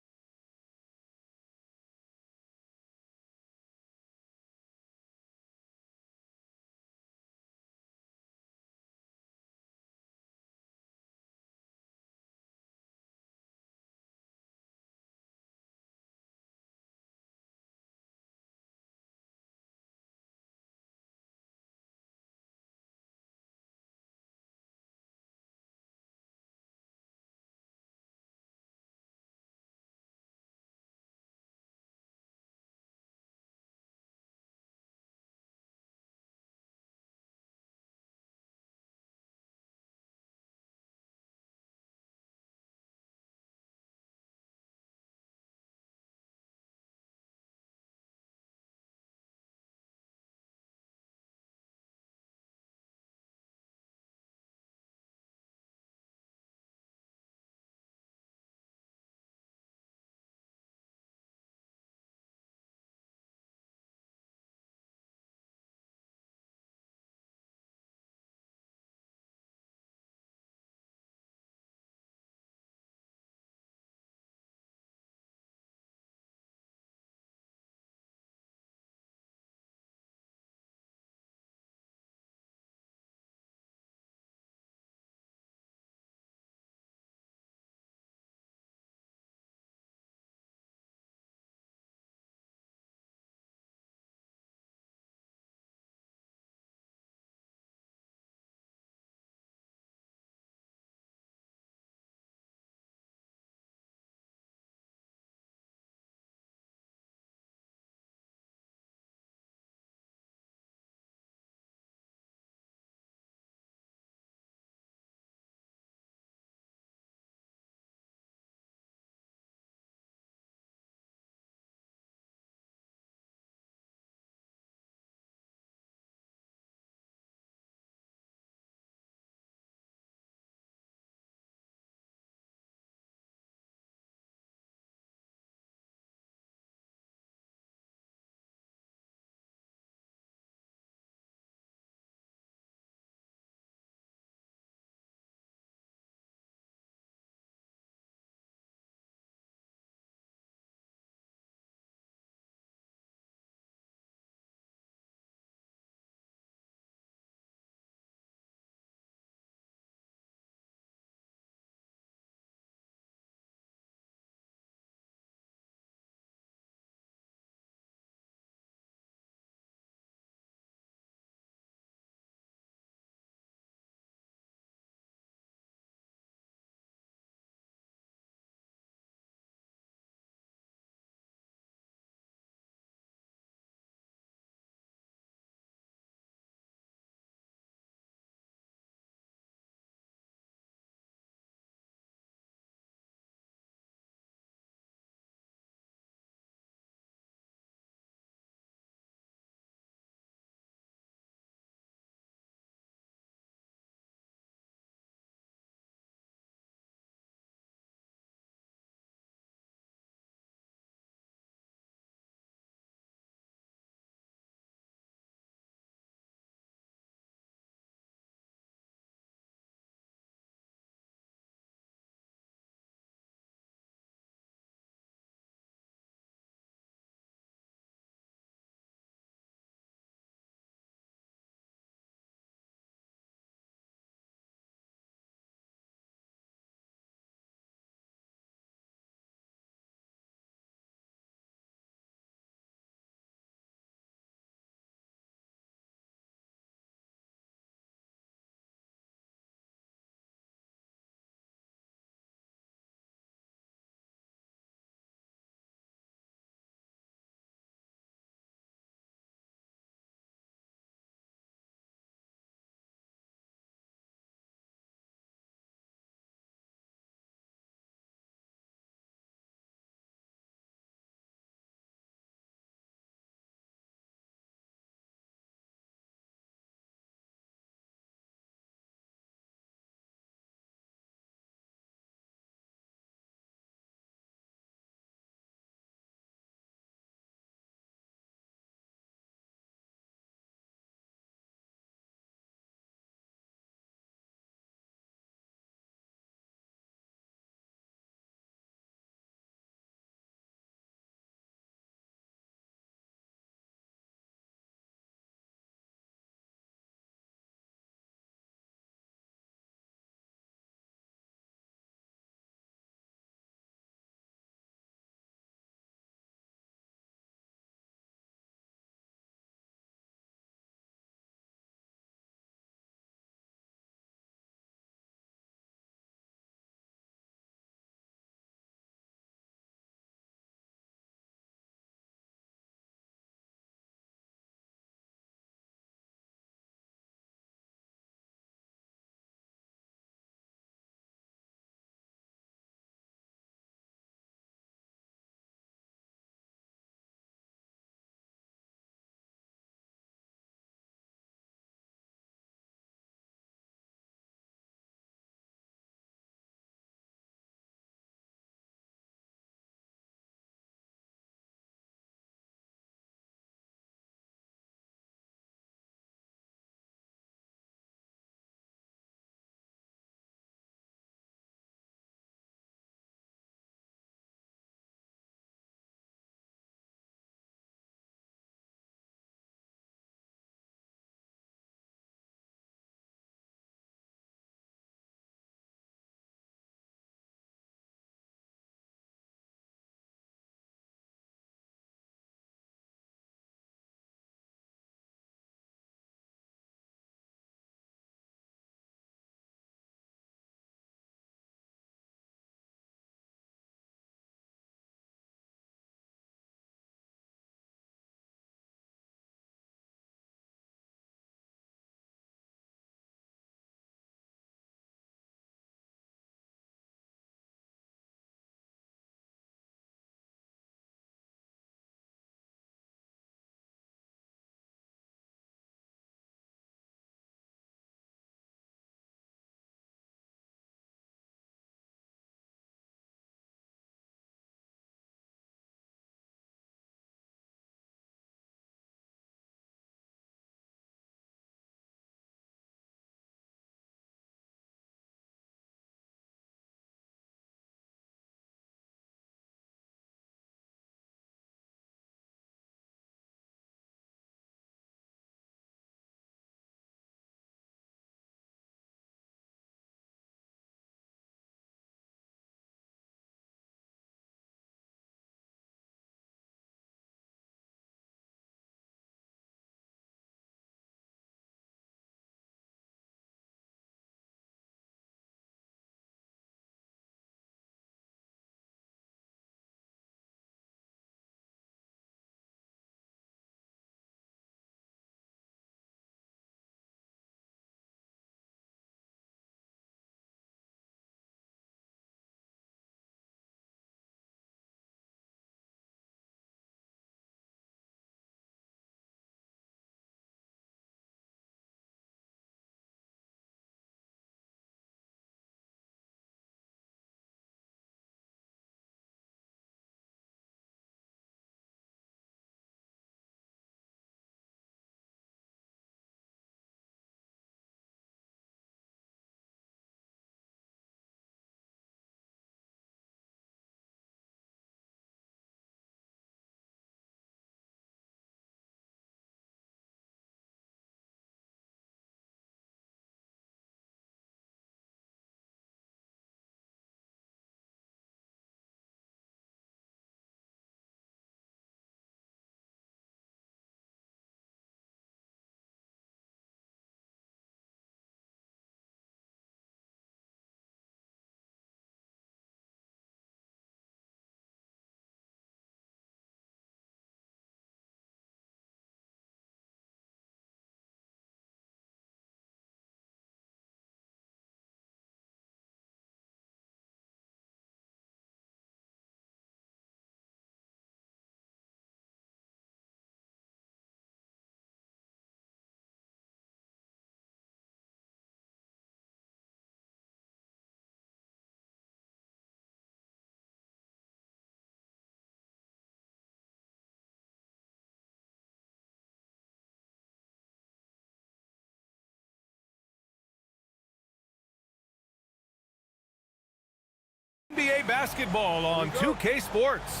NBA basketball on 2K Sports.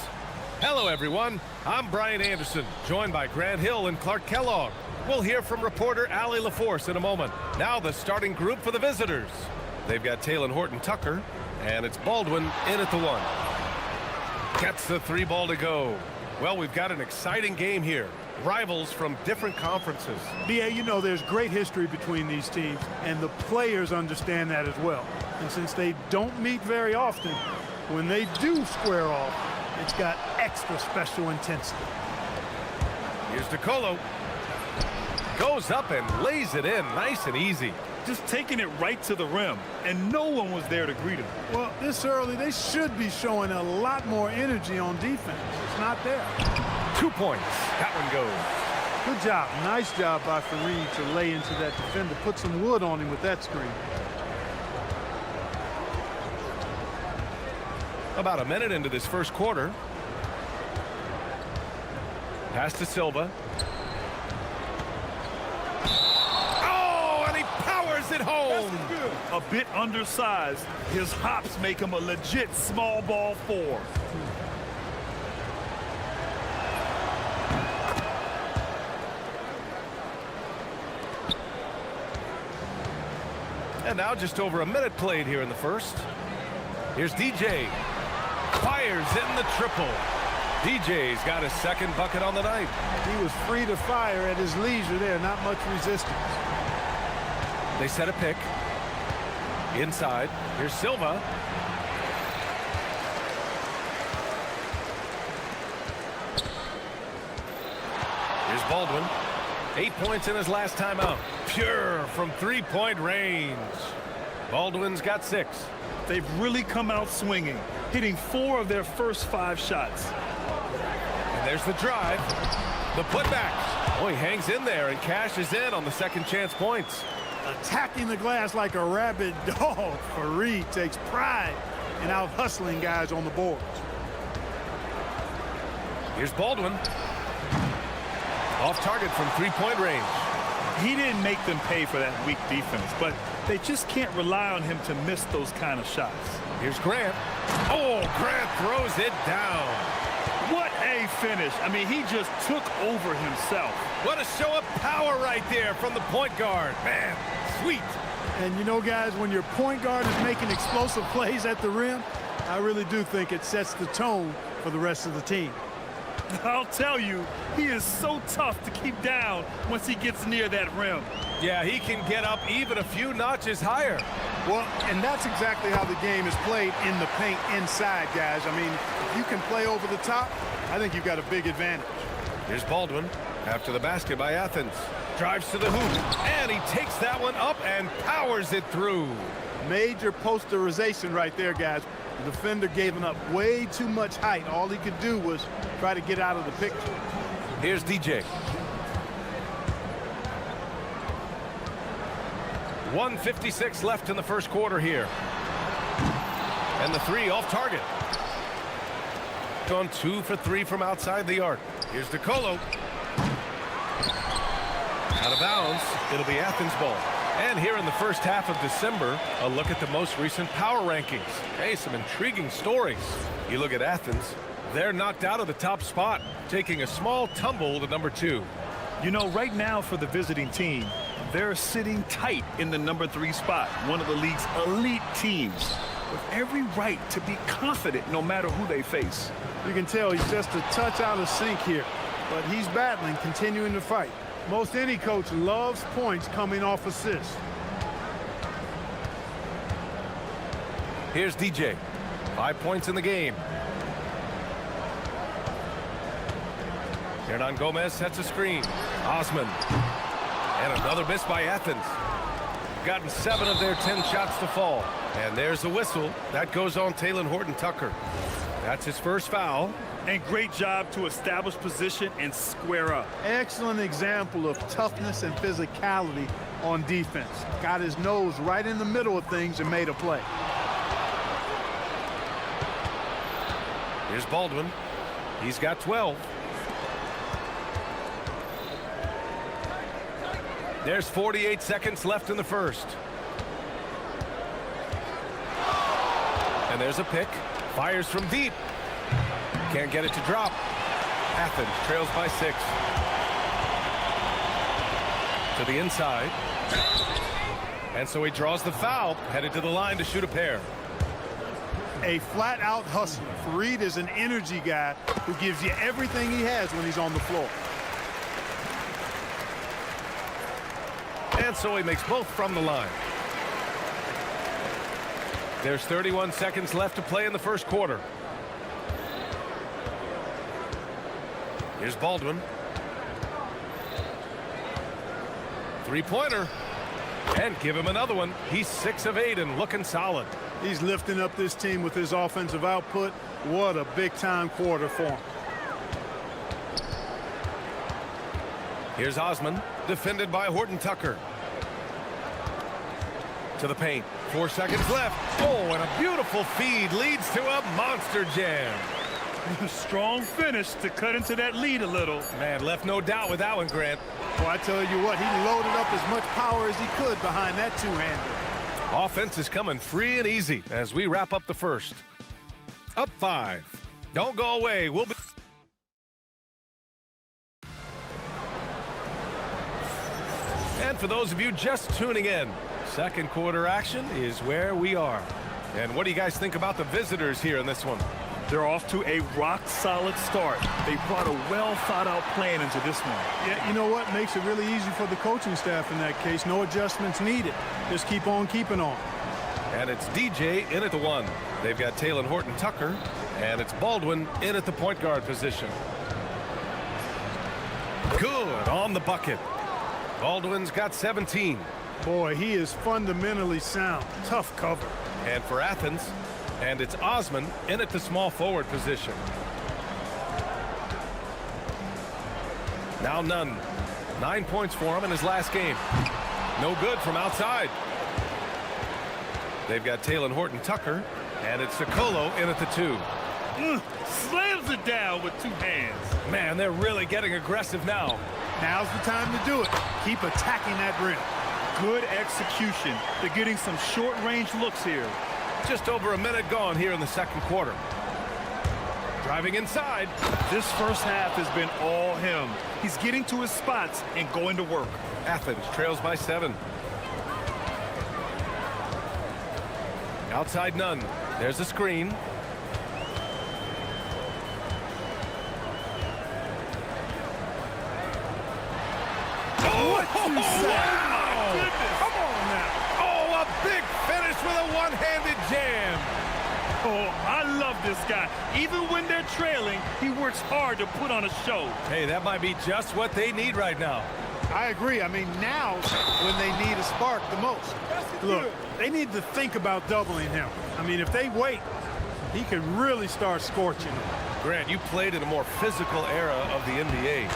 Hello, everyone. I'm Brian Anderson, joined by Grant Hill and Clark Kellogg. We'll hear from reporter Allie LaForce in a moment. Now the starting group for the visitors. They've got Taylor Horton-Tucker, and it's Baldwin in at the 1. Gets the 3 ball to go. Well, we've got an exciting game here. Rivals from different conferences. BA, you know there's great history between these teams, and the players understand that as well. And since they don't meet very often, when they do square off, it's got extra special intensity. Here's DeColo. Goes up and lays it in nice and easy. Just taking it right to the rim, and no one was there to greet him. Well, this early, they should be showing a lot more energy on defense. It's not there. 2 points. That one goes. Good job. Nice job by Fareed to lay into that defender. Put some wood on him with that screen. About a minute into this first quarter. Pass to Silva. Oh, and he powers it home. A bit undersized. His hops make him a legit small ball 4. And now just over a minute played here in the first. Here's DJ. Fires in the triple. DJ's got his second bucket on the night. He was free to fire at his leisure there, not much resistance. They set a pick. Inside. Here's Silva. Here's Baldwin. 8 points in his last time out. Pure from 3-point range. Baldwin's got 6. They've really come out swinging, hitting 4 of their first 5 shots. And there's the drive. The putback. Oh, he hangs in there and cashes in on the second chance points. Attacking the glass like a rabid dog. Fareed takes pride in out hustling guys on the boards. Here's Baldwin. Off target from 3-point range. He didn't make them pay for that weak defense, but they just can't rely on him to miss those kind of shots. Here's Grant. Oh, Grant throws it down. What a finish. I mean, he just took over himself. What a show of power right there from the point guard. Man, sweet. And you know, guys, when your point guard is making explosive plays at the rim, I really do think it sets the tone for the rest of the team. I'll tell you, he is so tough to keep down once he gets near that rim. Yeah, he can get up even a few notches higher. Well, and that's exactly how the game is played in the paint inside, guys. I mean, if you can play over the top, I think you've got a big advantage. Here's Baldwin after the basket by Athens. Drives to the hoop, and he takes that one up and powers it through. Major posterization right there, guys. The defender gave him up way too much height. All he could do was try to get out of the picture. Here's DJ. 1:56 left in the first quarter here. And the 3 off target. Gone 2 for 3 from outside the arc. Here's DeColo. Out of bounds. It'll be Athens ball. And here in the first half of December, a look at the most recent power rankings. Hey, some intriguing stories. You look at Athens, they're knocked out of the top spot, taking a small tumble to number 2. You know, right now for the visiting team, they're sitting tight in the number 3 spot, one of the league's elite teams, with every right to be confident no matter who they face. You can tell he's just a touch out of sync here, but he's battling, continuing to fight. Most any coach loves points coming off assists. Here's DJ. 5 points in the game. Hernan Gomez sets a screen. Osman. And another miss by Athens. Gotten 7 of their 10 shots to fall. And there's a whistle. That goes on Taylor Horton-Tucker. That's his first foul. And great job to establish position and square up. Excellent example of toughness and physicality on defense. Got his nose right in the middle of things and made a play. Here's Baldwin. He's got 12. There's 48 seconds left in the first. And there's a pick. Fires from deep. Can't get it to drop. Athens trails by 6. To the inside. And so he draws the foul, headed to the line to shoot a pair. A flat-out hustler. Fareed is an energy guy who gives you everything he has when he's on the floor. And so he makes both from the line. There's 31 seconds left to play in the first quarter. Here's Baldwin. Three-pointer. And give him another one. He's 6 of 8 and looking solid. He's lifting up this team with his offensive output. What a big-time quarter for him. Here's Osman, defended by Horton Tucker. To the paint. 4 seconds left. Oh, and a beautiful feed leads to a monster jam. Strong finish to cut into that lead a little. Man, left no doubt with that one, Grant. Well, I tell you what, he loaded up as much power as he could behind that two-hander. Offense is coming free and easy as we wrap up the first. Up 5. Don't go away. We'll be... And for those of you just tuning in, second quarter action is where we are. And what do you guys think about the visitors here in this one? They're off to a rock-solid start. They brought a well-thought-out plan into this one. Yeah, you know what? Makes it really easy for the coaching staff in that case. No adjustments needed. Just keep on keeping on. And it's DJ in at the 1. They've got Taylor Horton Tucker, and it's Baldwin in at the point guard position. Good on the bucket. Baldwin's got 17. Boy, he is fundamentally sound. Tough cover. And for Athens, and it's Osman in at the small forward position. Now Nunn. 9 points for him in his last game. No good from outside. They've got Taylor Horton Tucker, and it's Sokolo in at the 2. Slams it down with 2 hands. Man, they're really getting aggressive now. Now's the time to do it. Keep attacking that rim. Good execution. They're getting some short-range looks here. Just over a minute gone here in the second quarter. Driving inside. This first half has been all him. He's getting to his spots and going to work. Athens trails by 7. Outside Nunn. There's a screen. What you say? Come on now. Oh, a big finish with a one-handed jam. Oh, I love this guy. Even when they're trailing, he works hard to put on a show. Hey, that might be just what they need right now. I agree. I mean, now's when they need a spark the most. Look, they need to think about doubling him. I mean, if they wait, he could really start scorching them. Grant, you played in a more physical era of the NBA.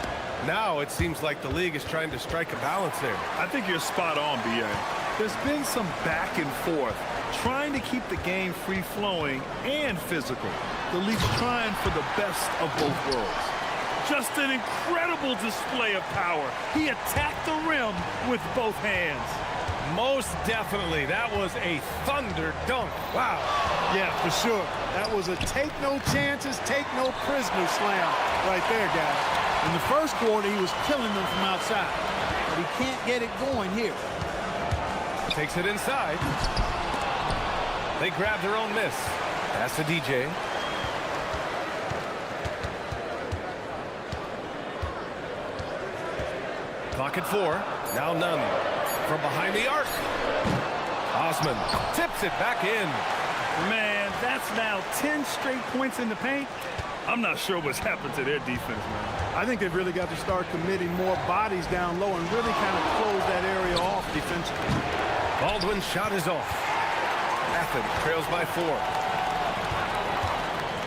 Now it seems like the league is trying to strike a balance there. I think you're spot on, B.A. There's been some back and forth, trying to keep the game free-flowing and physical. The league's trying for the best of both worlds. Just an incredible display of power. He attacked the rim with both hands. Most definitely. That was a thunder dunk. Wow. Yeah, for sure. That was a take no chances, take no prisoner slam right there, guys. In the first quarter, he was killing them from outside. But he can't get it going here. Takes it inside. They grab their own miss. Pass to DJ. Clock at 4. Now Nunn. From behind the arc. Osman tips it back in. Man, that's now 10 straight points in the paint. I'm not sure what's happened to their defense, man. I think they've really got to start committing more bodies down low and really kind of close that area off defensively. Baldwin's shot is off. Athens trails by 4.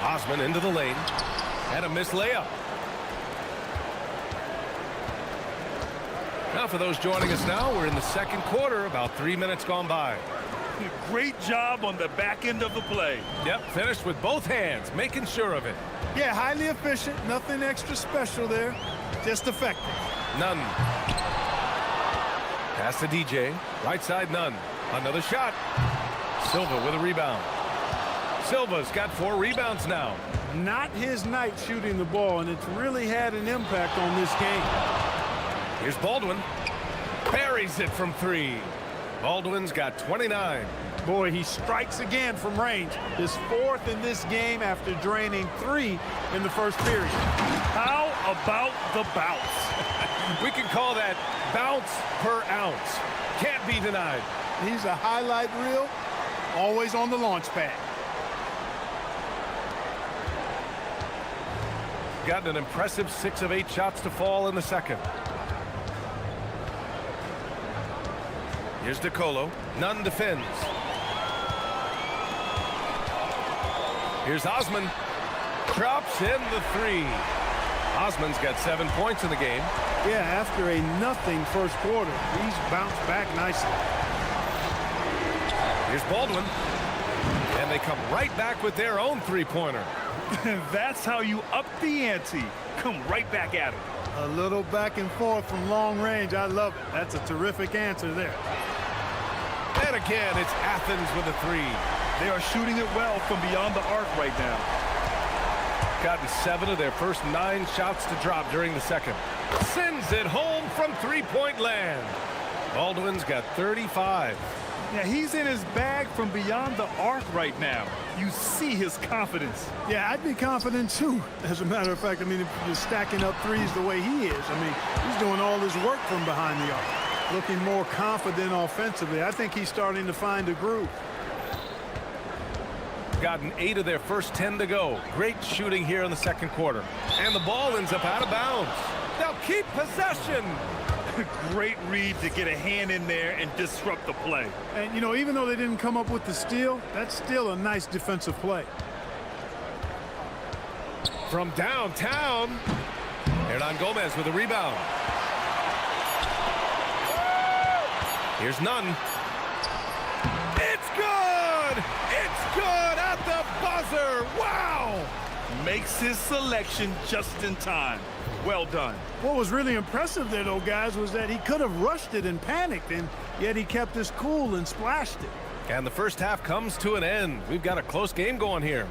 Osman into the lane. And a missed layup. Now for those joining us now, we're in the second quarter, about 3 minutes gone by. Great job on the back end of the play. Yep, finished with both hands, making sure of it. Yeah, highly efficient, nothing extra special there, just effective. Nunn. Pass to DJ, right side Nunn. Another shot. Silva with a rebound. Silva's got 4 rebounds now. Not his night shooting the ball, and it's really had an impact on this game. Here's Baldwin. Buries it from 3. Baldwin's got 29. Boy, he strikes again from range. His 4th in this game after draining 3 in the first period. How about the bounce? We can call that bounce per ounce. Can't be denied. He's a highlight reel, always on the launch pad. Got an impressive 6 of 8 shots to fall in the second. Here's DeColo. Nunn defends. Here's Osman. Drops in the 3. Osman's got 7 points in the game. Yeah, after a nothing first quarter, he's bounced back nicely. Here's Baldwin. And they come right back with their own 3-pointer. That's how you up the ante. Come right back at him. A little back and forth from long range. I love it. That's a terrific answer there. And again, it's Athens with a 3. They are shooting it well from beyond the arc right now. Gotten 7 of their first 9 shots to drop during the second. Sends it home from 3-point land. Baldwin's got 35. Yeah, he's in his bag from beyond the arc right now. You see his confidence. Yeah, I'd be confident too. As a matter of fact, I mean, if you're stacking up threes the way he is, I mean, he's doing all his work from behind the arc. Looking more confident offensively. I think he's starting to find a groove. Gotten 8 of their first 10 to go. Great shooting here in the second quarter. And the ball ends up out of bounds. They'll keep possession. Great read to get a hand in there and disrupt the play. And, you know, even though they didn't come up with the steal, that's still a nice defensive play. From downtown, Hernan Gomez with a rebound. Here's Nunn. It's good! It's good at the buzzer! Wow! Makes his selection just in time. Well done. What was really impressive there, though, guys, was that he could have rushed it and panicked, and yet he kept his cool and splashed it. And the first half comes to an end. We've got a close game going here.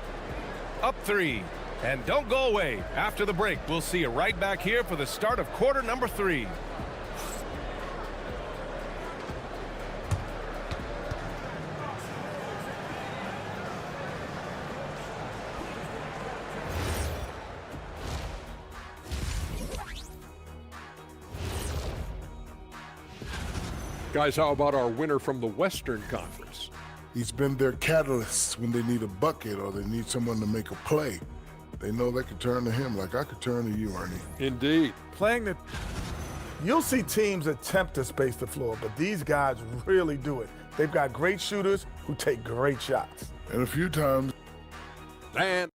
Up 3. And don't go away. After the break, we'll see you right back here for the start of quarter number 3. Guys, how about our winner from the Western Conference? He's been their catalyst when they need a bucket or they need someone to make a play. They know they can turn to him like I could turn to you, Ernie. Indeed. You'll see teams attempt to space the floor, but these guys really do it. They've got great shooters who take great shots. And a few times. And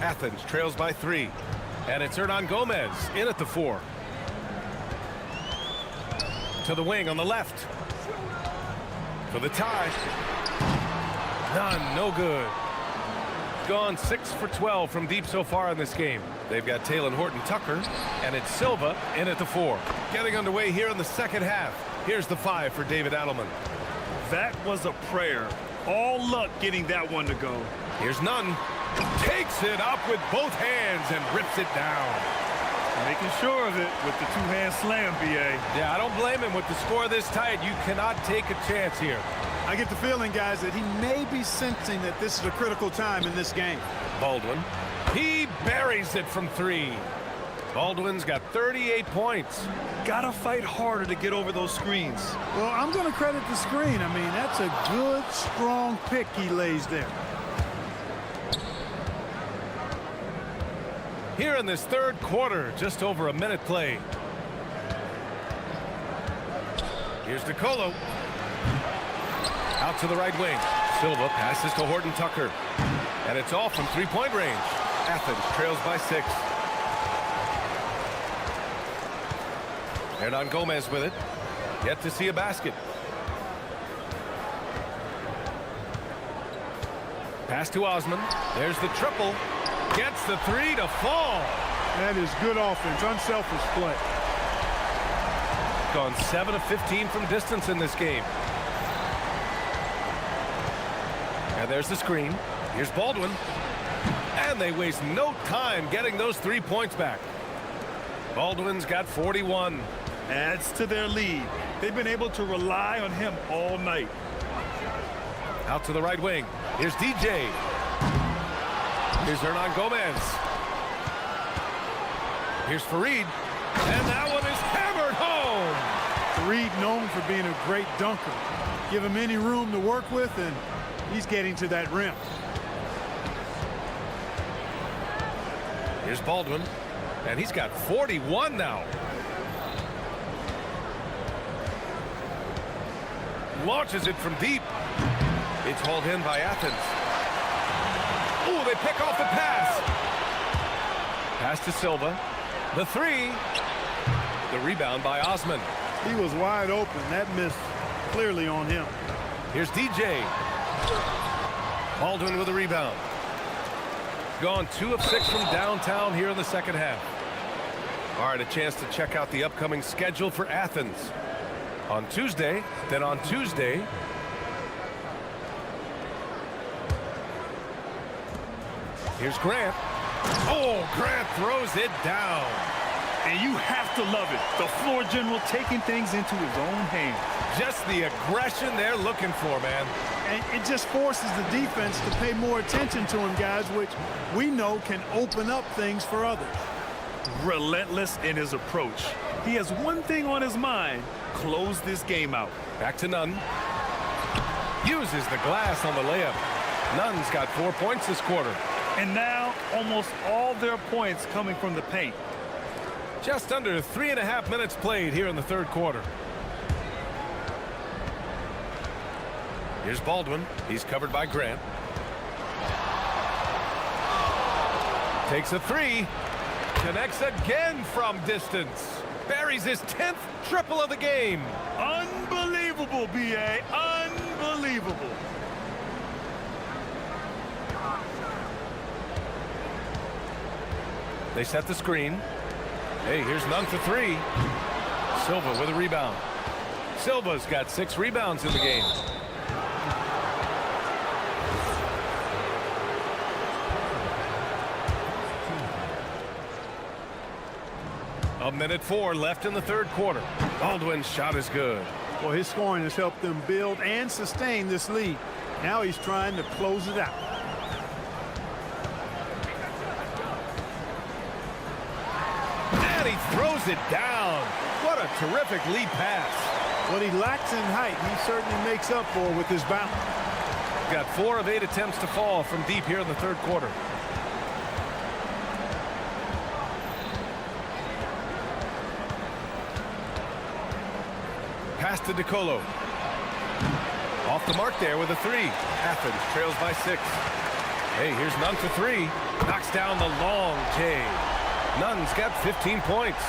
Athens trails by 3. And it's Hernan Gomez in at the 4. To the wing on the left. For the tie. None, no good. Gone 6 for 12 from deep so far in this game. They've got Talon Horton-Tucker, and it's Silva in at the 4. Getting underway here in the second half. Here's the 5 for David Adelman. That was a prayer. All luck getting that one to go. Here's Nunn. Takes it up with both hands and rips it down. Making sure of it with the two-hand slam, B.A. Yeah, I don't blame him. With the score this tight, you cannot take a chance here. I get the feeling, guys, that he may be sensing that this is a critical time in this game. Baldwin. He buries it from three. Baldwin's got 38 points. Gotta fight harder to get over those screens. Well, I'm going to credit the screen. I mean, that's a good, strong pick he lays there. Here in this third quarter, just over a minute played. Here's DeColo. Out to the right wing. Silva passes to Horton Tucker. And it's off from three-point range. Athens trails by 6. Hernan Gomez with it. Yet to see a basket. Pass to Osman. There's the triple. Gets the three to fall. That is good offense, unselfish play. Gone 7 of 15 from distance in this game. And there's the screen. Here's Baldwin. And they waste no time getting those 3 points back. Baldwin's got 41. Adds to their lead. They've been able to rely on him all night. Out to the right wing. Here's DJ. Here's Hernan Gomez. Here's Fareed. And that one is hammered home. Fareed known for being a great dunker. Give him any room to work with, and he's getting to that rim. Here's Baldwin. And he's got 41 now. Launches it from deep. It's hauled in by Athens. Ooh, they pick off the pass. Pass to Silva. The three. The rebound by Osman. He was wide open. That missed clearly on him. Here's DJ. Baldwin with a rebound. Gone 2 of 6 from downtown here in the second half. All right, a chance to check out the upcoming schedule for Athens. On Tuesday, then on Tuesday, here's Grant. Oh, Grant throws it down. And you have to love it. The floor general taking things into his own hands. Just the aggression they're looking for, man. And it just forces the defense to pay more attention to him, guys, which we know can open up things for others. Relentless in his approach. He has one thing on his mind: close this game out. Back to Nunn. Uses the glass on the layup. Nunn's got 4 points this quarter. And now almost all their points coming from the paint. Just under 3.5 minutes played here in the third quarter. Here's Baldwin. He's covered by Grant. Takes a three. Connects again from distance. Buries his 10th triple of the game. Unbelievable, B.A. Unbelievable. They set the screen. Hey, here's Nunn for three. Silva with a rebound. Silva's got 6 rebounds in the game. A minute 4 left in the third quarter. Baldwin's shot is good. Well, his scoring has helped them build and sustain this lead. Now he's trying to close it out. And he throws it down. What a terrific lead pass. What he lacks in height, he certainly makes up for with his balance. Got 4 of 8 attempts to fall from deep here in the third quarter. Pass to DeColo. Off the mark there with a three. Athens trails by 6. Hey, here's Nunn for 3. Knocks down the long J. Nunn's got 15 points.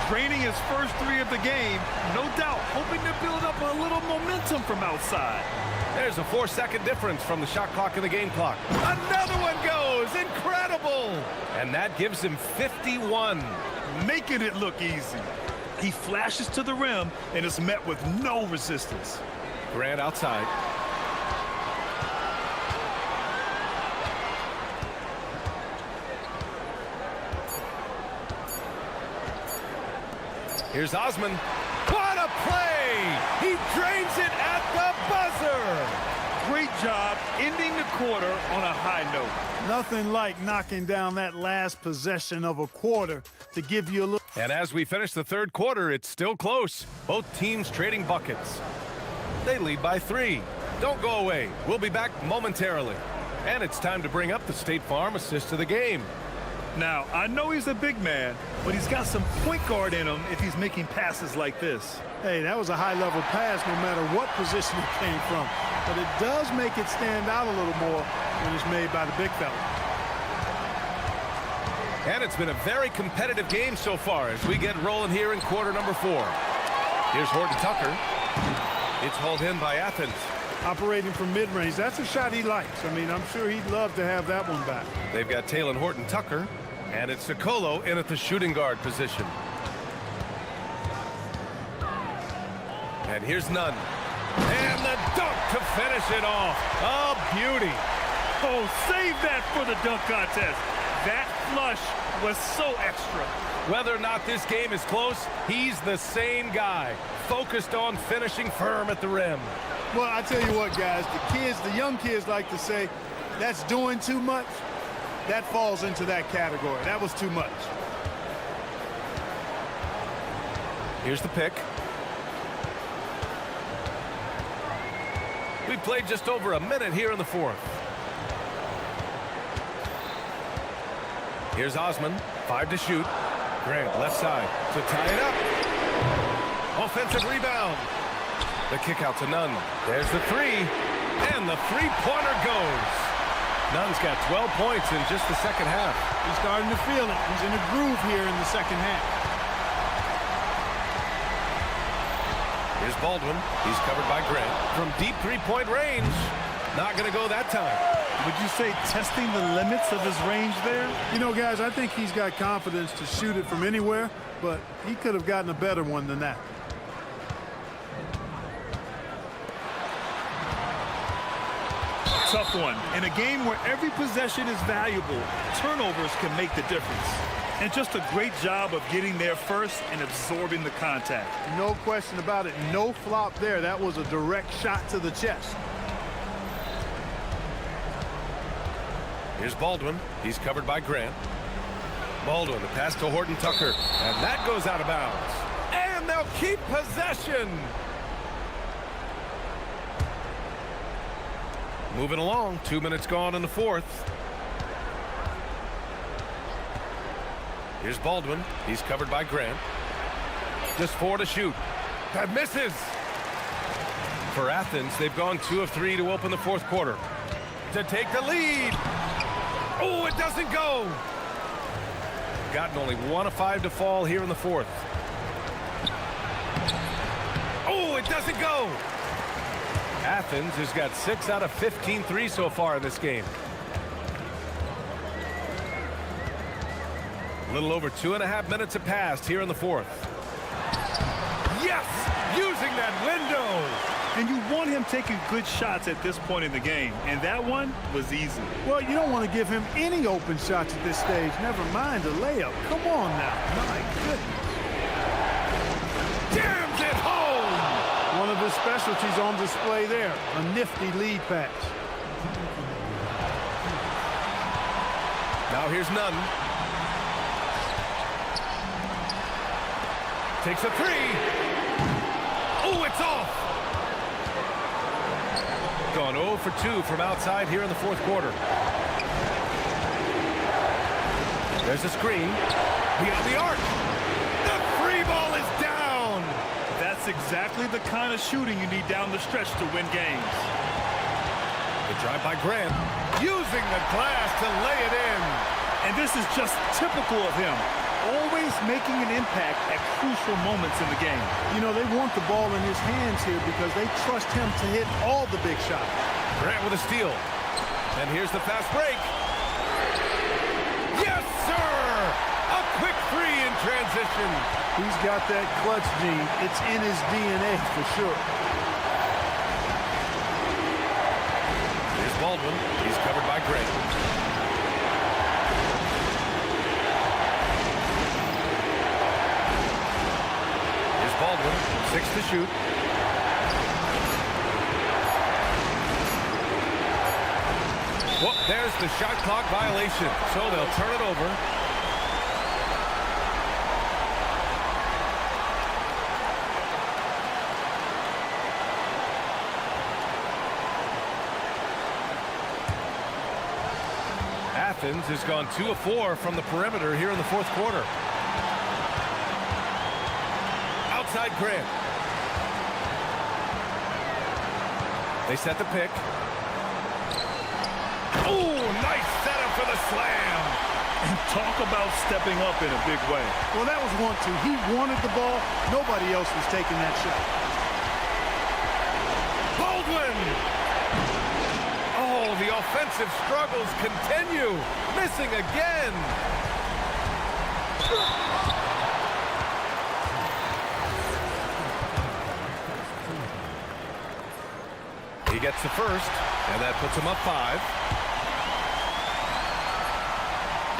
Draining his first 3 of the game, no doubt hoping to build up a little momentum from outside. There's a 4-second difference from the shot clock and the game clock. Another one goes. Incredible. And that gives him 51. Making it look easy. He flashes to the rim and is met with no resistance. Grant outside. Here's Osman. What a play! He drains it at the buzzer! Great job ending the quarter on a high note. Nothing like knocking down that last possession of a quarter to give you a little. And as we finish the third quarter, it's still close. Both teams trading buckets. They lead by 3. Don't go away. We'll be back momentarily. And it's time to bring up the State Farm assist of the game. Now, I know he's a big man, but he's got some point guard in him if he's making passes like this. Hey, that was a high-level pass no matter what position it came from. But it does make it stand out a little more when it's made by the big fella. And it's been a very competitive game so far as we get rolling here in quarter number 4. Here's Horton Tucker. It's hauled in by Athens. Operating from mid-range, that's a shot he likes. I mean, I'm sure he'd love to have that one back. They've got Talon Horton Tucker, and it's Sokolo in at the shooting guard position. And here's Nunn. And the dunk to finish it off. A beauty. Oh, save that for the dunk contest. That flush was so extra. Whether or not this game is close, he's the same guy, focused on finishing firm at the rim. Well, I tell you what, guys, the young kids like to say, that's doing too much. That falls into that category. That was too much. Here's the pick. We played just over a minute here in the fourth. Here's Osman, 5 to shoot. Grant, left side, to tie it up. Offensive rebound. The kick out to Nunn. There's the 3, and the three-pointer goes. Nunn's got 12 points in just the second half. He's starting to feel it. He's in a groove here in the second half. Here's Baldwin. He's covered by Grant. From deep three-point range. Not going to go that time. Would you say testing the limits of his range there? You know, guys, I think he's got confidence to shoot it from anywhere, but he could have gotten a better one than that. Tough one. In a game where every possession is valuable, turnovers can make the difference. And just a great job of getting there first and absorbing the contact. No question about it. No flop there. That was a direct shot to the chest. Here's Baldwin. He's covered by Grant. Baldwin, the pass to Horton Tucker. And that goes out of bounds. And they'll keep possession. Moving along. 2 minutes gone in the fourth. Here's Baldwin. He's covered by Grant. Just 4 to shoot. That misses. For Athens, they've gone 2 of 3 to open the fourth quarter. To take the lead. Oh, it doesn't go. Gotten only 1 of 5 to fall here in the fourth. Oh, it doesn't go. Athens has got 6 out of 15 threes so far in this game. A little over 2.5 minutes have passed here in the fourth. Yes! Using that window! And you want him taking good shots at this point in the game. And that one was easy. Well, you don't want to give him any open shots at this stage. Never mind a layup. Come on now. My goodness. Jams it home! One of his specialties on display there. A nifty lead pass. Now here's Nunn. Takes a 3. Oh, it's off! Gone 0 for 2 from outside here in the fourth quarter. There's a screen. Beyond the arc. The free ball is down! That's exactly the kind of shooting you need down the stretch to win games. The drive by Grant. Using the glass to lay it in. And this is just typical of him. Always making an impact at crucial moments in the game. You know, they want the ball in his hands here because they trust him to hit all the big shots. Grant with a steal. And here's the fast break. Yes, sir! A quick 3 in transition. He's got that clutch gene. It's in his DNA for sure. Here's Baldwin. He's covered by Grant. to shoot. Well, there's the shot clock violation, so they'll turn it over. Athens has gone 2 of 4 from the perimeter here in the fourth quarter. Outside Grant. They set the pick. Oh, nice setup for the slam. And talk about stepping up in a big way. Well, that was 1-2. He wanted the ball. Nobody else was taking that shot. Baldwin. Oh, the offensive struggles continue. Missing again. He gets the first, and that puts him up 5.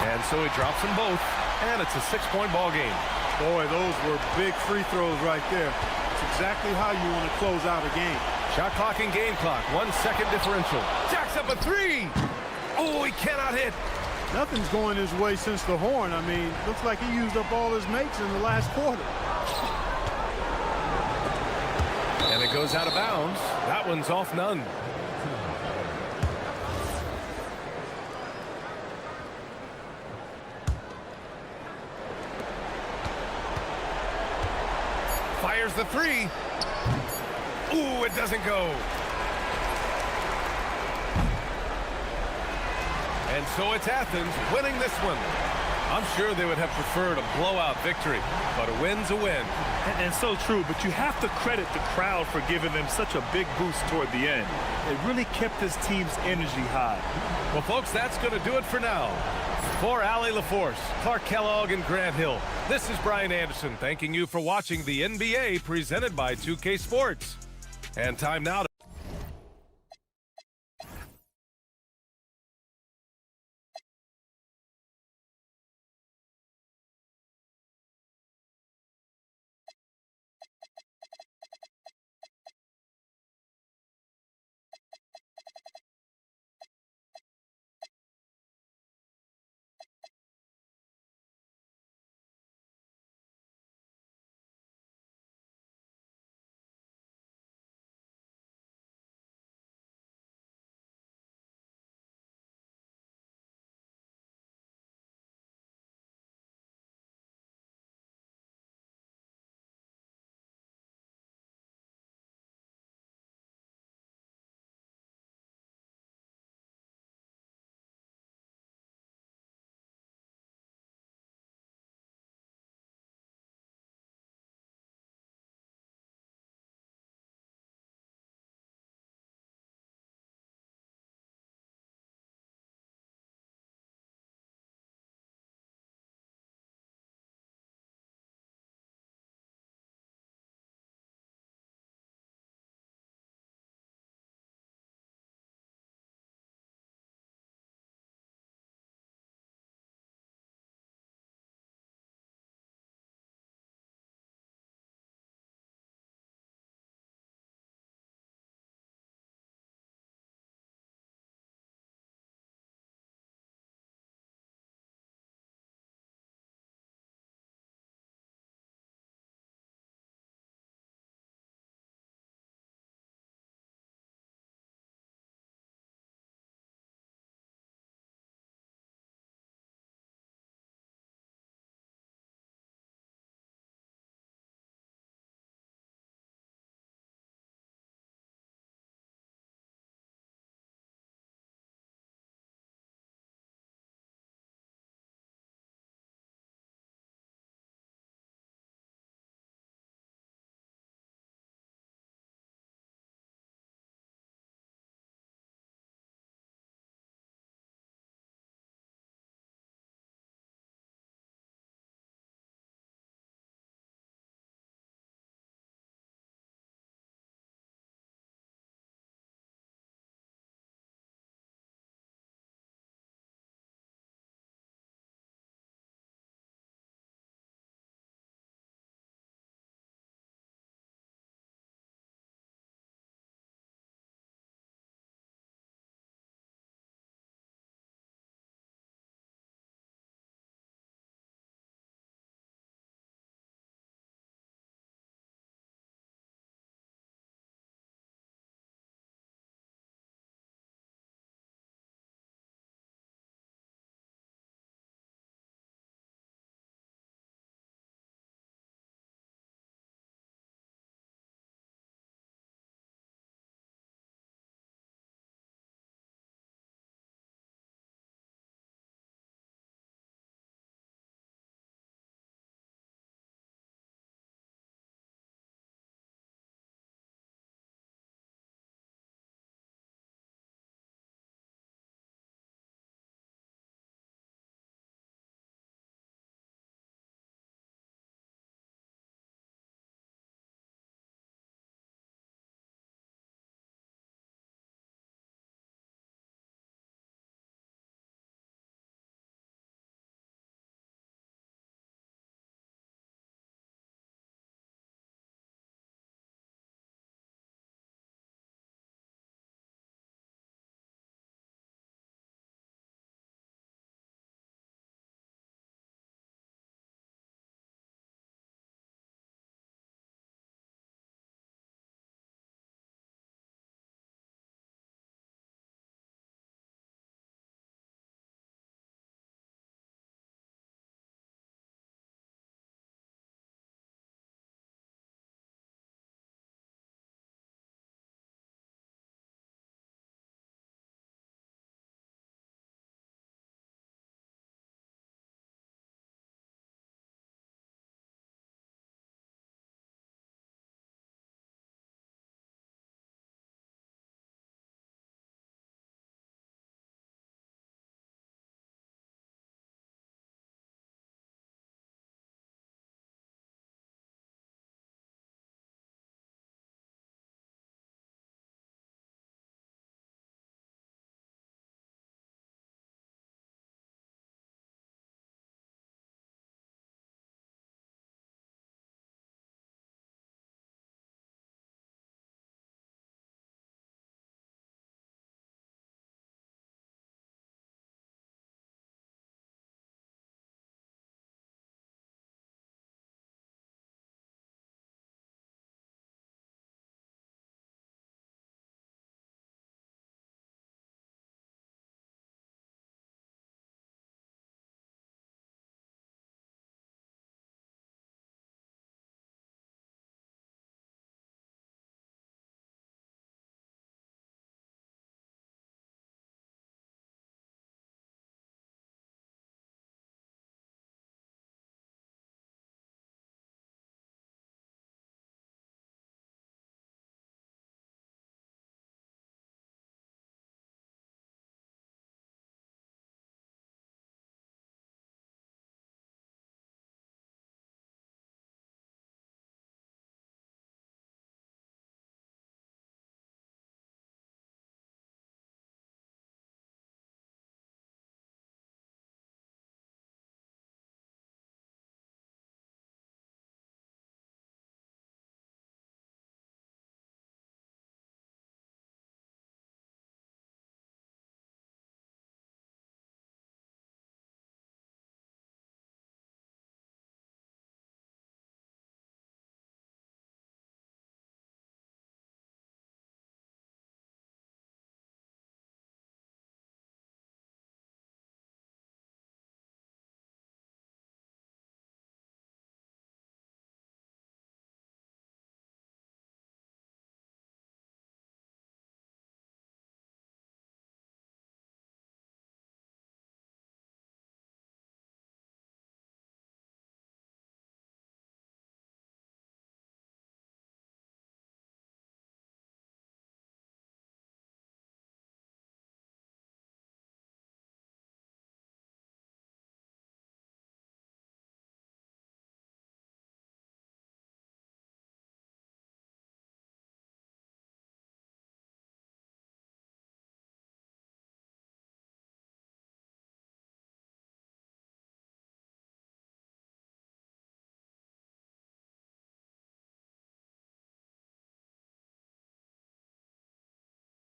And so he drops them both, and it's a 6-point ball game. Boy, those were big free throws right there. It's exactly how you want to close out a game. Shot clock and game clock, 1 second differential. Jacks up a 3. Oh, he cannot hit. Nothing's going his way since the horn. I mean, looks like he used up all his mates in the last quarter. And it goes out of bounds. That one's off none. Fires the 3. Ooh, it doesn't go. And so it's Athens winning this one. I'm sure they would have preferred a blowout victory, but a win's a win. And so true, but you have to credit the crowd for giving them such a big boost toward the end. It really kept this team's energy high. Well, folks, that's going to do it for now. For Allie LaForce, Clark Kellogg, and Grant Hill, this is Brian Anderson thanking you for watching the NBA presented by 2K Sports. And time now to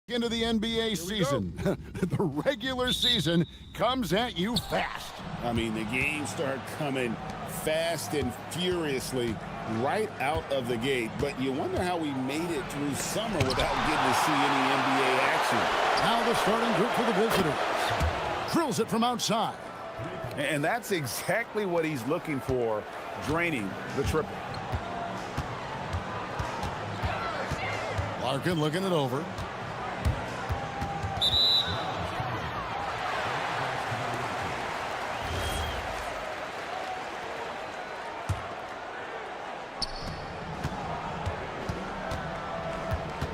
Into the NBA season. The regular season comes at you fast. I mean, the games start coming fast and furiously right out of the gate, but you wonder how we made it through summer without getting to see any NBA action. Now the starting group for the visitors. Drills it from outside. And that's exactly what he's looking for, draining the triple. Larkin looking it over.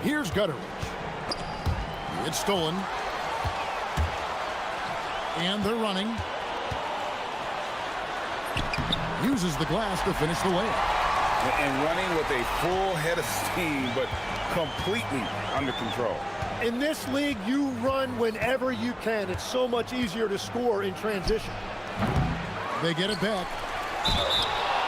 Here's Gutteridge. It's stolen. And they're running. Uses the glass to finish the layup. And running with a full head of steam, but completely under control. In this league, you run whenever you can. It's so much easier to score in transition. They get it back.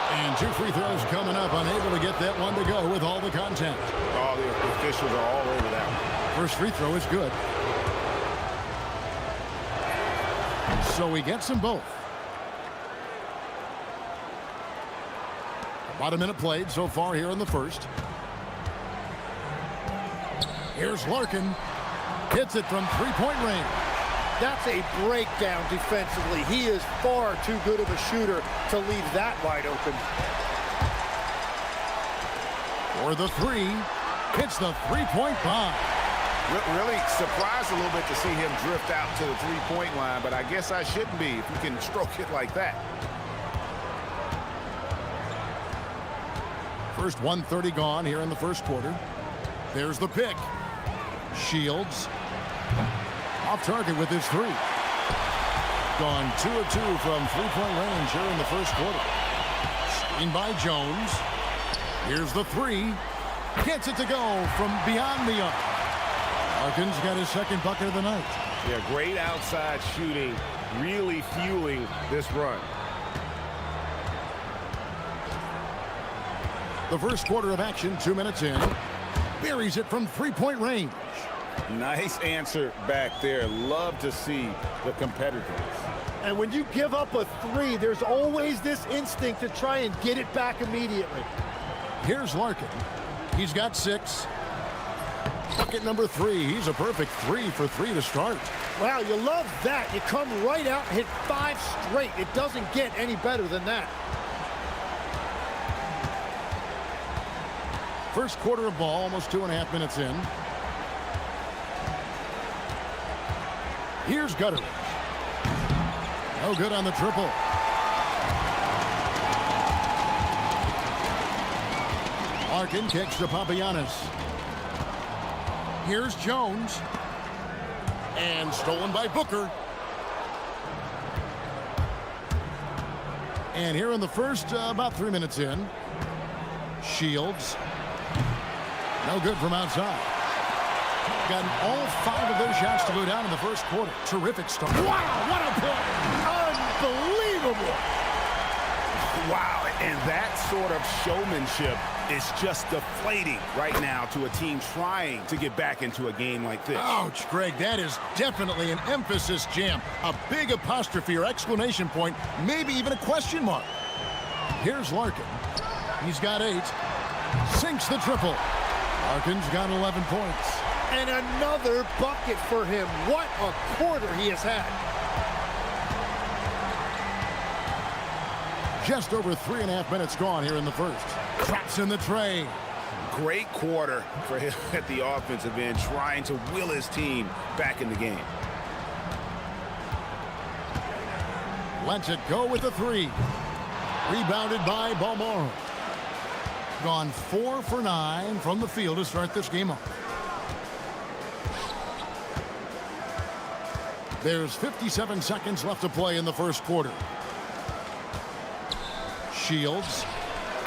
And 2 free throws coming up, unable to get that one to go with all the contact. All the officials are all over that one. First free throw is good. So he gets them both. About a minute played so far here in the first. Here's Larkin. Hits it from three-point range. That's a breakdown defensively. He is far too good of a shooter to leave that wide open. For the three. Hits the three-point bomb. Really surprised a little bit to see him drift out to the three-point line, but I guess I shouldn't be if you can stroke it like that. First 1:30 gone here in the first quarter. There's the pick. Shields. Off target with his three. Gone 2 of 2 from three-point range here in the first quarter. Screen by Jones. Here's the three. Gets it to go from beyond the arc. Larkin's got his second bucket of the night. Yeah, great outside shooting, really fueling this run. The first quarter of action, 2 minutes in. Buries it from three-point range. Nice answer back there. Love to see the competitors. And when you give up a three, there's always this instinct to try and get it back immediately. Here's Larkin. He's got 6. Bucket number 3. He's a perfect 3 for 3 to start. Wow, you love that. You come right out and hit 5 straight. It doesn't get any better than that. First quarter of ball, almost 2.5 minutes in. Here's Gutteridge. No good on the triple. Larkin kicks to Papagiannis. Here's Jones. And stolen by Booker. And here in the first, about 3 minutes in. Shields. No good from outside. Gotten all 5 of those shots to go down in the first quarter. Terrific start. Wow, what a play! Unbelievable! Wow, and that sort of showmanship is just deflating right now to a team trying to get back into a game like this. Ouch, Greg, that is definitely an emphasis jam. A big apostrophe or exclamation point, maybe even a question mark. Here's Larkin. He's got 8. Sinks the triple. Larkin's got 11 points. And another bucket for him. What a quarter he has had. Just over 3.5 minutes gone here in the first. Traps in the tray. Great quarter for him at the offensive end, trying to will his team back in the game. Lets it go with the 3. Rebounded by Balmoro. Gone 4 for 9 from the field to start this game off. There's 57 seconds left to play in the first quarter. Shields.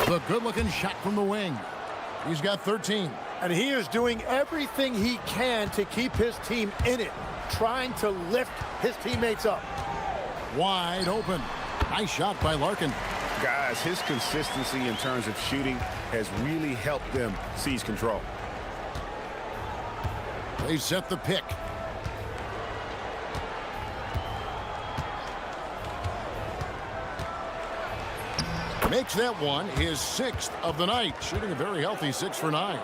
The good-looking shot from the wing. He's got 13. And he is doing everything he can to keep his team in it, trying to lift his teammates up. Wide open. Nice shot by Larkin. Guys, his consistency in terms of shooting has really helped them seize control. They set the pick. Makes that one his 6th of the night, shooting a very healthy 6 for 9.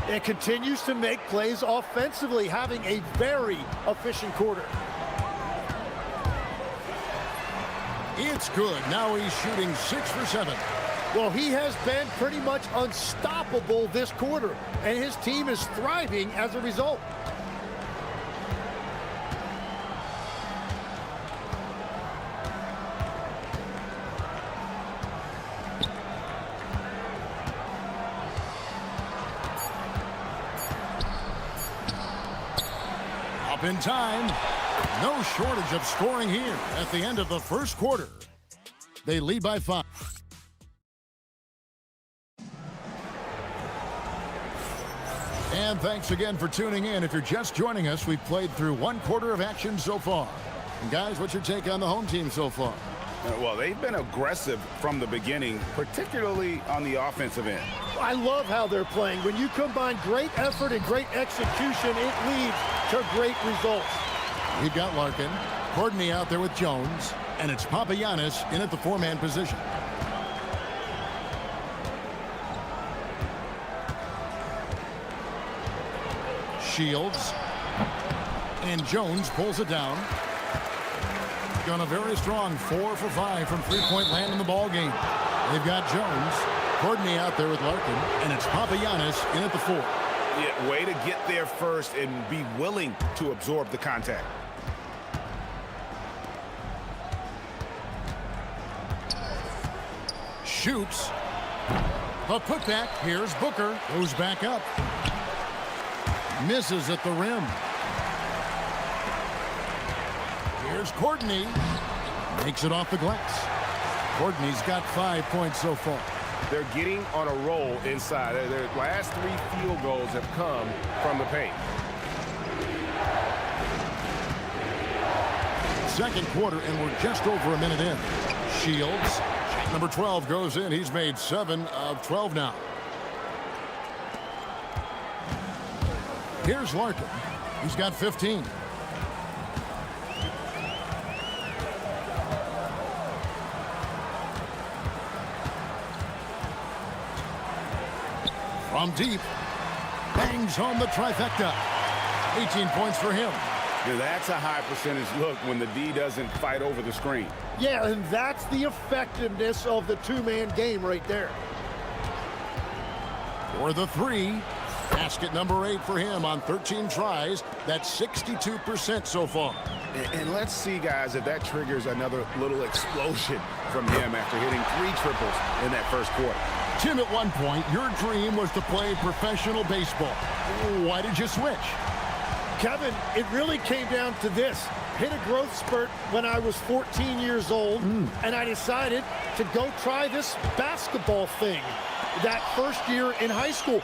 It continues to make plays offensively, having a very efficient quarter. It's good. Now he's shooting 6 for 7. Well, he has been pretty much unstoppable this quarter, and his team is thriving as a result. Up in time. No shortage of scoring here at the end of the first quarter. They lead by 5. And thanks again for tuning in. If you're just joining us, we've played through 1 quarter of action so far. And guys, what's your take on the home team so far? Well, they've been aggressive from the beginning, particularly on the offensive end. I love how they're playing. When you combine great effort and great execution, it leads to great results. We've got Larkin, Courtney out there with Jones, and it's Papagiannis in at the 4-man position. Shields, and Jones pulls it down. Gone a very strong 4 for 5 from three-point land in the ball game. They've got Jones, Courtney out there with Larkin, and it's Papagiannis in at the 4. Yeah, way to get there first and be willing to absorb the contact. Shoots. A putback. Here's Booker. Goes back up. Misses at the rim. Here's Courtney. Makes it off the glass. Courtney's got 5 points so far. They're getting on a roll inside. Their last 3 field goals have come from the paint. Second quarter, and we're just over a minute in. Shields. Number 12 goes in. He's made 7 of 12 now. Here's Larkin. He's got 15. From deep. Bangs home the trifecta. 18 points for him. Now that's a high percentage look when the D doesn't fight over the screen. Yeah, and that's the effectiveness of the 2-man game right there. For the 3. Basket number 8 for him on 13 tries. That's 62% so far. And let's see, guys, if that triggers another little explosion from him after hitting 3 triples in that first quarter. Tim, at one point, your dream was to play professional baseball. Why did you switch? Kevin, it really came down to this. Hit a growth spurt when I was 14 years old, and I decided to go try this basketball thing that first year in high school.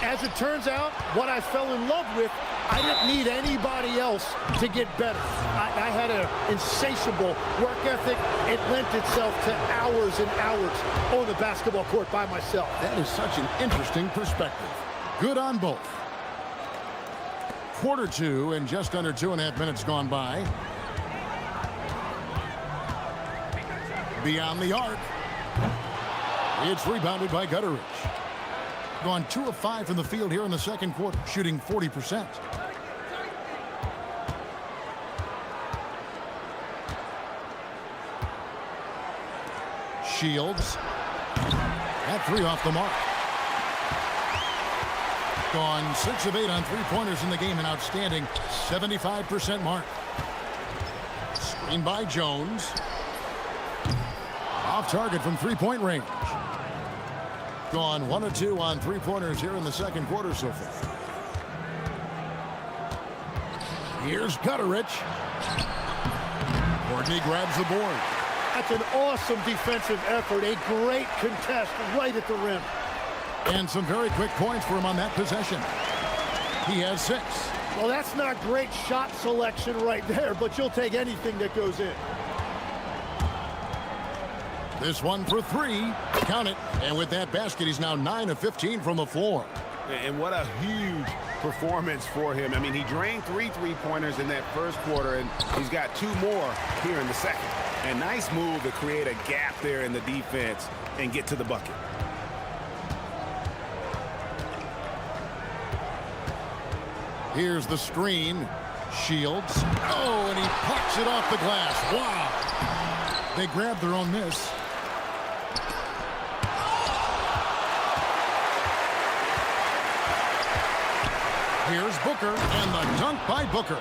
As it turns out, what I fell in love with, I didn't need anybody else to get better. I had an insatiable work ethic. It lent itself to hours and hours on the basketball court by myself. That is such an interesting perspective. Good on both. Quarter 2 and just under 2.5 minutes gone by. Beyond the arc. It's rebounded by Gutteridge. Gone 2 of 5 from the field here in the second quarter, shooting 40%. Shields. That 3 off the mark. Gone 6 of 8 on 3-pointers in the game, an outstanding 75% mark. Screen by Jones. Off target from 3-point range. Gone 1 of 2 on 3-pointers here in the second quarter so far. Here's Gutteridge. Courtney grabs the board. That's an awesome defensive effort. A great contest right at the rim. And some very quick points for him on that possession. He has 6. Well, that's not great shot selection right there, but you'll take anything that goes in. This one for 3. Count it. And with that basket, he's now 9 of 15 from the floor. And what a huge performance for him. I mean, he drained 3 3-pointers in that first quarter, and he's got 2 more here in the second. And nice move to create a gap there in the defense and get to the bucket. Here's the screen. Shields. Oh, and he pucks it off the glass. Wow. They grabbed their own miss. Here's Booker, and the dunk by Booker.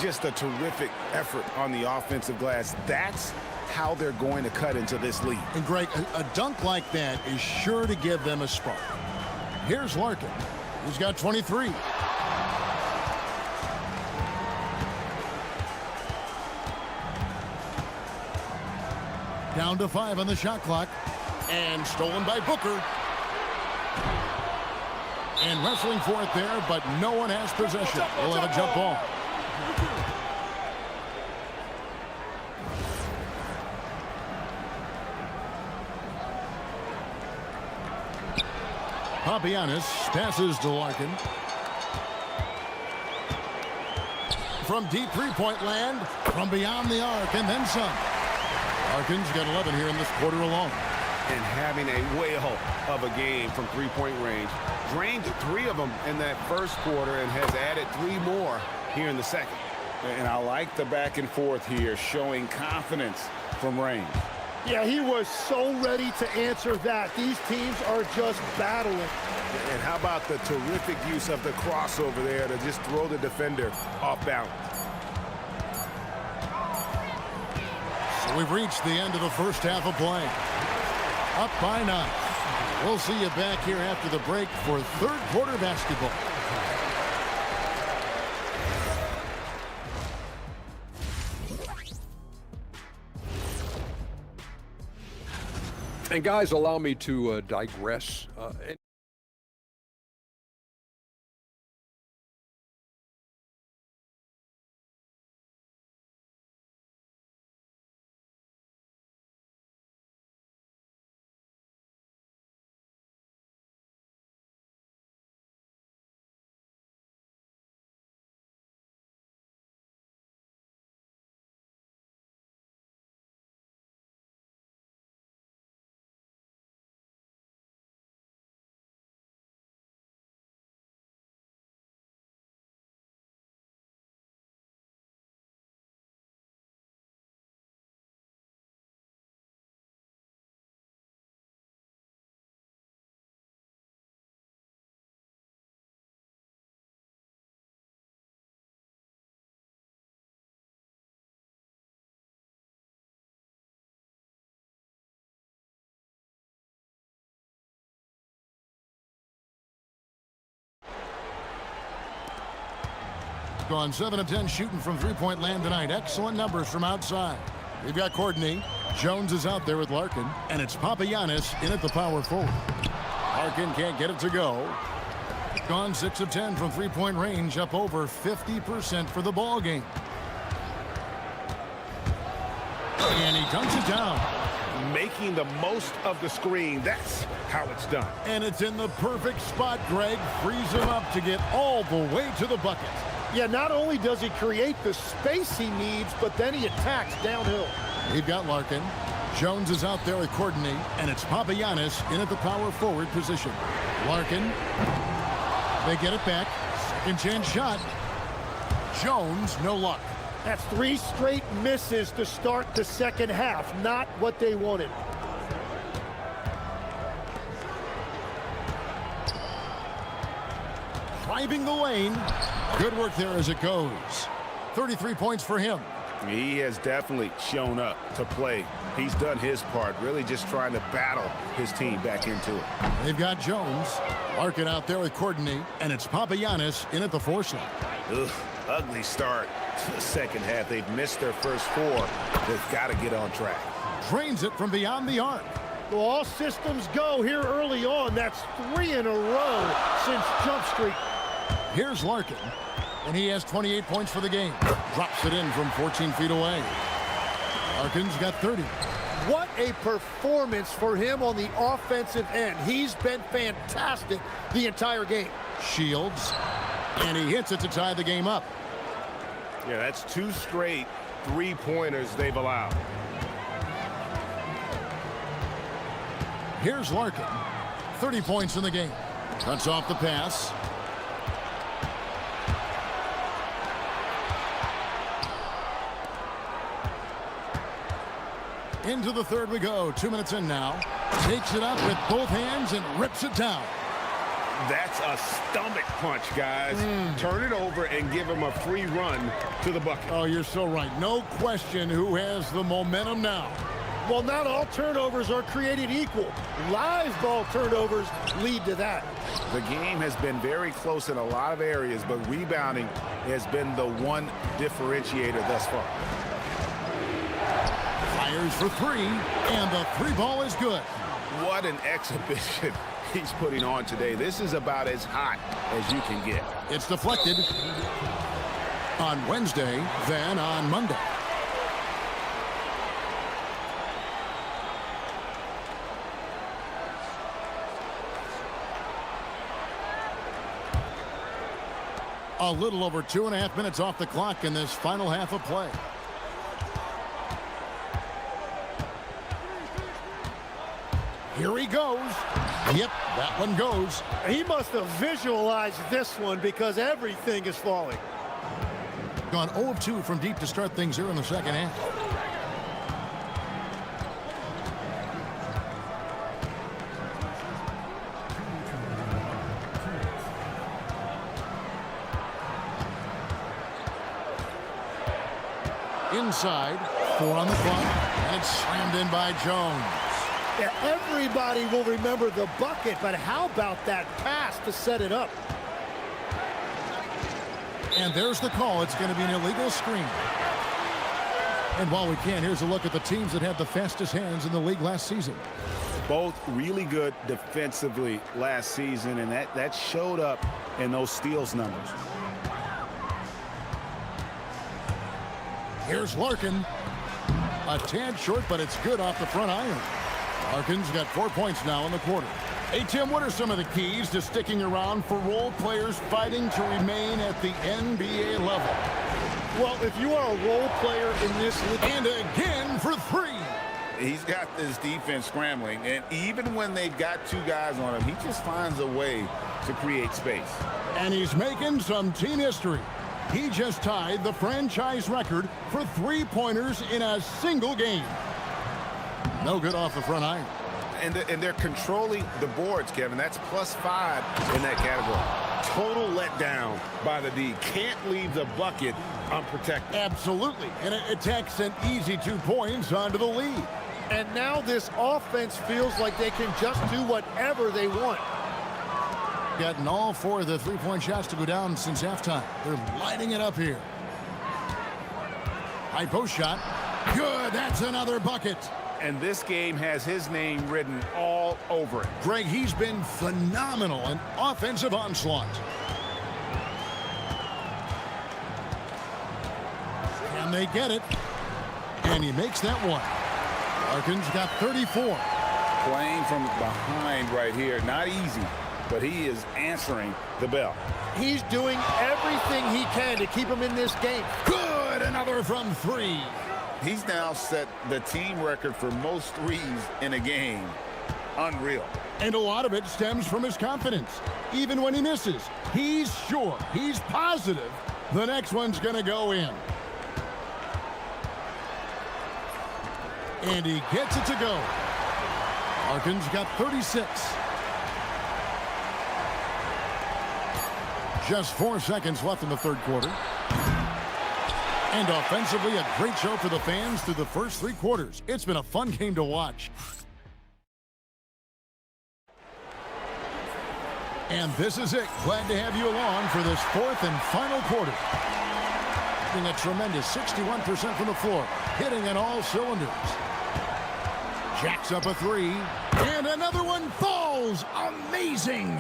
Just a terrific effort on the offensive glass. That's how they're going to cut into this lead. And Greg, a dunk like that is sure to give them a spark. Here's Larkin. He's got 23. Down to 5 on the shot clock. And stolen by Booker. And wrestling for it there, but no one has possession. We'll have a jump ball. Papagiannis passes to Larkin. From deep three-point land, from beyond the arc, and then some. Larkin's got 11 here in this quarter alone. And having a whale of a game from three-point range. Drained 3 of them in that first quarter and has added 3 more here in the second. And I like the back and forth here, showing confidence from range. Yeah, he was so ready to answer that. These teams are just battling. And how about the terrific use of the crossover there to just throw the defender off balance. So we've reached the end of the first half of play. Up by 9. We'll see you back here after the break for third quarter basketball. And guys, allow me to digress. Gone 7 of 10 shooting from three-point land tonight. Excellent numbers from outside. We've got Courtney. Jones is out there with Larkin. And it's Papagiannis in at the power forward. Larkin can't get it to go. Gone 6 of 10 from three-point range, up over 50% for the ball game. And he dunks it down. Making the most of the screen. That's how it's done. And it's in the perfect spot, Greg. Frees him up to get all the way to the bucket. Yeah, not only does he create the space he needs, but then he attacks downhill. We've got Larkin. Jones is out there with Courtney, and it's Papagiannis in at the power forward position. Larkin. They get it back. Second chance shot. Jones, no luck. That's 3 straight misses to start the second half. Not what they wanted. Driving the lane. Good work there as it goes. 33 points for him. He has definitely shown up to play. He's done his part, really just trying to battle his team back into it. They've got Jones. Larkin out there with Courtney, and it's Papagiannis in at the 4 slot. Ugh, ugly start to the second half. They've missed their first 4. They've got to get on track. Drains it from beyond the arc. Well, all systems go here early on. That's 3 in a row since Jump Street. Here's Larkin, and he has 28 points for the game. Drops it in from 14 feet away. Larkin's got 30. What a performance for him on the offensive end. He's been fantastic the entire game. Shields. And he hits it to tie the game up. Yeah, that's 2 straight three-pointers they've allowed. Here's Larkin. 30 points in the game. Cuts off the pass. Into the third we go. 2 minutes in now. Takes it up with both hands and rips it down. That's a stomach punch, guys. Turn it over and give him a free run to the bucket. Oh, you're so right. No question who has the momentum now. Well, not all turnovers are created equal. Live ball turnovers lead to that. The game has been very close in a lot of areas, but rebounding has been the one differentiator thus far. Fires for 3, and the 3 ball is good. What an exhibition he's putting on today. This is about as hot as you can get. It's deflected on Wednesday, then on Monday. A little over 2.5 minutes off the clock in this final half of play. Here he goes. Yep, that one goes. He must have visualized this one because everything is falling. Gone 0 of 2 from deep to start things here in the second half. Inside, 4 on the clock, and it's slammed in by Jones. Yeah, everybody will remember the bucket, but how about that pass to set it up? And there's the call. It's going to be an illegal screen. And while we can, here's a look at the teams that had the fastest hands in the league last season. Both really good defensively last season, and that showed up in those steals numbers. Here's Larkin. A tad short, but it's good off the front iron. Larkin's got 4 points now in the quarter. Hey, Tim, what are some of the keys to sticking around for role players fighting to remain at the NBA level? Well, if you are a role player in this league. And again for 3. He's got this defense scrambling, and even when they've got 2 guys on him, he just finds a way to create space. And he's making some team history. He just tied the franchise record for 3-pointers in a single game. No good off the front iron. And they're controlling the boards, Kevin. That's +5 in that category. Total letdown by the D. Can't leave the bucket unprotected. Absolutely. And it takes an easy 2 points onto the lead. And now this offense feels like they can just do whatever they want. Gotten all 4 of the 3-point shots to go down since halftime. They're lighting it up here. High post shot. Good. That's another bucket. And this game has his name written all over it. Greg, he's been phenomenal in offensive onslaught. And they get it. And he makes that one. Larkin's got 34. Playing from behind right here. Not easy, but he is answering the bell. He's doing everything he can to keep him in this game. Good. Another from 3. He's now set the team record for most threes in a game. Unreal. And a lot of it stems from his confidence. Even when he misses, he's sure, he's positive the next one's going to go in. And he gets it to go. Larkin's got 36. Just 4 seconds left in the third quarter. And offensively, a great show for the fans through the first 3 quarters. It's been a fun game to watch. And this is it. Glad to have you along for this 4th and final quarter. Hitting a tremendous 61% from the floor. Hitting on all cylinders. Jacks up a 3. And another one falls. Amazing.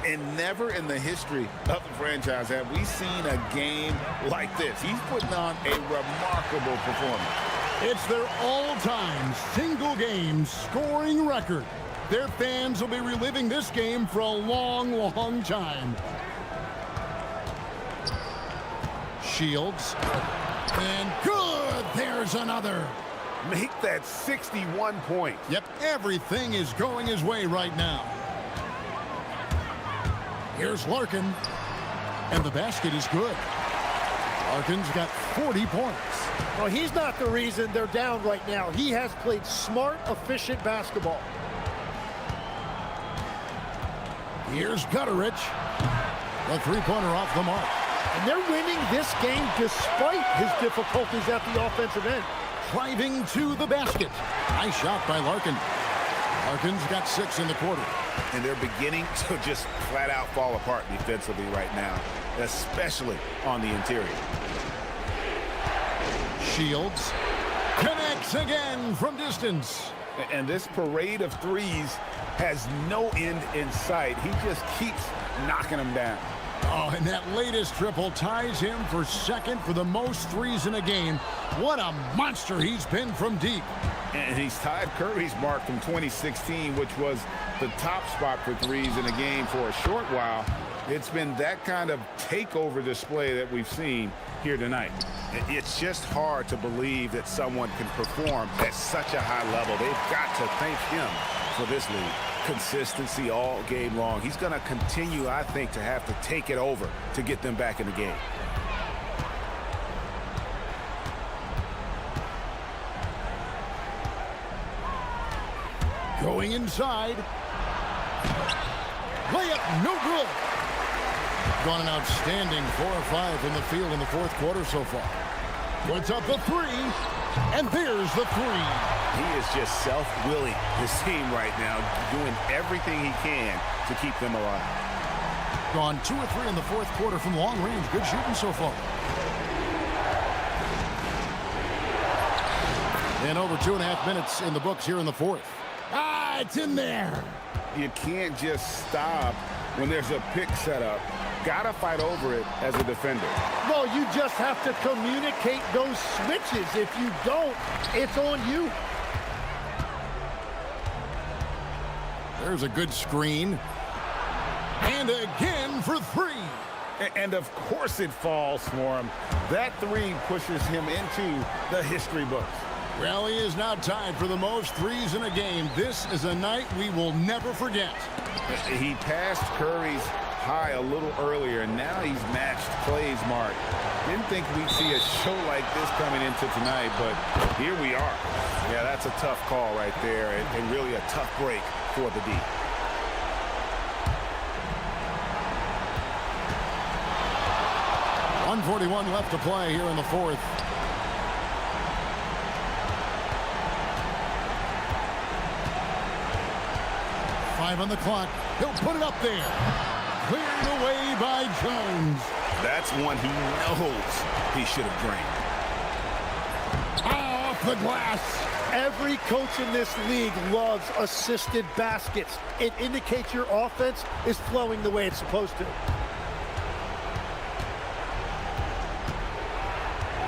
And never in the history of the franchise have we seen a game like this. He's putting on a remarkable performance. It's their all-time single-game scoring record. Their fans will be reliving this game for a long, long time. Shields. And good. There's another. Make that 61 points. Yep, everything is going his way right now. Here's Larkin. And the basket is good. Larkin's got 40 points. Well, he's not the reason they're down right now. He has played smart, efficient basketball. Here's Gutteridge. The three-pointer off the mark. And they're winning this game despite his difficulties at the offensive end. Driving to the basket. Nice shot by Larkin. Larkin's got 6 in the quarter. And they're beginning to just flat out fall apart defensively right now, especially on the interior. Shields connects again from distance. And this parade of threes has no end in sight. He just keeps knocking them down. Oh, and that latest triple ties him for second for the most threes in a game. What a monster he's been from deep. And he's tied Curry's mark from 2016, which was the top spot for threes in a game for a short while. It's been that kind of takeover display that we've seen here tonight. It's just hard to believe that someone can perform at such a high level. They've got to thank him for this lead. Consistency all game long. He's going to continue, I think, to have to take it over to get them back in the game. Going inside. Layup, no good. Gone an outstanding 4 or 5 from the field in the fourth quarter so far. Puts up the 3, and there's the 3. He is just self-willing, his team right now, doing everything he can to keep them alive. Gone 2 or 3 in the fourth quarter from long range. Good shooting so far. And over 2.5 minutes in the books here in the fourth. Ah, it's in there. You can't just stop when there's a pick set up. Got to fight over it as a defender. Well, you just have to communicate those switches. If you don't, it's on you. There's a good screen. And again for 3. And of course it falls for him. That 3 pushes him into the history books. Well, he is now tied for the most threes in a game. This is a night we will never forget. He passed Curry's high a little earlier, and now he's matched Clay's mark. Didn't think we'd see a show like this coming into tonight, but here we are. Yeah, that's a tough call right there, and really a tough break for the D. .141 left to play here in the fourth. Five on the clock. He'll put it up there. Cleared away by Jones. That's one he knows he should have drained. Off the glass. Every coach in this league loves assisted baskets. It indicates your offense is flowing the way it's supposed to.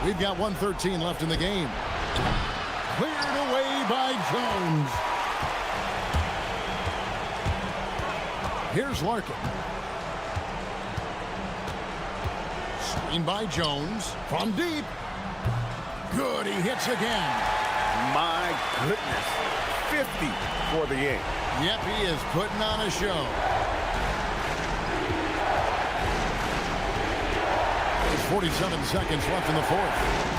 We've got 1:13 left in the game. Cleared away by Jones. Here's Larkin. Screen by Jones. From deep. Good, he hits again. My goodness. 50 for the game. Yep, he is putting on a show. There's 47 seconds left in the fourth.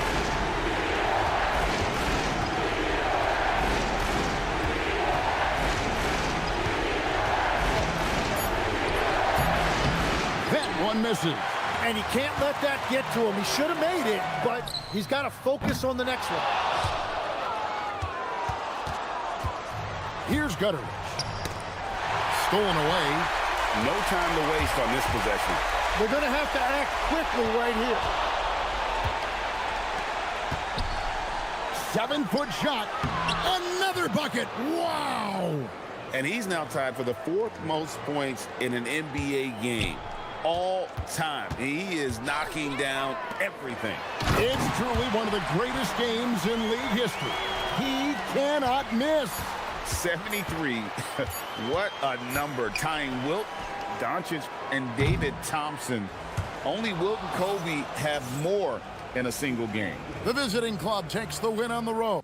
One misses. And he can't let that get to him. He should have made it, but he's got to focus on the next one. Here's Gutteridge. Stolen away. No time to waste on this possession. They're going to have to act quickly right here. 7-foot shot. Another bucket. Wow. And he's now tied for the 4th most points in an NBA game. All time. He is knocking down everything. It's truly one of the greatest games in league history. He cannot miss. 73. What a number. Tying Wilt, Doncic, and David Thompson Only Wilt and Kobe have more in a single game. The visiting club takes the win on the road.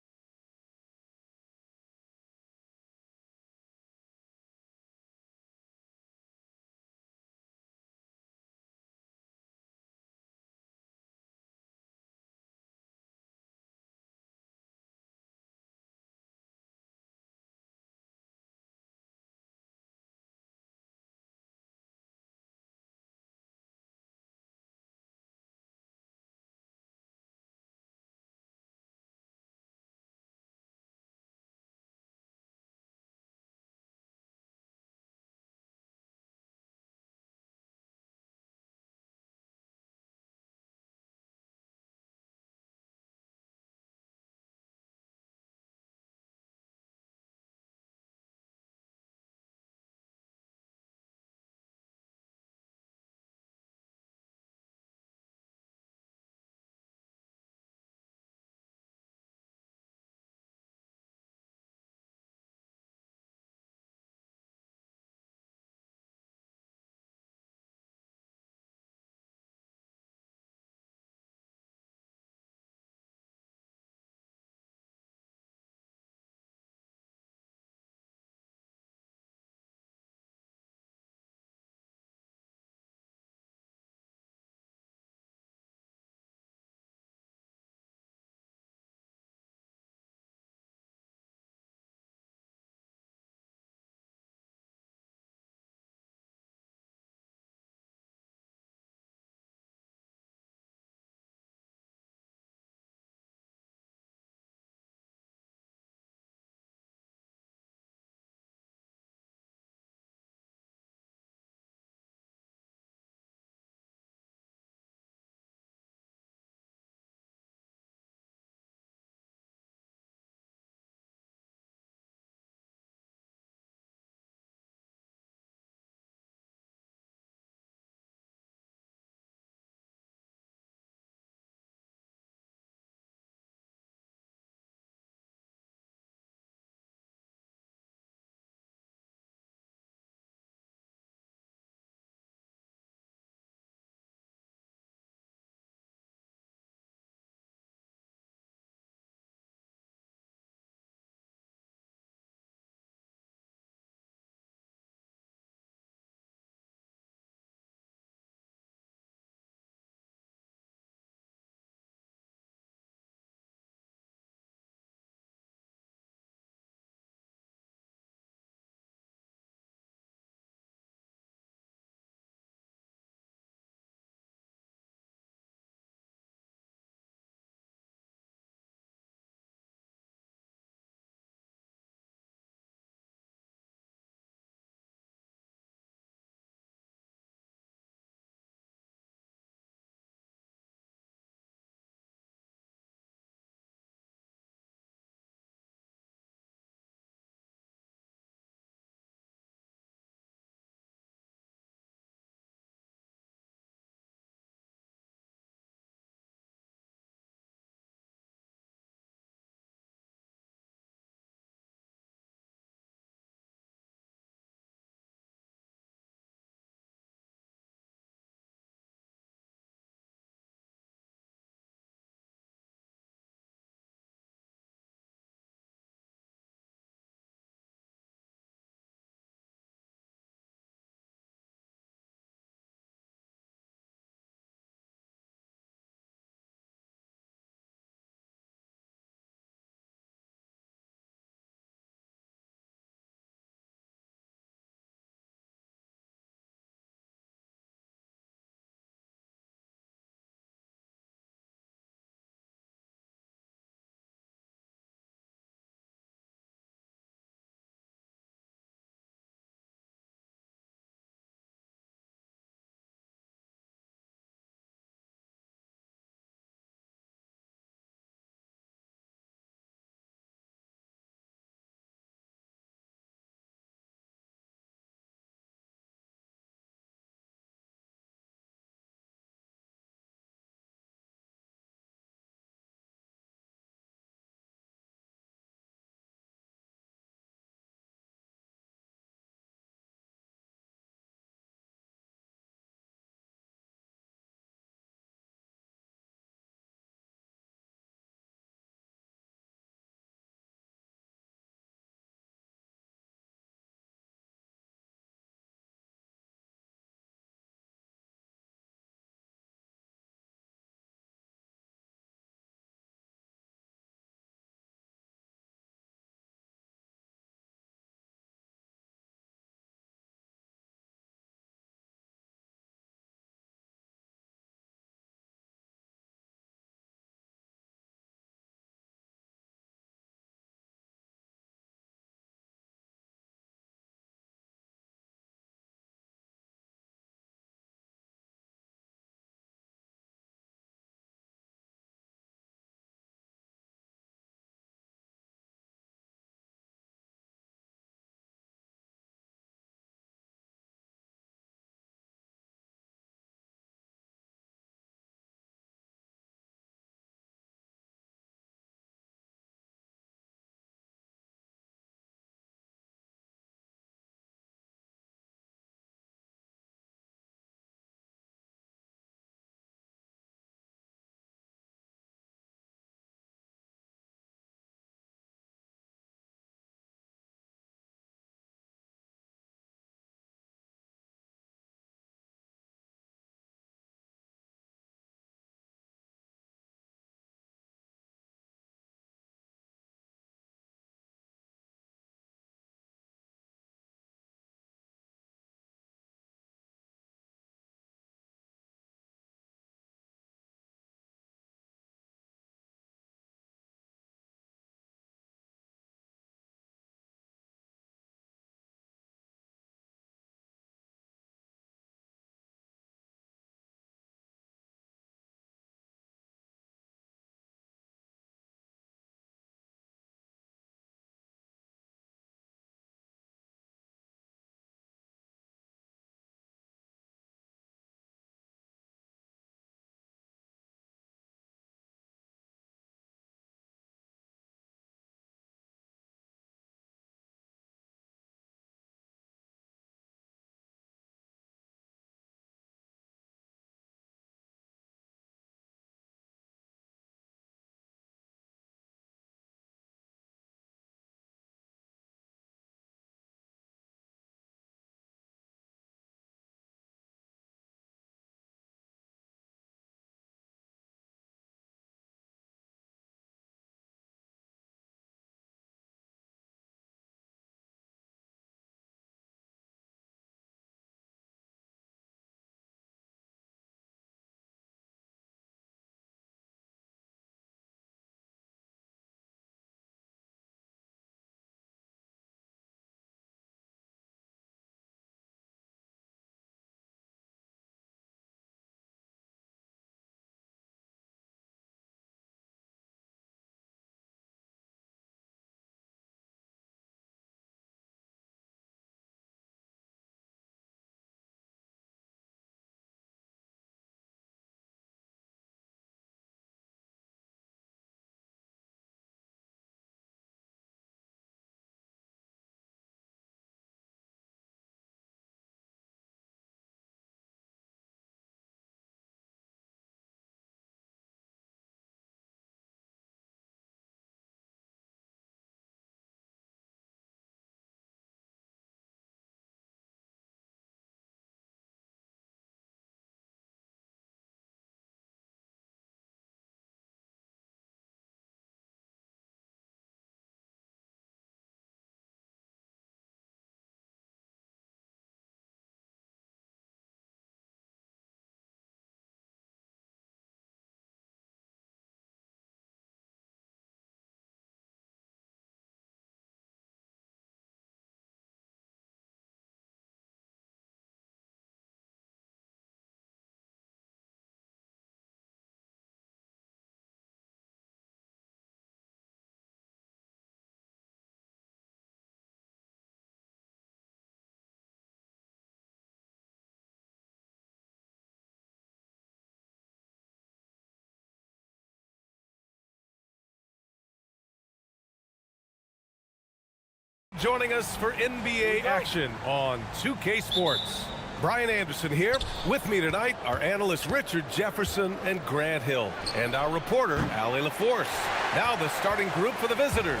joining us for NBA action on 2K Sports. Brian Anderson here. With me tonight, our analysts Richard Jefferson and Grant Hill, and our reporter, Allie LaForce. Now the starting group for the visitors.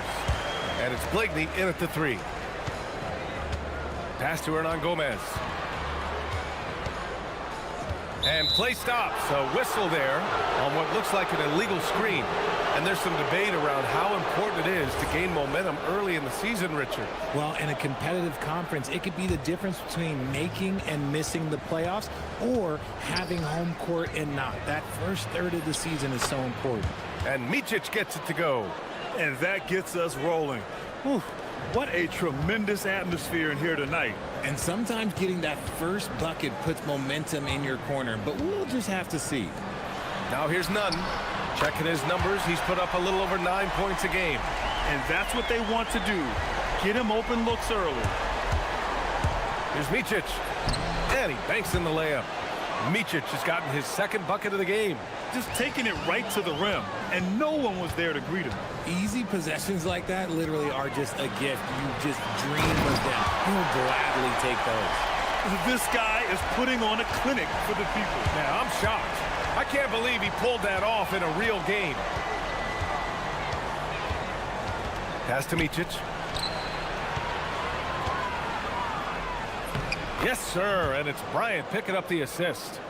And it's Blakeney in at the 3. Pass to Hernan Gomez. And play stops. A whistle there on what looks like an illegal screen. And there's some debate around how important it is to gain momentum early in the season, Richard. Well, in a competitive conference, it could be the difference between making and missing the playoffs or having home court and not. That first third of the season is so important. And Micic gets it to go. And that gets us rolling. Whew, what a tremendous atmosphere in here tonight. And sometimes getting that first bucket puts momentum in your corner, but we'll just have to see. Now here's Nunn. Checking his numbers, he's put up a little over 9 points a game. And that's what they want to do. Get him open looks early. Here's Micic. And he banks in the layup. Micic has gotten his second bucket of the game. Just taking it right to the rim, and no one was there to greet him. Easy possessions like that literally are just a gift. You just dream of them. He'll gladly take those. This guy is putting on a clinic for the people. Now, I'm shocked. I can't believe he pulled that off in a real game. Pass to Micic. Yes, sir, and it's Bryant picking up the assist.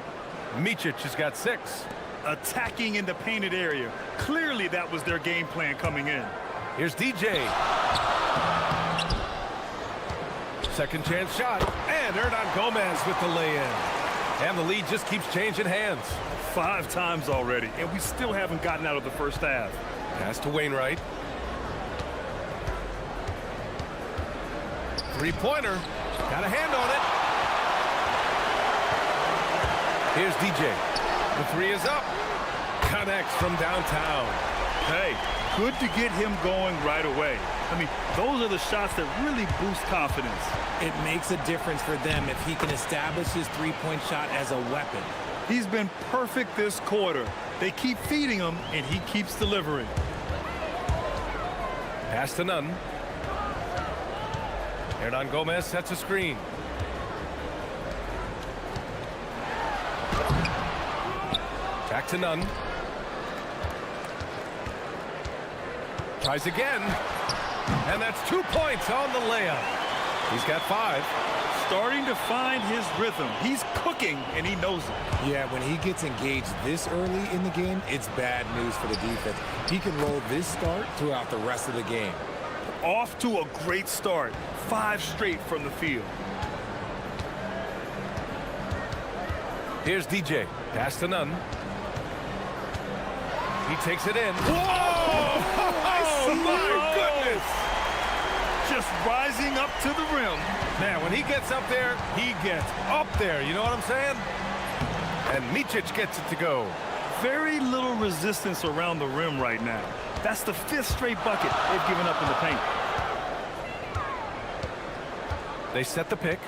Micic has got 6. Attacking in the painted area. Clearly that was their game plan coming in. Here's DJ. Second chance shot. And Hernan Gomez with the lay-in. And the lead just keeps changing hands. 5 times already, and we still haven't gotten out of the first half. Pass to Wainwright. Three-pointer. Got a hand on it. Here's DJ. The 3 is up. Connects from downtown. Hey, good to get him going right away. I mean, those are the shots that really boost confidence. It makes a difference for them if he can establish his three-point shot as a weapon. He's been perfect this quarter. They keep feeding him, and he keeps delivering. Pass to Nunn. Hernan Gomez sets a screen. Back to Nunn. Tries again. And that's 2 points on the layup. He's got 5. Starting to find his rhythm. He's cooking, and he knows it. Yeah, when he gets engaged this early in the game, it's bad news for the defense. He can roll this start throughout the rest of the game. Off to a great start. 5 straight from the field. Here's DJ. Pass to Nunn. He takes it in. Whoa! Oh, my goodness! Just rising up to the rim. Man, when he gets up there, he gets up there. You know what I'm saying? And Micic gets it to go. Very little resistance around the rim right now. That's the 5th straight bucket they've given up in the paint. They set the pick.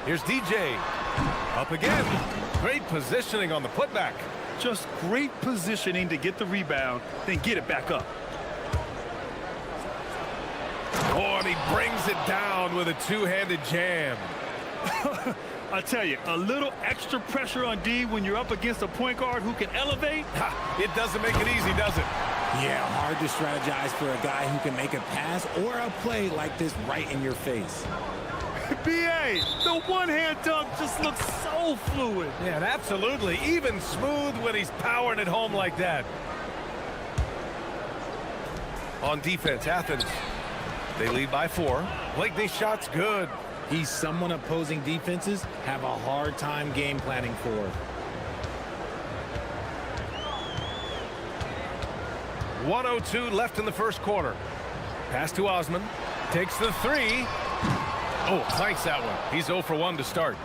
Here's DJ. Up again. Great positioning on the putback. Just great positioning to get the rebound, then get it back up. Oh, and he brings it down with a two-handed jam. I tell you, a little extra pressure on D when you're up against a point guard who can elevate. It doesn't make it easy, does it? Yeah, hard to strategize for a guy who can make a pass or a play like this right in your face. B.A., the one-hand dunk just looks so fluid. Yeah, and absolutely. Even smooth when he's powering it home like that. On defense, Athens. They lead by 4. Blakeney's shot's good. He's someone opposing defenses have a hard time game planning for. .102 left in the first quarter. Pass to Osman. Takes the 3. Oh, clanks that one. He's 0 for 1 to start.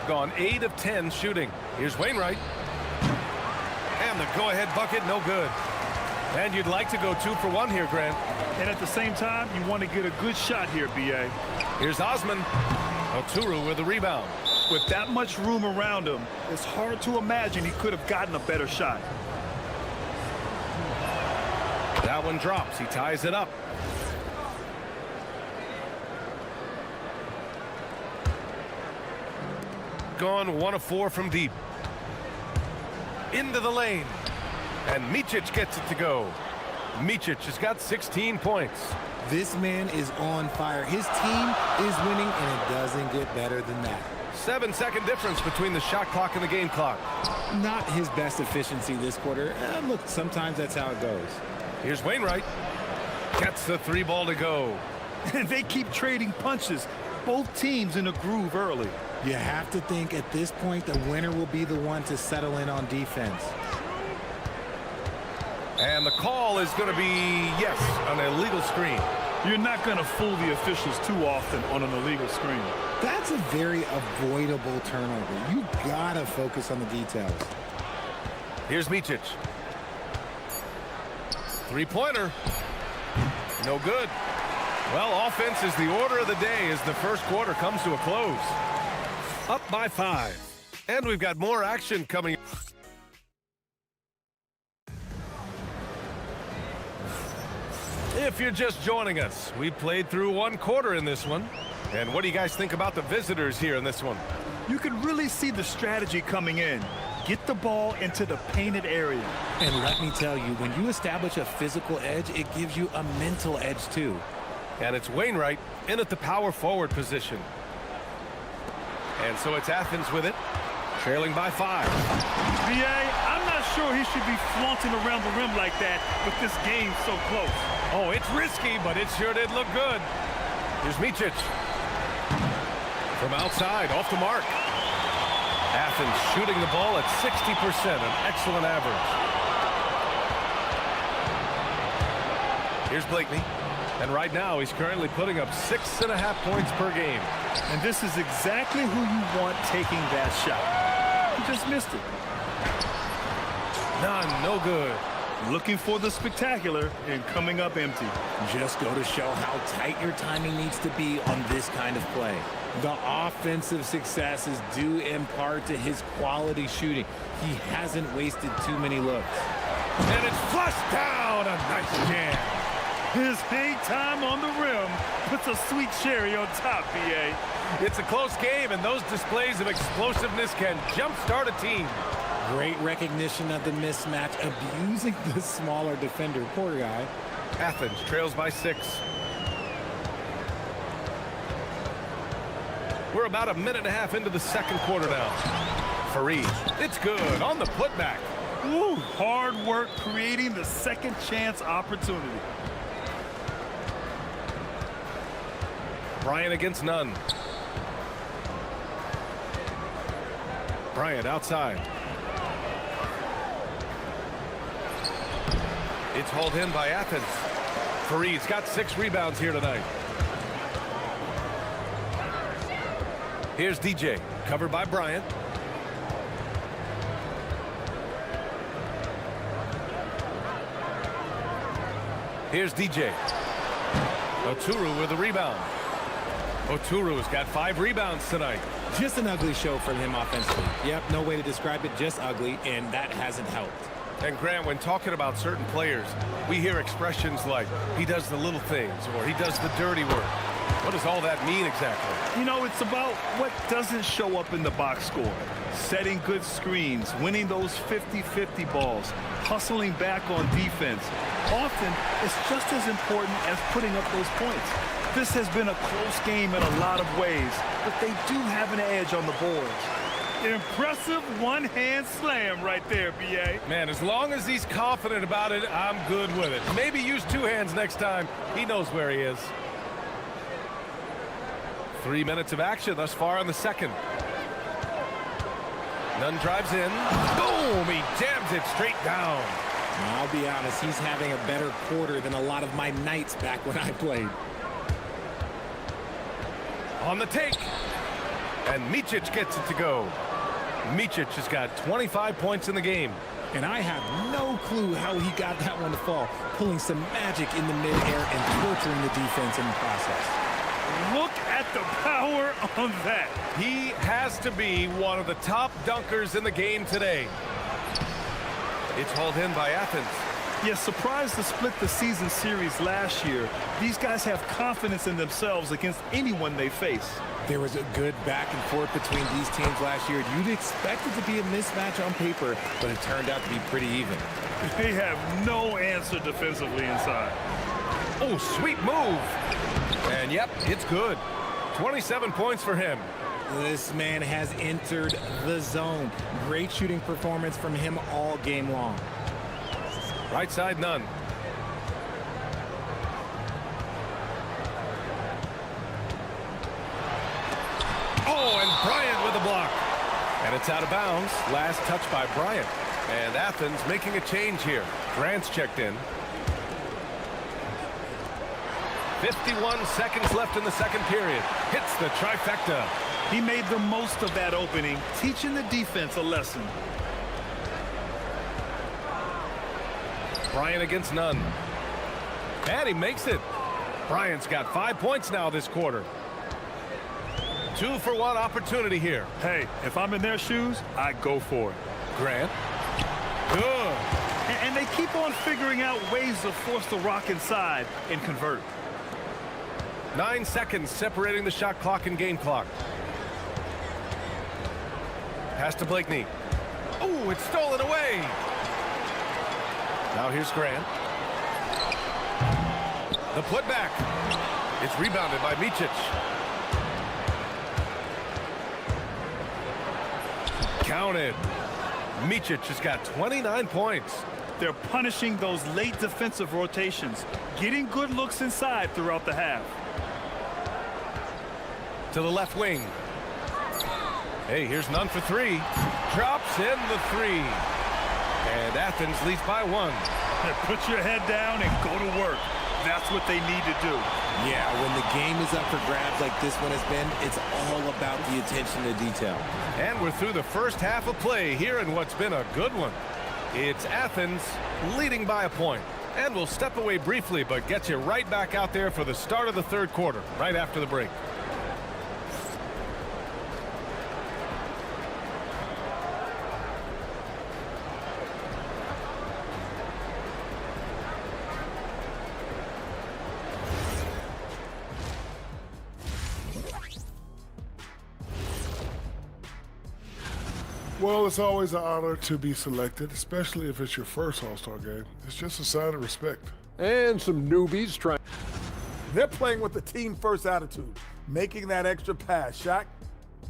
Gone 8 of 10 shooting. Here's Wainwright. And the go-ahead bucket, no good. And you'd like to go 2 for 1 here, Grant. And at the same time, you want to get a good shot here, B.A. Here's Osman. Oturu with the rebound. With that much room around him, it's hard to imagine he could have gotten a better shot. That one drops. He ties it up. gone 1 of 4 from deep. Into the lane. And Micic gets it to go. Micic has got 16 points. This man is on fire. His team is winning, and it doesn't get better than that. 7-second difference between the shot clock and the game clock. Not his best efficiency this quarter. Look, sometimes that's how it goes. Here's Wainwright. Gets the 3 ball to go. And they keep trading punches. Both teams in a groove early. You have to think at this point the winner will be the one to settle in on defense. And the call is going to be, yes, an illegal screen. You're not going to fool the officials too often on an illegal screen. That's a very avoidable turnover. You gotta focus on the details. Here's Micic. 3-pointer. No good. Well, offense is the order of the day as the first quarter comes to a close. Up by 5. And we've got more action coming. If you're just joining us, we played through 1 quarter in this one. And what do you guys think about the visitors here in this one? You can really see the strategy coming in. Get the ball into the painted area. And let me tell you, when you establish a physical edge, it gives you a mental edge too. And it's Wainwright in at the power forward position. And so it's Athens with it, trailing by 5. BA, I'm not sure he should be flaunting around the rim like that with this game so close. Oh, it's risky, but it sure did look good. Here's Micic. From outside, off the mark. Athens shooting the ball at 60%, an excellent average. Here's Blakeney. And right now, he's currently putting up 6.5 points per game. And this is exactly who you want taking that shot. He just missed it. None, no good. Looking for the spectacular and coming up empty. Just go to show how tight your timing needs to be on this kind of play. The offensive success is due in part to his quality shooting. He hasn't wasted too many looks. And it's flushed down. A nice jam. His hang time on the rim puts a sweet cherry on top, BA. It's a close game, and those displays of explosiveness can jumpstart a team. Great recognition of the mismatch, abusing the smaller defender. Poor guy. Athens trails by 6. We're about 1.5 minutes into the second quarter now. Fareed, it's good on the putback. Ooh, hard work creating the second chance opportunity. Bryant against none. Bryant outside. It's hauled in by Athens. Fareed's got 6 rebounds here tonight. Here's DJ, covered by Bryant. Here's DJ. Oturu with the rebound. Oturu's got 5 rebounds tonight. Just an ugly show from him offensively. Yep, no way to describe it, just ugly, and that hasn't helped. And Grant, when talking about certain players, we hear expressions like, he does the little things, or he does the dirty work. What does all that mean exactly? You know, it's about what doesn't show up in the box score. Setting good screens, winning those 50-50 balls, hustling back on defense. Often, it's just as important as putting up those points. This has been a close game in a lot of ways, but they do have an edge on the boards. Impressive one-hand slam right there, B.A. Man, as long as he's confident about it, I'm good with it. Maybe use 2 hands next time. He knows where he is. 3 minutes of action thus far in the second. Nunn drives in. Boom! He jams it straight down. I'll be honest, he's having a better quarter than a lot of my nights back when I played. On the take. And Micic gets it to go. Micic has got 25 points in the game. And I have no clue how he got that one to fall, pulling some magic in the midair and torturing the defense in the process. Look at the power on that. He has to be one of the top dunkers in the game today. It's hauled in by Athens. Yeah, surprised to split the season series last year. These guys have confidence in themselves against anyone they face. There was a good back and forth between these teams last year. You'd expect it to be a mismatch on paper, but it turned out to be pretty even. They have no answer defensively inside. Oh, sweet move. And yep, it's good. 27 points for him. This man has entered the zone. Great shooting performance from him all game long. Right side, none. Oh, and Bryant with a block. And it's out of bounds. Last touch by Bryant. And Athens making a change here. Grant's checked in. 51 seconds left in the second period. Hits the trifecta. He made the most of that opening, teaching the defense a lesson. Bryant against none. And he makes it. Bryant's got 5 points now this quarter. 2-for-1 opportunity here. Hey, if I'm in their shoes, I go for it. Grant. Good. And they keep on figuring out ways to force the rock inside and convert. 9 seconds separating the shot clock and game clock. Pass to Blakeney. Oh, it's stolen away. Now here's Grant. The putback. It's rebounded by Micic. Counted. Micic has got 29 points. They're punishing those late defensive rotations, getting good looks inside throughout the half. To the left wing. Hey, here's none for three. Drops in the three. And Athens leads by 1. Put your head down and go to work. That's what they need to do. Yeah, when the game is up for grabs like this one has been, it's all about the attention to detail. And we're through the first half of play here in what's been a good one. It's Athens leading by a point. And we'll step away briefly, but get you right back out there for the start of the third quarter, right after the break. Well, it's always an honor to be selected, especially if it's your first All-Star game. It's just a sign of respect. And some newbies trying. They're playing with the team-first attitude, making that extra pass. Shaq,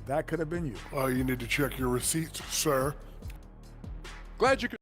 that could have been you. Oh, you need to check your receipts, sir. Glad you could.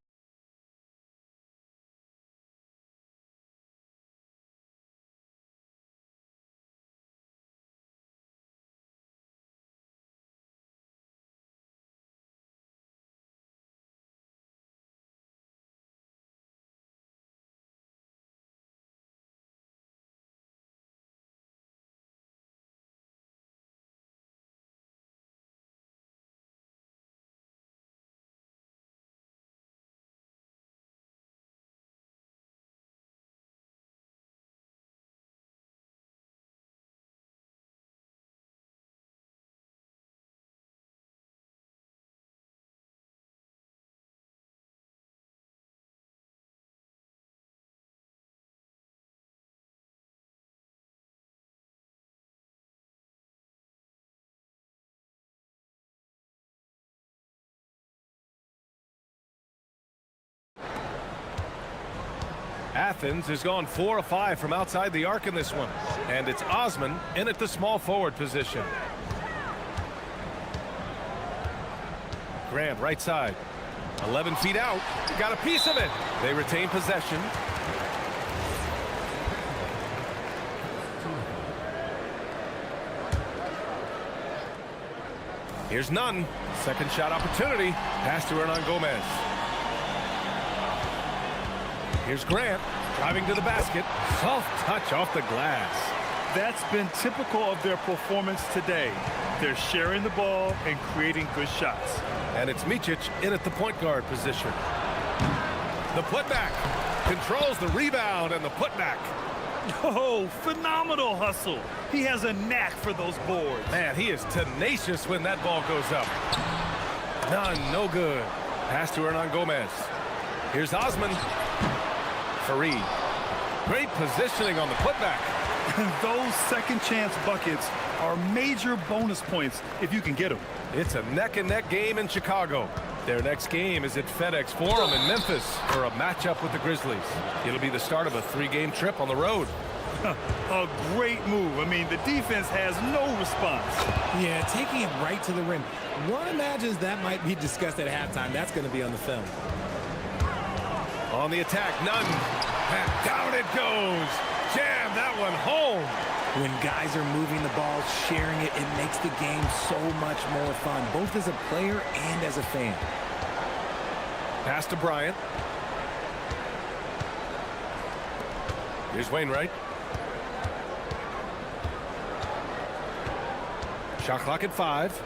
Athens has gone 4 of 5 from outside the arc in this one. And it's Osman in at the small forward position. Grant right side. 11 feet out. Got a piece of it. They retain possession. Here's none. Second shot opportunity. Pass to Hernan Gomez. Here's Grant driving to the basket. Soft touch off the glass. That's been typical of their performance today. They're sharing the ball and creating good shots. And it's Micic in at the point guard position. The putback controls the rebound and the putback. Oh, phenomenal hustle. He has a knack for those boards. Man, he is tenacious when that ball goes up. None, no good. Pass to Hernan Gomez. Here's Osman. Fareed. Great positioning on the putback. Those second chance buckets are major bonus points if you can get them. It's a neck-and-neck game in Chicago. Their next game is at FedEx Forum in Memphis for a matchup with the Grizzlies. It'll be the start of a 3-game trip on the road. A great move. I mean, the defense has no response. Yeah, taking it right to the rim. One imagines that might be discussed at halftime. That's going to be on the film. On the attack, Nunn. And down it goes. Jam that one home. When guys are moving the ball, sharing it, it makes the game so much more fun, both as a player and as a fan. Pass to Bryant. Here's Wainwright. Shot clock at 5.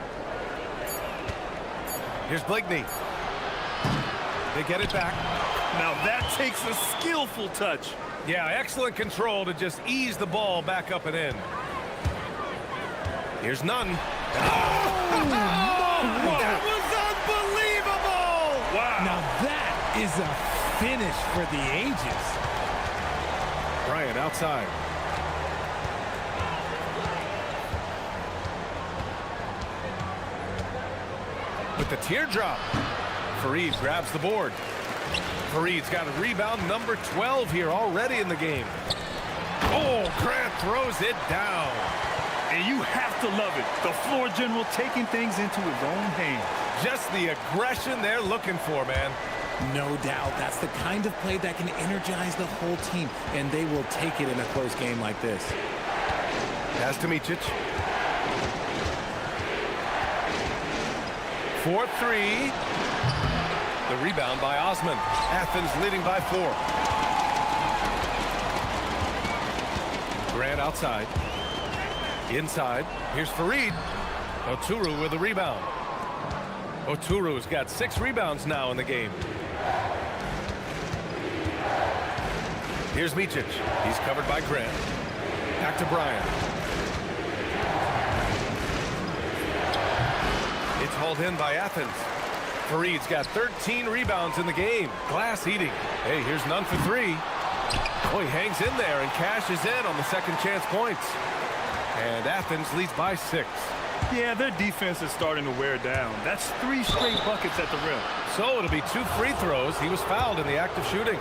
Here's Blakeney. They get it back. Now that takes a skillful touch. Yeah, excellent control to just ease the ball back up and in. Here's Nunn. Oh, that was unbelievable! Wow. Now that is a finish for the ages. Bryant outside. With the teardrop. Fareed grabs the board. Fareed's got a rebound number 12 here already in the game. Oh, Grant throws it down. And you have to love it. The floor general taking things into his own hands. Just the aggression they're looking for, man. No doubt. That's the kind of play that can energize the whole team, and they will take it in a close game like this. Pass to Micic. 4-3. The rebound by Osman. Athens leading by 4. Grant outside. Inside. Here's Fareed. Oturu with the rebound. Oturu's got 6 rebounds now in the game. Here's Micic. He's covered by Grant. Back to Bryant. It's hauled in by Athens. Fareed's got 13 rebounds in the game. Glass eating. Hey, here's Nunn for 3. Oh, he hangs in there and cashes in on the second chance points. And Athens leads by 6. Yeah, their defense is starting to wear down. That's 3 straight buckets at the rim. So it'll be 2 free throws. He was fouled in the act of shooting.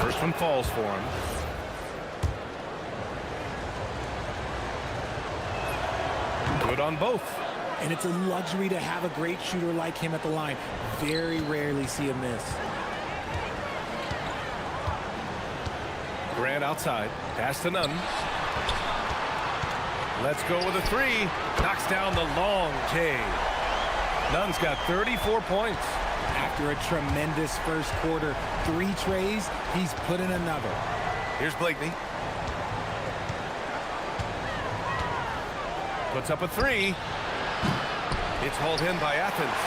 First one falls for him. Good on both. And it's a luxury to have a great shooter like him at the line. Very rarely see him miss. Grant outside. Pass to Nunn. Let's go with a 3. Knocks down the long J. Nunn's got 34 points. After a tremendous first quarter, 3 trays, he's put in another. Here's Blakeney. Puts up a 3. It's hauled in by Athens.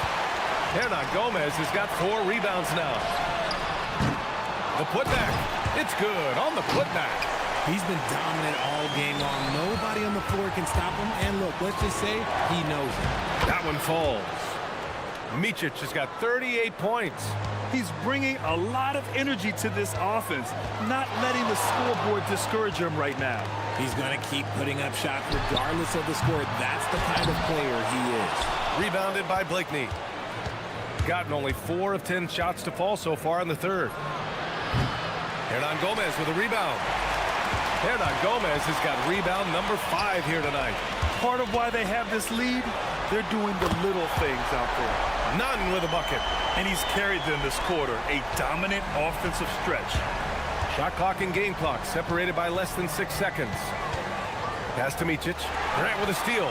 Hernan Gomez has got 4 rebounds now. The putback. It's good on the putback. He's been dominant all game long. Nobody on the floor can stop him. And look, let's just say he knows it. That one falls. Micic has got 38 points. He's bringing a lot of energy to this offense, not letting the scoreboard discourage him right now. He's going to keep putting up shots regardless of the score. That's the kind of player he is. Rebounded by Blakeney. Gotten only 4 of 10 shots to fall so far in the third. Hernan Gomez with a rebound. Hernan Gomez has got rebound number 5 here tonight. Part of why they have this lead, they're doing the little things out there. Nunn with a bucket. And he's carried them this quarter. A dominant offensive stretch. Shot clock and game clock separated by less than 6 seconds. Pass to Micic. Grant with a steal.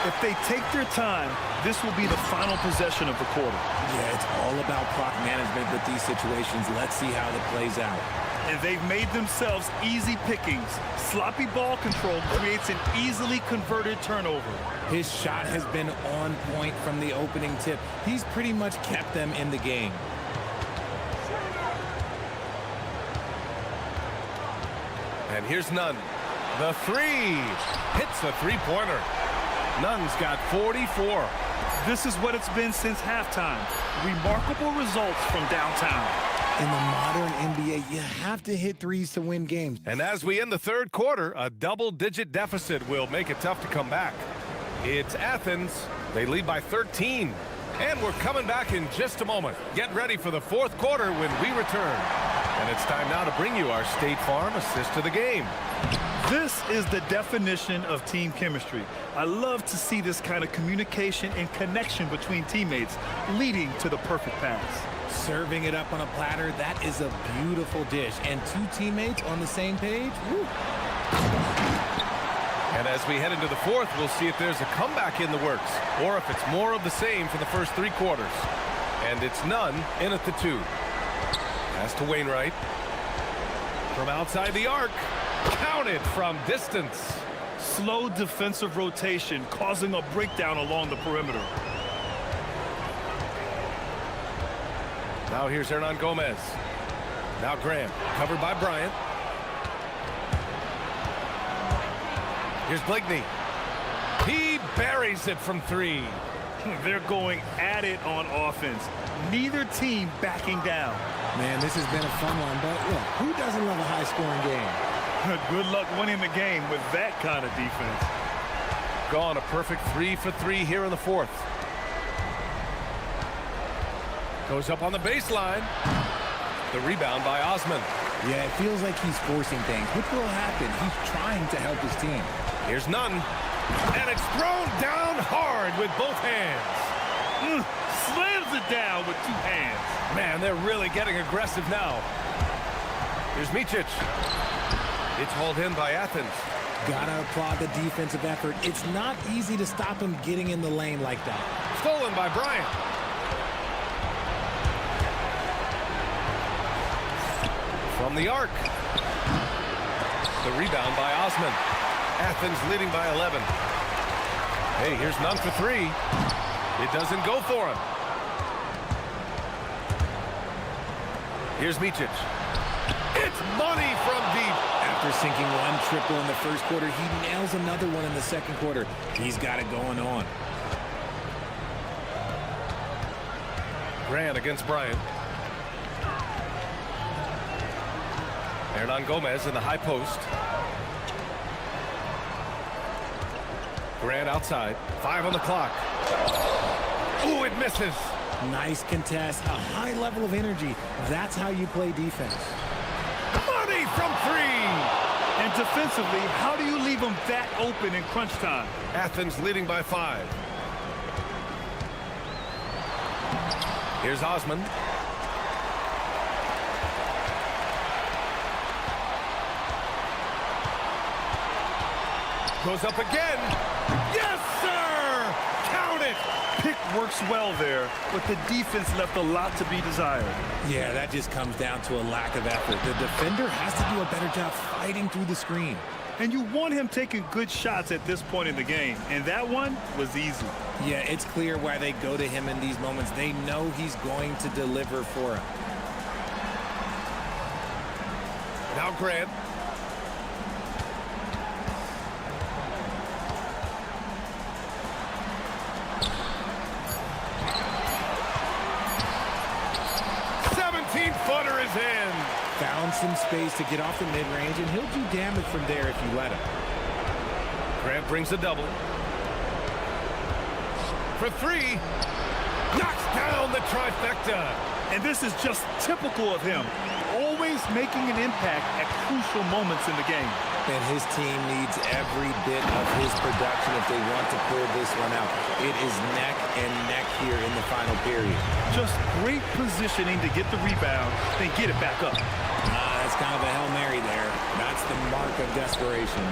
If they take their time, this will be the final possession of the quarter. Yeah, it's all about clock management with these situations. Let's see how it plays out. And they've made themselves easy pickings. Sloppy ball control creates an easily converted turnover. His shot has been on point from the opening tip. He's pretty much kept them in the game. And here's Nunn. The 3. Hits the 3-pointer. Nunn's got 44. This is what it's been since halftime. Remarkable results from downtown. In the modern NBA, you have to hit threes to win games. And as we end the third quarter, a double-digit deficit will make it tough to come back. It's Athens. They lead by 13. And we're coming back in just a moment. Get ready for the fourth quarter when we return. And it's time now to bring you our State Farm assist to the game. This is the definition of team chemistry. I love to see this kind of communication and connection between teammates leading to the perfect pass. Serving it up on a platter, that is a beautiful dish. And two teammates on the same page, woo. And as we head into the fourth, we'll see if there's a comeback in the works or if it's more of the same for the first three quarters. And it's none in at the 2. Pass to Wainwright. From outside the arc. Counted from distance. Slow defensive rotation causing a breakdown along the perimeter. Now here's Hernan Gomez. Now Graham, covered by Bryant. Here's Blakeney. He buries it from 3. They're going at it on offense. Neither team backing down. Man, this has been a fun one, but look, who doesn't love a high-scoring game? Good luck winning the game with that kind of defense. Gone a perfect 3 for 3 here in the fourth. Goes up on the baseline. The rebound by Osman. Yeah, it feels like he's forcing things. What will happen? He's trying to help his team. Here's Nunn. And it's thrown down hard with both hands. Slams it down with 2 hands. Man, they're really getting aggressive now. Here's Micic. It's hauled in by Athens. Gotta applaud the defensive effort. It's not easy to stop him getting in the lane like that. Stolen by Bryant. From the arc. The rebound by Osman. Athens leading by 11. Hey, here's Nunn for 3. It doesn't go for him. Here's Micic. It's money from deep. After sinking one triple in the first quarter, he nails another one in the second quarter. He's got it going on. Grant against Bryant. Hernan Gomez in the high post. Grant outside. 5 on the clock. Ooh, it misses. Nice contest. A high level of energy. That's how you play defense. Money from 3. And defensively, how do you leave them that open in crunch time? Athens leading by 5. Here's Osman. Goes up again. Yes, sir! Count it! Pick works well there, but the defense left a lot to be desired. Yeah, that just comes down to a lack of effort. The defender has to do a better job fighting through the screen. And you want him taking good shots at this point in the game, and that one was easy. Yeah, it's clear why they go to him in these moments. They know he's going to deliver for him. Now Grant. Footer is in. Found some space to get off the mid-range, and he'll do damage from there if you let him. Grant brings a double. For 3. Knocks down the trifecta. And this is just typical of him. Always making an impact at crucial moments in the game. And his team needs every bit of his production if they want to pull this one out. It is neck and neck here in the final period. Just great positioning to get the rebound, then get it back up. That's kind of a Hail Mary there. That's the mark of desperation.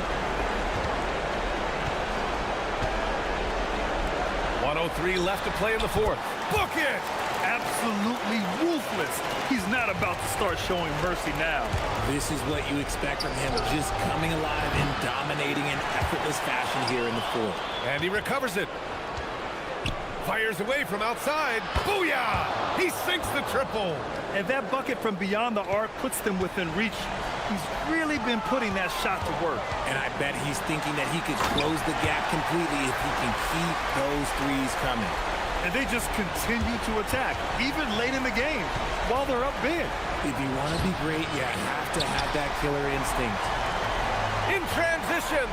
1:03 left to play in the fourth. Book it! Absolutely ruthless. He's not about to start showing mercy now. This is what you expect from him, just coming alive and dominating in effortless fashion here in the fourth. And he recovers it. Fires away from outside. Booyah! He sinks the triple. And that bucket from beyond the arc puts them within reach. He's really been putting that shot to work. And I bet he's thinking that he could close the gap completely if he can keep those threes coming. And they just continue to attack, even late in the game, while they're up big. If you want to be great, you have to have that killer instinct. In transition.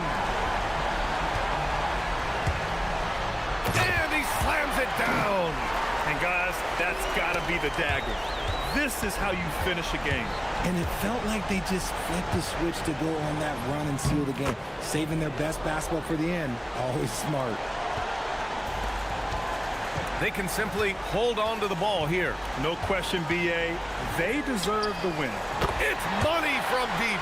And he slams it down. And guys, that's got to be the dagger. This is how you finish a game. And it felt like they just flipped the switch to go on that run and seal the game. Saving their best basketball for the end. Always smart. They can simply hold on to the ball here. No question, BA. They deserve the win. It's money from deep.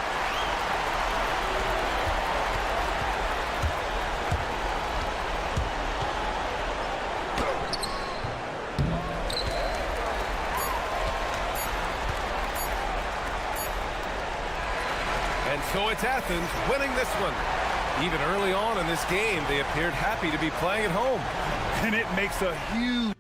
And so it's Athens winning this one. Even early on in this game, they appeared happy to be playing at home. And it makes a huge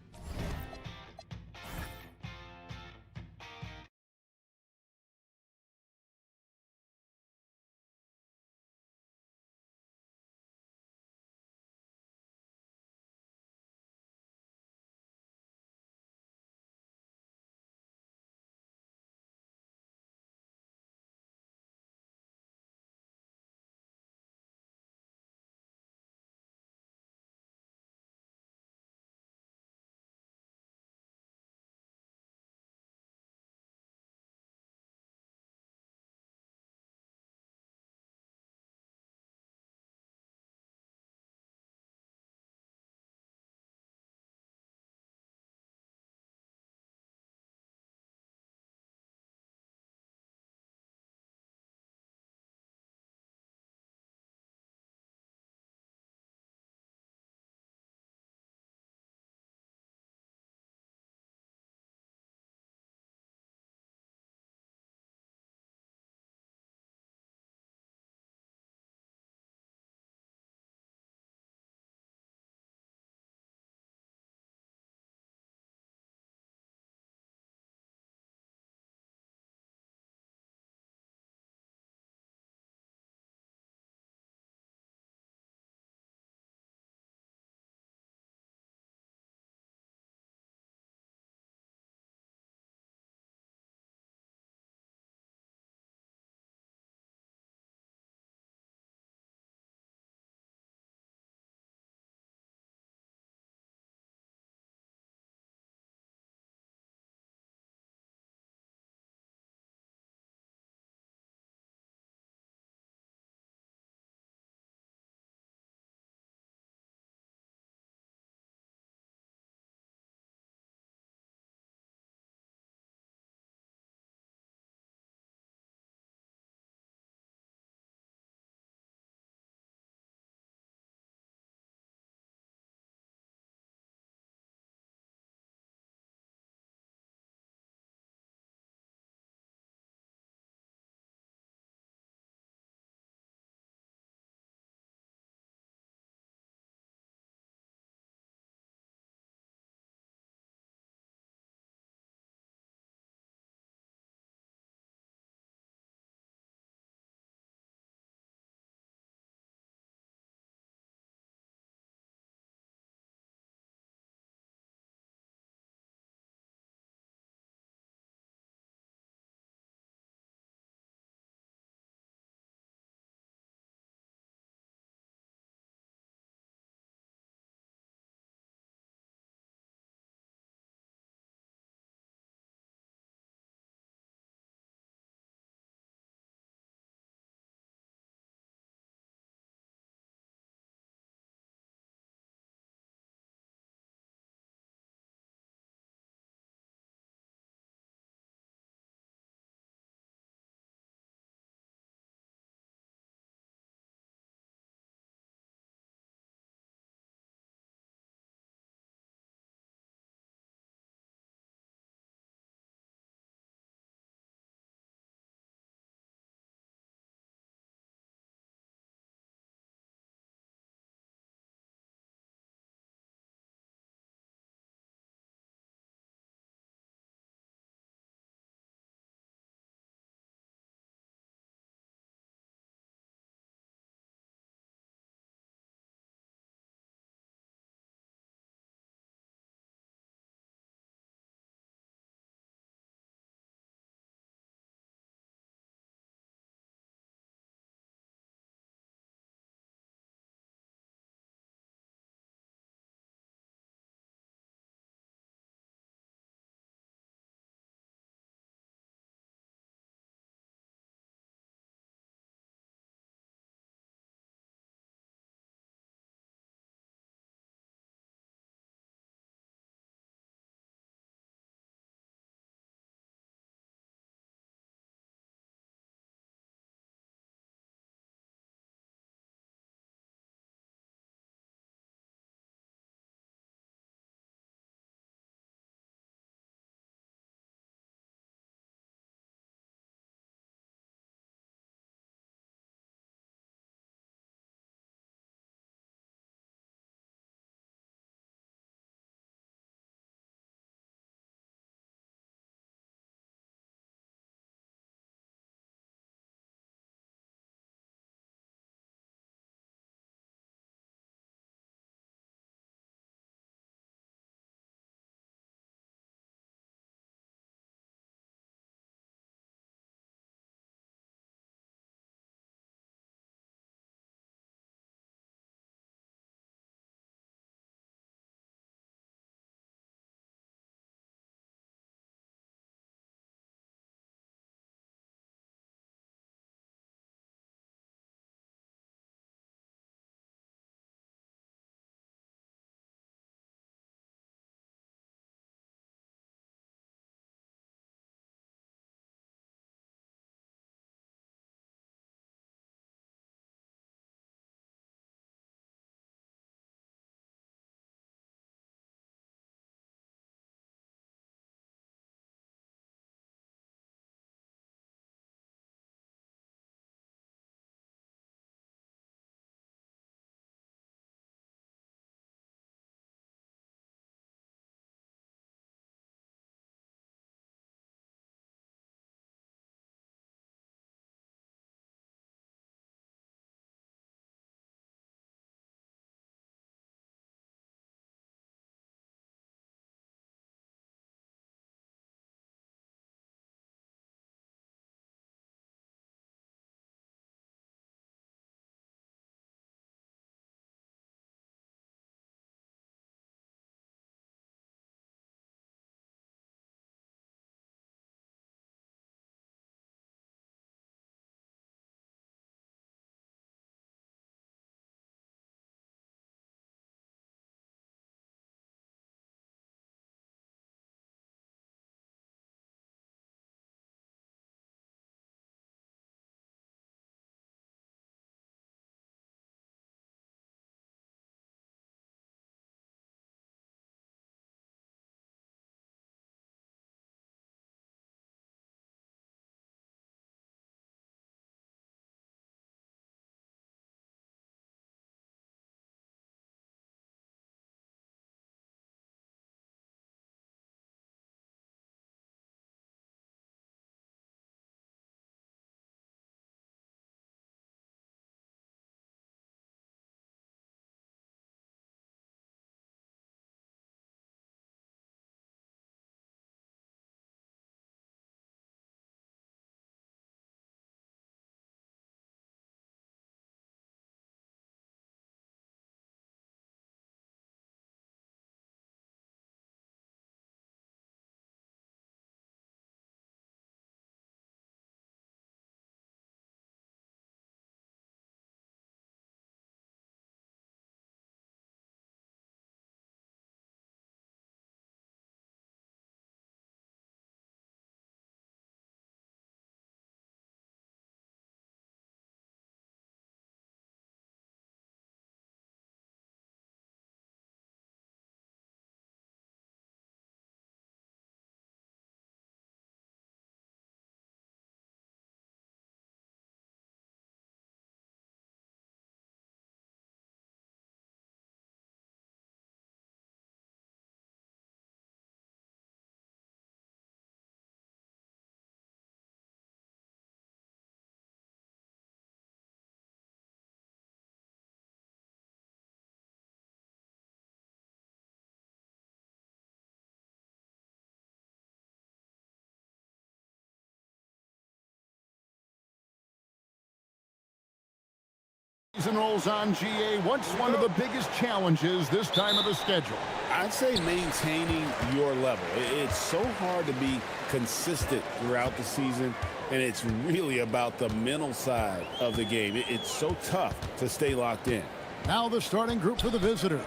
Season rolls on, GA. What's one of the biggest challenges this time of the schedule? I'd say maintaining your level. It's so hard to be consistent throughout the season, and it's really about the mental side of the game. It's so tough to stay locked in. Now the starting group for the visitors.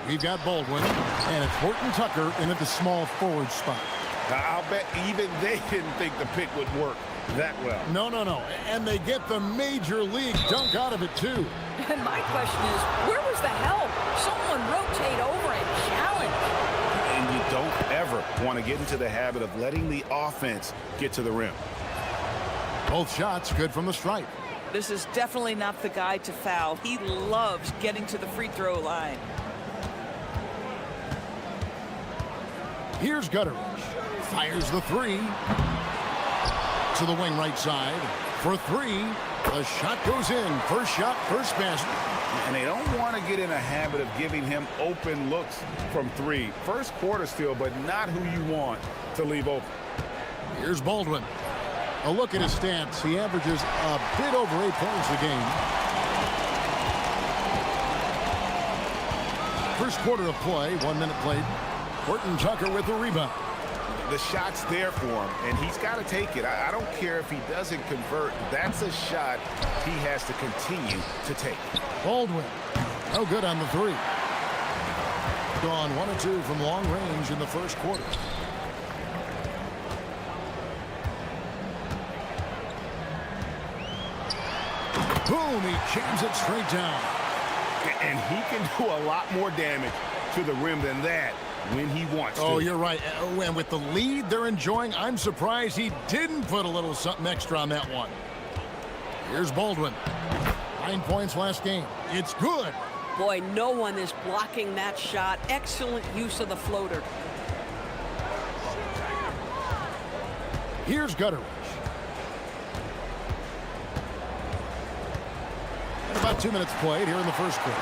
We've got Baldwin, and it's Horton Tucker in at the small forward spot. I'll bet even they didn't think the pick would work that well. No. And they get the major league dunk out of it, too. And my question is, where was the help? Someone rotate over and challenge. And you don't ever want to get into the habit of letting the offense get to the rim. Both shots good from the stripe. This is definitely not the guy to foul. He loves getting to the free throw line. Here's Gutteridge. Fires the three. To the wing right side. For three. The shot goes in. First shot, first basket. And they don't want to get in a habit of giving him open looks from three. First quarter still, but not who you want to leave open. Here's Baldwin. A look at his stats. He averages a bit over 8 points a game. First quarter of play, 1 minute played. Horton Tucker with the rebound. The shot's there for him, and he's got to take it. I don't care if he doesn't convert. That's a shot he has to continue to take. Baldwin, no good on the three. Gone 1 or 2 from long range in the first quarter. Boom, he jams it straight down. And he can do a lot more damage to the rim than that when he wants to. Oh, you're right. And with the lead they're enjoying, I'm surprised he didn't put a little something extra on that one. Here's Baldwin. 9 points last game. It's good. Boy, no one is blocking that shot. Excellent use of the floater. Here's Gutteridge. About 2 minutes played here in the first quarter.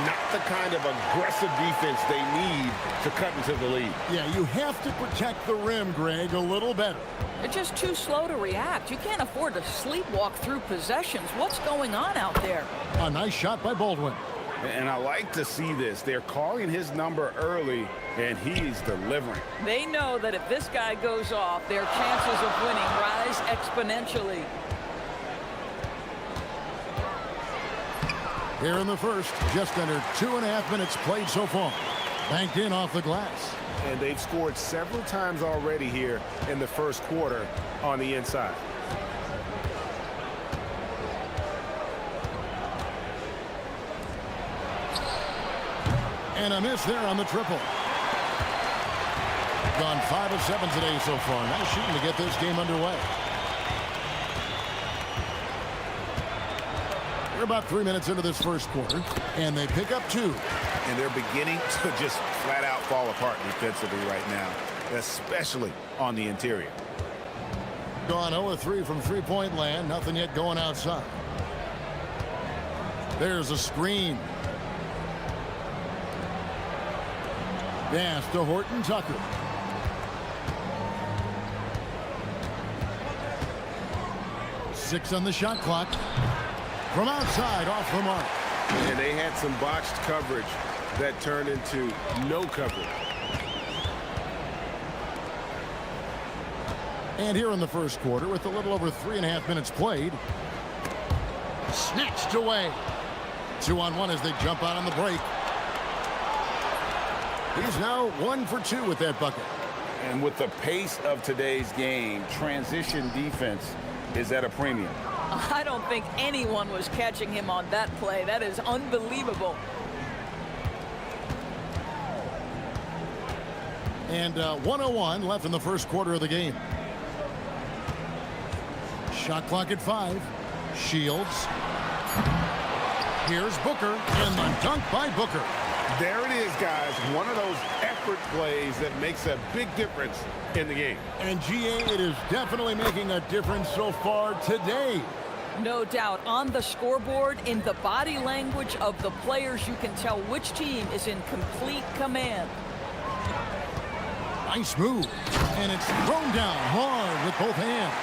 Not the kind of aggressive defense they need to cut into the lead. Yeah, you have to protect the rim, Greg, a little better. They're just too slow to react. You can't afford to sleepwalk through possessions. What's going on out there? A nice shot by Baldwin. And I like to see this. They're calling his number early, and he's delivering. They know that if this guy goes off, their chances of winning rise exponentially. Here in the first, just under 2.5 minutes played so far. Banked in off the glass. And they've scored several times already here in the first quarter on the inside. And a miss there on the triple. Gone 5 of 7 today so far. Nice shooting to get this game underway. We're about 3 minutes into this first quarter, and they pick up 2. And they're beginning to just flat out fall apart defensively right now, especially on the interior. Gone 0-3 from three-point land. Nothing yet going outside. There's a screen. Pass to Horton Tucker. Six on the shot clock. From outside, off the mark. And they had some botched coverage that turned into no coverage. And here in the first quarter, with a little over 3.5 minutes played, snatched away. 2-on-1 as they jump out on the break. He's now 1 for 2 with that bucket. And with the pace of today's game, transition defense is at a premium. I don't think anyone was catching him on that play. That is unbelievable. And 1:01 left in the first quarter of the game. Shot clock at 5. Shields. Here's Booker, and the dunk by Booker. There it is, guys. One of those effort plays that makes a big difference in the game. And GA, it is definitely making a difference so far today. No doubt. On the scoreboard, in the body language of the players, you can tell which team is in complete command. Nice move. And it's thrown down hard with both hands.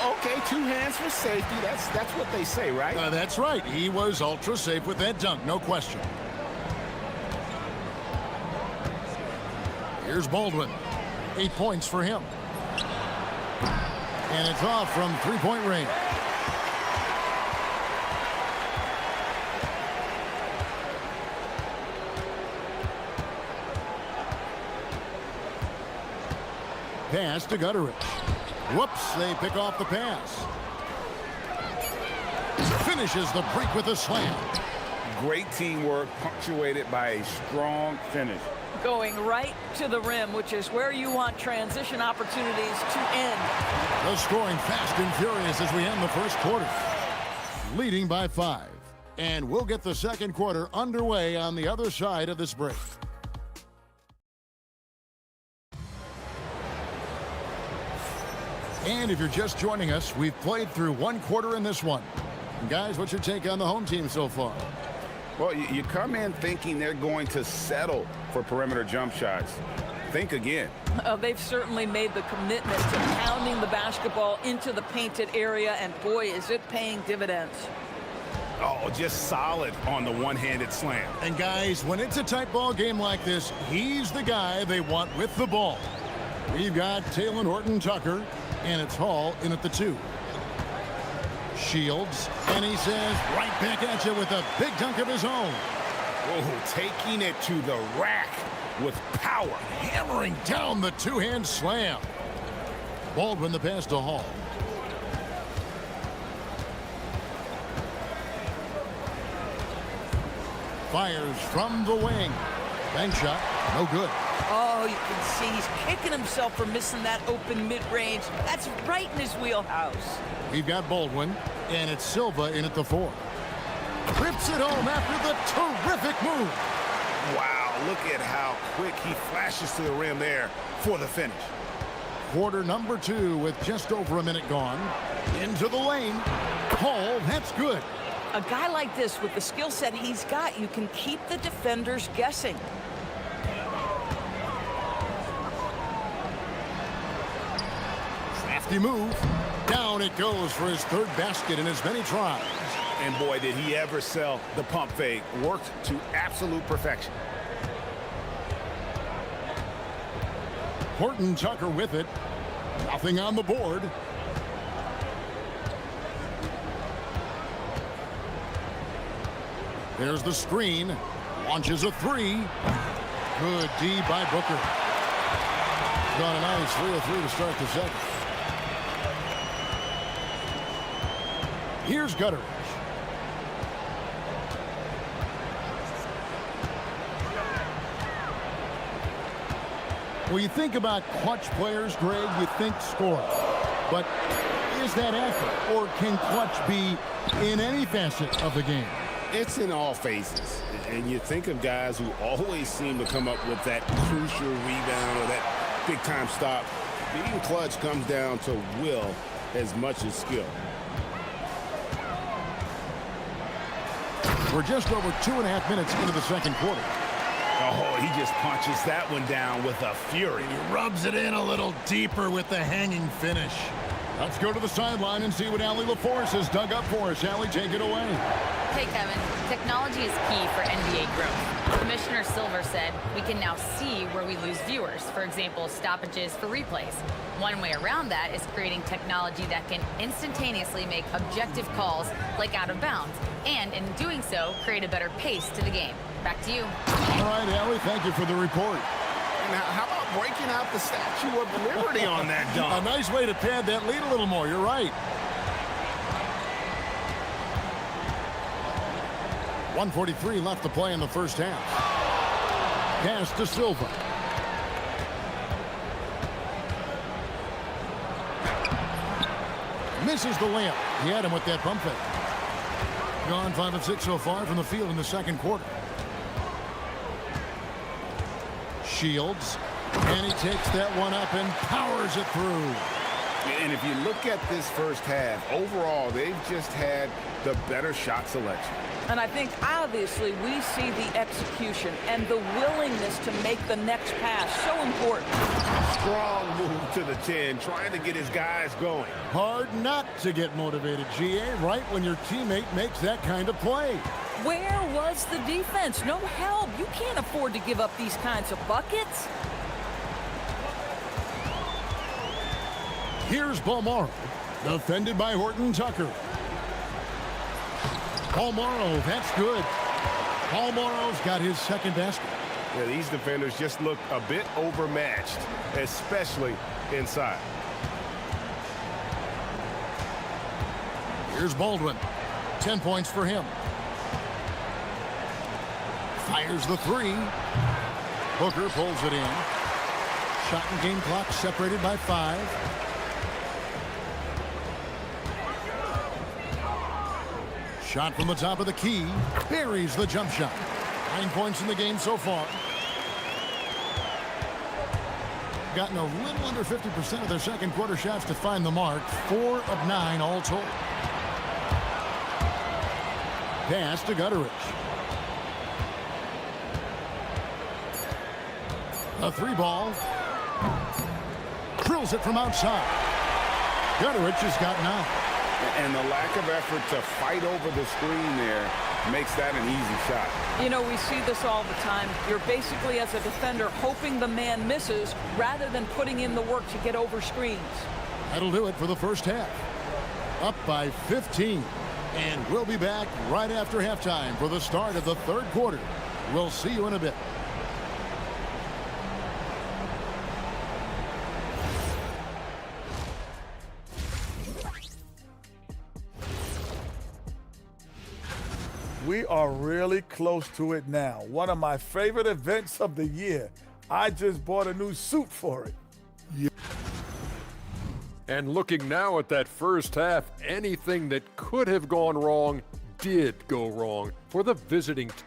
Okay, 2 hands for safety. That's what they say, right? That's right. He was ultra safe with that dunk, no question. Here's Baldwin. 8 points for him. And it's off from three-point range. Pass to Gutteridge. Whoops, they pick off the pass. Finishes the break with a slam. Great teamwork punctuated by a strong finish. Going right to the rim, which is where you want transition opportunities to end. The scoring fast and furious as we end the first quarter. Leading by 5. And we'll get the second quarter underway on the other side of this break. And if you're just joining us, we've played through 1 quarter in this one. And guys, what's your take on the home team so far? Well, you come in thinking they're going to settle for perimeter jump shots. Think again. They've certainly made the commitment to pounding the basketball into the painted area, and boy, is it paying dividends. Oh, just solid on the one-handed slam. And guys, when it's a tight ball game like this, he's the guy they want with the ball. We've got Taylor Horton-Tucker, and it's Hall in at the 2. Shields, and he says right back at you with a big dunk of his own. Oh, taking it to the rack with power. Hammering down the two-hand slam. Baldwin the pass to Hall. Fires from the wing. Bank shot, no good. Oh, you can see he's kicking himself for missing that open mid-range. That's right in his wheelhouse. We've got Baldwin, and it's Silva in at the 4. Rips it home after the terrific move. Wow, look at how quick he flashes to the rim there for the finish. Quarter number 2 with just over a minute gone. Into the lane. Hall, that's good. A guy like this, with the skill set he's got, you can keep the defenders guessing. Crafty move. Down it goes for his 3rd basket in as many tries. And boy, did he ever sell the pump fake. Worked to absolute perfection. Horton-Tucker with it. Nothing on the board. There's the screen. Launches a 3. Good D by Booker. Got a nice 3 of 3 to start the second. Here's Gutteridge. Well, you think about clutch players, Greg, you think score. But is that accurate? Or can clutch be in any facet of the game? It's in all phases. And you think of guys who always seem to come up with that crucial rebound or that big-time stop. Being clutch comes down to will as much as skill. We're just over 2.5 minutes into the second quarter. Oh, he just punches that one down with a fury. He rubs it in a little deeper with the hanging finish. Let's go to the sideline and see what Allie LaForce has dug up for us. Allie, take it away. Hey, Kevin. Technology is key for NBA growth. Commissioner Silver said we can now see where we lose viewers. For example, stoppages for replays. One way around that is creating technology that can instantaneously make objective calls like out of bounds, and in doing so, create a better pace to the game. Back to you. All right, Allie, thank you for the report. Now, how about breaking out the Statue of Liberty on that dunk? A nice way to pad that lead a little more. You're right. 1:43 left to play in the first half. Pass to Silva. Misses the layup. He had him with that pump fake. Gone 5 of 6 so far from the field in the second quarter. Shields, and he takes that one up and powers it through. And if you look at this first half, overall, they've just had the better shot selection. And I think, obviously, we see the execution and the willingness to make the next pass so important. Strong move to the 10, trying to get his guys going. Hard not to get motivated, GA, right when your teammate makes that kind of play. Where was the defense? No help. You can't afford to give up these kinds of buckets. Here's Balmaro, defended by Horton Tucker. Balmaro, that's good. Balmaro's got his second basket. Yeah, these defenders just look a bit overmatched, especially inside. Here's Baldwin. 10 points for him. Fires the three. Booker pulls it in. Shot and game clock separated by 5. Shot from the top of the key. Buries the jump shot. 9 points in the game so far. Gotten a little under 50% of their second quarter shots to find the mark. 4 of 9 all told. Pass to Gutteridge. A three ball. Drills it from outside. Gutteridge has gotten out. And the lack of effort to fight over the screen there makes that an easy shot. You know, we see this all the time. You're basically, as a defender, hoping the man misses rather than putting in the work to get over screens. That'll do it for the first half. Up by 15. And we'll be back right after halftime for the start of the third quarter. We'll see you in a bit. We are really close to it now. One of my favorite events of the year. I just bought a new suit for it. Yeah. And looking now at that first half, anything that could have gone wrong did go wrong for the visiting team.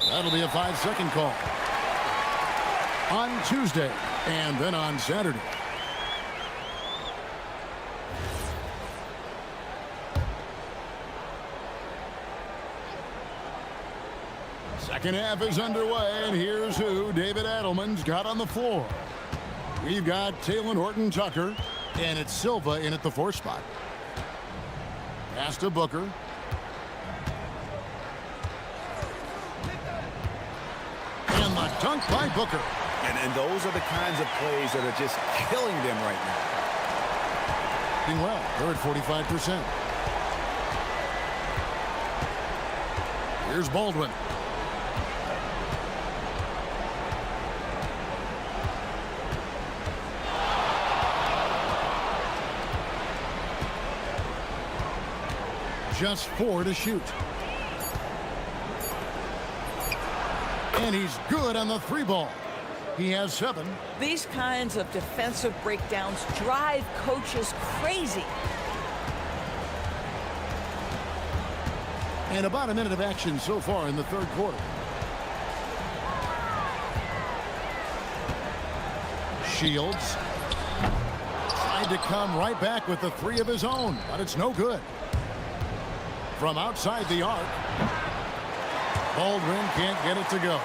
That'll be a 5-second call. On Tuesday and then on Saturday. Second half is underway, and here's who David Adelman's got on the floor. We've got Taylor Horton Tucker, and it's Silva in at the 4 spot. Pass to Booker. And the dunk by Booker. And those are the kinds of plays that are just killing them right now. Doing well. They're at 45%. Here's Baldwin. Just 4 to shoot. And he's good on the 3 ball. He has 7. These kinds of defensive breakdowns drive coaches crazy. And about a minute of action so far in the third quarter. Shields tried to come right back with the 3 of his own, but it's no good. From outside the arc, Baldwin can't get it to go.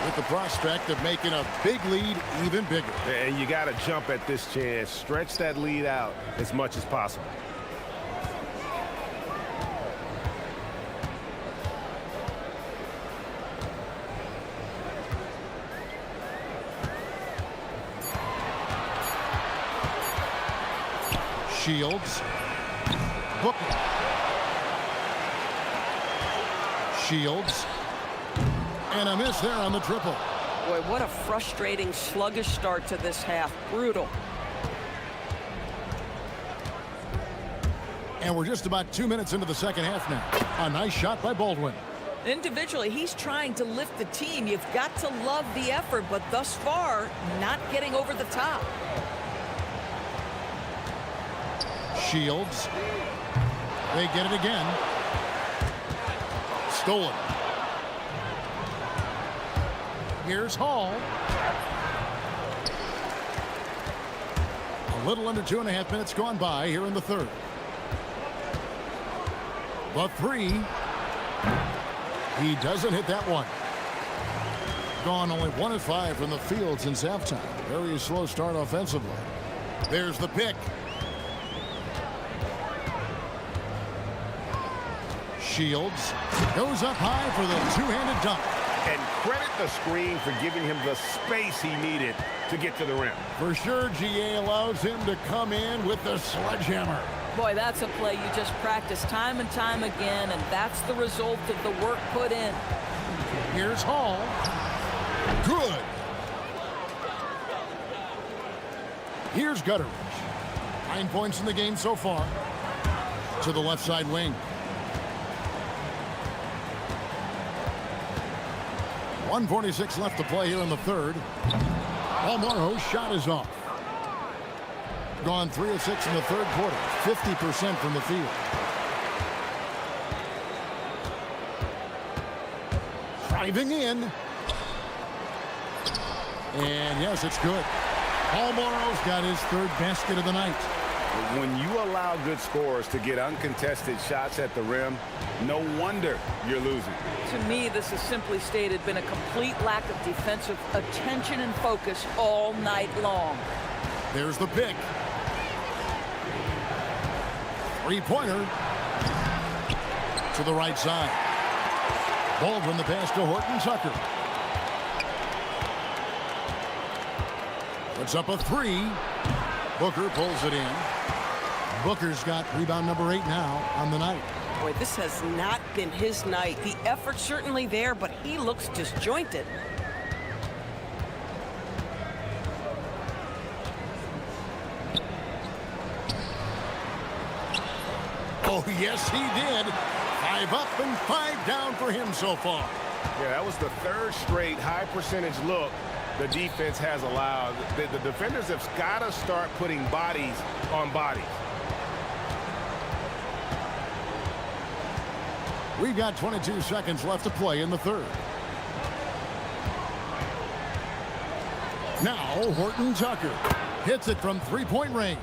with the prospect of making a big lead even bigger. And you got to jump at this chance. Stretch that lead out as much as possible. Shields. Booker. Shields. And a miss there on the triple. Boy, what a frustrating, sluggish start to this half. Brutal. And we're just about 2 minutes into the second half now. A nice shot by Baldwin. Individually, he's trying to lift the team. You've got to love the effort, but thus far, not getting over the top. Shields. They get it again. Stolen. Here's Hall. A little under 2.5 minutes gone by here in the third. The three. He doesn't hit that one. Gone only 1 of 5 from the field since halftime. Very slow start offensively. There's the pick. Shields goes up high for the two-handed dunk. And credit the screen for giving him the space he needed to get to the rim. For sure, GA allows him to come in with the sledgehammer. Boy, that's a play you just practice time and time again, and that's the result of the work put in. Here's Hall. Good. Here's Gutteridge. 9 points in the game so far. To the left side wing. 1:46 left to play here in the third. Almaro's shot is off. Gone 3 of 6 in the third quarter. 50% from the field. Driving in. And yes, it's good. Almaro's got his third basket of the night. When you allow good scorers to get uncontested shots at the rim, no wonder you're losing. To me, this has simply stated been a complete lack of defensive attention and focus all night long. There's the pick. Three-pointer to the right side. Baldwin the pass to Horton Tucker. Puts up a three. Booker pulls it in. Booker's got rebound number 8 now on the night. Boy, this has not been his night. The effort's certainly there, but he looks disjointed. Oh, yes, he did. 5 up and 5 down for him so far. Yeah, that was the third straight high percentage look the defense has allowed. The defenders have got to start putting bodies on bodies. We've got 22 seconds left to play in the third. Now, Horton Tucker hits it from three-point range.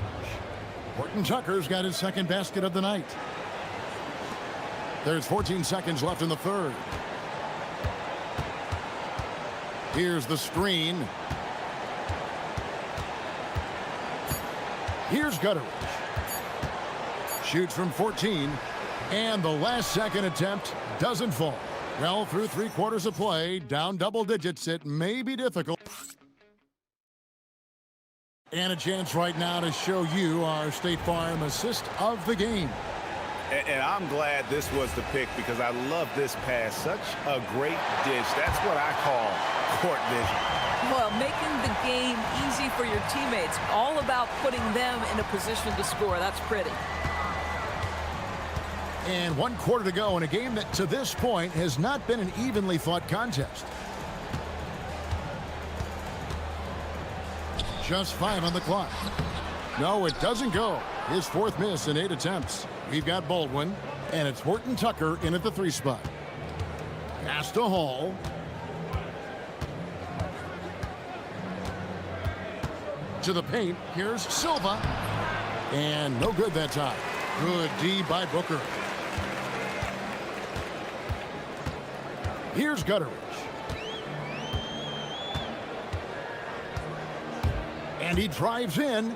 Horton Tucker's got his second basket of the night. There's 14 seconds left in the third. Here's the screen. Here's Gutteridge. Shoots from 14. And the last second attempt doesn't fall. Well, through 3 quarters of play, down double digits, it may be difficult. And a chance right now to show you our State Farm assist of the game. And I'm glad this was the pick because I love this pass. Such a great dish. That's what I call court vision. Well, making the game easy for your teammates. All about putting them in a position to score. That's pretty. And 1 quarter to go in a game that to this point has not been an evenly fought contest. Just 5 on the clock. No, it doesn't go. His 4th miss in 8 attempts. We've got Baldwin, and it's Horton Tucker in at the 3 spot. Pass to Hall. To the paint. Here's Silva. And no good that time. Good D by Booker. Here's Gutteridge. And he drives in.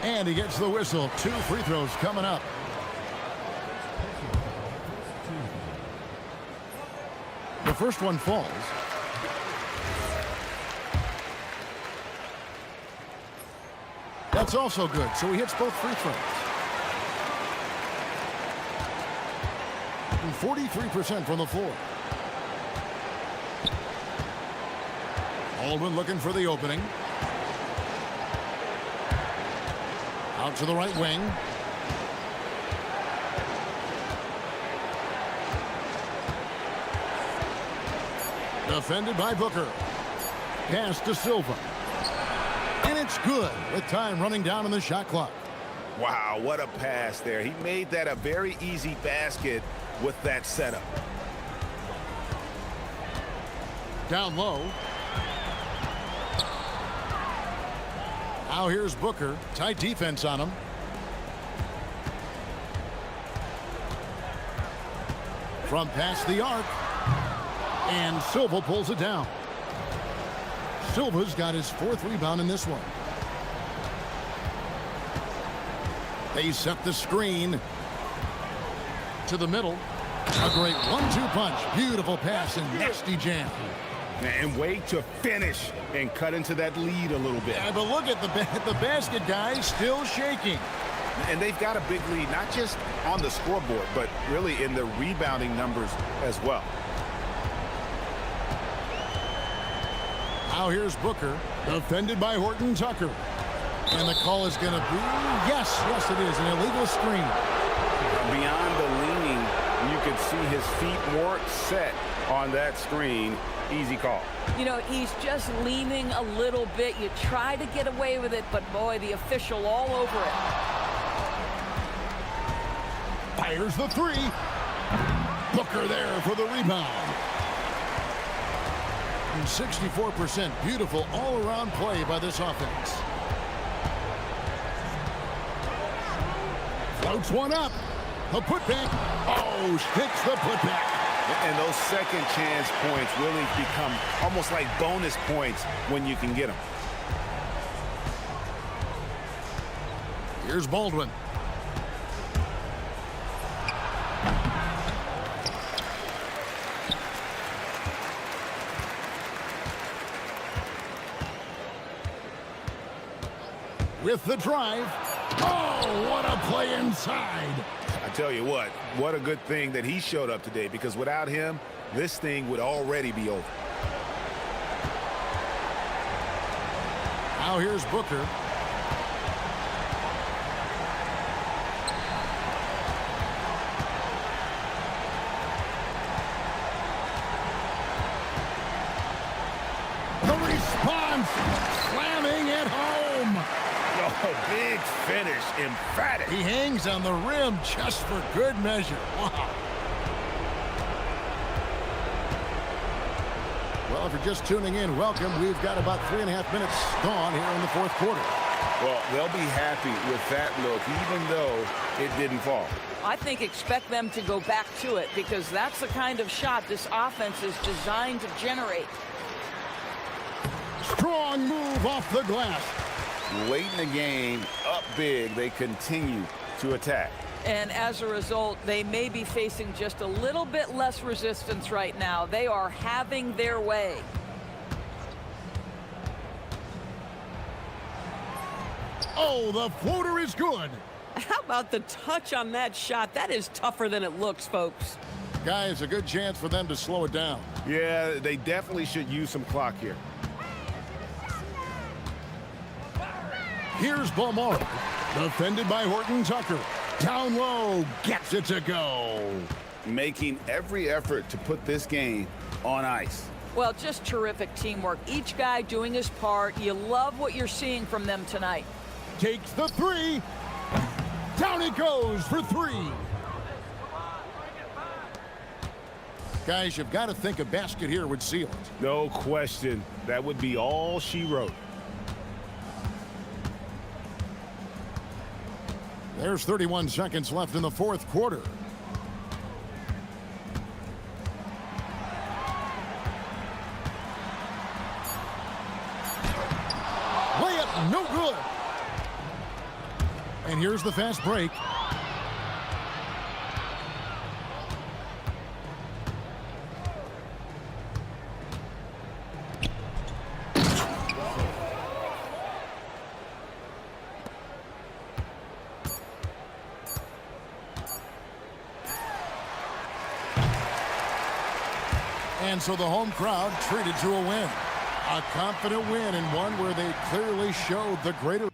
And he gets the whistle. 2 free throws coming up. The first one falls. That's also good, so he hits both free throws. 43% from the floor. Baldwin looking for the opening. Out to the right wing. Defended by Booker. Pass to Silva. And it's good with time running down in the shot clock. Wow, what a pass there. He made that a very easy basket with that setup. Down low. Now here's Booker. Tight defense on him. From past the arc. And Silva pulls it down. Silva's got his 4th rebound in this one. They set the screen to the middle. A great 1-2 punch. Beautiful pass and nasty jam. And way to finish and cut into that lead a little bit. Yeah, but look at the basket, guys, still shaking. And they've got a big lead, not just on the scoreboard, but really in the rebounding numbers as well. Now here's Booker, defended by Horton Tucker. And the call is going to be, yes, it is, an illegal screen. Beyond the leaning, you could see his feet more set on that screen. Easy call. You know, he's just leaning a little bit. You try to get away with it, but boy, the official all over it. Fires the 3. Booker there for the rebound. And 64% beautiful all-around play by this offense. Floats one up. A putback. Oh, hits the putback. And those second chance points really become almost like bonus points when you can get them. Here's Baldwin. With the drive. Oh, what a play inside. I tell you what a good thing that he showed up today, because without him, this thing would already be over. Now here's Booker. The response, slamming it home. Oh, big finish, emphatic. He hangs on the rim just for good measure. Wow. Well, if you're just tuning in, welcome. We've got about 3.5 minutes gone here in the 4th quarter. Well, they'll be happy with that look, even though it didn't fall. I think expect them to go back to it, because that's the kind of shot this offense is designed to generate. Strong move off the glass. Late in the game, up big, they continue to attack. And as a result, they may be facing just a little bit less resistance right now. They are having their way. Oh, the floater is good. How about the touch on that shot? That is tougher than it looks, folks. Guys, a good chance for them to slow it down. Yeah, they definitely should use some clock here. Here's Balmore, defended by Horton Tucker. Down low, gets it to go. Making every effort to put this game on ice. Well, just terrific teamwork. Each guy doing his part. You love what you're seeing from them tonight. Takes the 3. Down it goes for 3. Guys, you've got to think a basket here would seal it. No question. That would be all she wrote. There's 31 seconds left in the 4th quarter. No good. And here's the fast break. And so the home crowd treated to a win. A confident win, and one where they clearly showed the greater